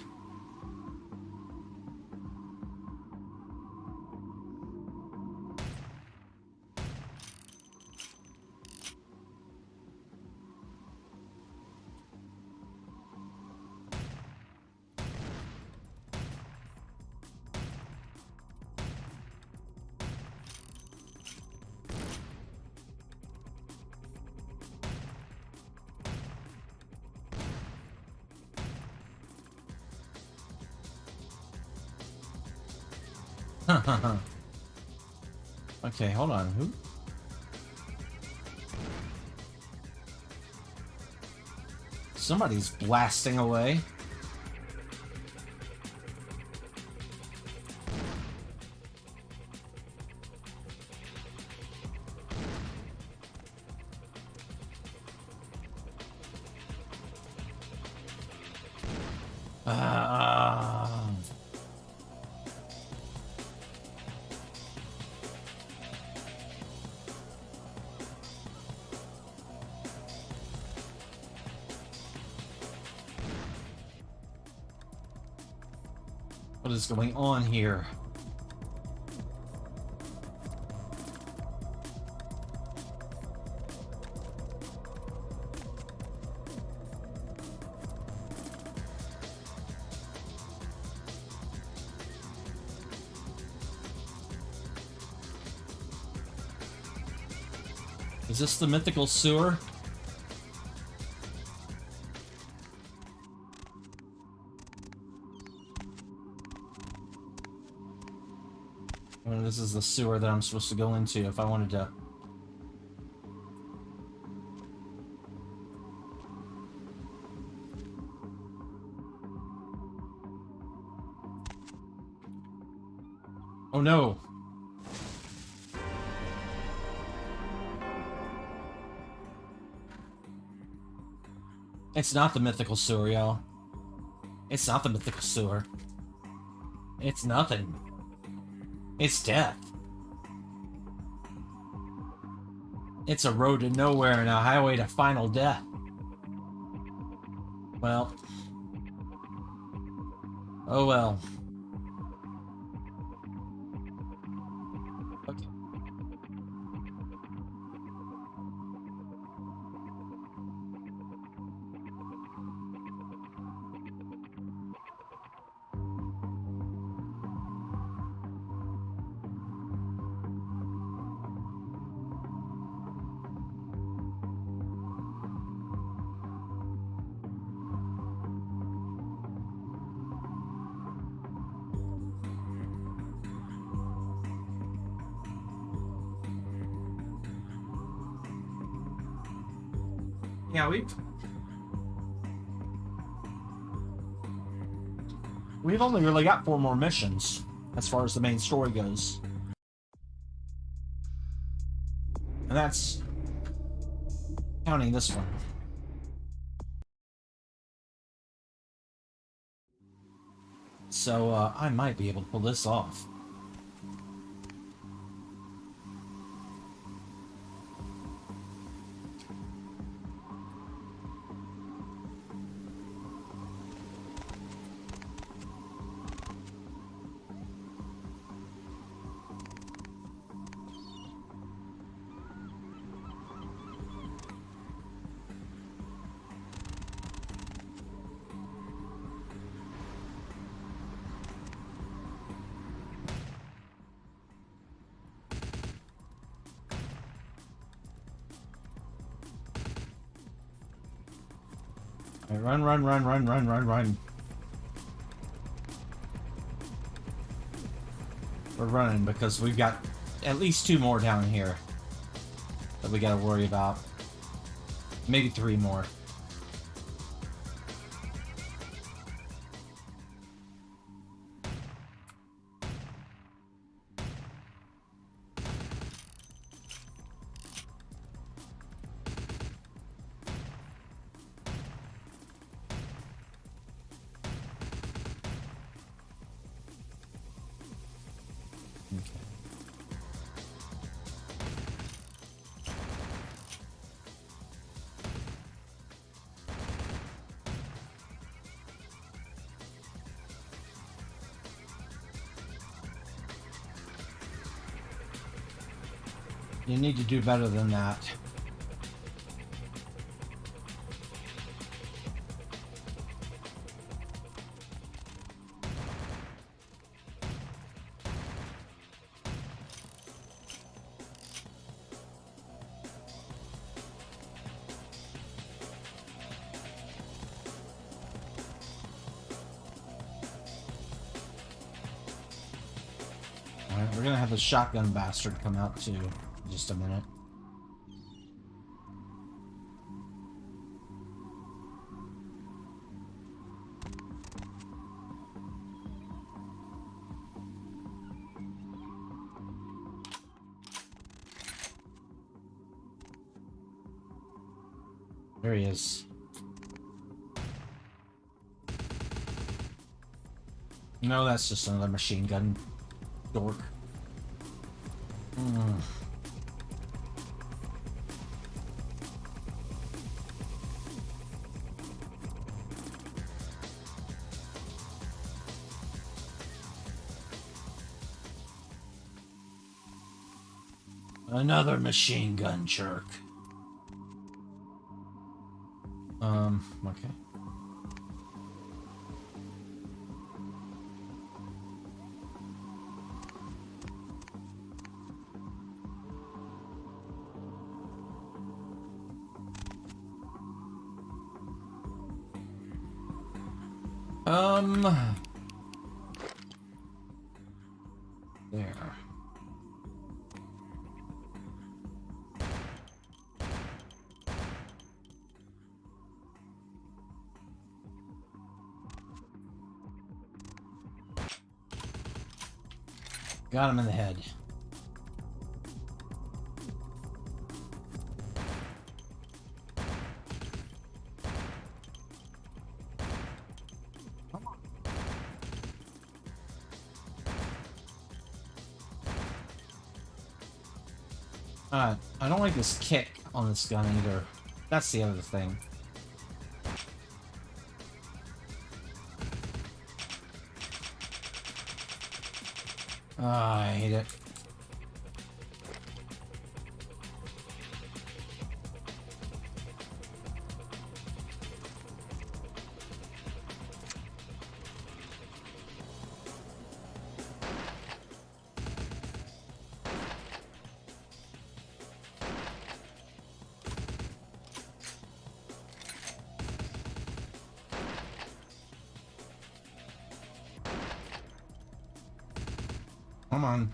Speaker 1: Okay, hold on. Who? Somebody's blasting away. What is going on here? Is this the mythical sewer? Well, this is the sewer that I'm supposed to go into if I wanted to. Oh no! It's not the mythical sewer, y'all. It's not the mythical sewer. It's nothing. It's death. It's a road to nowhere and a highway to final death. Well. Oh well. Okay. Yeah, we've only really got 4 more missions as far as the main story goes. And that's counting this one. So, I might be able to pull this off. Run, run, run, run, run, run, run. We're running because we've got at least 2 more down here that we gotta worry about. Maybe 3 more. You need to do better than that. We're gonna have the shotgun bastard come out too in just a minute. There he is. No, that's just another machine gun dork. Another machine gun jerk. Okay. There. Got him in the head. I don't like this kick on this gun either. That's the other thing. I hate it. Come on.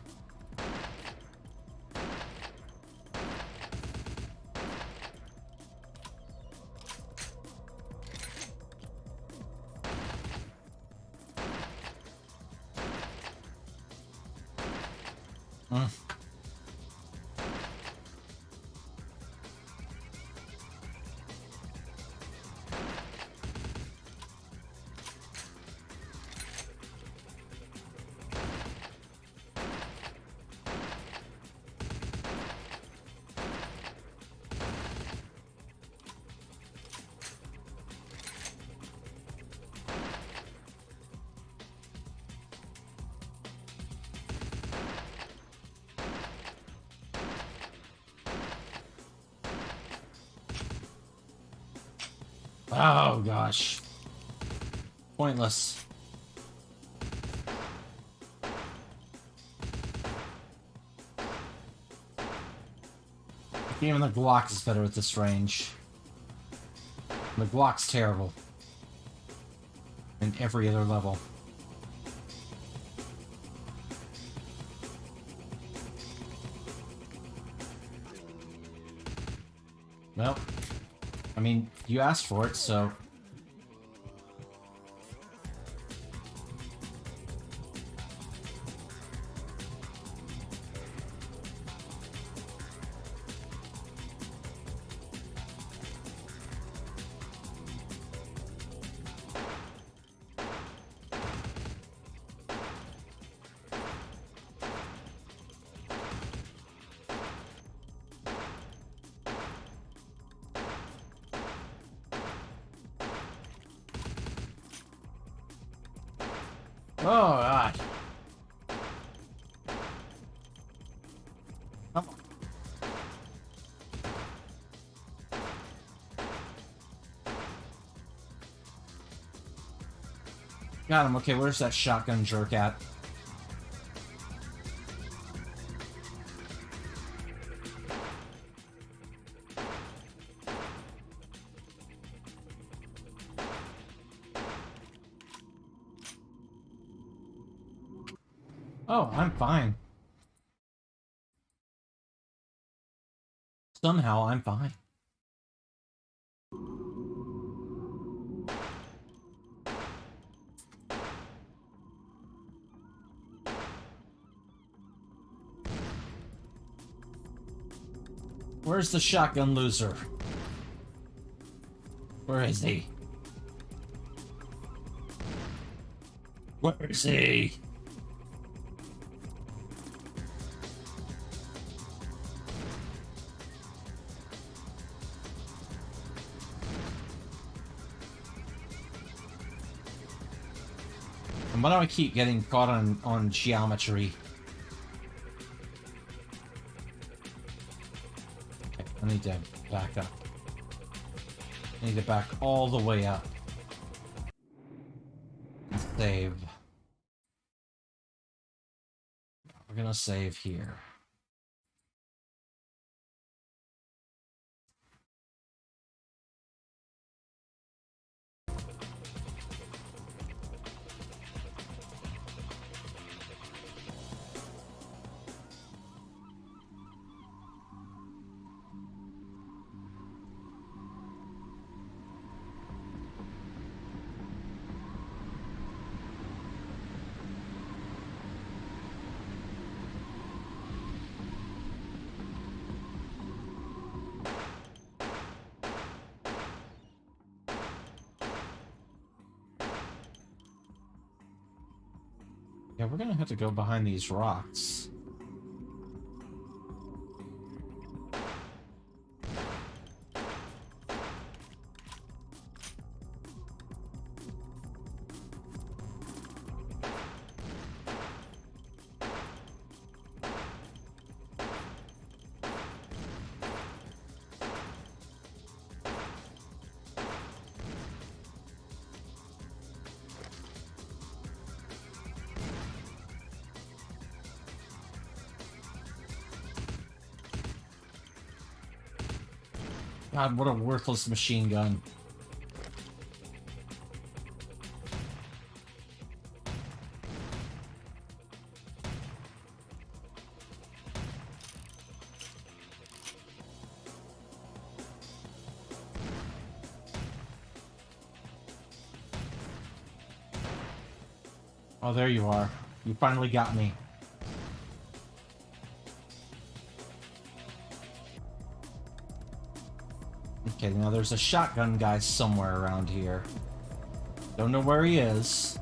Speaker 1: Oh gosh. Pointless. Even the Glock is better at this range. The Glock's terrible. In every other level. Well, I mean, you asked for it, so... Oh, God. Come on. Got him. Okay, where's that shotgun jerk at? Oh, I'm fine. Somehow I'm fine. Where's the shotgun loser? Where is he? Where is he? And why do I keep getting caught on geometry? Okay, I need to back up. I need to back all the way up. Save. We're gonna save here. Yeah, we're gonna have to go behind these rocks. God, what a worthless machine gun. Oh, there you are. You finally got me. Okay, now there's a shotgun guy somewhere around here. Don't know where he is,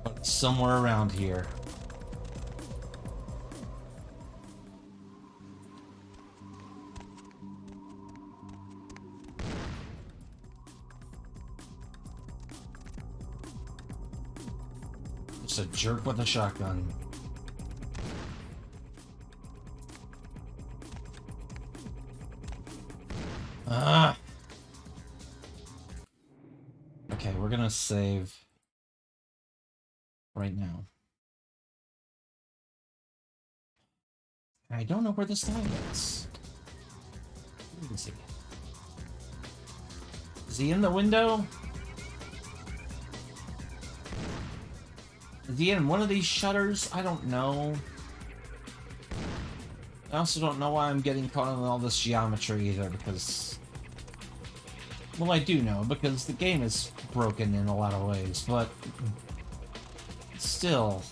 Speaker 1: but somewhere around here. Just a jerk with a shotgun. Okay, we're gonna save right now. I don't know where this guy is. Where is he? Is he in the window? Is he in one of these shutters? I don't know. I also don't know why I'm getting caught in all this geometry either, because... Well, I do know, because the game is broken in a lot of ways, but... Still...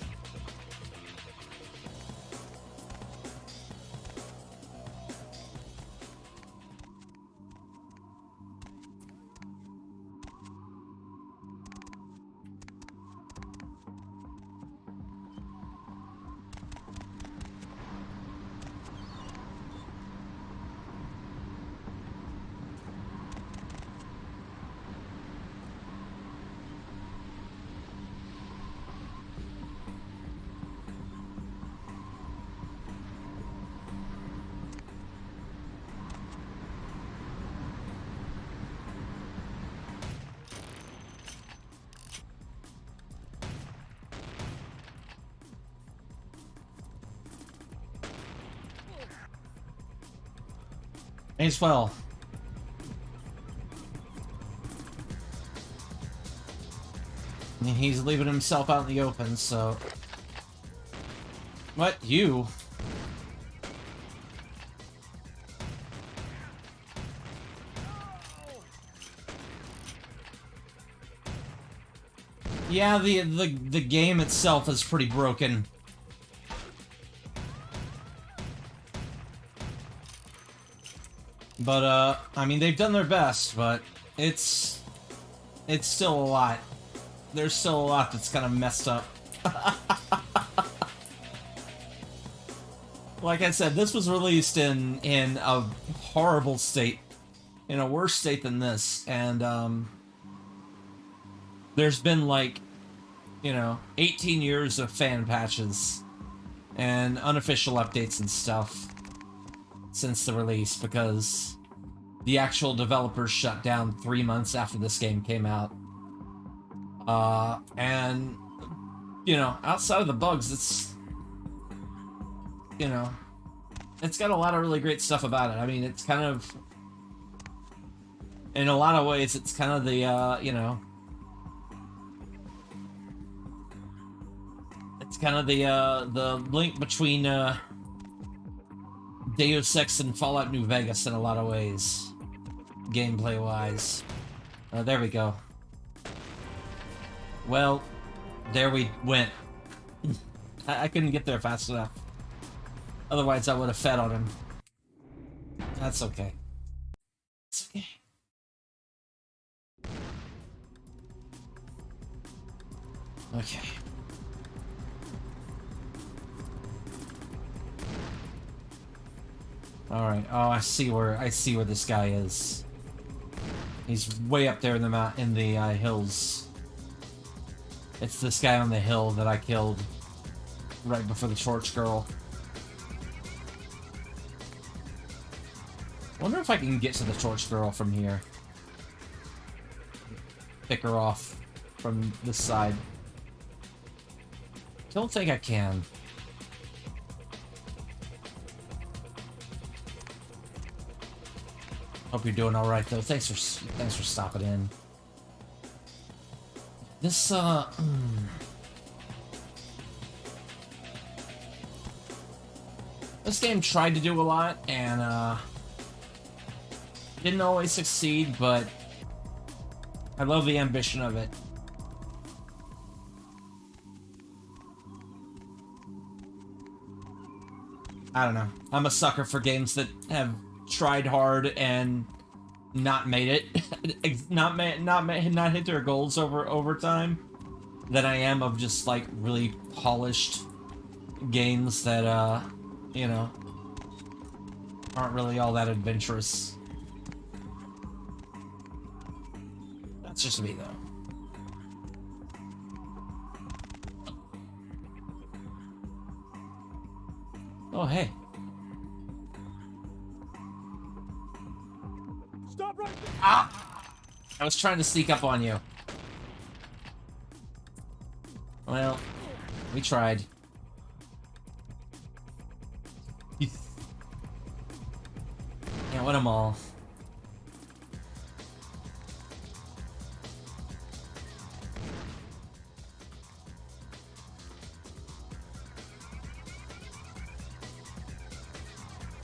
Speaker 1: As well. He's leaving himself out in the open, so... What? You? Yeah, the game itself is pretty broken. But, I mean, they've done their best, but it's still a lot. There's still a lot that's kind of messed up. Like I said, this was released in a horrible state. In a worse state than this. And, there's been, like, 18 years of fan patches and unofficial updates and stuff since the release, because the actual developers shut down 3 months after this game came out. And, outside of the bugs, it's, it's got a lot of really great stuff about it. I mean, it's kind of, in a lot of ways, it's kind of the, it's kind of the link between, Deus Ex and Fallout New Vegas in a lot of ways, gameplay-wise. There we go. Well, there we went. I couldn't get there fast enough. Otherwise, I would have fed on him. That's okay. It's okay. Okay. Alright, oh, I see where this guy is. He's way up there in the hills. It's this guy on the hill that I killed right before the torch girl. Wonder if I can get to the torch girl from here. Pick her off from this side. Don't think I can. Hope you're doing all right, though. Thanks for stopping in. This this game tried to do a lot and didn't always succeed, but I love the ambition of it. I don't know. I'm a sucker for games that have tried hard and not made it, not hit their goals over time, than I am of just like really polished games that aren't really all that adventurous. That's just me though. Oh hey.
Speaker 14: Stop right there.
Speaker 1: Ah! I was trying to sneak up on you. Well, we tried. Can't win them all.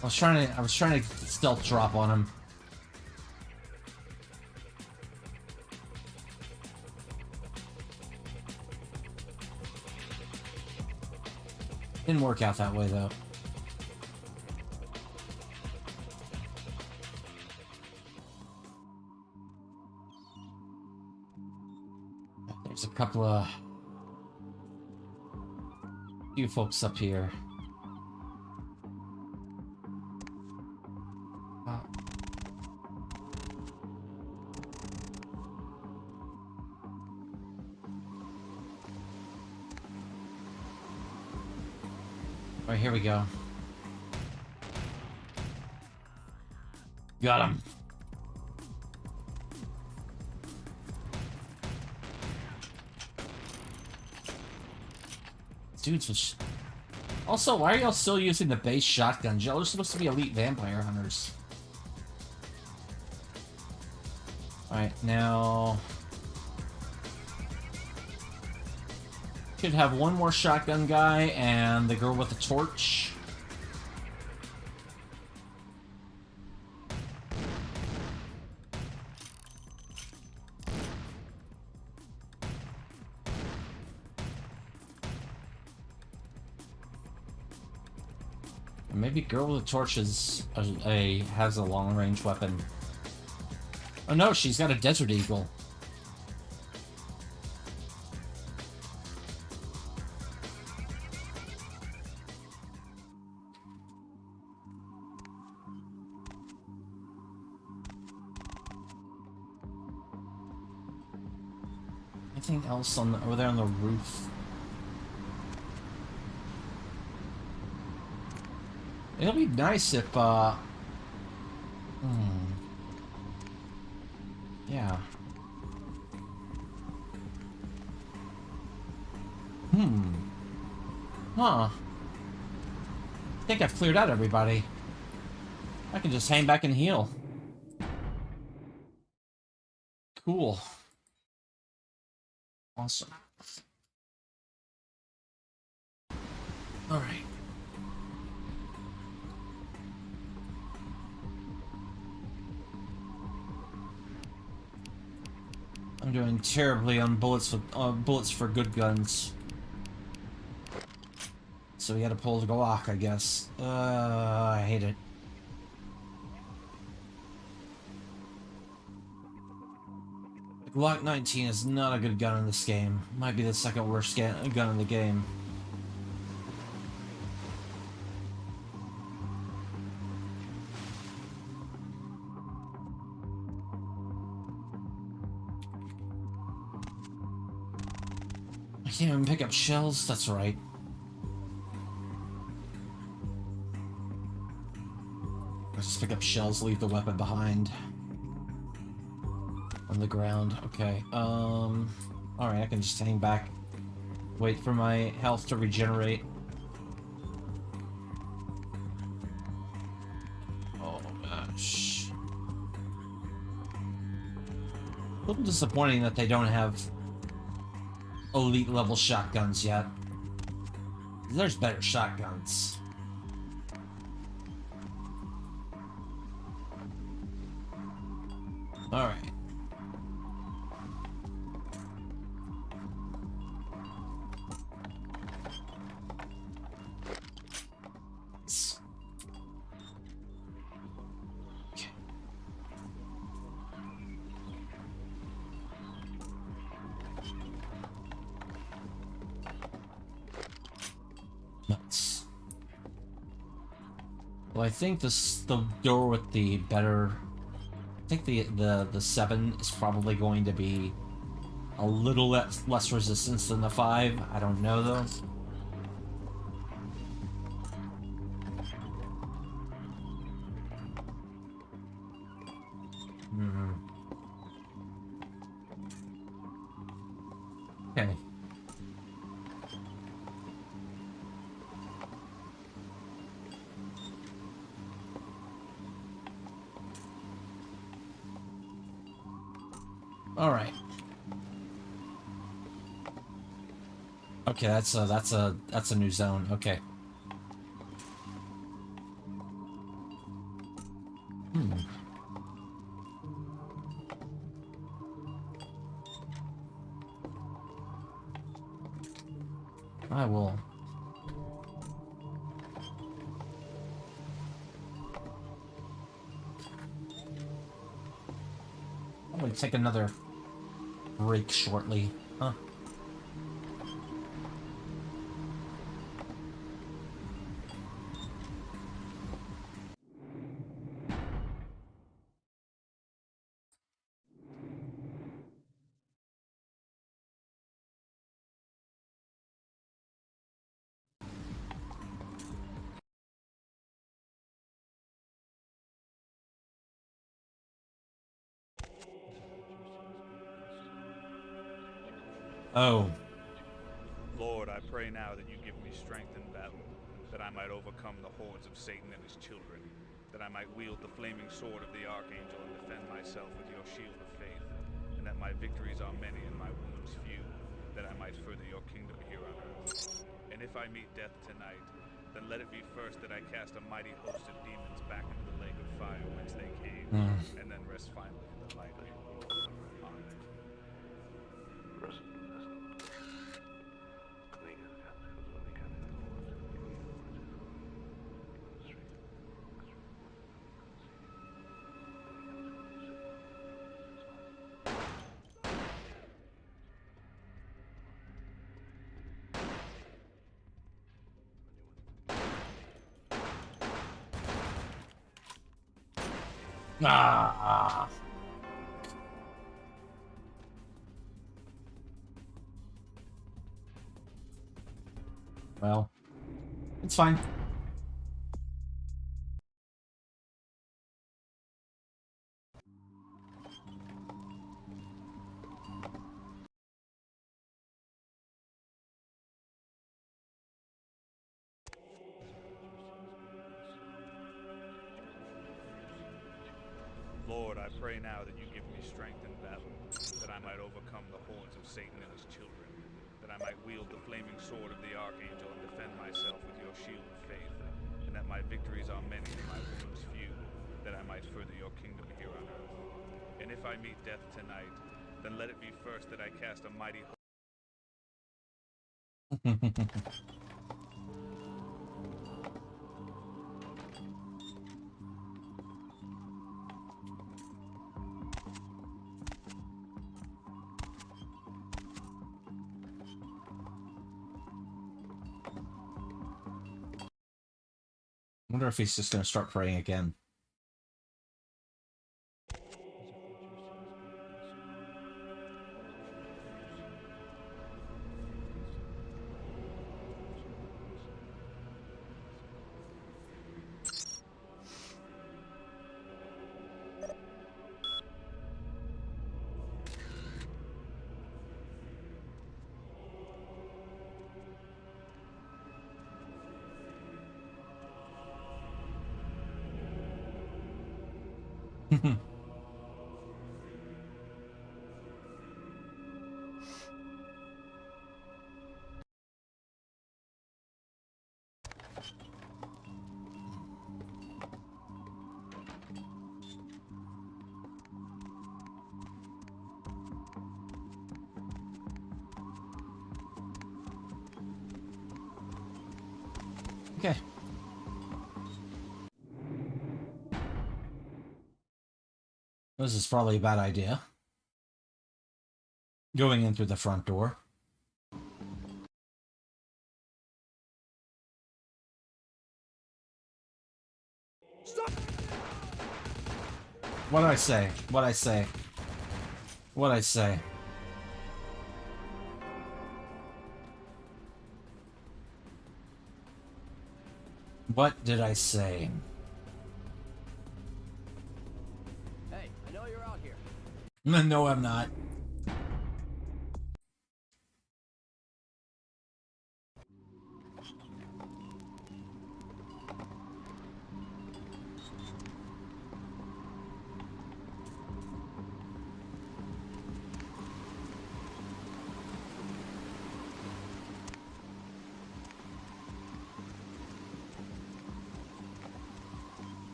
Speaker 1: I was trying to stealth drop on him. Didn't work out that way, though. There's a couple of few folks up here. Alright, here we go. Got him. Dudes was... Also, why are y'all still using the base shotguns? Y'all are supposed to be elite vampire hunters. Alright, now... Should have one more shotgun guy and the girl with the torch. Maybe girl with the torch is has a long-range weapon. Oh no, she's got a Desert Eagle. Anything else on over there on the roof? It'll be nice if, yeah. Huh. I think I've cleared out everybody. I can just hang back and heal. Cool. Awesome. Alright. I'm doing terribly on bullets for good guns. So we gotta pull the Glock, I guess. I hate it. The Glock 19 is not a good gun in this game. Might be the second worst gun in the game. I can't even pick up shells, that's right. I'll just pick up shells, leave the weapon behind. On the ground, okay. Alright, I can just hang back. Wait for my health to regenerate. Oh gosh. A little disappointing that they don't have elite level shotguns yet. There's better shotguns. Alright. Okay. Nuts. Well, I think the door with the better... I think the 7 is probably going to be a little less resistance than the 5. I don't know though. Okay. All right. Okay, that's a new zone. Okay. I will. I'm gonna take another break shortly. Huh. Oh.
Speaker 18: Lord, I pray now that you give me strength in battle, that I might overcome the hordes of Satan and his children, that I might wield the flaming sword of the Archangel and defend myself with your shield of faith. my victories are many and my wounds few, that I might further your kingdom here on earth. And if I meet death tonight, then let it be first that I cast a mighty host of demons back into the lake of fire whence they came, and then rest finally in the light of your glory. Amen.
Speaker 1: Ah. Well, it's fine.
Speaker 18: Lord, I pray now that you give me strength in battle, that I might overcome the hordes of Satan and his children, that I might wield the flaming sword of the Archangel and defend myself with your shield of faith, and that my victories are many and my wounds few, that I might further your kingdom here on earth. And if I meet death tonight, then let it be first that I cast a mighty
Speaker 1: I wonder if he's just going to start praying again. Okay. This is probably a bad idea. Going in through the front door.
Speaker 15: Stop!
Speaker 1: What'd I say? What'd I say? What'd I say? What did I say?
Speaker 12: Hey, I know you're out here.
Speaker 1: No, I'm not.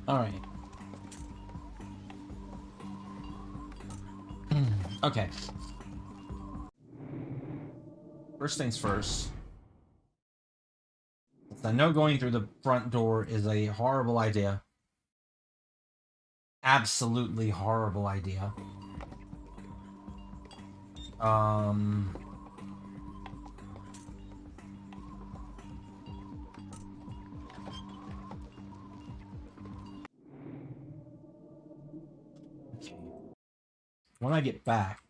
Speaker 1: All right. Okay. First things first. I know going through the front door is a horrible idea. Absolutely horrible idea. When I get back,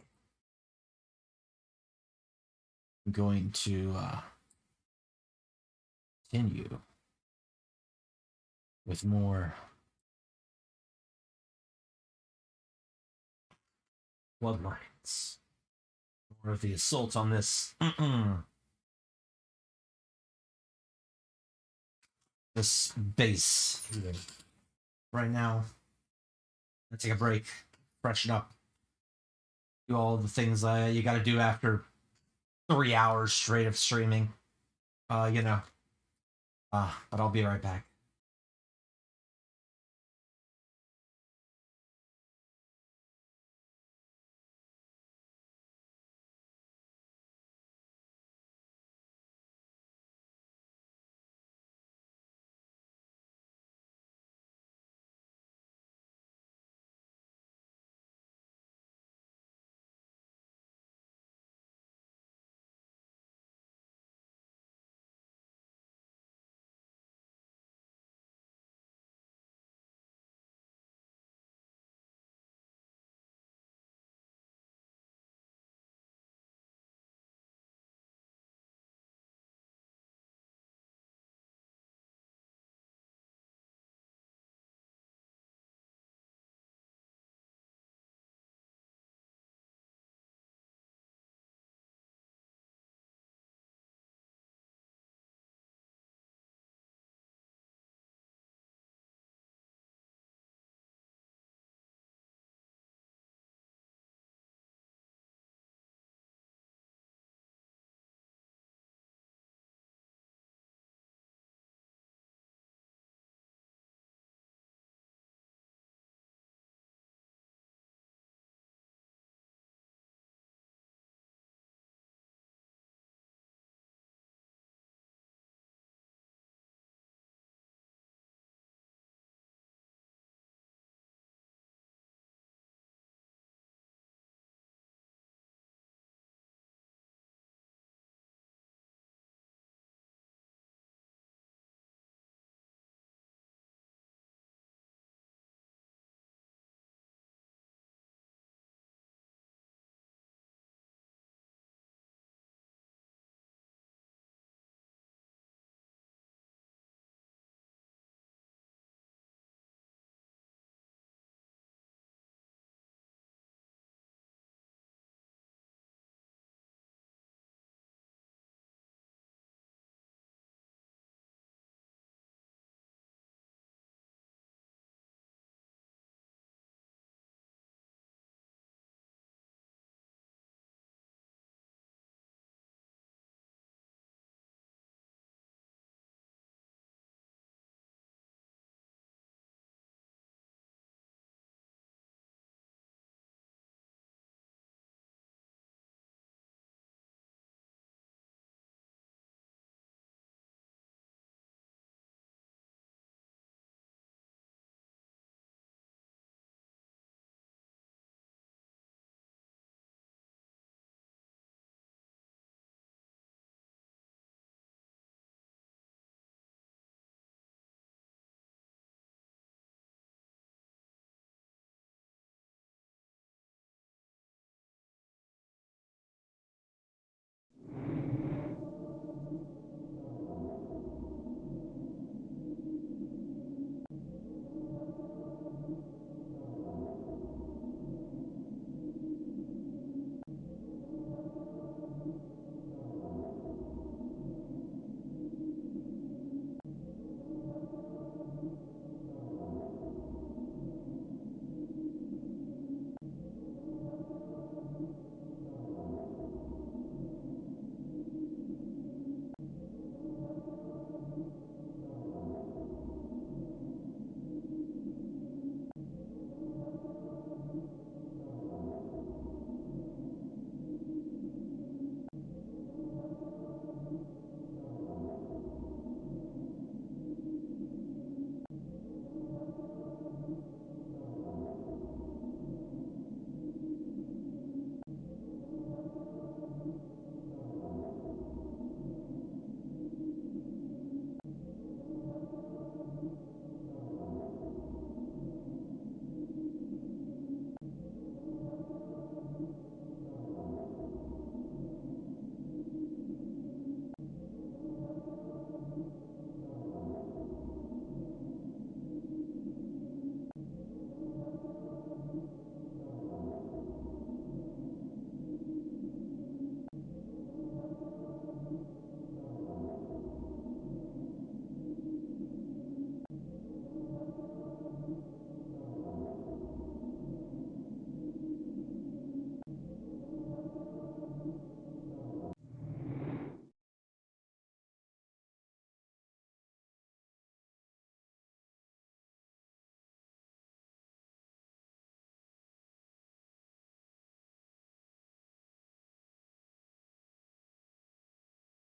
Speaker 1: I'm going to continue with more Bloodlines. More of the assault on this this base here. right now. Let's take a break, freshen up, do all the things you got to do after 3 hours straight of streaming. You know. But I'll be right back.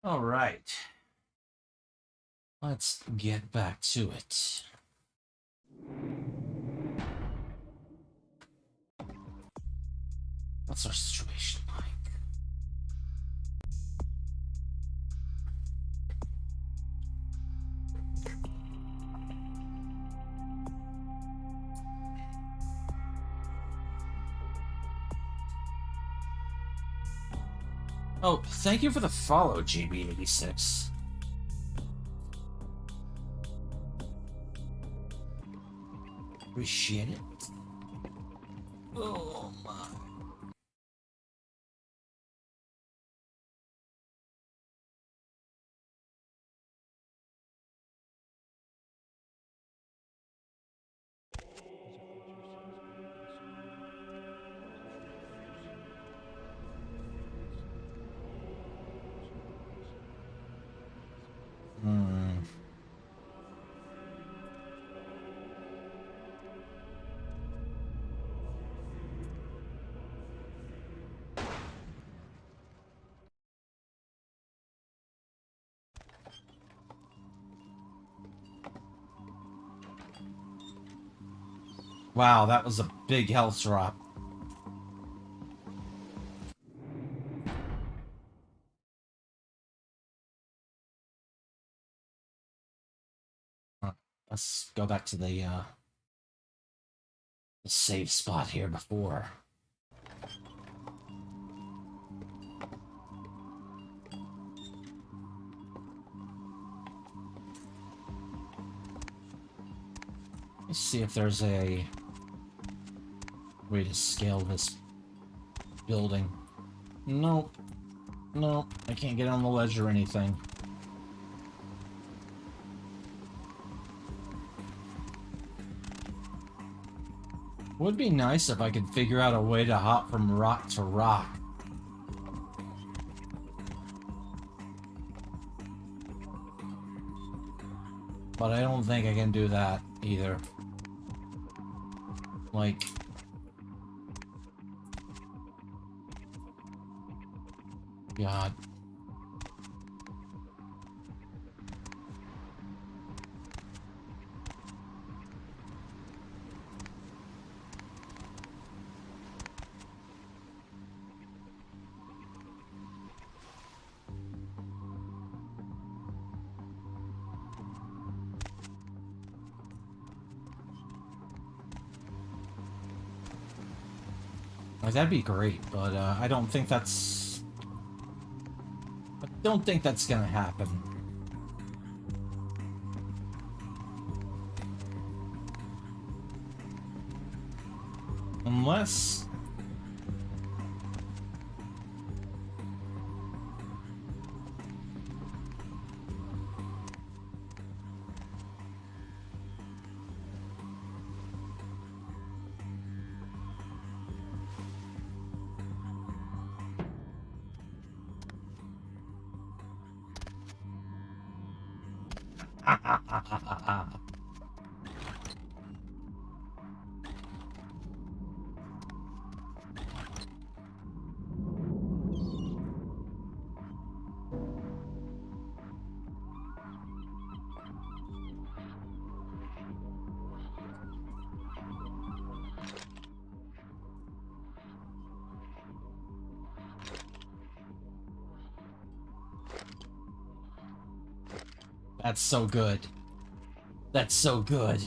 Speaker 1: All right. Let's get back to it. What's our situation like? Oh, thank you for the follow, GB86. Appreciate it. Oh my. Wow, that was a big health drop. Let's go back to the save spot here before. Let's see if there's a way to scale this building. Nope. Nope. I can't get on the ledge or anything. Would be nice if I could figure out a way to hop from rock to rock. But I don't think I can do that either. Like... God. Like, that'd be great, but I don't think that's... I don't think that's gonna happen. Unless... That's so good. That's so good.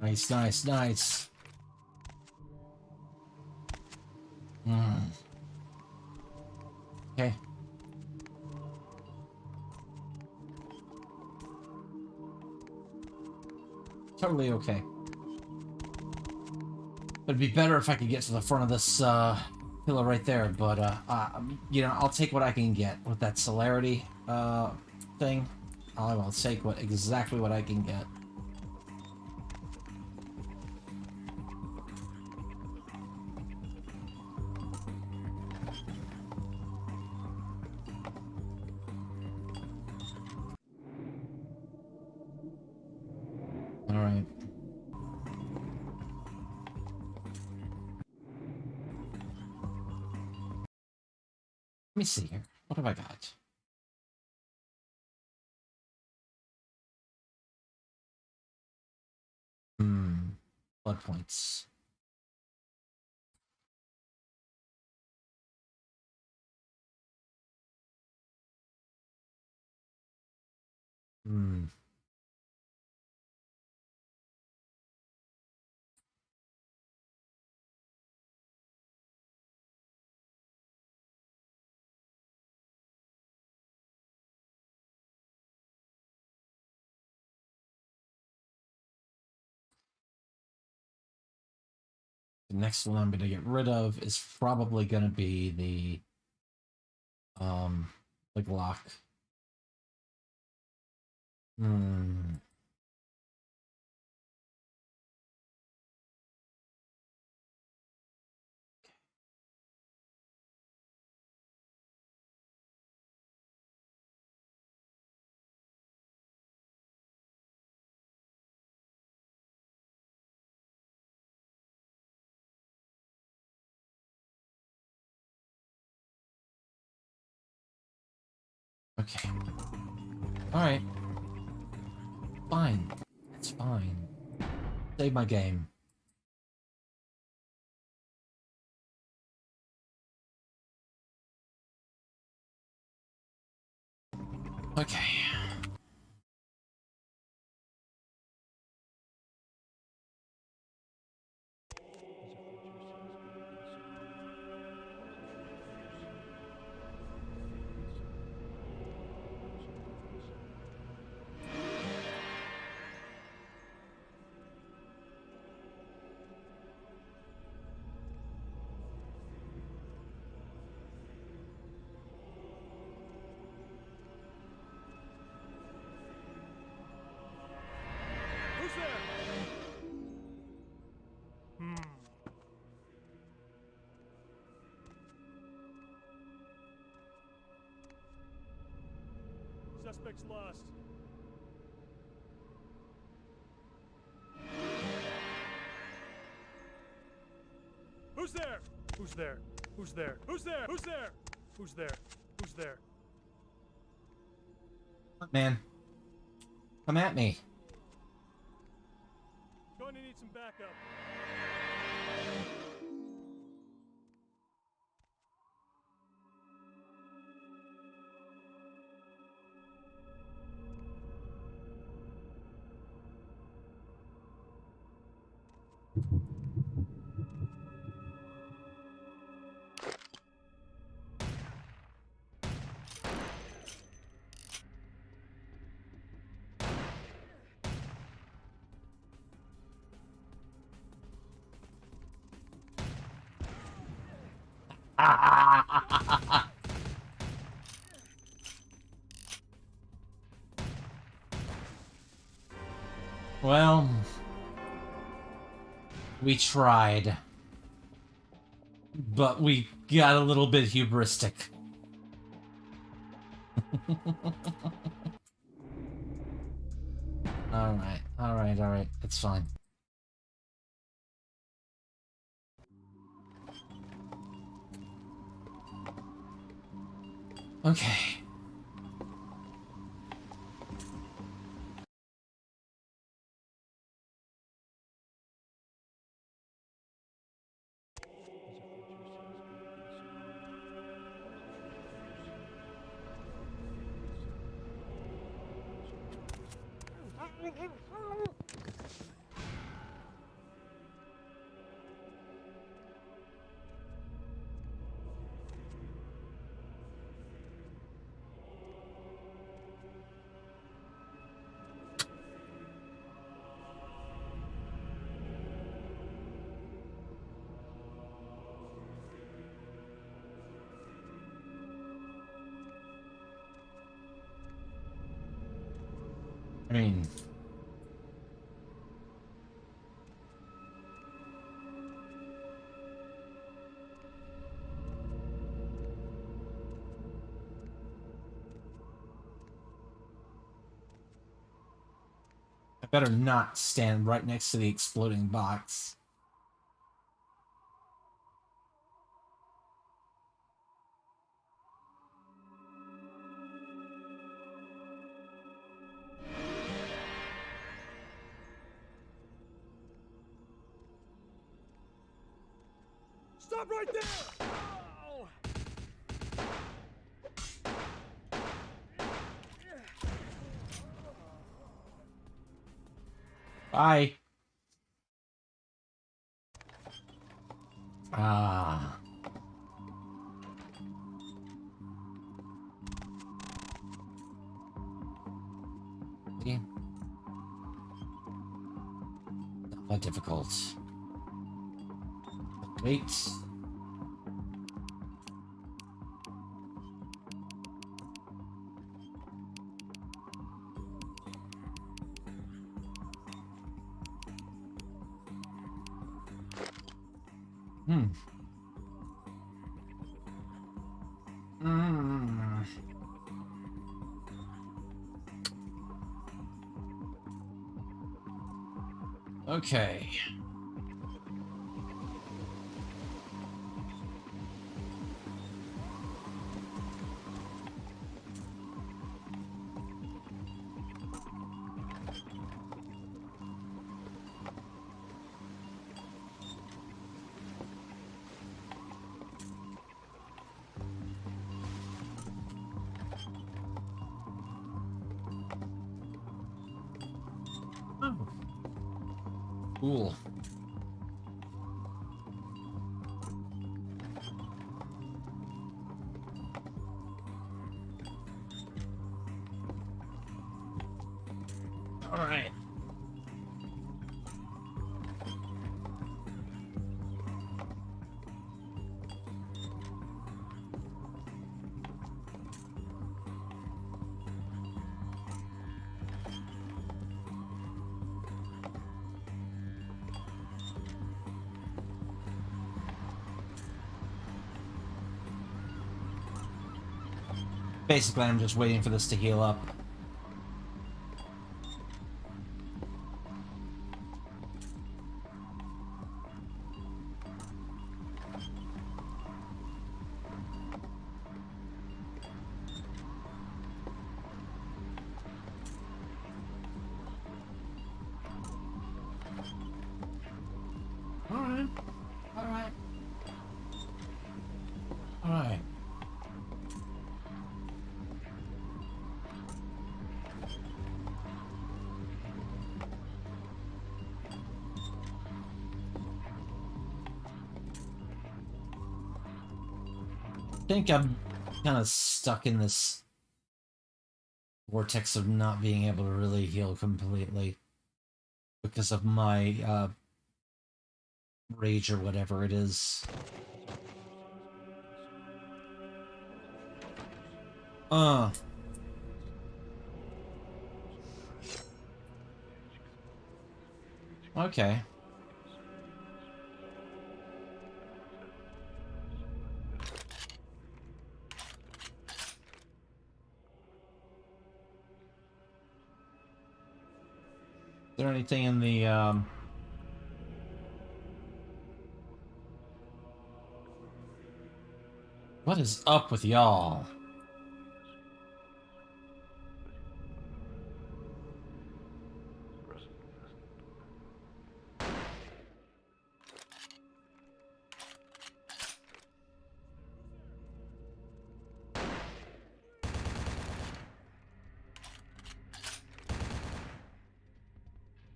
Speaker 1: Nice, nice, nice. Totally okay. It'd be better if I could get to the front of this pillar right there, but you know, I'll take what I can get with that celerity thing. I will take exactly what I can get. All right. Let me see here. What have I got? Blood points. The next one I'm going to get rid of is probably going to be the Glock. Okay. Alright. Fine. It's fine. Save my game. Okay.
Speaker 14: Suspect's lost. Who's there? Who's there? Who's there? Who's there? Who's there? Who's there? Who's there?
Speaker 1: Man. Come at me.
Speaker 14: Going to need some backup.
Speaker 1: Well, we tried, but we got a little bit hubristic. All right, it's fine. Okay. I mean... I better not stand right next to the exploding box.
Speaker 14: Stop right there! Oh.
Speaker 1: Bye. Ah. See? Not that difficult. Wait. Okay. Oh. Cool. All right. Basically, I'm just waiting for this to heal up. Alright. Alright. Alright. I think I'm kind of stuck in this vortex of not being able to really heal completely because of my rage or whatever it is. Okay. Is there anything in the, what is up with y'all?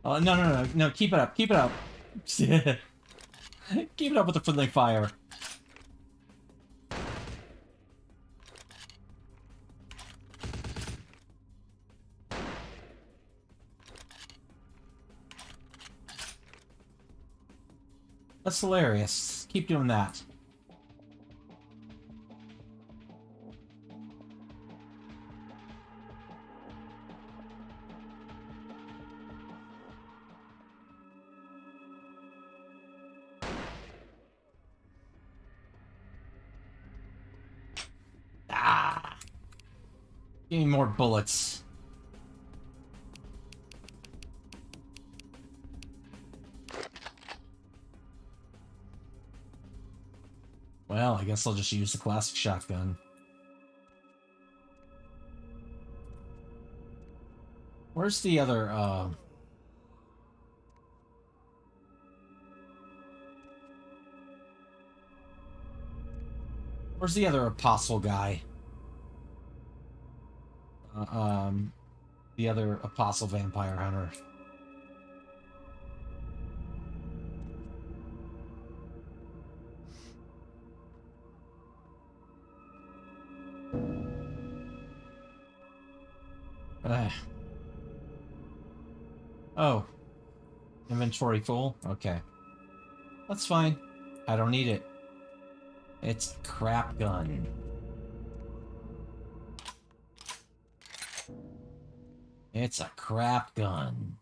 Speaker 1: Oh, no, keep it up, keep it up. Keep it up with the friendly fire. That's hilarious. Keep doing that. Give me more bullets. Well, I guess I'll just use the classic shotgun. Where's the other, where's the other apostle guy? The other apostle vampire hunter. Oh. Inventory full? Okay. That's fine. I don't need it. It's a crap gun. It's a crap gun.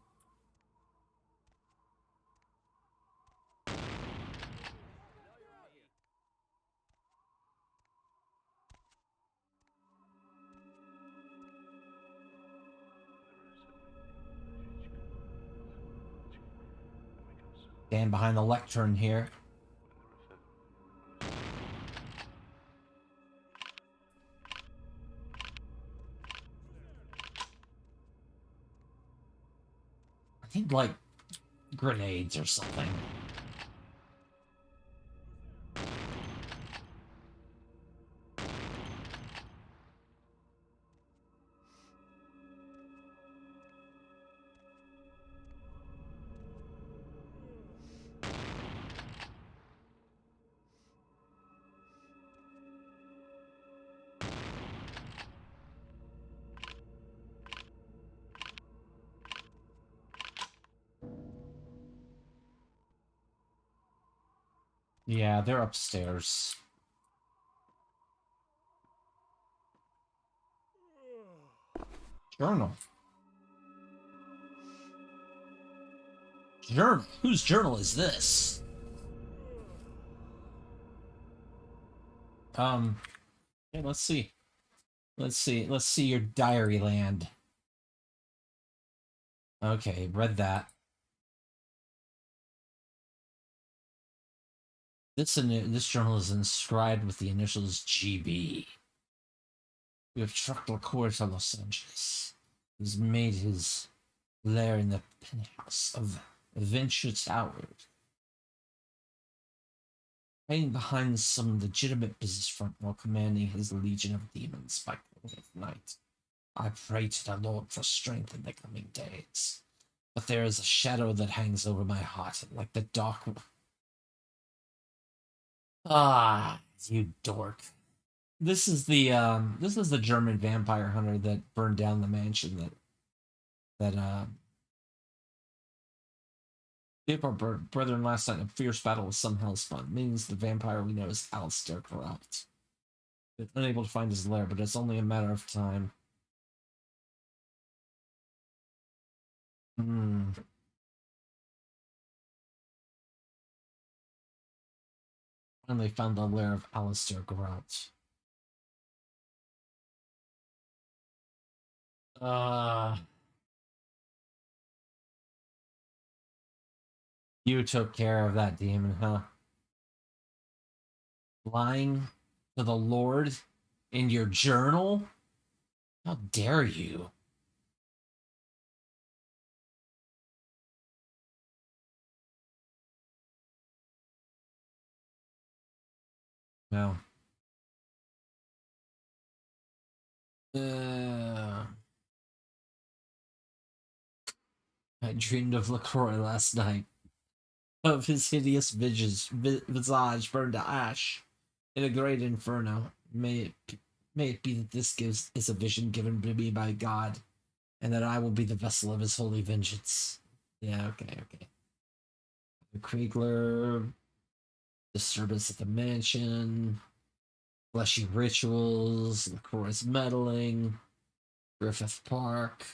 Speaker 1: Stand behind the lectern here. I need, like, grenades or something. Yeah, they're upstairs. Journal. Journal? Whose journal is this? Okay, let's see. Let's see your diary land. Okay, read that. This journal is inscribed with the initials GB. We have trucked LaCour to Los Angeles. He's made his lair in the penthouse of Venture Towers, hiding behind some legitimate business front while commanding his legion of demons by cool of night. I pray to the Lord for strength in the coming days, but there is a shadow that hangs over my heart, like the dark. Ah, you dork. This is the German vampire hunter that burned down the mansion that gave our brethren last night a fierce battle with some hellspawn. Means the vampire we know is Alistair Corrupt. Been unable to find his lair, but it's only a matter of time. Finally found the lair of Alistair Corrupt. You took care of that demon, huh? Lying to the Lord in your journal? How dare you? No. I dreamed of LaCroix last night. Of his hideous visage burned to ash in a great inferno. May it be that this is a vision given to me by God, and that I will be the vessel of his holy vengeance. Yeah, okay. The Kriegler, disturbance at the mansion, fleshy rituals, LaCroix's meddling, Griffith Park.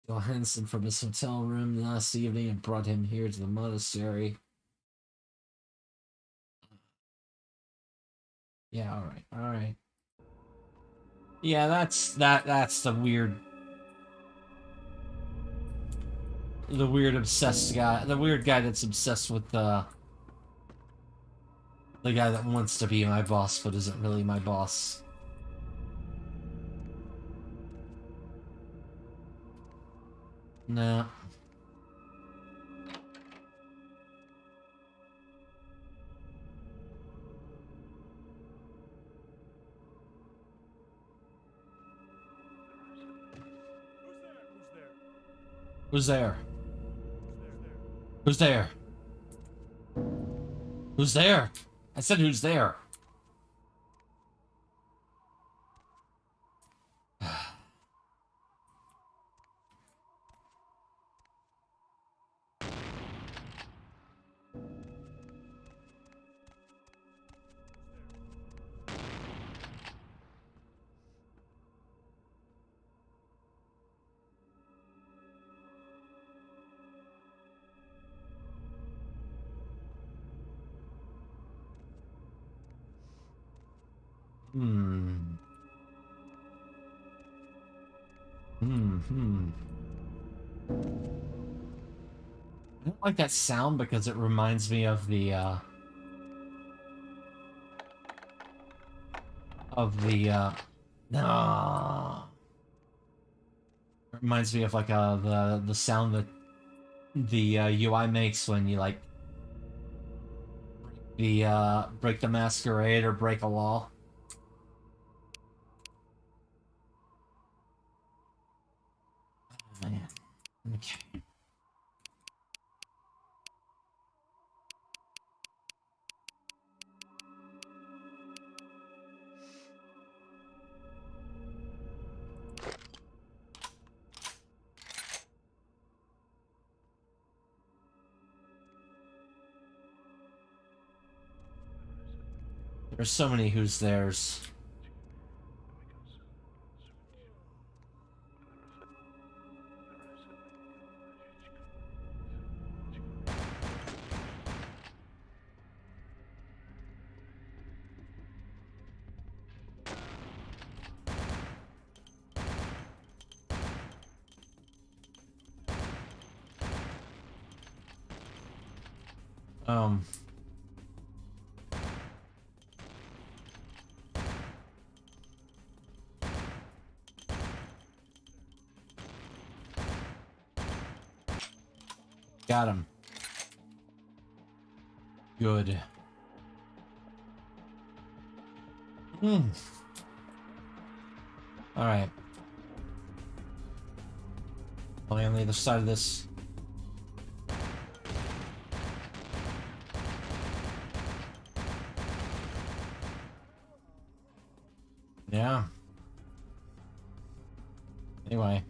Speaker 1: Johansson from his hotel room last evening and brought him here to the monastery. Yeah, alright, alright. Yeah, that's the weird obsessed guy, the weird guy that's obsessed with the guy that wants to be my boss but isn't really my boss. No. Who's there? Who's there? Who's there? I said who's there? I don't like that sound because it reminds me of the no. It reminds me of like the sound that the UI makes when you like break the Masquerade or break a law. Man. Okay. There's so many who's theirs. Got him. Good. Alright. Only on the other side of this. Yeah. Anyway.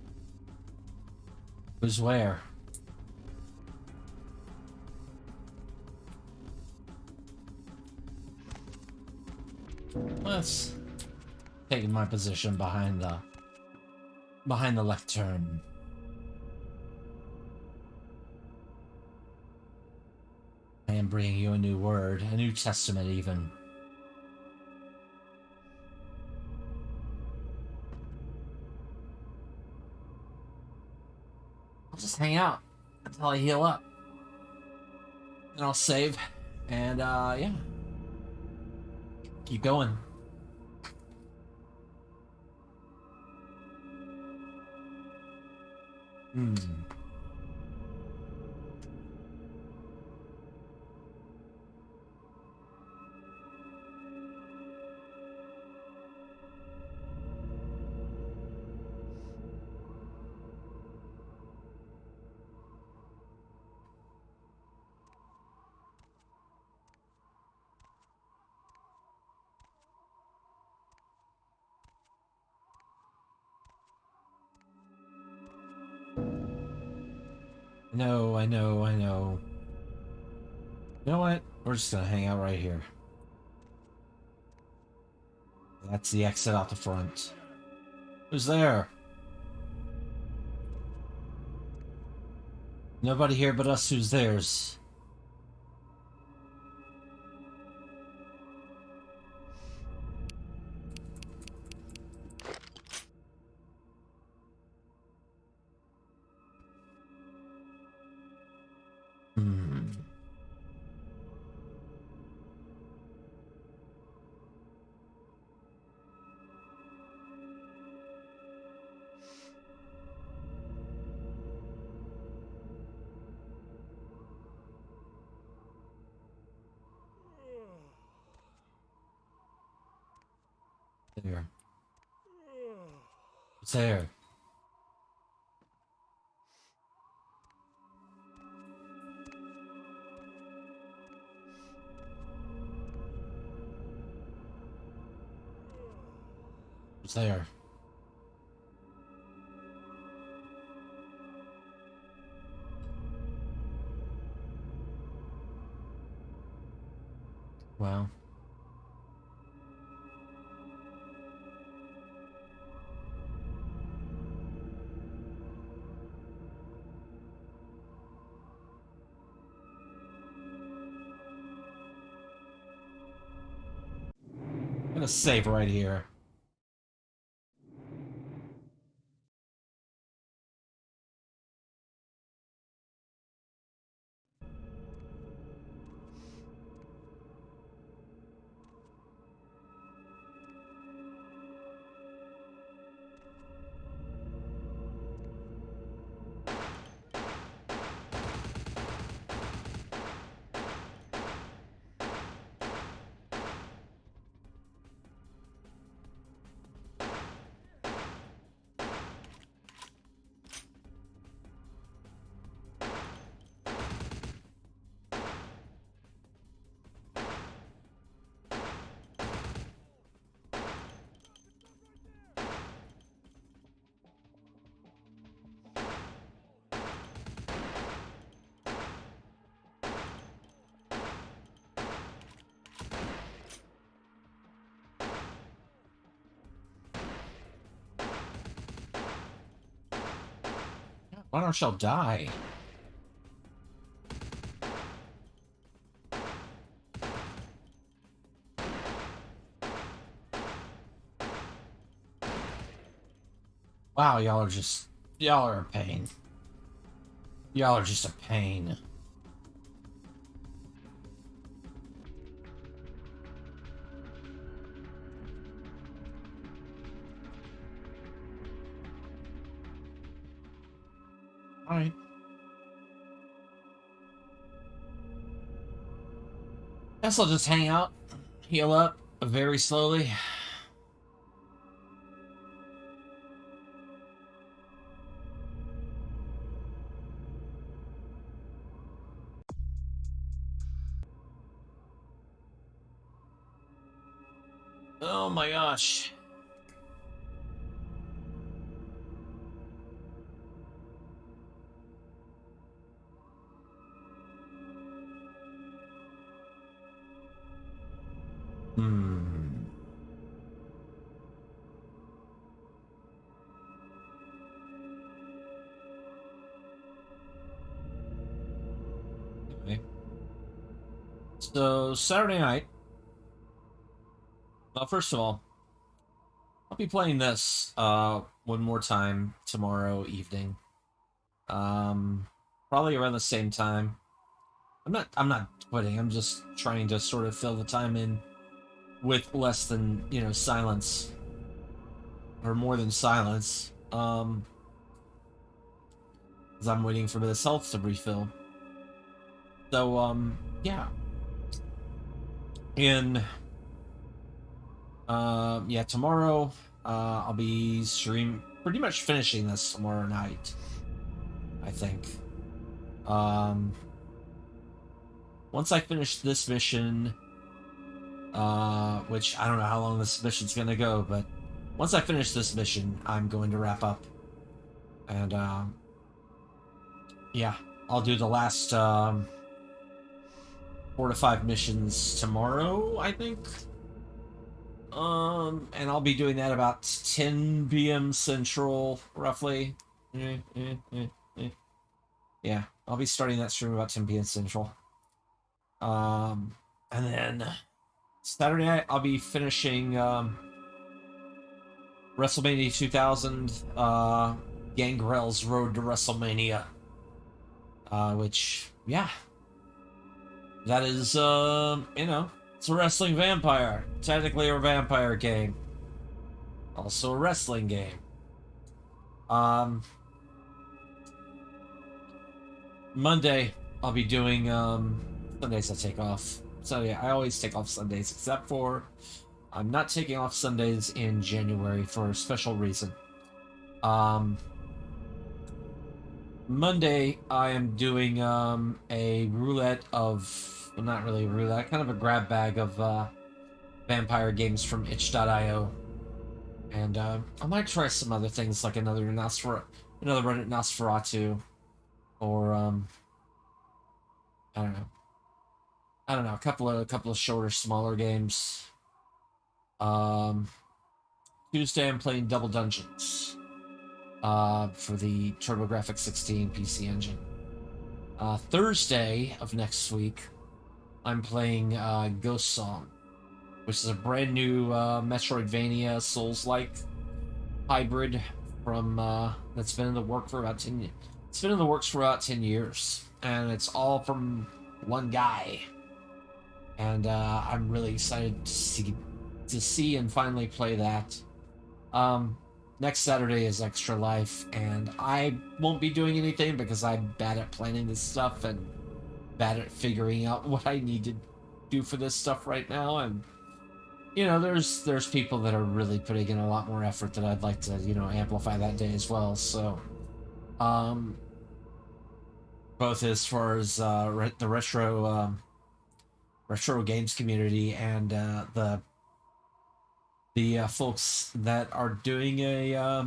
Speaker 1: Who's where? Let's take my position behind the lectern. I am bringing you a new word, a new testament even. I'll just hang out until I heal up. And I'll save. And yeah. Keep going. I know. You know what? We're just gonna hang out right here. That's the exit out the front. Who's there? Nobody here but us who's theirs. There. It's there. It's there. Wow. I'm gonna save right here. Why don't y'all die? Wow, y'all are a pain. Y'all are just a pain. Alright. Guess I'll just hang out, heal up very slowly. Oh my gosh. Okay. So, Saturday night. Well, first of all, I'll be playing this one more time tomorrow evening. Probably around the same time. I'm not quitting. I'm just trying to sort of fill the time in with less than, silence. Or more than silence. Because I'm waiting for this health to refill. So, yeah. Yeah, tomorrow, I'll be pretty much finishing this tomorrow night, I think. Once I finish this mission, which I don't know how long this mission's gonna go, but once I finish this mission, I'm going to wrap up. And, yeah, I'll do the last, 4 to 5 missions tomorrow, I think. And I'll be doing that about 10 p.m. Central, roughly. Yeah, I'll be starting that stream about 10 p.m. Central. And then Saturday night, I'll be finishing, WrestleMania 2000, Gangrel's Road to WrestleMania. Which, yeah. That is, it's a wrestling vampire. Technically a vampire game. Also a wrestling game. Monday, I'll be doing, Sundays I take off. So yeah, I always take off Sundays except for, I'm not taking off Sundays in January for a special reason. Monday, I am doing a roulette of, well, not really a roulette, kind of a grab bag of vampire games from itch.io. And I might try some other things like another run at Nosferatu, or I don't know. A couple of shorter, smaller games. Tuesday I'm playing Double Dungeons for the TurboGrafx 16 PC Engine. Thursday of next week I'm playing Ghost Song, which is a brand new Metroidvania Souls-like hybrid from that's been in the work for about 10 years. It's been in the works for about 10 years, and it's all from one guy. And I'm really excited to see and finally play that. Next Saturday is Extra Life, and I won't be doing anything because I'm bad at planning this stuff and bad at figuring out what I need to do for this stuff right now. And you know, there's people that are really putting in a lot more effort that I'd like to, you know, amplify that day as well. So, both as far as the retro games community and the folks that are doing a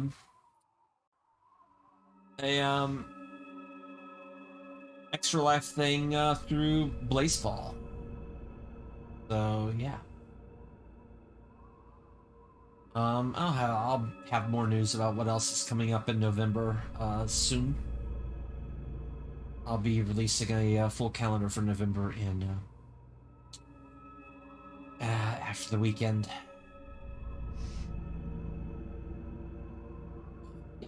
Speaker 1: Extra Life thing through Blazeball. So yeah. I'll have more news about what else is coming up in November soon. I'll be releasing a full calendar for November in after the weekend. Yeah.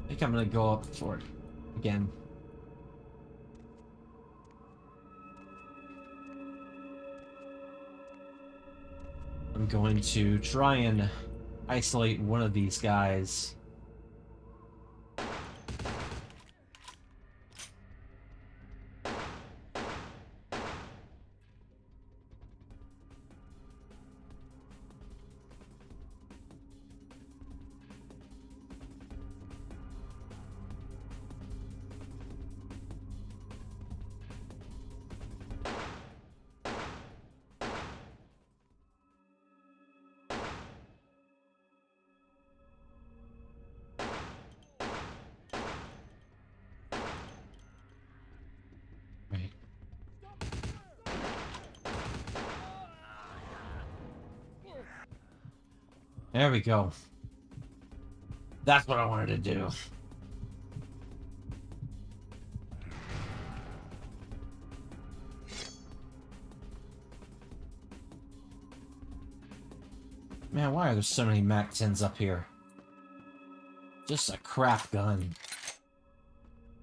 Speaker 1: I think I'm gonna go up for it again. I'm going to try and isolate one of these guys. There we go. That's what I wanted to do. Man, why are there so many MAC-10s up here? Just a crap gun.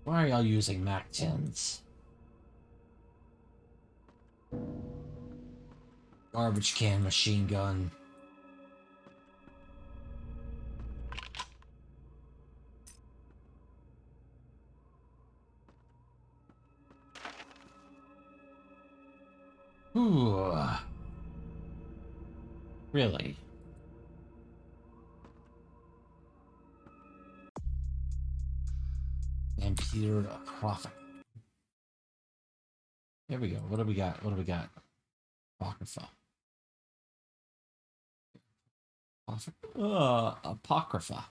Speaker 1: Why are y'all using MAC-10s? Garbage can machine gun. Ooh. Really? And Peter Crawford. Here we go. What do we got? What do we got? Apocrypha. Apocrypha.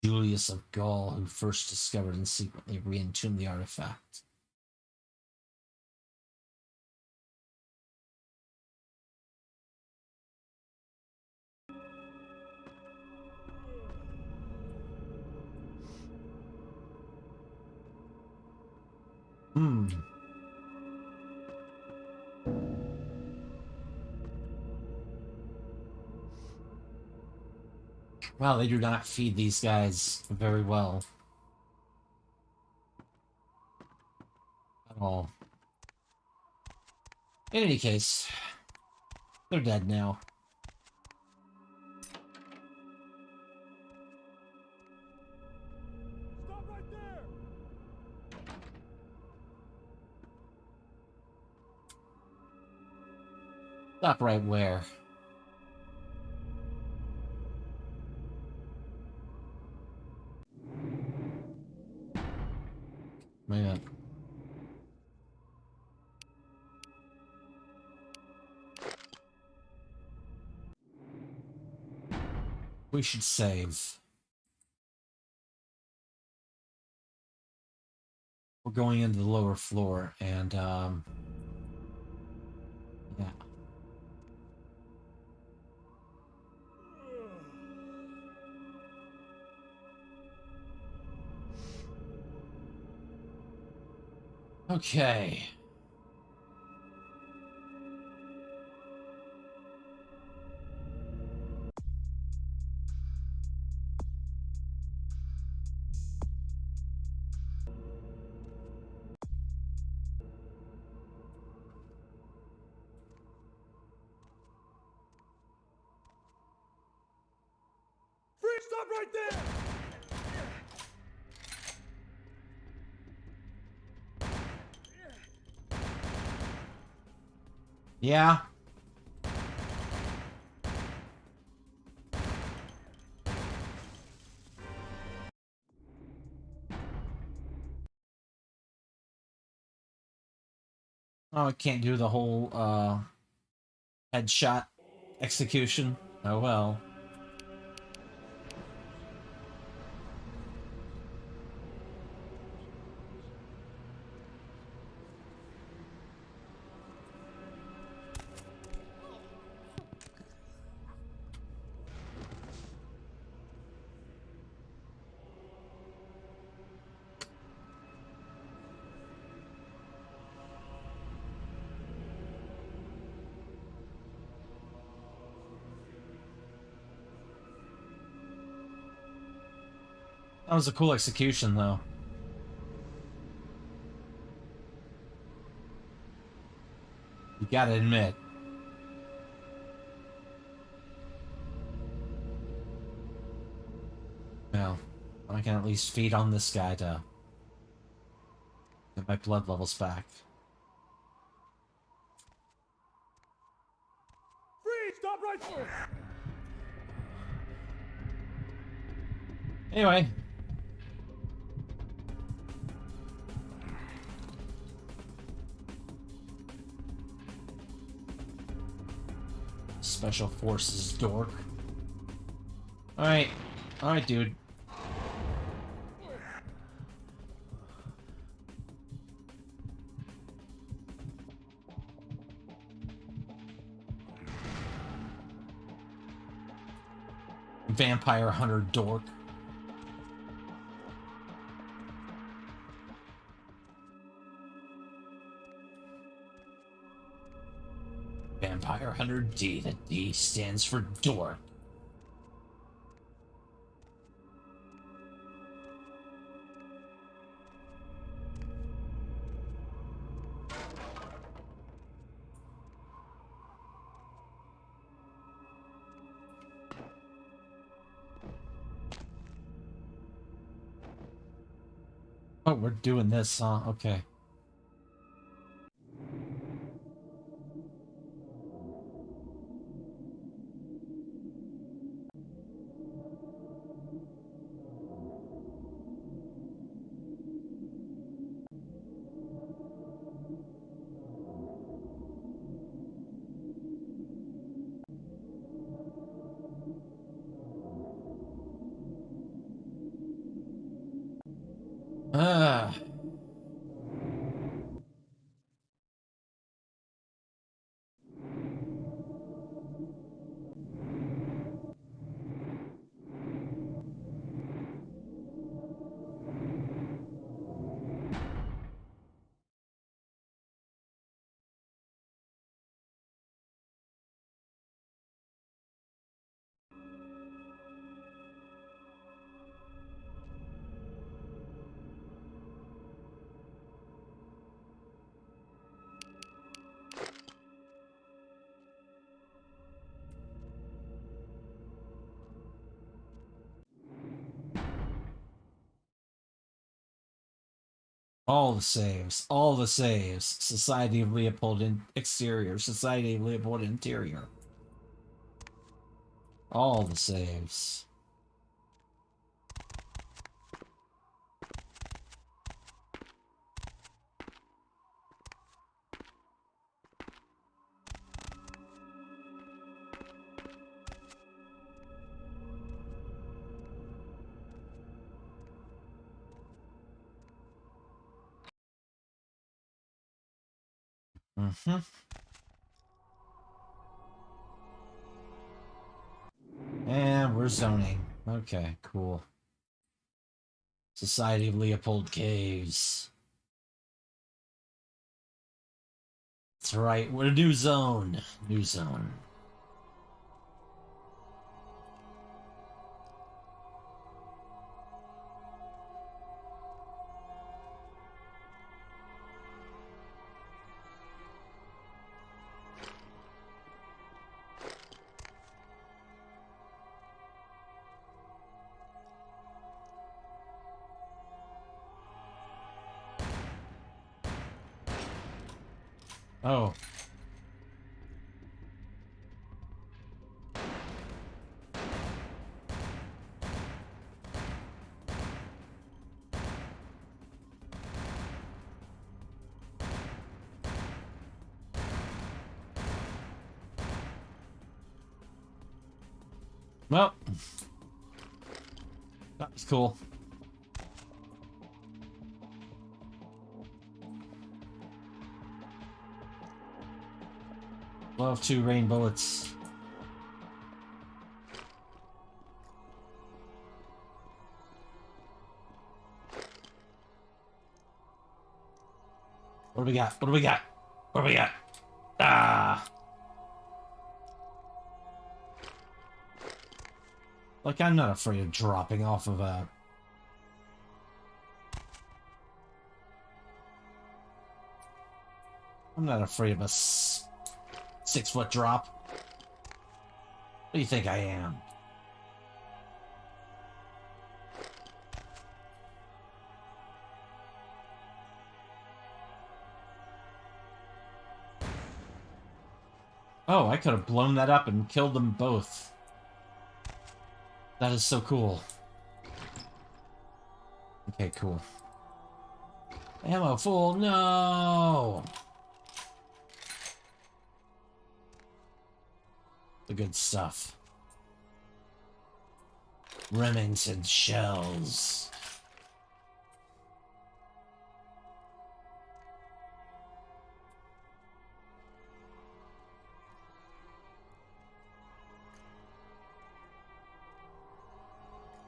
Speaker 1: Julius of Gaul, who first discovered and secretly re-entombed the artifact. Wow, they do not feed these guys very well. At all. In any case, they're dead now. Stop right where? Man. We should save. We're going into the lower floor, and, yeah. Okay.
Speaker 15: Freeze, stop right there!
Speaker 1: Yeah. Oh, I can't do the whole, headshot execution. Oh well. That was a cool execution, though. You gotta admit. Well, I can at least feed on this guy to get my blood levels back.
Speaker 15: Freeze, stop right there!
Speaker 1: Anyway. Special Forces dork. Alright. Alright, dude. Vampire hunter dork. Vampire hunter D. The D stands for dork. Oh, we're doing this, huh? Okay. Ah. All the saves. All the saves. Society of Leopold exterior. Society of Leopold interior. All the saves. Mm-hmm. And we're zoning. Okay, cool. Society of Leopold Caves. That's right, we're a new zone. New zone. Oh. Well, that was cool. Love 2 rain bullets. What do we got? What do we got? What do we got? Ah! Like, I'm not afraid of dropping off of a... I'm not afraid of a 6-foot drop. What do you think I am? Oh, I could have blown that up and killed them both. That is so cool. Okay, cool. Ammo full, no! The good stuff. Remington shells.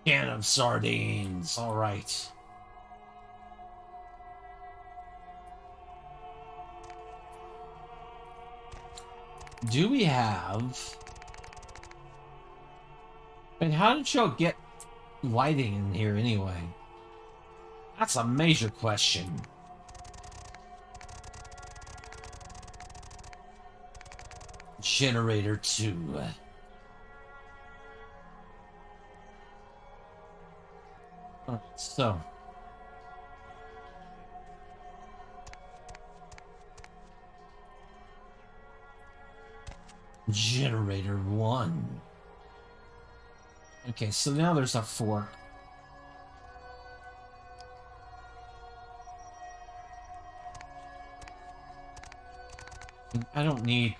Speaker 1: Can of sardines. All right. Do we have... I mean, how did y'all get lighting in here anyway? That's a major question. Generator 2. Alright, so... Generator 1. Okay, so now there's a 4. I don't need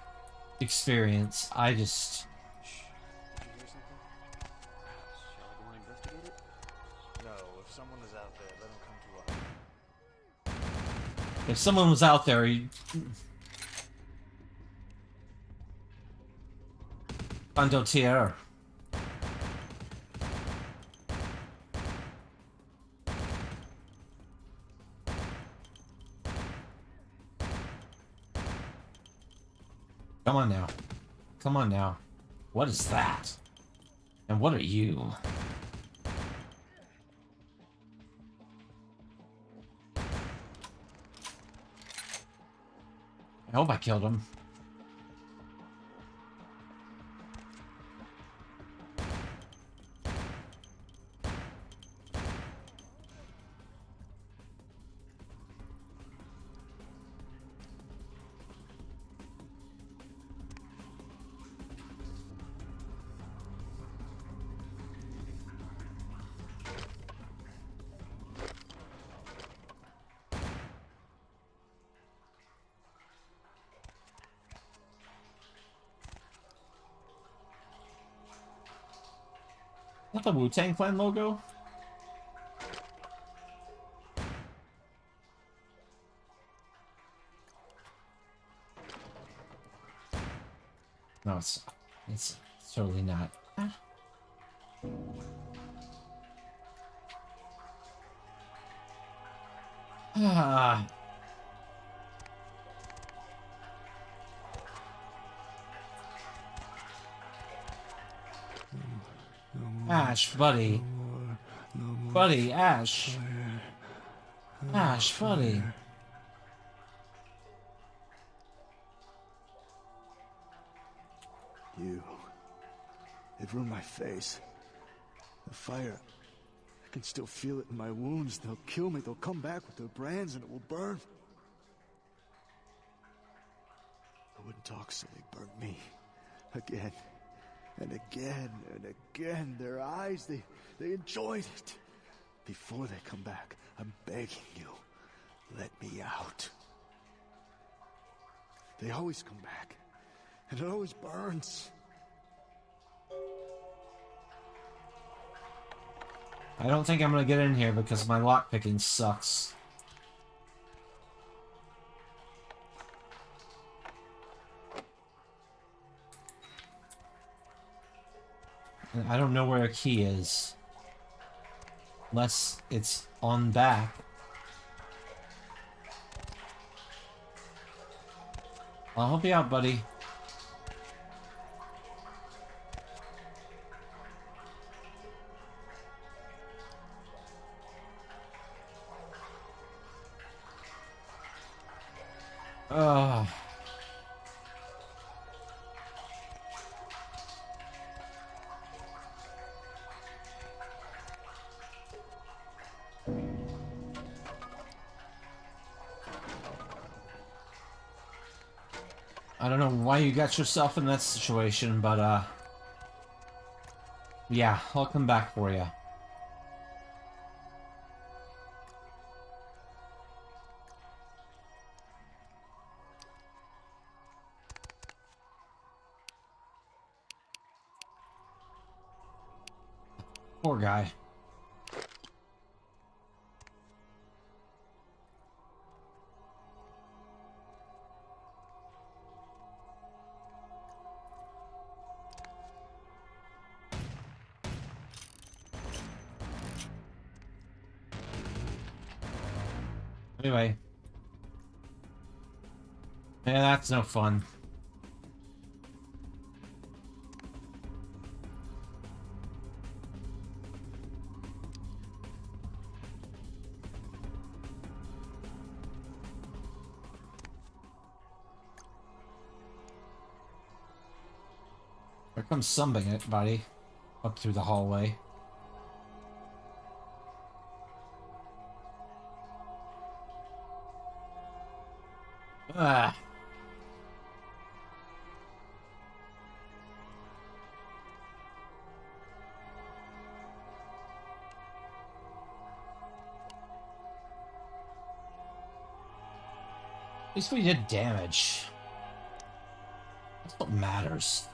Speaker 1: experience. I just...
Speaker 18: Did you hear something? Shall I go and investigate it? No, if someone is out there, let them come to us.
Speaker 1: If someone was out there, he... Condottiere. Come on now. Come on now. What is that? And what are you? I hope I killed him. Not the Wu-Tang Clan logo? No, it's totally not. Ah. Ash, buddy. Buddy, Ash. Ash, buddy.
Speaker 6: It ruined my face. The fire. I can still feel it in my wounds. They'll kill me. They'll come back with their brands and it will burn. I wouldn't talk, so they burned me. Again. And again and again. Their eyes, they enjoyed it. Before they come back, I'm begging you. Let me out. They always come back. And it always burns.
Speaker 1: I don't think I'm gonna get in here because my lockpicking sucks. And I don't know where a key is. Unless it's on back. I'll help you out, buddy. I don't know why you got yourself in that situation, but, yeah, I'll come back for you. Poor guy. Anyway. Yeah, that's no fun. Here comes somebody up through the hallway. Ah. At least we did damage. That's what matters.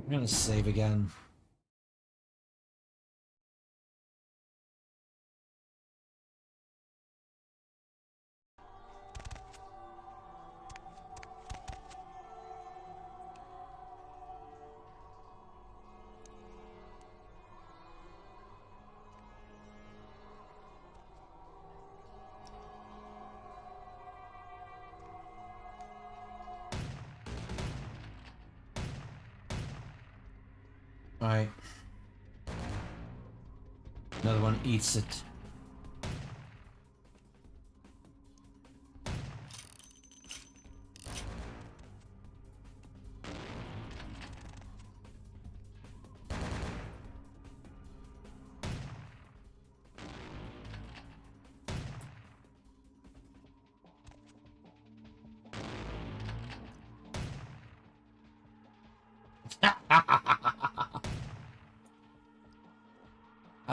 Speaker 1: I'm gonna save again. Alright. Another one eats it.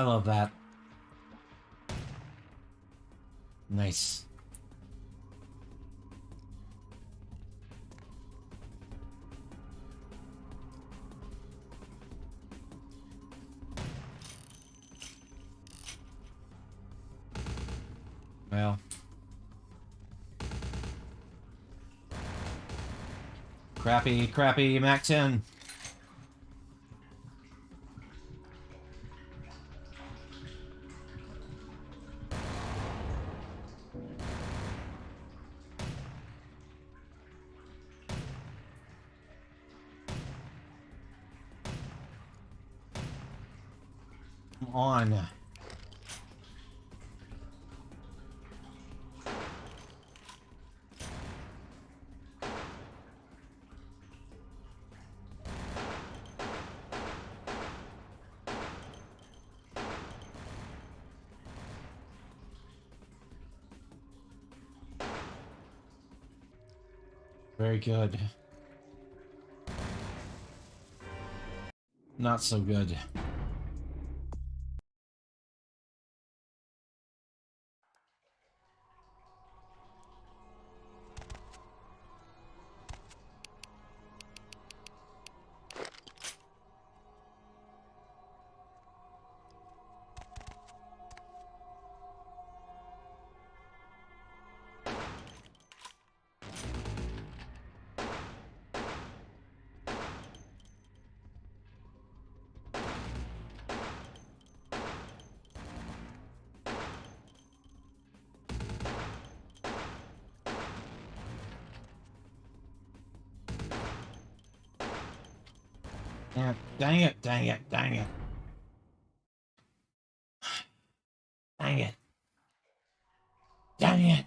Speaker 1: I love that. Nice. Well. Crappy Mac 10. Come on. Very good. Not so good. Yeah, dang it. Dang it. Dang it. Dang it.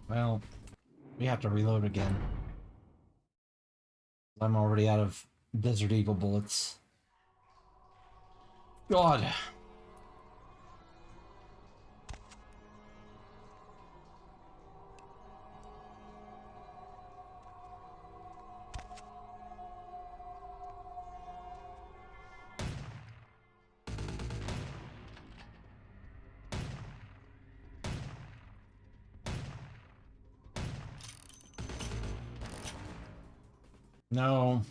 Speaker 1: Well, we have to reload again. I'm already out of Desert Eagle bullets. God. No.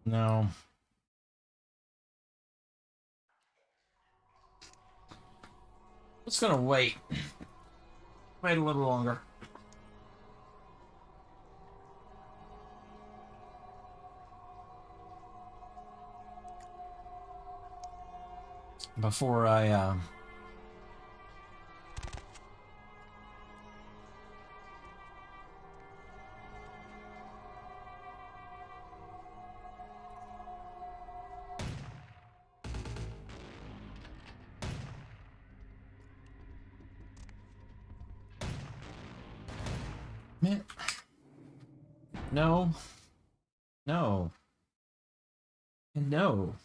Speaker 1: No. Just gonna wait. Wait a little longer. Before I, Man. No. No. And no.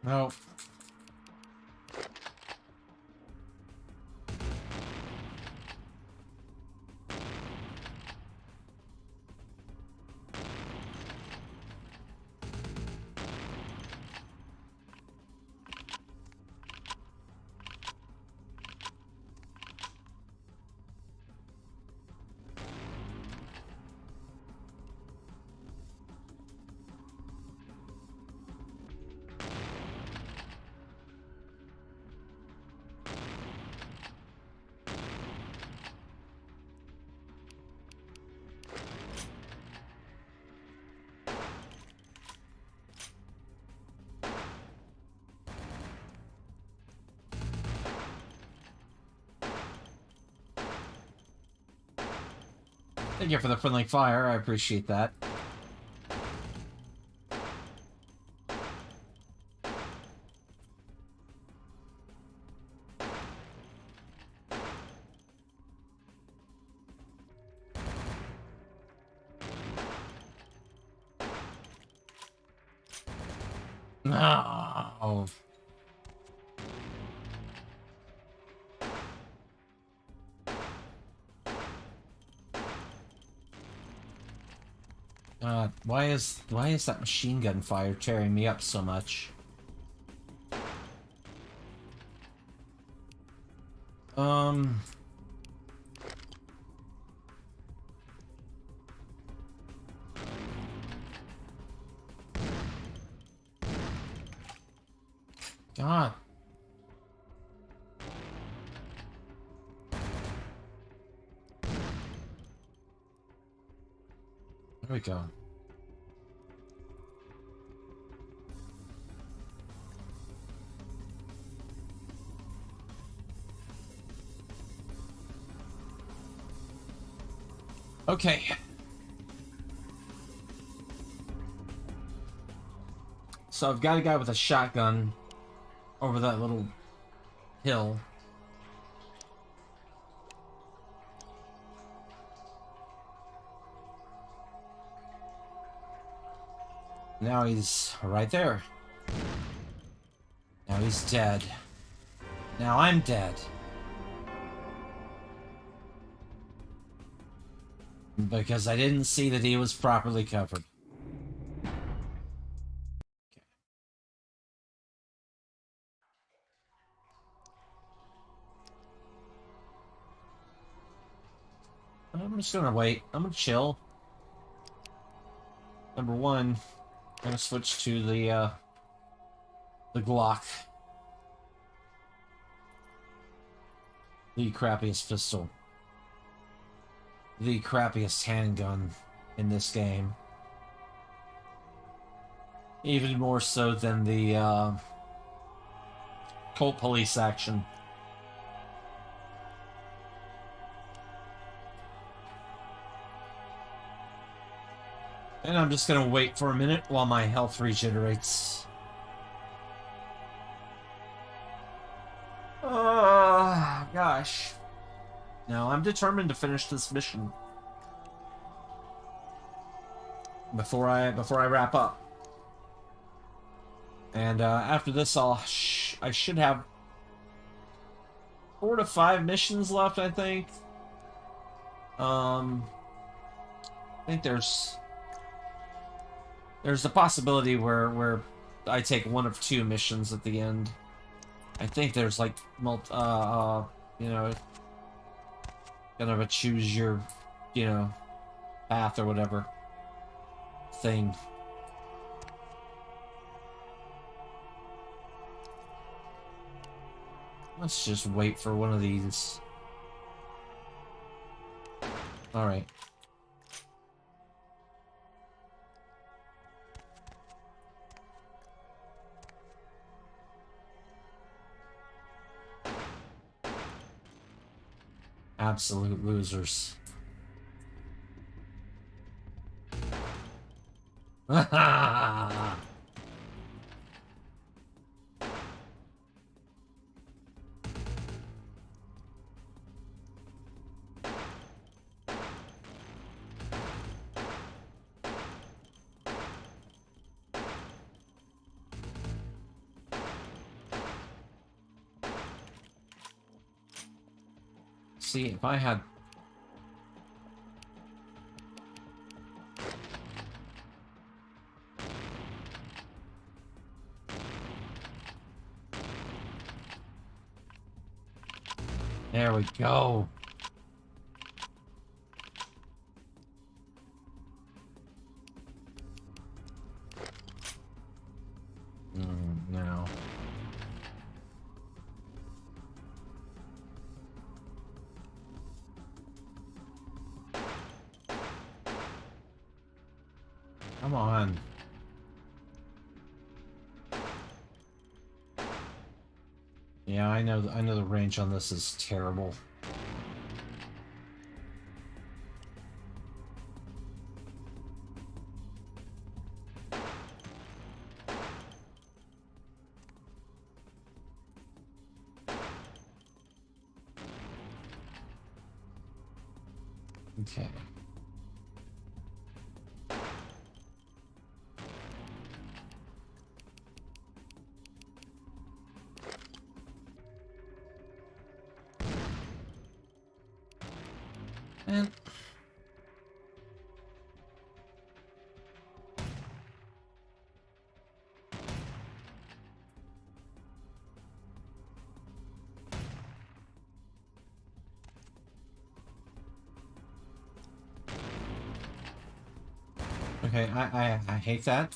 Speaker 1: No. Thank you for the friendly fire. I appreciate that. No. Why is that machine gun fire tearing me up so much? God. There we go. Okay. So I've got a guy with a shotgun over that little hill. Now he's right there. Now he's dead. Now I'm dead. Because I didn't see that he was properly covered. I'm just gonna wait. I'm gonna chill. Number one, I'm gonna switch to the Glock. The crappiest pistol. The crappiest handgun in this game. Even more so than the Colt Police action. And I'm just gonna wait for a minute while my health regenerates. Gosh. Now, I'm determined to finish this mission before I wrap up. And after this, I should have 4 to 5 missions left. I think. I think there's a possibility where I take one of 2 missions at the end. I think there's like you know, kind of a choose your, you know, path or whatever thing. Let's just wait for one of these. All right. Absolute losers. See, if I had... There we go. No. Come on. Yeah, I know the range on this is terrible. Okay. And okay, I hate that.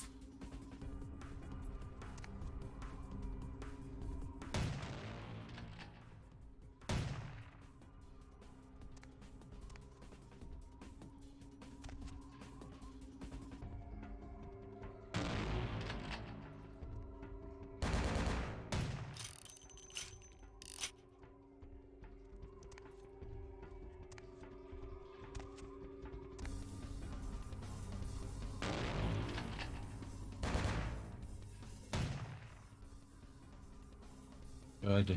Speaker 1: Good.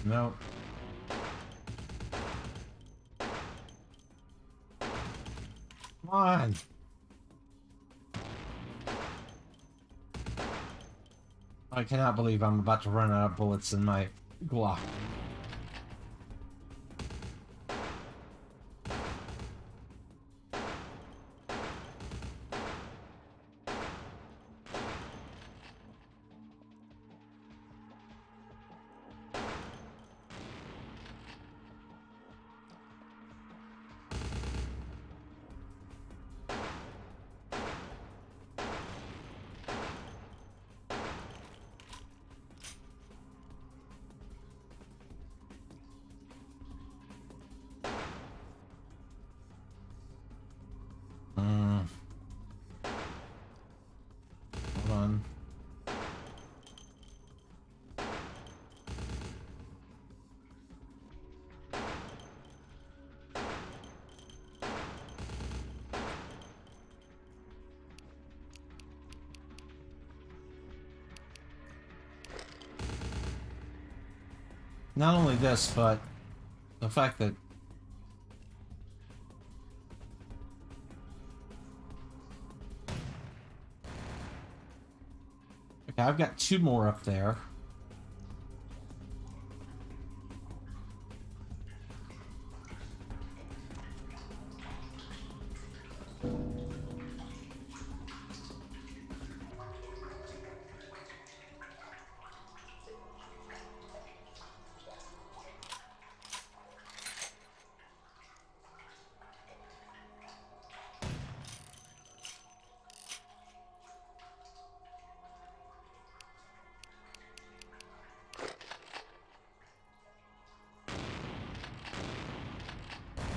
Speaker 1: No. Come on. I cannot believe I'm about to run out of bullets in my Glock. Hold on. Not only this, but the fact that okay, I've got two more up there.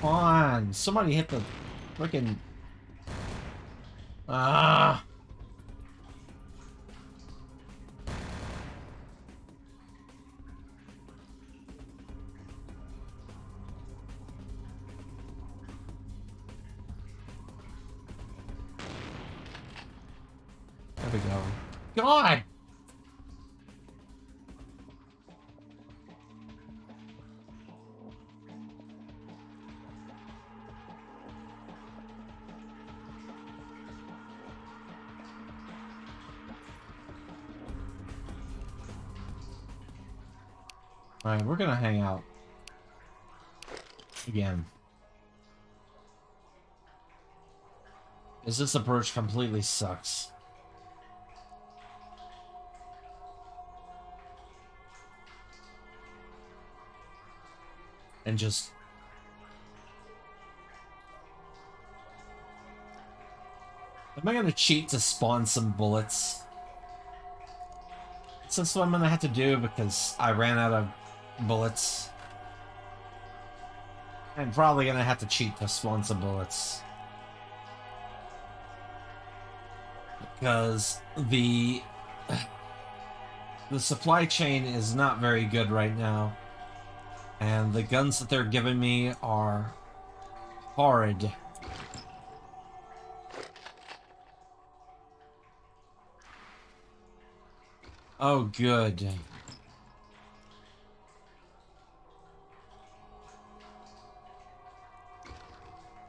Speaker 1: Come on, somebody hit the frickin' ah. There we go. God! Alright, we're gonna hang out. Again. Is this approach completely sucks? And just... Am I gonna cheat to spawn some bullets? Is this what I'm gonna have to do because I ran out of bullets? I'm probably gonna have to cheat to spawn some bullets. Because the supply chain is not very good right now. And the guns that they're giving me are horrid. Oh, good.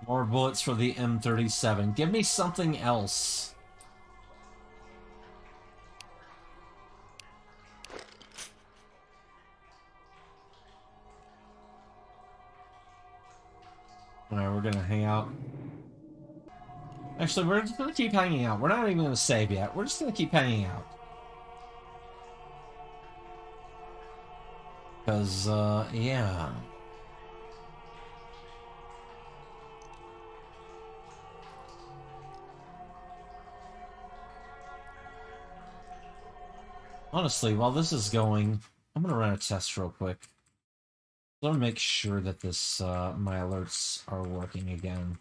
Speaker 1: More bullets for the M37. Give me something else. Alright, we're gonna hang out. Actually, we're just gonna keep hanging out. We're not even gonna save yet. We're just gonna keep hanging out. Because, yeah. Honestly, while this is going, I'm gonna run a test real quick. I want to make sure that this, my alerts are working again.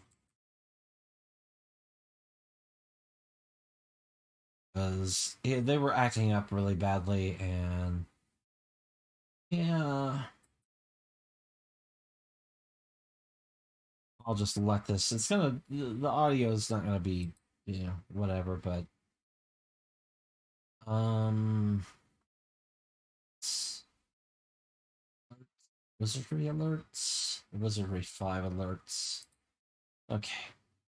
Speaker 1: Because they were acting up really badly, and... yeah... I'll just let this... It's gonna... The audio is not gonna be, you know, whatever, but... Wizardry alerts? Wizardry 5 alerts. Okay.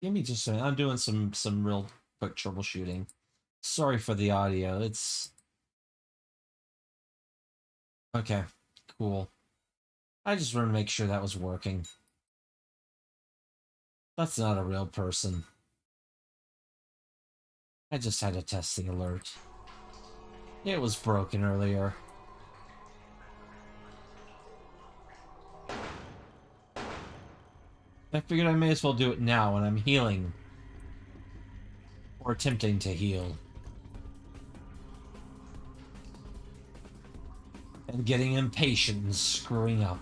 Speaker 1: Give me just a minute. I'm doing some real quick troubleshooting. Sorry for the audio. It's... okay. Cool. I just wanted to make sure that was working. That's not a real person. I just had a testing alert. It was broken earlier. I figured I may as well do it now when I'm healing. Or attempting to heal. And getting impatient and screwing up.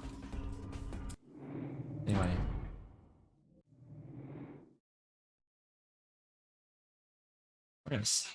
Speaker 1: Anyway. We're gonna save.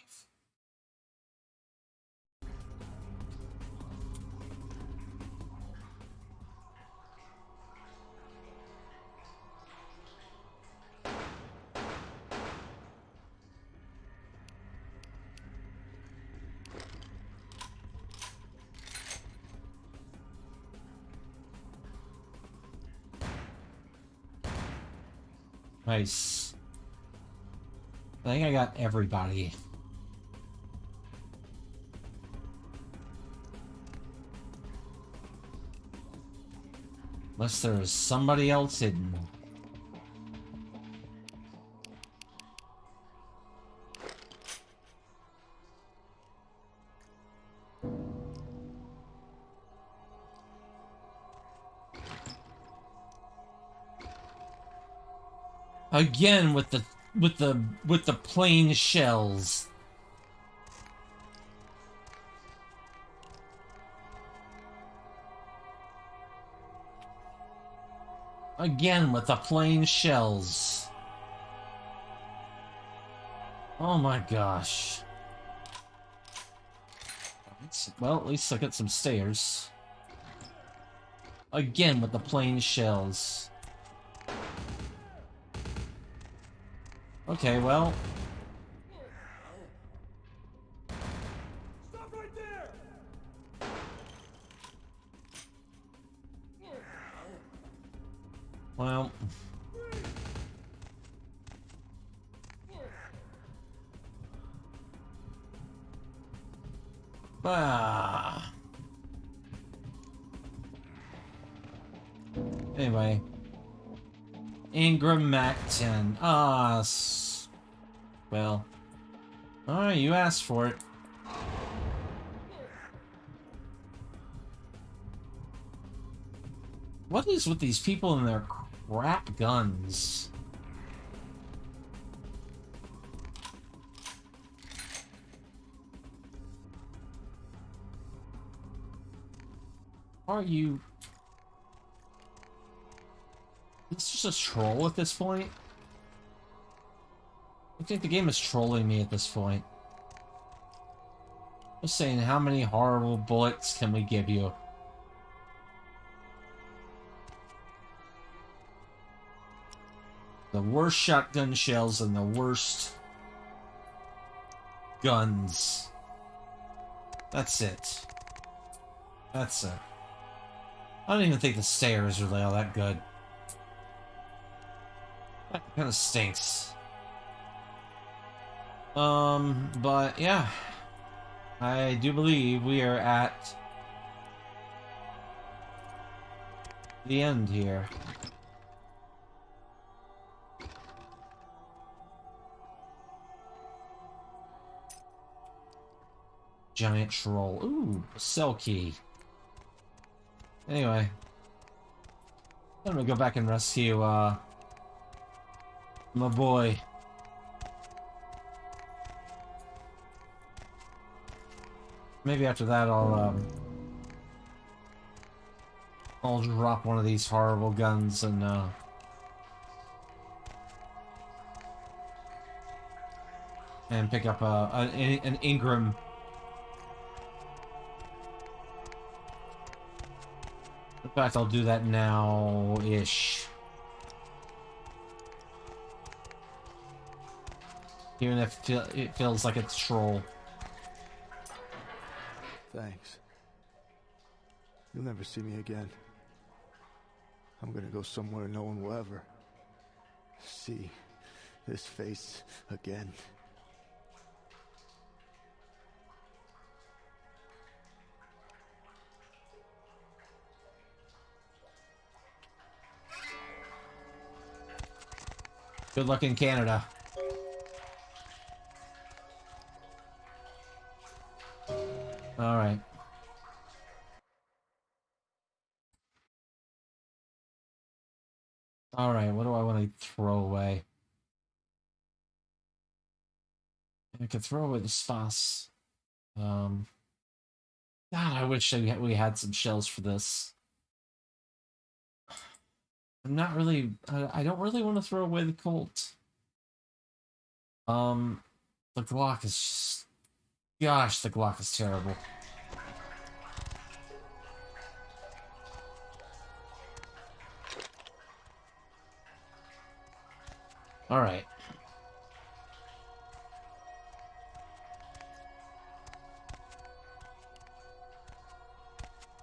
Speaker 1: Nice. I think I got everybody. Unless there is somebody else hidden. Again with the plain shells. Again with the plain shells. Oh my gosh. Well, at least I got some stairs. Again with the plain shells. Okay, well. Well. Ah. Anyway. Ingram Macton. Well. Alright, you asked for it. What is with these people and their crap guns? Are you... Is this just a troll at this point? I think the game is trolling me at this point. Just saying, how many horrible bullets can we give you? The worst shotgun shells and the worst guns. That's it. That's it. I don't even think the stairs are really all that good. That kind of stinks. But yeah. I do believe we are at the end here. Giant troll. Ooh, a cell key. Anyway. I'm gonna go back and rescue, my boy. Maybe after that I'll drop one of these horrible guns and, pick up, an Ingram. In fact, I'll do that now-ish. Even if it feels like it's troll.
Speaker 6: Thanks. You'll never see me again. I'm gonna go somewhere no one will ever see this face again.
Speaker 1: Good luck in Canada. All right. All right, what do I want to throw away? I could throw away the Spas. God, I wish we had some shells for this. I'm not really... I don't really want to throw away the Colt. The Glock is just... Gosh, the Glock is terrible. Alright.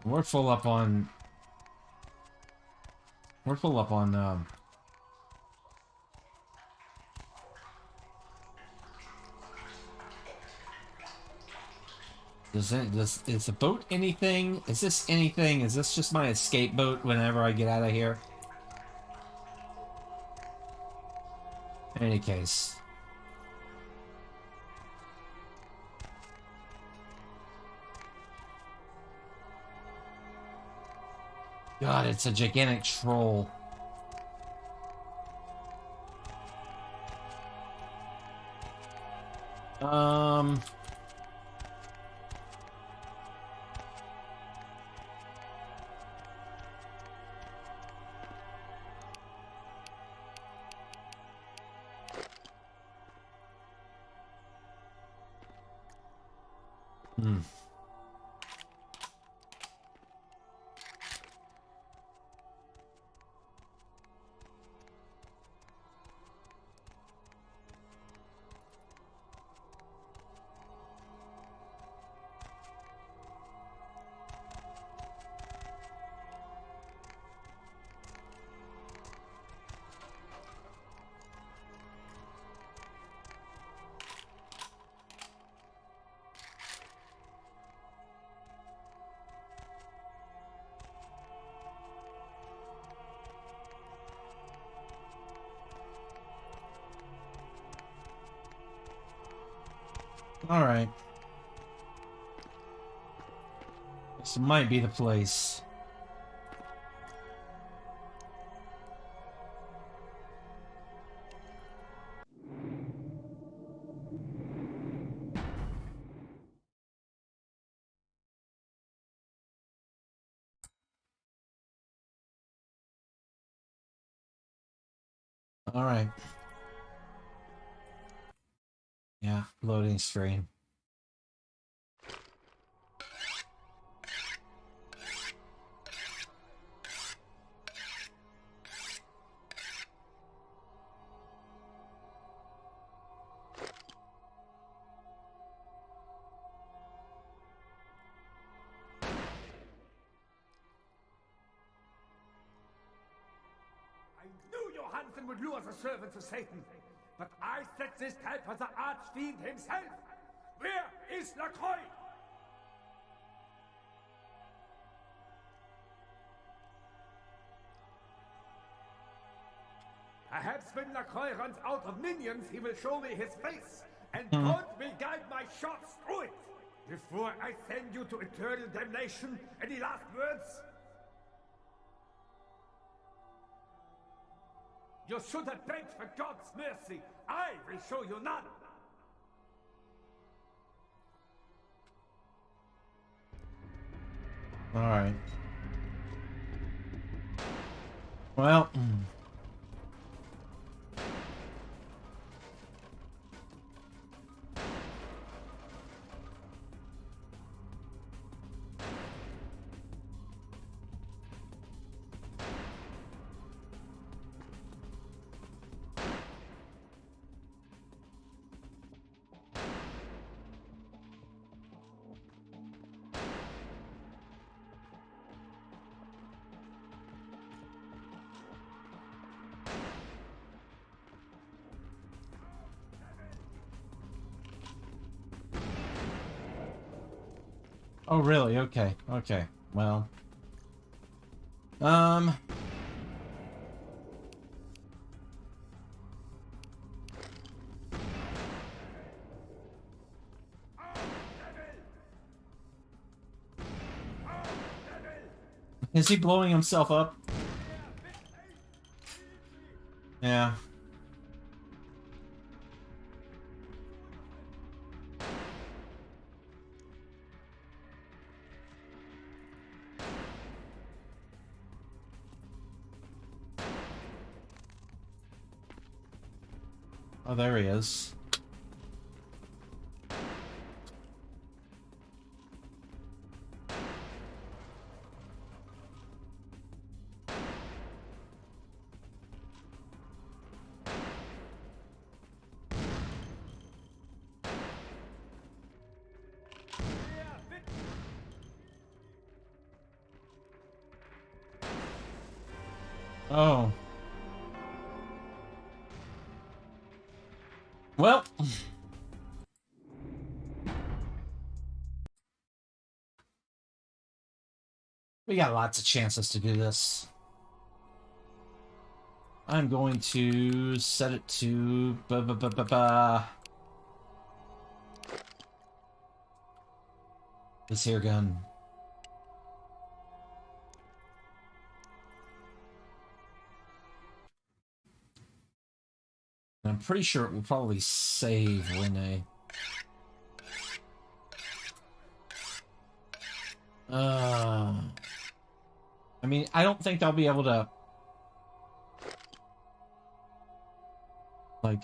Speaker 1: We're full up on... Is the boat anything? Is this anything? Is this just my escape boat whenever I get out of here? In any case. God, it's a gigantic troll. Alright. This might be the place. Alright. Yeah, loading screen.
Speaker 13: I knew Johansen would lure the servants of Satan, but I set this trap for the Archfiend himself. Where is Lacroix? Perhaps when Lacroix runs out of minions, he will show me his face, and God will guide my shots through it. Before I send you to eternal damnation, any last words? You should have begged for God's mercy. I will show you none.
Speaker 1: Alright. Well. Oh, really? Okay. Okay. Well. Is he blowing himself up? Yeah. Oh, there he is. Oh. Well. We got lots of chances to do this. I'm going to set it to this here gun. And I'm pretty sure it will probably save when I mean, I don't think I'll be able to like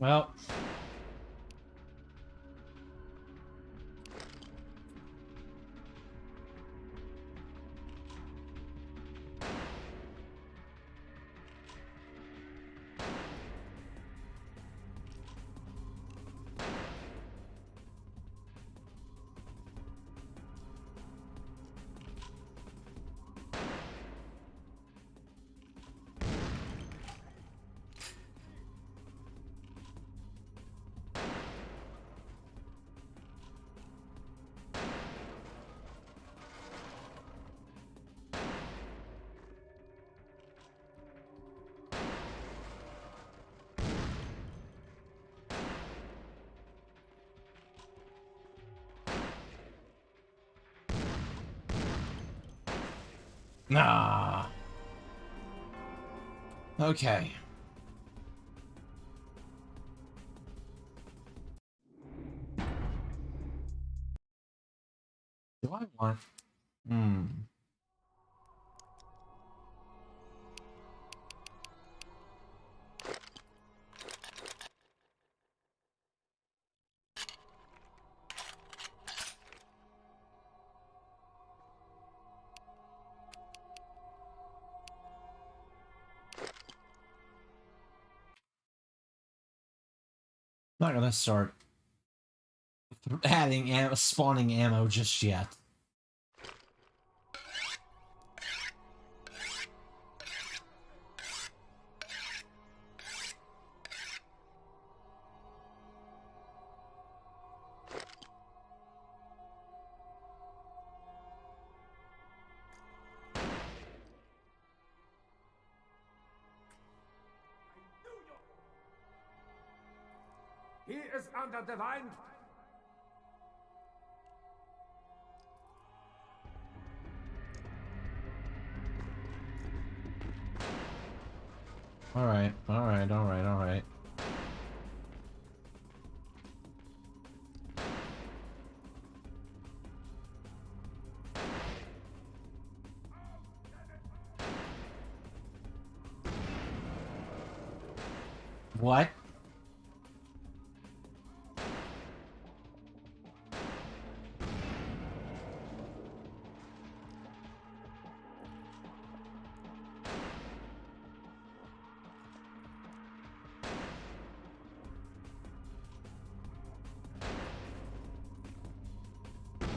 Speaker 1: Well. Nah. Okay. Do I want... Not gonna start adding spawning ammo just yet.
Speaker 13: He is under divine.
Speaker 1: Alright, alright, alright, alright. What?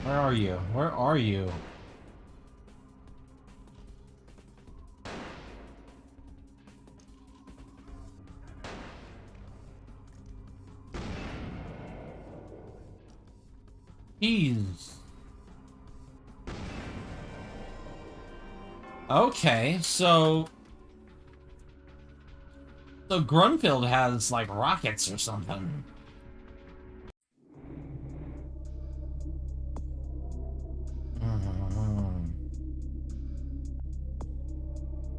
Speaker 1: Where are you? Where are you? Jeez. Okay, so Grunfeld has like rockets or something.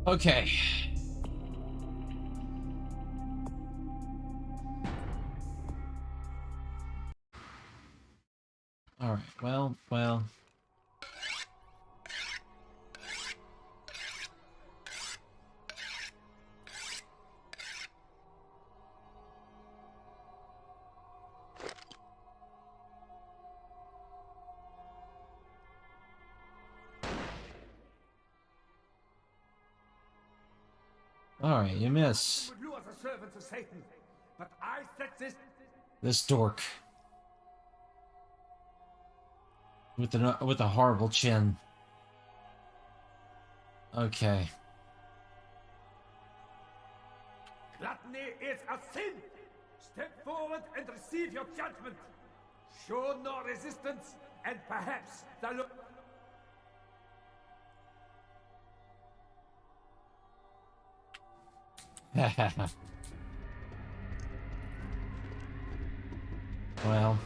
Speaker 1: Okay. Alright, well. Alright, you miss.
Speaker 13: You are the servants of Satan, but I set
Speaker 1: This dork. With a horrible chin. Okay.
Speaker 13: Gluttony is a sin. Step forward and receive your judgment. Show no resistance, and perhaps the
Speaker 1: Well.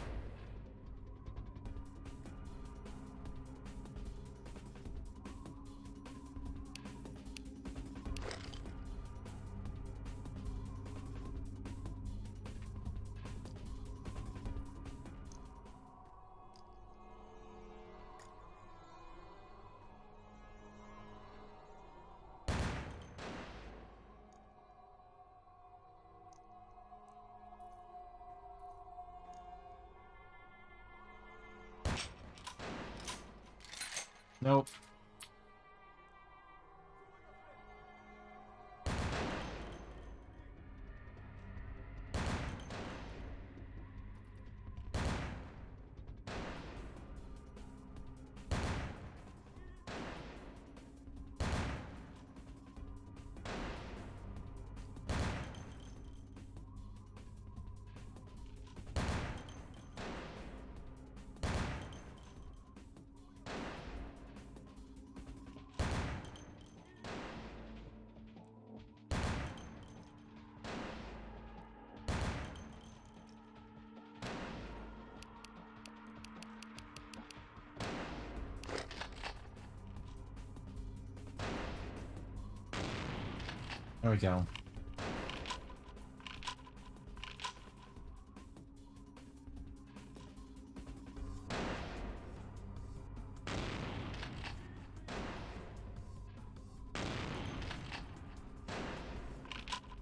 Speaker 1: Nope. There we go.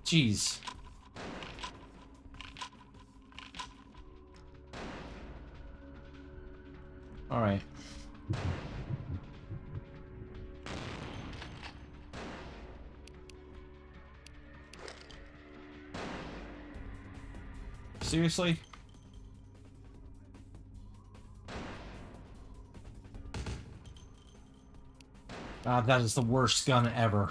Speaker 1: Jeez. All right. Seriously? God, that is the worst gun ever.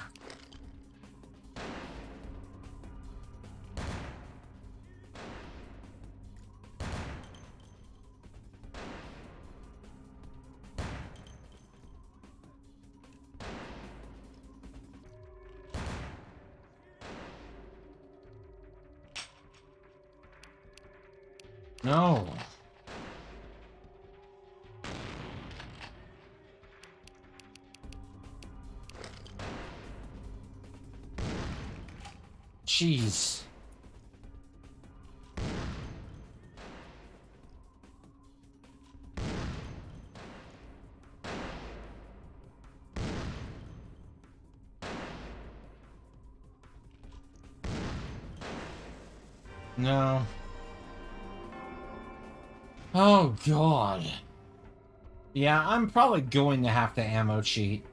Speaker 1: No. Jeez. No. Oh, God. Yeah, I'm probably going to have to ammo cheat.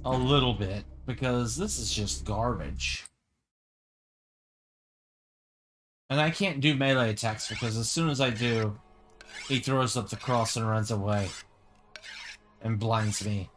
Speaker 1: A little bit, because this is just garbage. And I can't do melee attacks, because as soon as I do, he throws up the cross and runs away. And blinds me.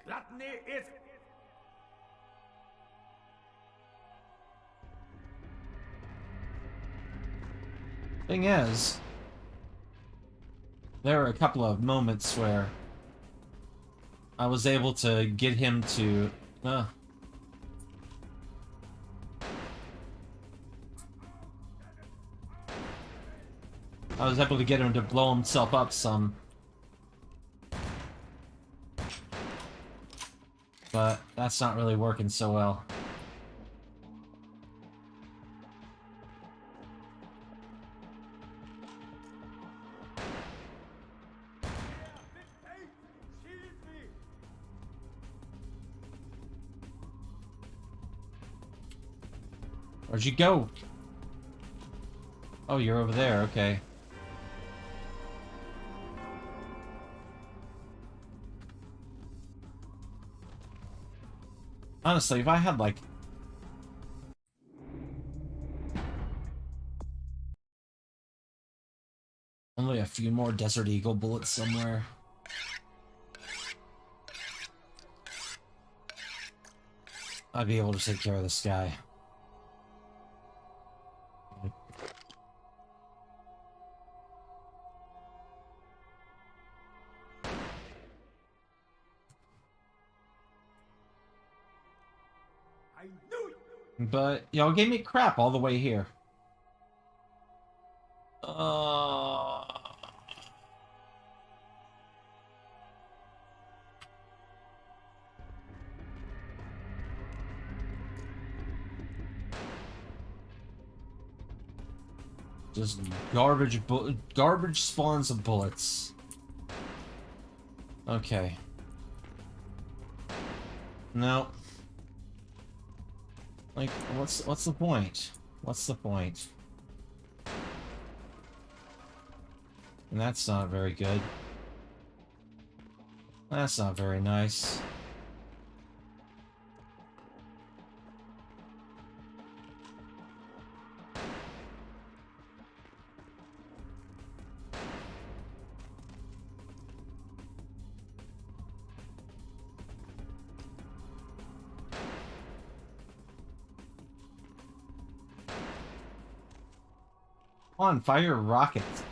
Speaker 13: Gluttony is...
Speaker 1: Thing is, there were a couple of moments where I was able to get him to... I was able to get him to blow himself up some. But that's not really working so well. Where'd you go? Oh, you're over there, okay. Honestly, if I had, like... only a few more Desert Eagle bullets somewhere. I'd be able to take care of this guy. But y'all gave me crap all the way here. Just garbage spawns of bullets. Okay. No. Like, what's the point? What's the point? And that's not very good. That's not very nice. Come on, fire rockets.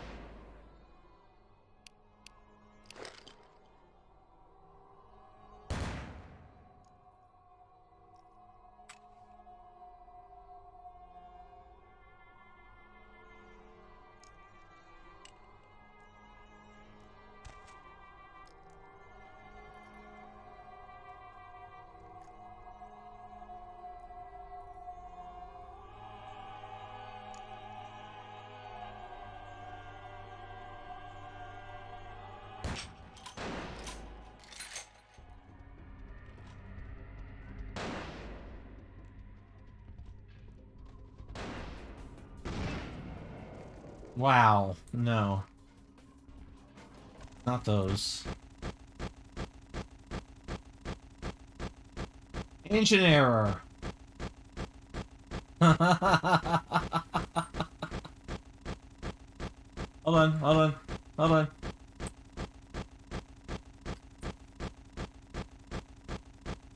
Speaker 1: Wow, no. Not those. Engine error. Hold on, hold on, hold on.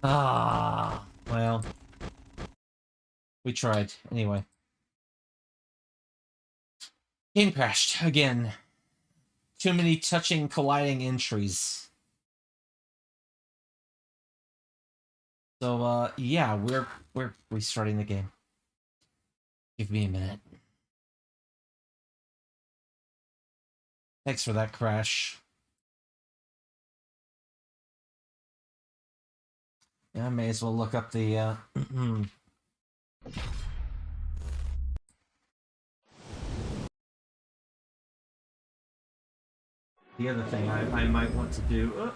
Speaker 1: Ah, well. We tried, anyway. Game crashed again. Too many touching, colliding entries. So, yeah, we're restarting the game. Give me a minute. Thanks for that crash. Yeah, I may as well look up the, the other thing I might want to do.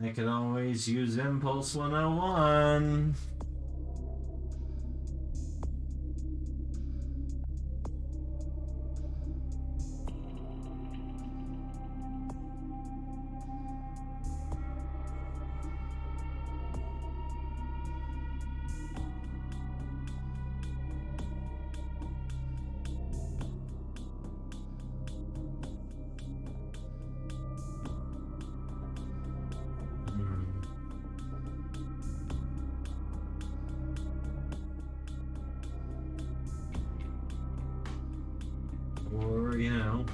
Speaker 1: I could always use Impulse 101. Or, you know,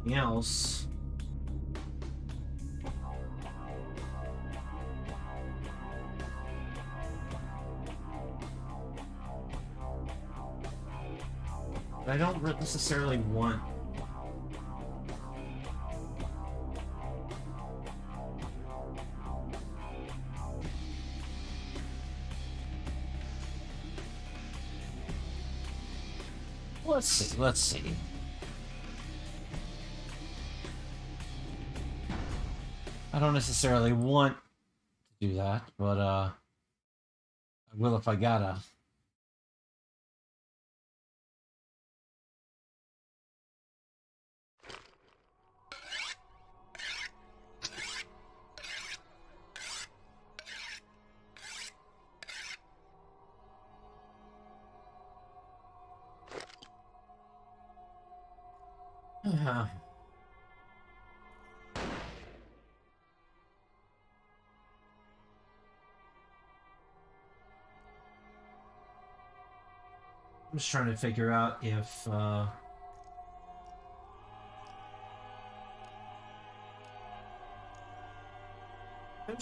Speaker 1: something else. I don't necessarily want... Let's see. I don't necessarily want to do that, but, I will if I gotta. I'm just trying to figure out if,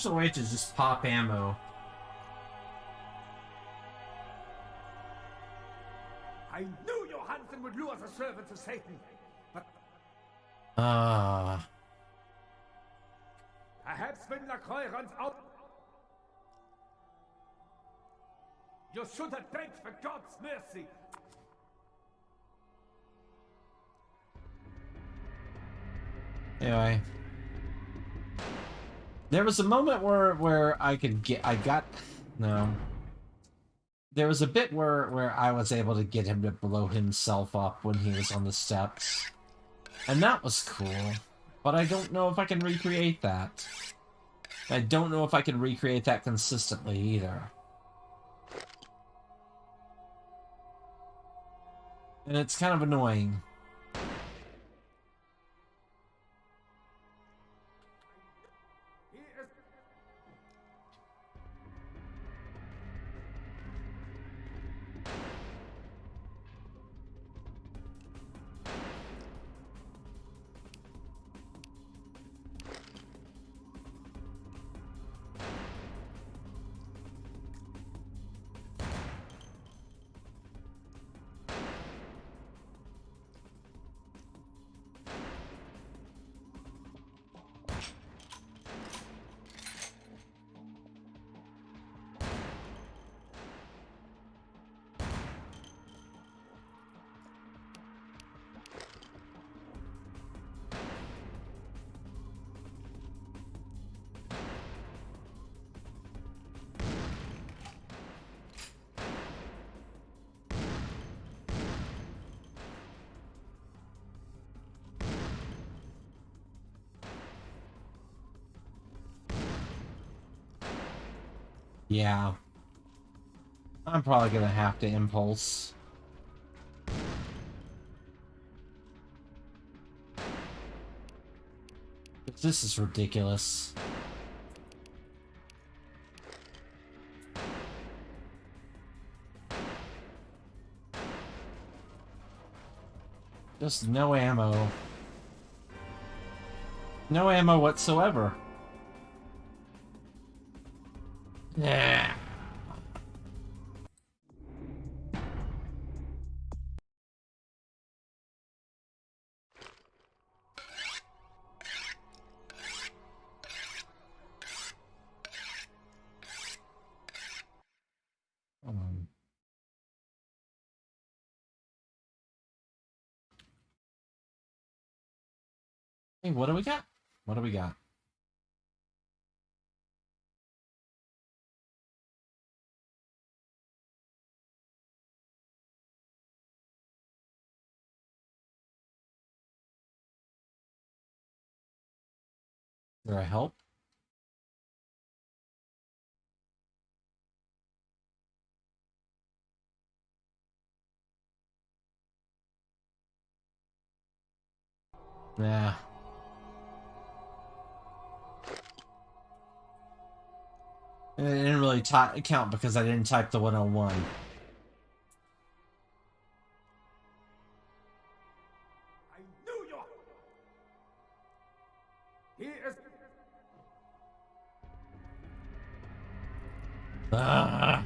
Speaker 1: There's a way to just pop ammo.
Speaker 13: I knew Johansson would lure the servants of Satan, but perhaps when Lacroix runs out, you should have begged for God's mercy.
Speaker 1: Anyway. There was a moment where there was a bit where I was able to get him to blow himself up when he was on the steps. And that was cool. But I don't know if I can recreate that. I don't know if I can recreate that consistently either. And it's kind of annoying. Yeah. I'm probably gonna have to impulse. This is ridiculous. Just no ammo. No ammo whatsoever. Yeah. Hey, what do we got? What do we got? Is there a help? Nah. It didn't really count because I didn't type the 101.
Speaker 13: I knew you. He is.
Speaker 1: Ah.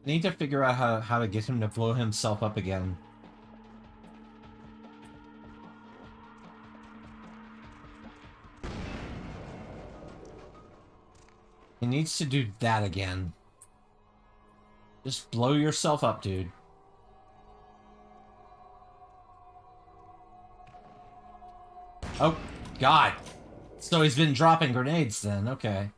Speaker 1: I need to figure out how to get him to blow himself up again. He needs to do that again. Just blow yourself up, dude. Oh, God. So he's been dropping grenades then, okay.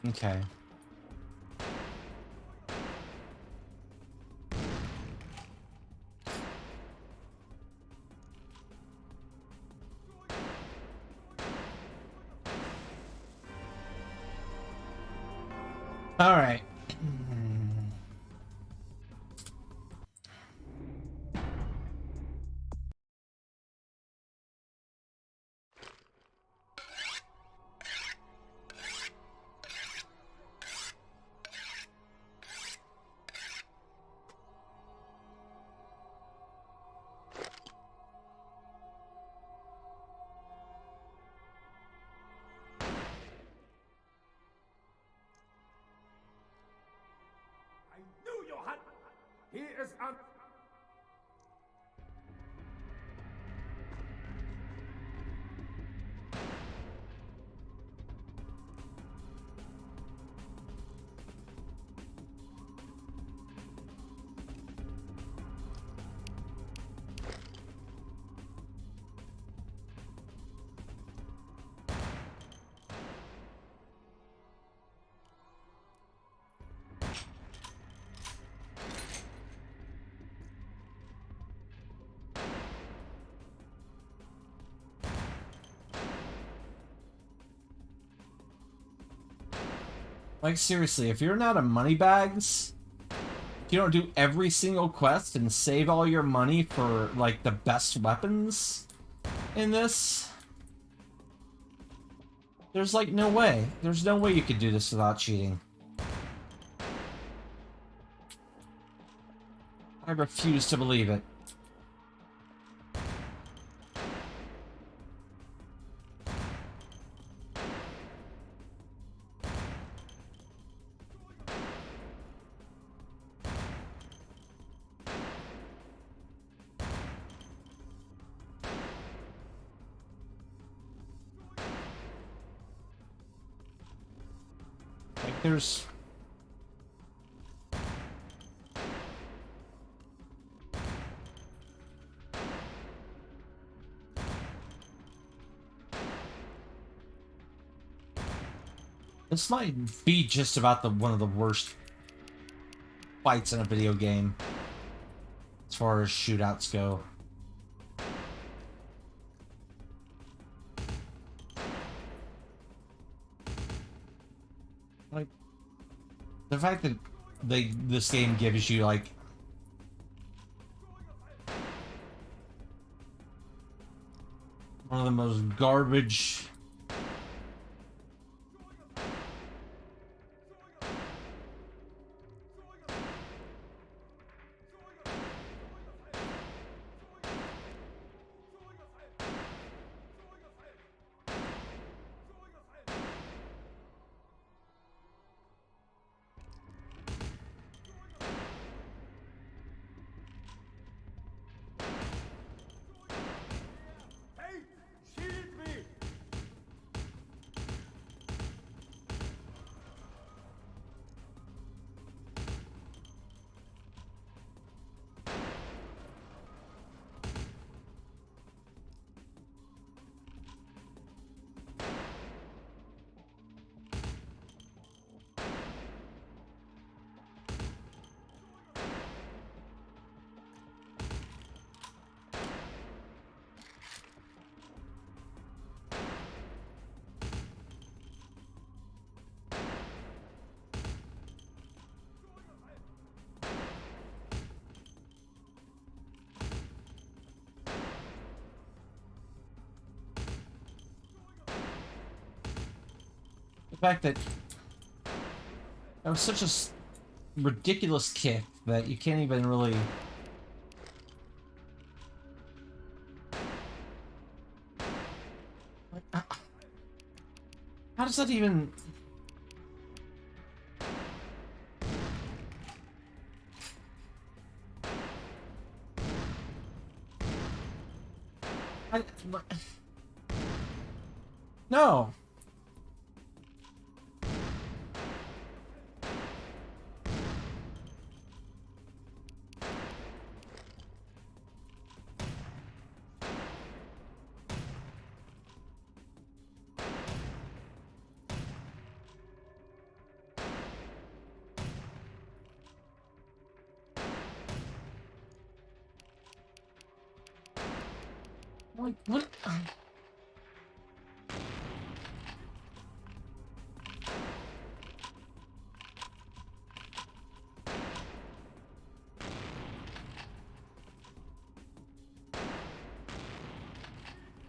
Speaker 1: Okay. All right.
Speaker 13: He is un...
Speaker 1: Like, seriously, if you're not a moneybags, if you don't do every single quest and save all your money for, like, the best weapons in this, there's, like, no way. There's no way you could do this without cheating. I refuse to believe it. Like, there's... This might be just about one of the worst fights in a video game, as far as shootouts go. Like, the fact that this game gives you, like, one of the most garbage... The fact that was such a ridiculous kick that you can't even really... How does that even... No. What?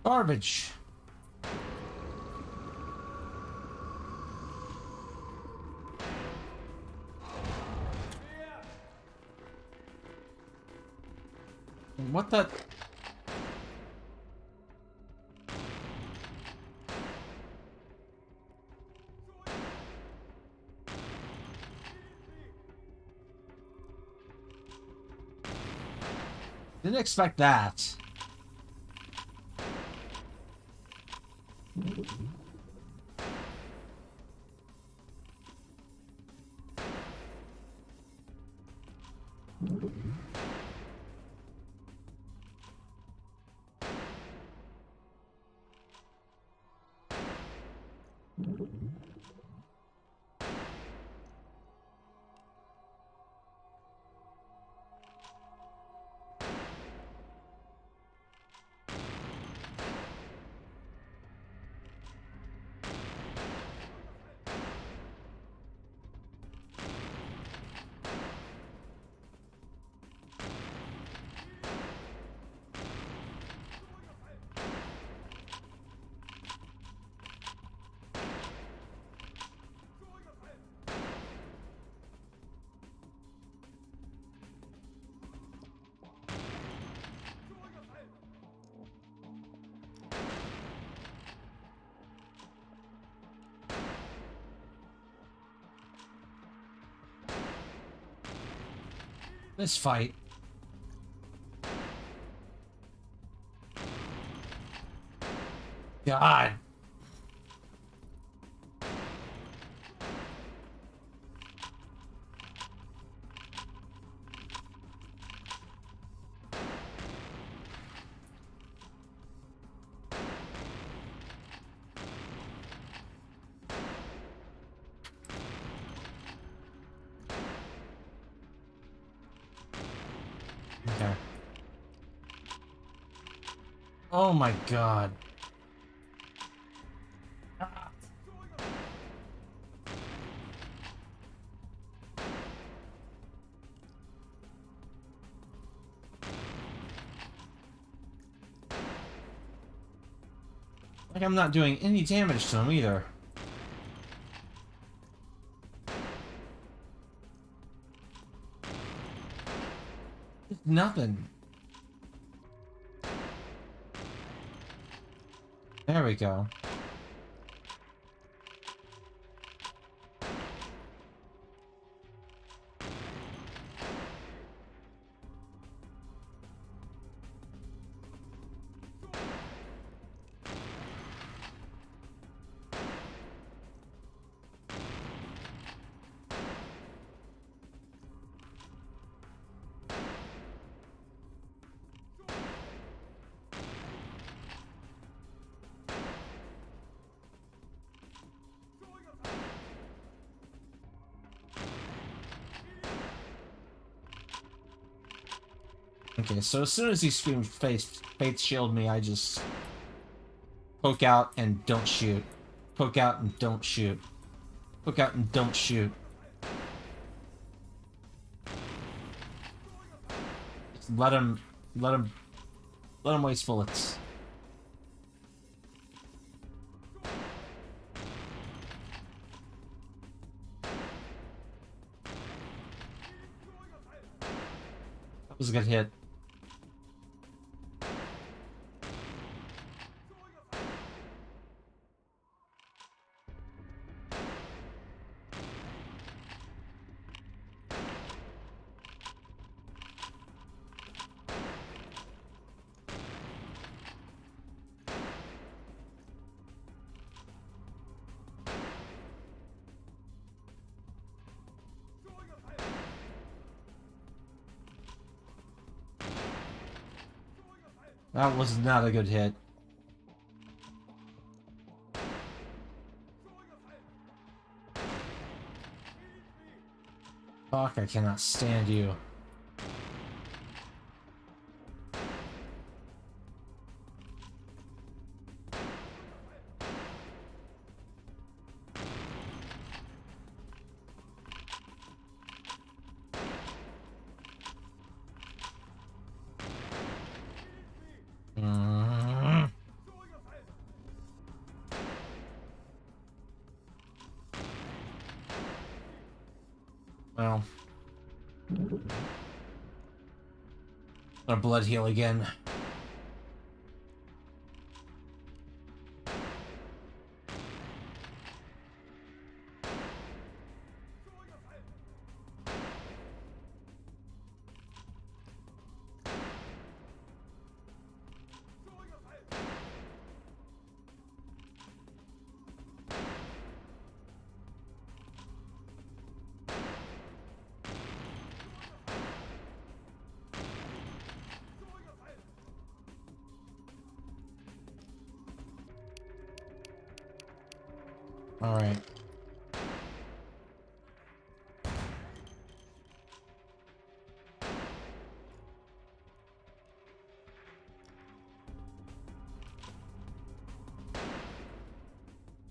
Speaker 1: Garbage. What the? Didn't expect that. This fight. God. Okay. Oh my God. Like I'm not doing any damage to him either. Nothing. There we go. Okay, so as soon as he screams faith shield me, I just poke out and don't shoot. Poke out and don't shoot. Poke out and don't shoot. Just let him waste bullets. That was a good hit. That was not a good hit. Fuck, I cannot stand you. Well. A blood heal again. All right.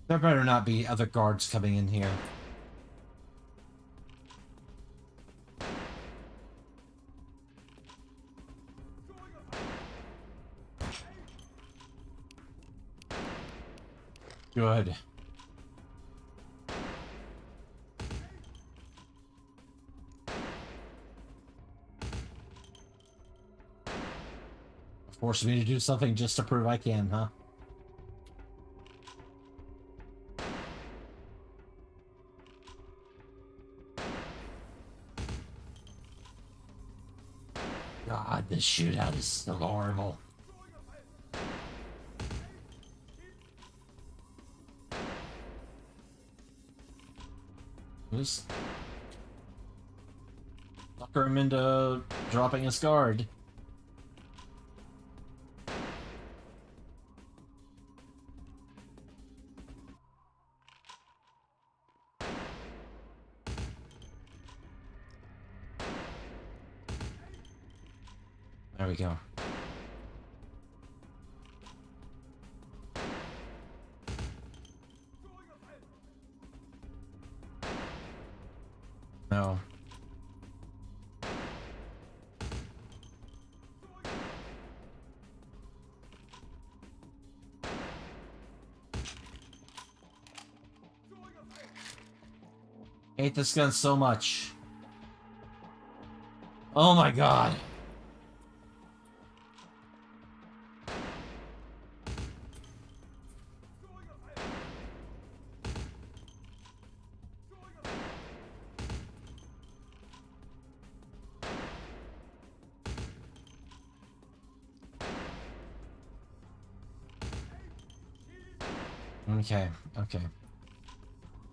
Speaker 1: There better not be other guards coming in here. Good. Force me to do something just to prove I can, huh? God, this shootout is still horrible. Just sucker him into dropping his guard. There we go. No. Hate this gun so much. Oh my god. Okay, okay.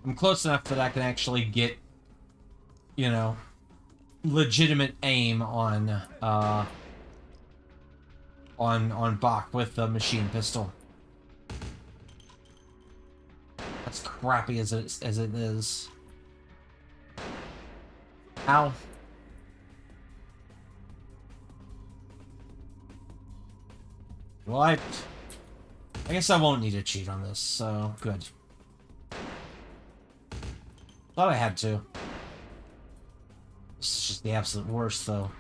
Speaker 1: I'm close enough that I can actually get, you know, legitimate aim on Bach with the machine pistol. As crappy as it is. Ow. Well, I guess I won't need to cheat on this, so good. Thought I had to. This is just the absolute worst, though.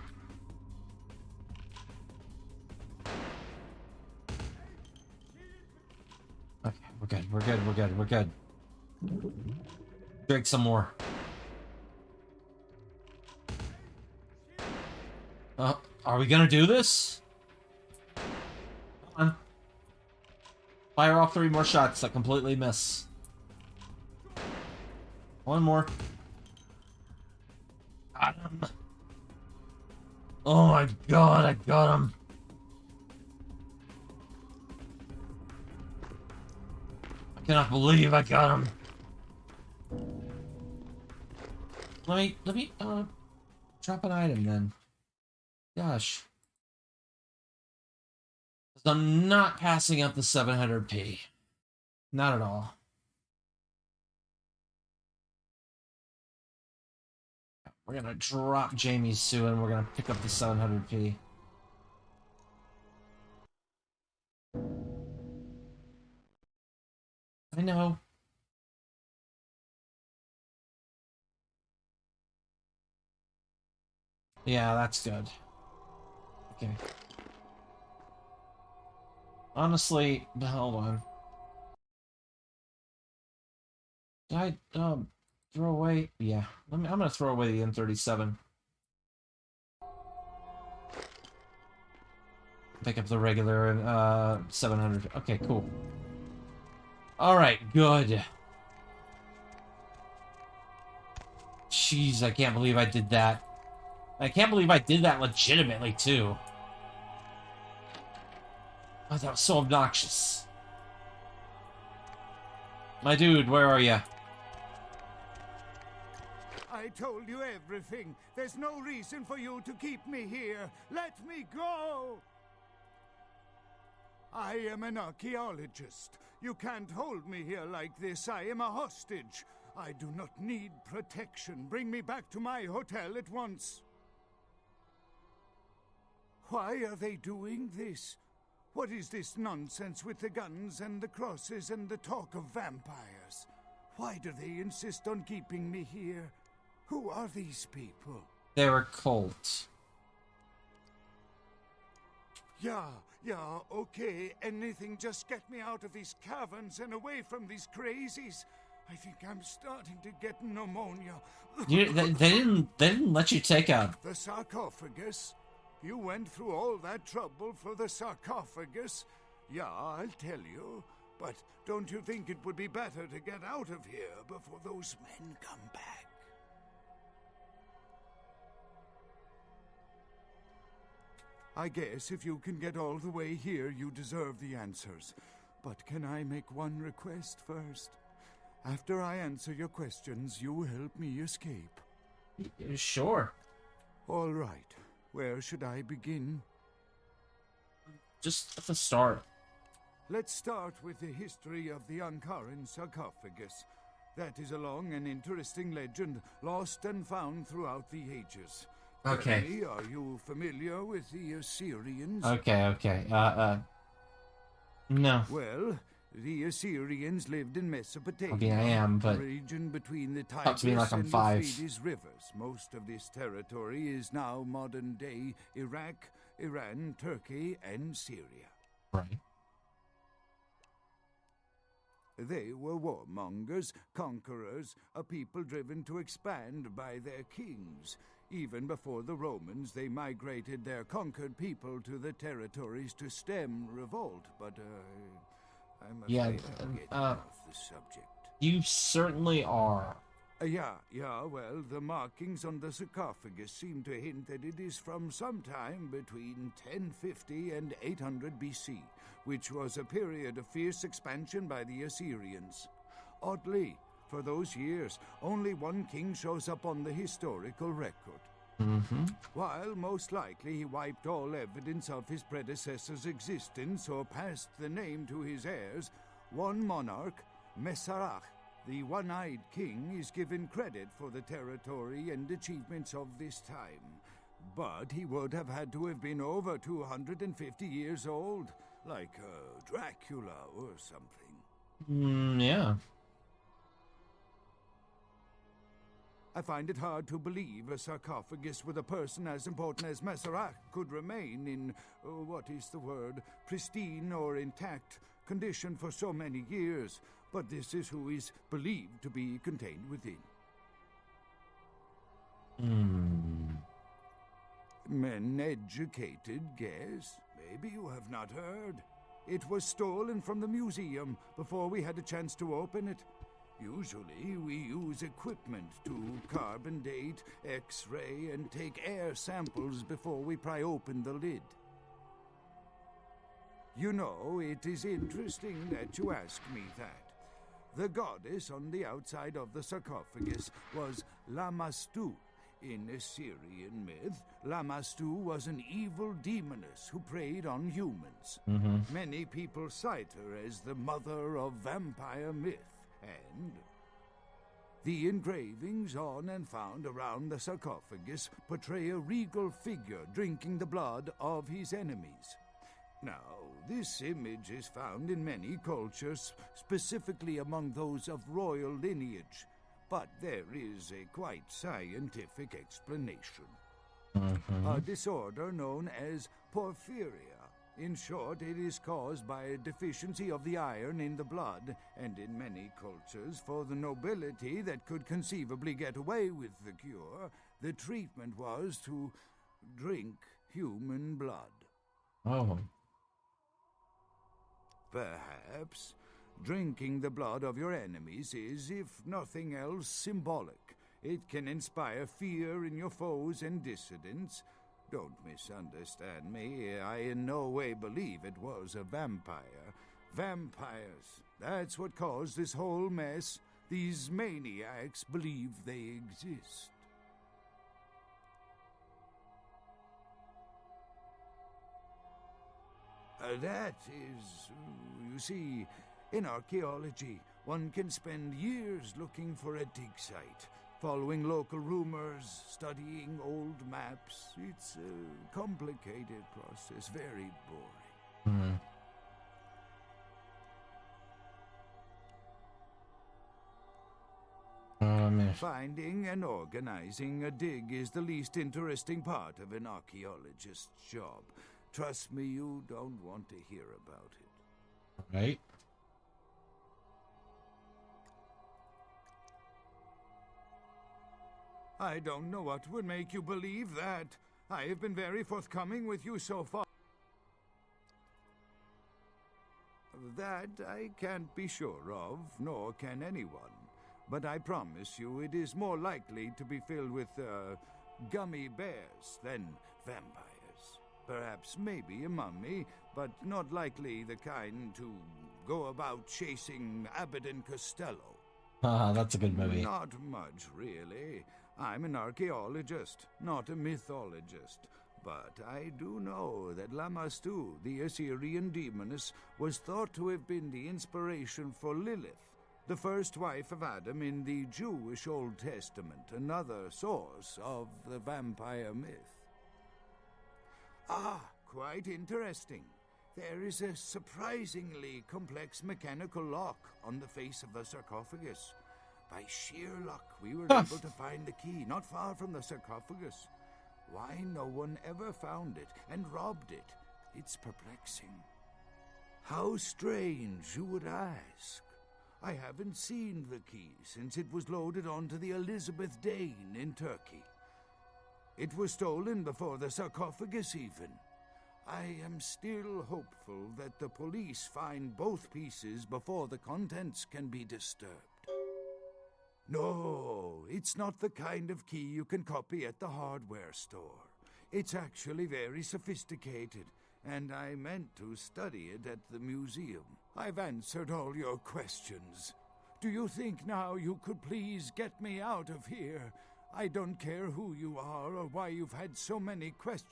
Speaker 1: Okay, we're good, we're good, we're good, we're good. Drink some more. Are we gonna do this? Come on. Fire off 3 more shots that completely miss. 1 more. Got him. Oh my god, I got him. I cannot believe I got him. Let me drop an item then. Gosh. So I'm not passing up the 700p. Not at all. We're gonna drop Jamie Sue and we're gonna pick up the 700p. I know. Yeah, that's good. Okay. Honestly, hold on. Did throw away? Yeah. I'm gonna throw away the M37. Pick up the regular 700. Okay, cool. Alright, good. Jeez, I can't believe I did that. I can't believe I did that legitimately, too. Oh, that was so obnoxious. My dude, where are you?
Speaker 17: I told you everything. There's no reason for you to keep me here. Let me go! I am an archaeologist. You can't hold me here like this. I am a hostage. I do not need protection. Bring me back to my hotel at once. Why are they doing this? What is this nonsense with the guns and the crosses and the talk of vampires? Why do they insist on keeping me here? Who are these people?
Speaker 1: They're a cult.
Speaker 17: Yeah, okay. Anything, just get me out of these caverns and away from these crazies. I think I'm starting to get pneumonia.
Speaker 1: They didn't let you take a...
Speaker 17: The sarcophagus? You went through all that trouble for the sarcophagus? Yeah, I'll tell you. But don't you think it would be better to get out of here before those men come back? I guess if you can get all the way here, you deserve the answers. But can I make one request first? After I answer your questions, you help me escape.
Speaker 1: Sure.
Speaker 17: All right. Where should I begin?
Speaker 1: Just at the start.
Speaker 17: Let's start with the history of the Ankaran sarcophagus. That is a long and interesting legend, lost and found throughout the ages.
Speaker 1: Okay.
Speaker 17: Tell me, are you familiar with the Assyrians?
Speaker 1: Okay. No.
Speaker 17: Well, the Assyrians lived in Mesopotamia,
Speaker 1: I mean, I am, but...
Speaker 17: a region between the
Speaker 1: Talk to me
Speaker 17: Tigris
Speaker 1: like I'm
Speaker 17: and
Speaker 1: 5.
Speaker 17: Euphrates rivers. Most of this territory is now modern-day Iraq, Iran, Turkey, and Syria.
Speaker 1: Right.
Speaker 17: They were warmongers, conquerors, a people driven to expand by their kings. Even before the Romans, they migrated their conquered people to the territories to stem revolt, but, I'm afraid I'm getting off the subject.
Speaker 1: You certainly are.
Speaker 17: Yeah, well, the markings on the sarcophagus seem to hint that it is from sometime between 1050 and 800 BC, which was a period of fierce expansion by the Assyrians. Oddly, for those years, only one king shows up on the historical record. While most likely he wiped all evidence of his predecessor's existence or passed the name to his heirs, one monarch, Masquerade, the one-eyed king, is given credit for the territory and achievements of this time. But he would have had to have been over 250 years old, like Dracula or something.
Speaker 1: Yeah.
Speaker 17: I find it hard to believe a sarcophagus with a person as important as Masquerade could remain in, pristine or intact condition for so many years, but this is who is believed to be contained within. Men educated guess? Maybe you have not heard. It was stolen from the museum before we had a chance to open it. Usually, we use equipment to carbon date, X-ray, and take air samples before we pry open the lid. You know, it is interesting that you ask me that. The goddess on the outside of the sarcophagus was Lamastu. In Assyrian myth, Lamastu was an evil demoness who preyed on humans. Many people cite her as the mother of vampire myth. And the engravings on and found around the sarcophagus portray a regal figure drinking the blood of his enemies. Now, this image is found in many cultures, specifically among those of royal lineage, but there is a quite scientific explanation. A disorder known as porphyria. In short, it is caused by a deficiency of the iron in the blood, and in many cultures, for the nobility that could conceivably get away with the cure, the treatment was to drink human blood.
Speaker 1: Oh.
Speaker 17: Perhaps drinking the blood of your enemies is, if nothing else, symbolic. It can inspire fear in your foes and dissidents. Don't misunderstand me. I in no way believe it was a vampire. Vampires. That's what caused this whole mess. These maniacs believe they exist. That is, you see, in archaeology, one can spend years looking for a dig site, following local rumors, studying old maps. It's a complicated process, very boring. Finding and organizing a dig is the least interesting part of an archaeologist's job. Trust me, you don't want to hear about it.
Speaker 1: Right.
Speaker 17: I don't know what would make you believe that. I have been very forthcoming with you so far. That I can't be sure of, nor can anyone. But I promise you it is more likely to be filled with, gummy bears than vampires. Perhaps maybe a mummy, but not likely the kind to go about chasing Abbott and Costello.
Speaker 1: That's a good movie.
Speaker 17: Not much, really. I'm an archaeologist, not a mythologist. But I do know that Lamastu, the Assyrian demoness, was thought to have been the inspiration for Lilith, the first wife of Adam in the Jewish Old Testament, another source of the vampire myth. Ah, quite interesting. There is a surprisingly complex mechanical lock on the face of the sarcophagus. By sheer luck, we were able to find the key not far from the sarcophagus. Why no one ever found it and robbed it? It's perplexing. How strange, you would ask. I haven't seen the key since it was loaded onto the Elizabeth Dane in Turkey. It was stolen before the sarcophagus even. I am still hopeful that the police find both pieces before the contents can be disturbed. No, it's not the kind of key you can copy at the hardware store. It's actually very sophisticated, and I meant to study it at the museum. I've answered all your questions. Do you think now you could please get me out of here? I don't care who you are or why you've had so many questions.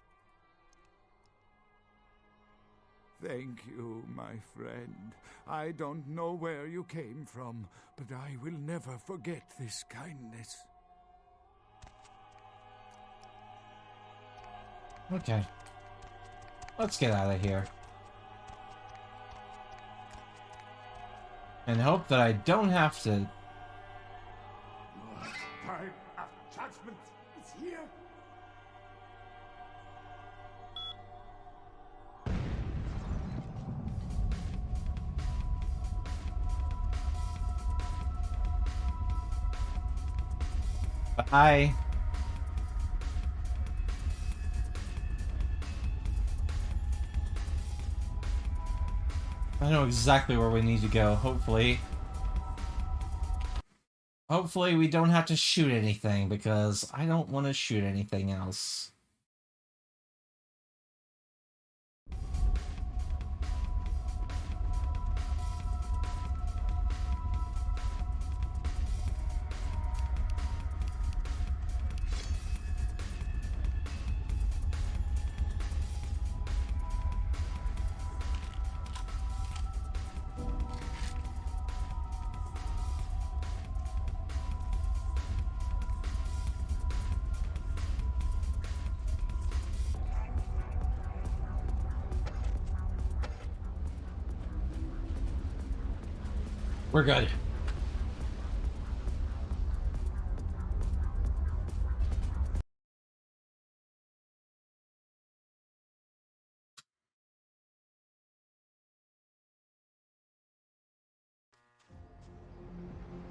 Speaker 17: Thank you, my friend. I don't know where you came from, but I will never forget this kindness.
Speaker 1: Okay. Let's get out of here. And hope that I don't have to...
Speaker 17: Time of judgment is here.
Speaker 1: Bye. I know exactly where we need to go, hopefully. Hopefully we don't have to shoot anything, because I don't want to shoot anything else. We're good.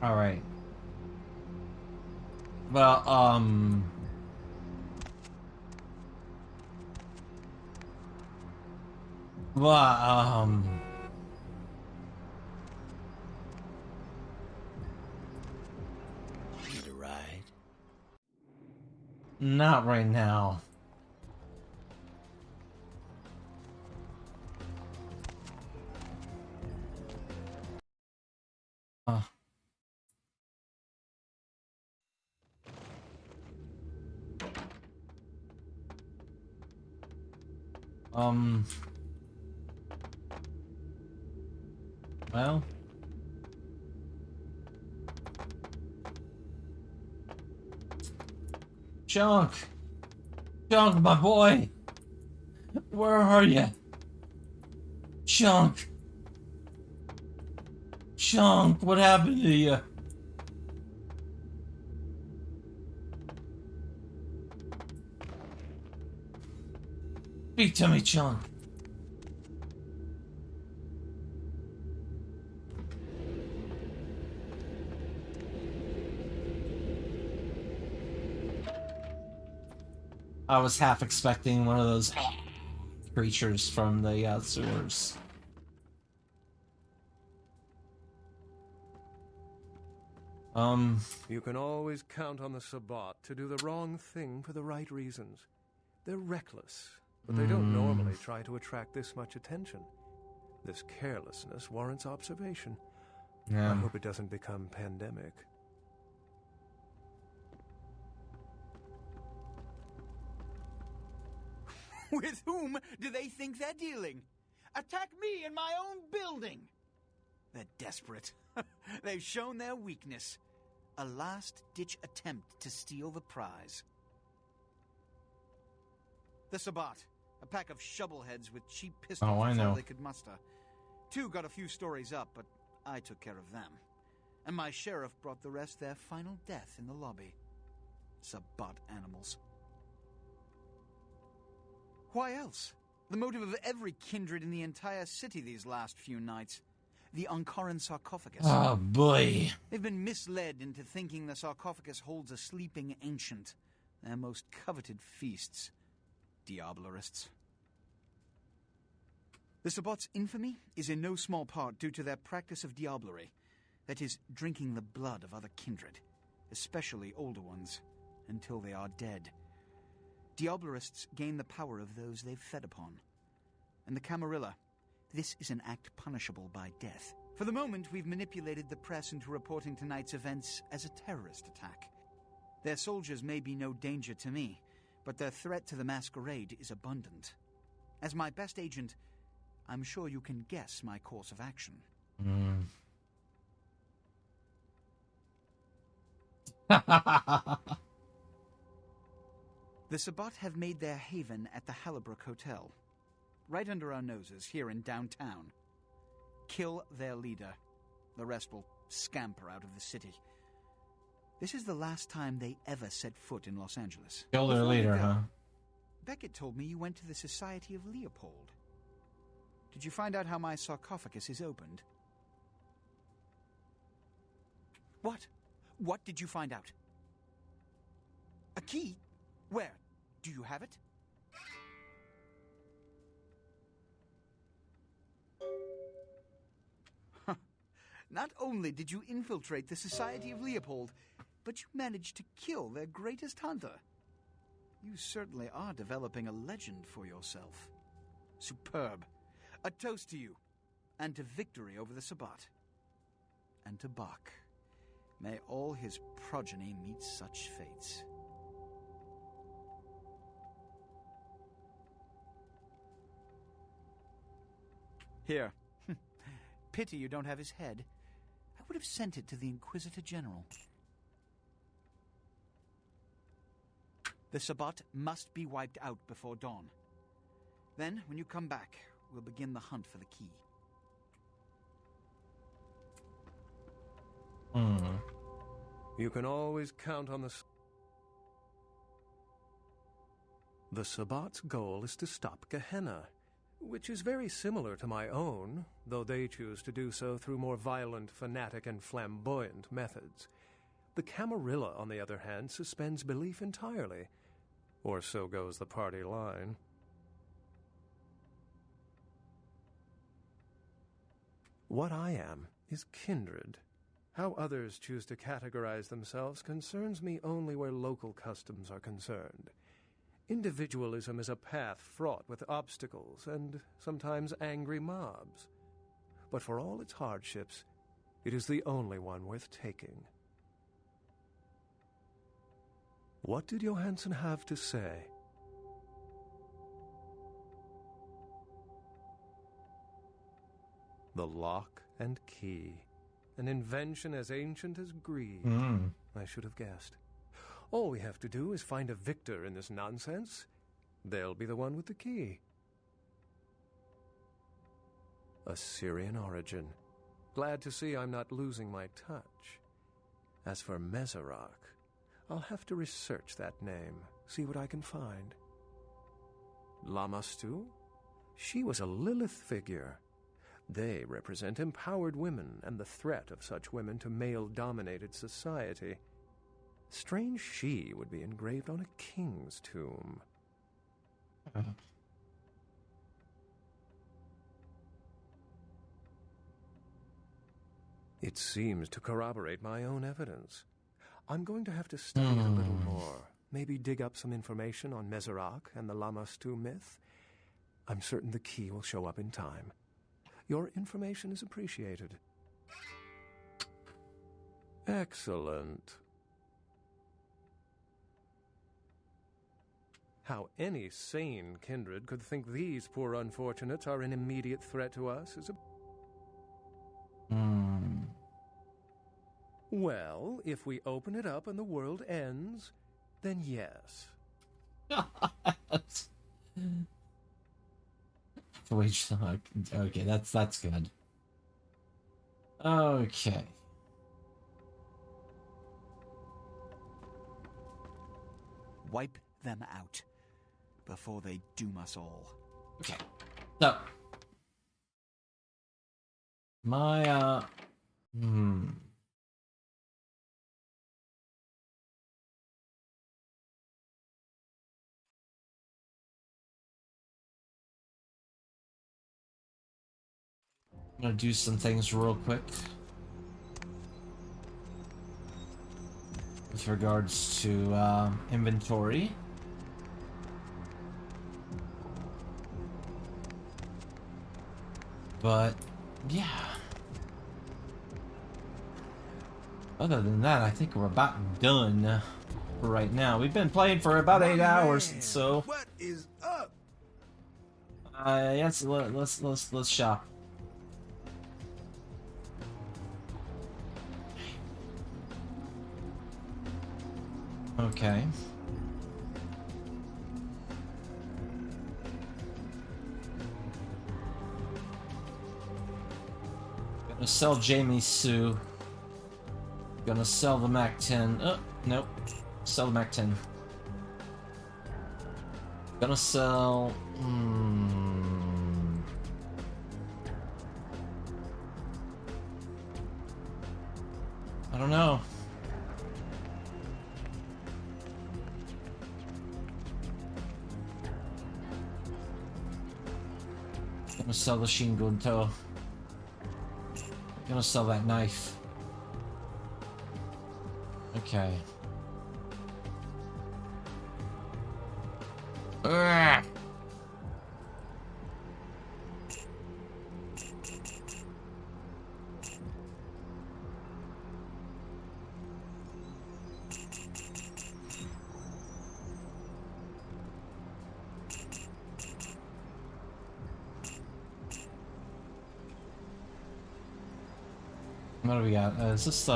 Speaker 1: Alright. Well,
Speaker 9: Need a ride?
Speaker 1: not right now. Uh. Well. Chunk! Chunk, my boy! Where are you? Chunk! Chunk, what happened to you? Speak to me, Chunk. I was half expecting one of those creatures from the sewers.
Speaker 3: You can always count on the Sabbat to do the wrong thing for the right reasons. They're reckless, but they don't normally try to attract this much attention. This carelessness warrants observation.
Speaker 1: Yeah.
Speaker 3: I hope it doesn't become pandemic.
Speaker 19: With whom do they think they're dealing? Attack me in my own building! They're desperate. They've shown their weakness. A last-ditch attempt to steal the prize. The Sabbat. A pack of shovelheads with cheap pistols.
Speaker 1: Oh, I
Speaker 19: That's
Speaker 1: know.
Speaker 19: all they could muster. Two got a few stories up, but I took care of them. And my sheriff brought the rest their final death in the lobby. Sabbat animals. Why else? The motive of every kindred in the entire city these last few nights. The Ankaran sarcophagus.
Speaker 1: Oh, boy.
Speaker 19: They've been misled into thinking the sarcophagus holds a sleeping ancient. Their most coveted feasts. Diablerists. The Sabbat's infamy is in no small part due to their practice of diablerie. That is, drinking the blood of other kindred, especially older ones, until they are dead. Diablerists gain the power of those they've fed upon. And the Camarilla, this is an act punishable by death. For the moment, we've manipulated the press into reporting tonight's events as a terrorist attack. Their soldiers may be no danger to me, but their threat to the Masquerade is abundant. As my best agent, I'm sure you can guess my course of action. The Sabbat have made their haven at the Hallibrook Hotel, right under our noses here in downtown. Kill their leader. The rest will scamper out of the city. This is the last time they ever set foot in Los Angeles.
Speaker 1: Kill their leader, huh?
Speaker 19: Beckett told me you went to the Society of Leopold. Did you find out how my sarcophagus is opened? What? What did you find out? A key? Where? Do you have it? Not only did you infiltrate the Society of Leopold, but you managed to kill their greatest hunter. You certainly are developing a legend for yourself. Superb. A toast to you, and to victory over the Sabbat. And to Bach. May all his progeny meet such fates. Here. Pity you don't have his head. I would have sent it to the Inquisitor General. The Sabbat must be wiped out before dawn. Then, when you come back, we'll begin the hunt for the key.
Speaker 3: You can always count on the Sabbat's goal is to stop Gehenna. which is very similar to my own, though they choose to do so through more violent, fanatic, and flamboyant methods. The Camarilla, on the other hand, suspends belief entirely, or so goes the party line. What I am is kindred. How others choose to categorize themselves concerns me only where local customs are concerned. Individualism is a path fraught with obstacles and sometimes angry mobs. But for all its hardships, it is the only one worth taking. What did Johansson have to say? The lock and key. An invention as ancient as greed. I should have guessed. All we have to do is find a victor in this nonsense. They'll be the one with the key. Assyrian origin. Glad to see I'm not losing my touch. As for Mesarach, I'll have to research that name, see what I can find. Lamastu? She was a Lilith figure. They represent empowered women and the threat of such women to male-dominated society. Strange she would be engraved on a king's tomb. It seems to corroborate my own evidence. I'm going to have to study it a little more. Maybe dig up some information on Mesarach and the Lamastu myth. I'm certain the key will show up in time. Your information is appreciated. Excellent. How any sane kindred could think these poor unfortunates are an immediate threat to us is a... Well, if we open it up and the world ends, then yes.
Speaker 1: Okay, that's good. Okay.
Speaker 19: Wipe them out before they doom us all.
Speaker 1: Okay. So my I'm gonna do some things real quick with regards to inventory. But yeah, other than that, I think we're about done for right now. We've been playing for about 8 hours, so
Speaker 15: What is up?
Speaker 1: yes, let's shop. Okay. Gonna sell Jamie Sue. Gonna sell the Mac 10. Oh, nope. Sell the Mac 10. Gonna sell... I don't know. Gonna sell the Shingunto. Gonna sell that knife. Okay. Ugh. What do we got? Is this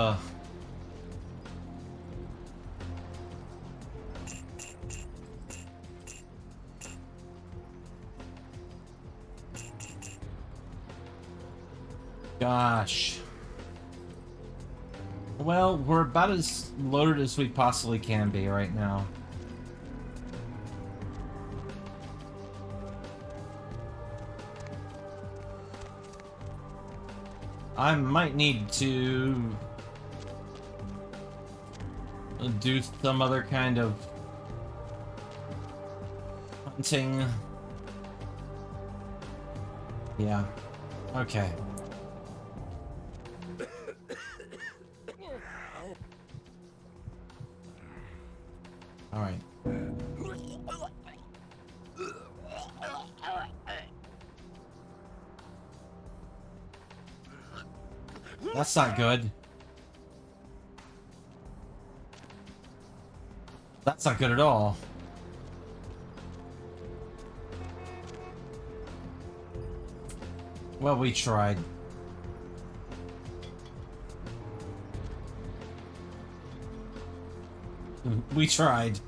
Speaker 1: Gosh. Well, we're about as loaded as we possibly can be right now. I might need to do some other kind of hunting. Yeah. Okay. All right. That's not good. That's not good at all. Well, we tried. We tried.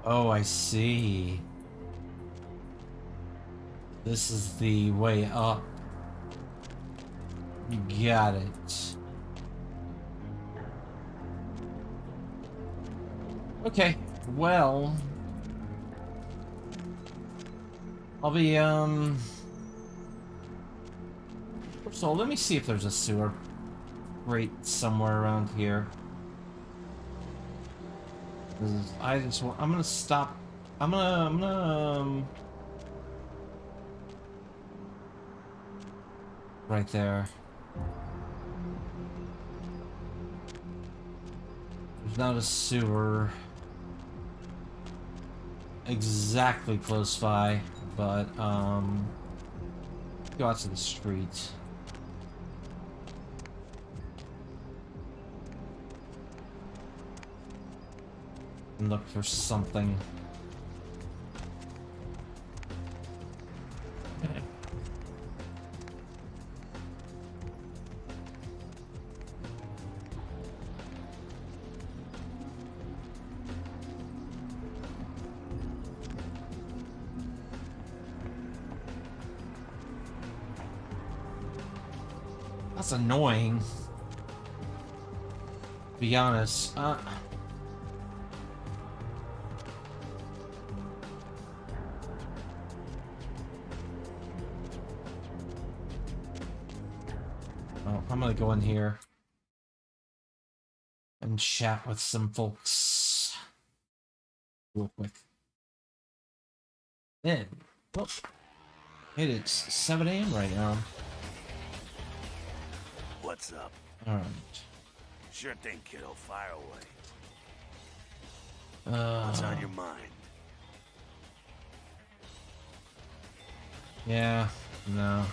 Speaker 1: Oh, I see. This is the way up. Got it. Okay, well... I'll be, So let me see if there's a sewer grate somewhere around here. I just want, I'm gonna stop. I'm gonna right there. There's not a sewer exactly close by, but go out to the street. And look for something. Okay. That's annoying. To be honest. I'm gonna go in here and chat with some folks real quick. Then, well, it's 7 a.m. right now.
Speaker 4: What's up?
Speaker 1: All right.
Speaker 4: Sure thing, kiddo. Fire away. What's on your mind?
Speaker 1: Yeah, no.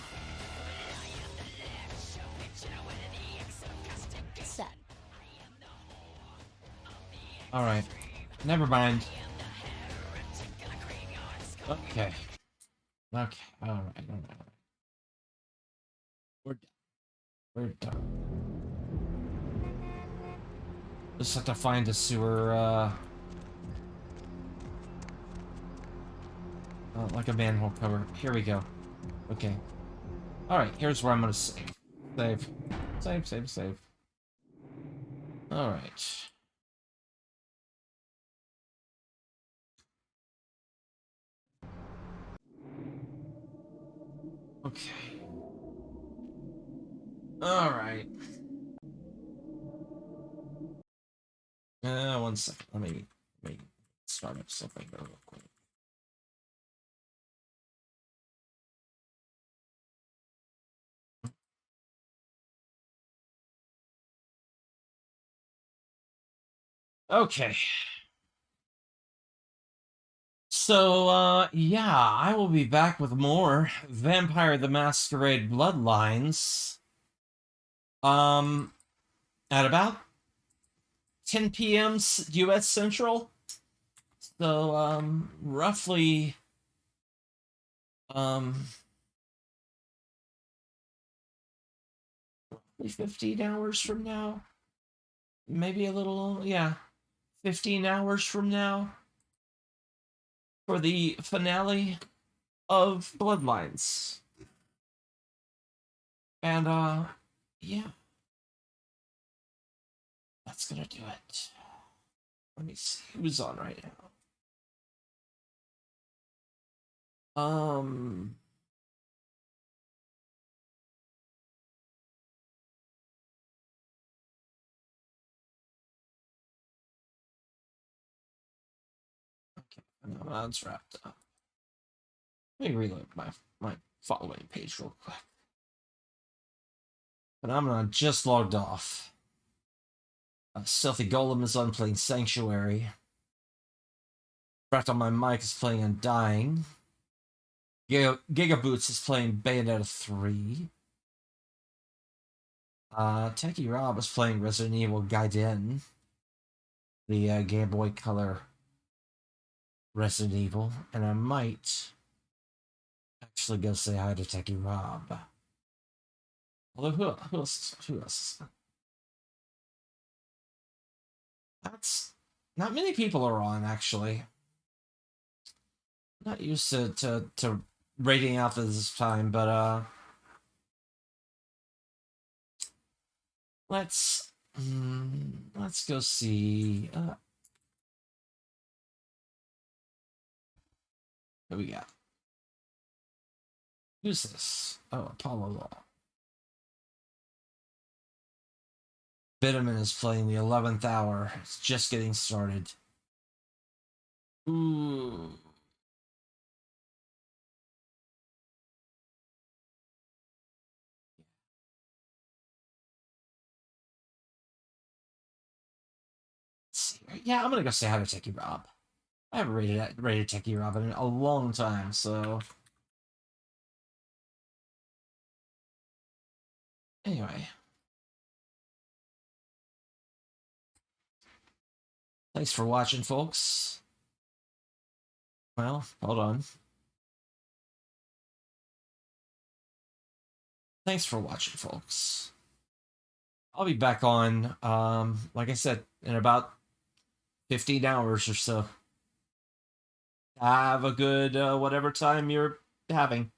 Speaker 1: All right, never mind. Okay. Okay. All right. We're done. We're done. Just have to find a sewer. Like a manhole cover. Here we go. Okay. All right. Here's where I'm gonna save. Save. All right. Okay. All right. 1 second. Let me start up something real quick. Okay. So, yeah, I will be back with more Vampire the Masquerade Bloodlines. At about 10 p.m. U.S. Central. So, roughly, 15 hours from now. Maybe a little, yeah. 15 hours from now. For the finale of Bloodlines. And, yeah. That's gonna do it. Let me see who's on right now. Okay, now it's wrapped up. Let me reload my following page real quick. Phenomenon just logged off. Stealthy Golem is on playing Sanctuary. Brat on my mic is playing Undying. Gigaboots is playing Bayonetta 3. Techie Rob is playing Resident Evil Gaiden. The Game Boy Color Resident Evil. And I might actually go say hi to Techie Rob. Although, who else? That's... Not many people are on, actually. Not used to rating out this time, but, let's go see, who we got? Who's this? Oh, Apollo Law. Bitterman is playing the 11th hour. It's just getting started. Ooh. Yeah, I'm gonna go say hi to Techie Rob. I haven't rated Techie Rob in a long time, so... Anyway. Thanks for watching, folks. Well, hold on. Thanks for watching, folks. I'll be back on, like I said, in about 15 hours or so. Have a good, whatever time you're having.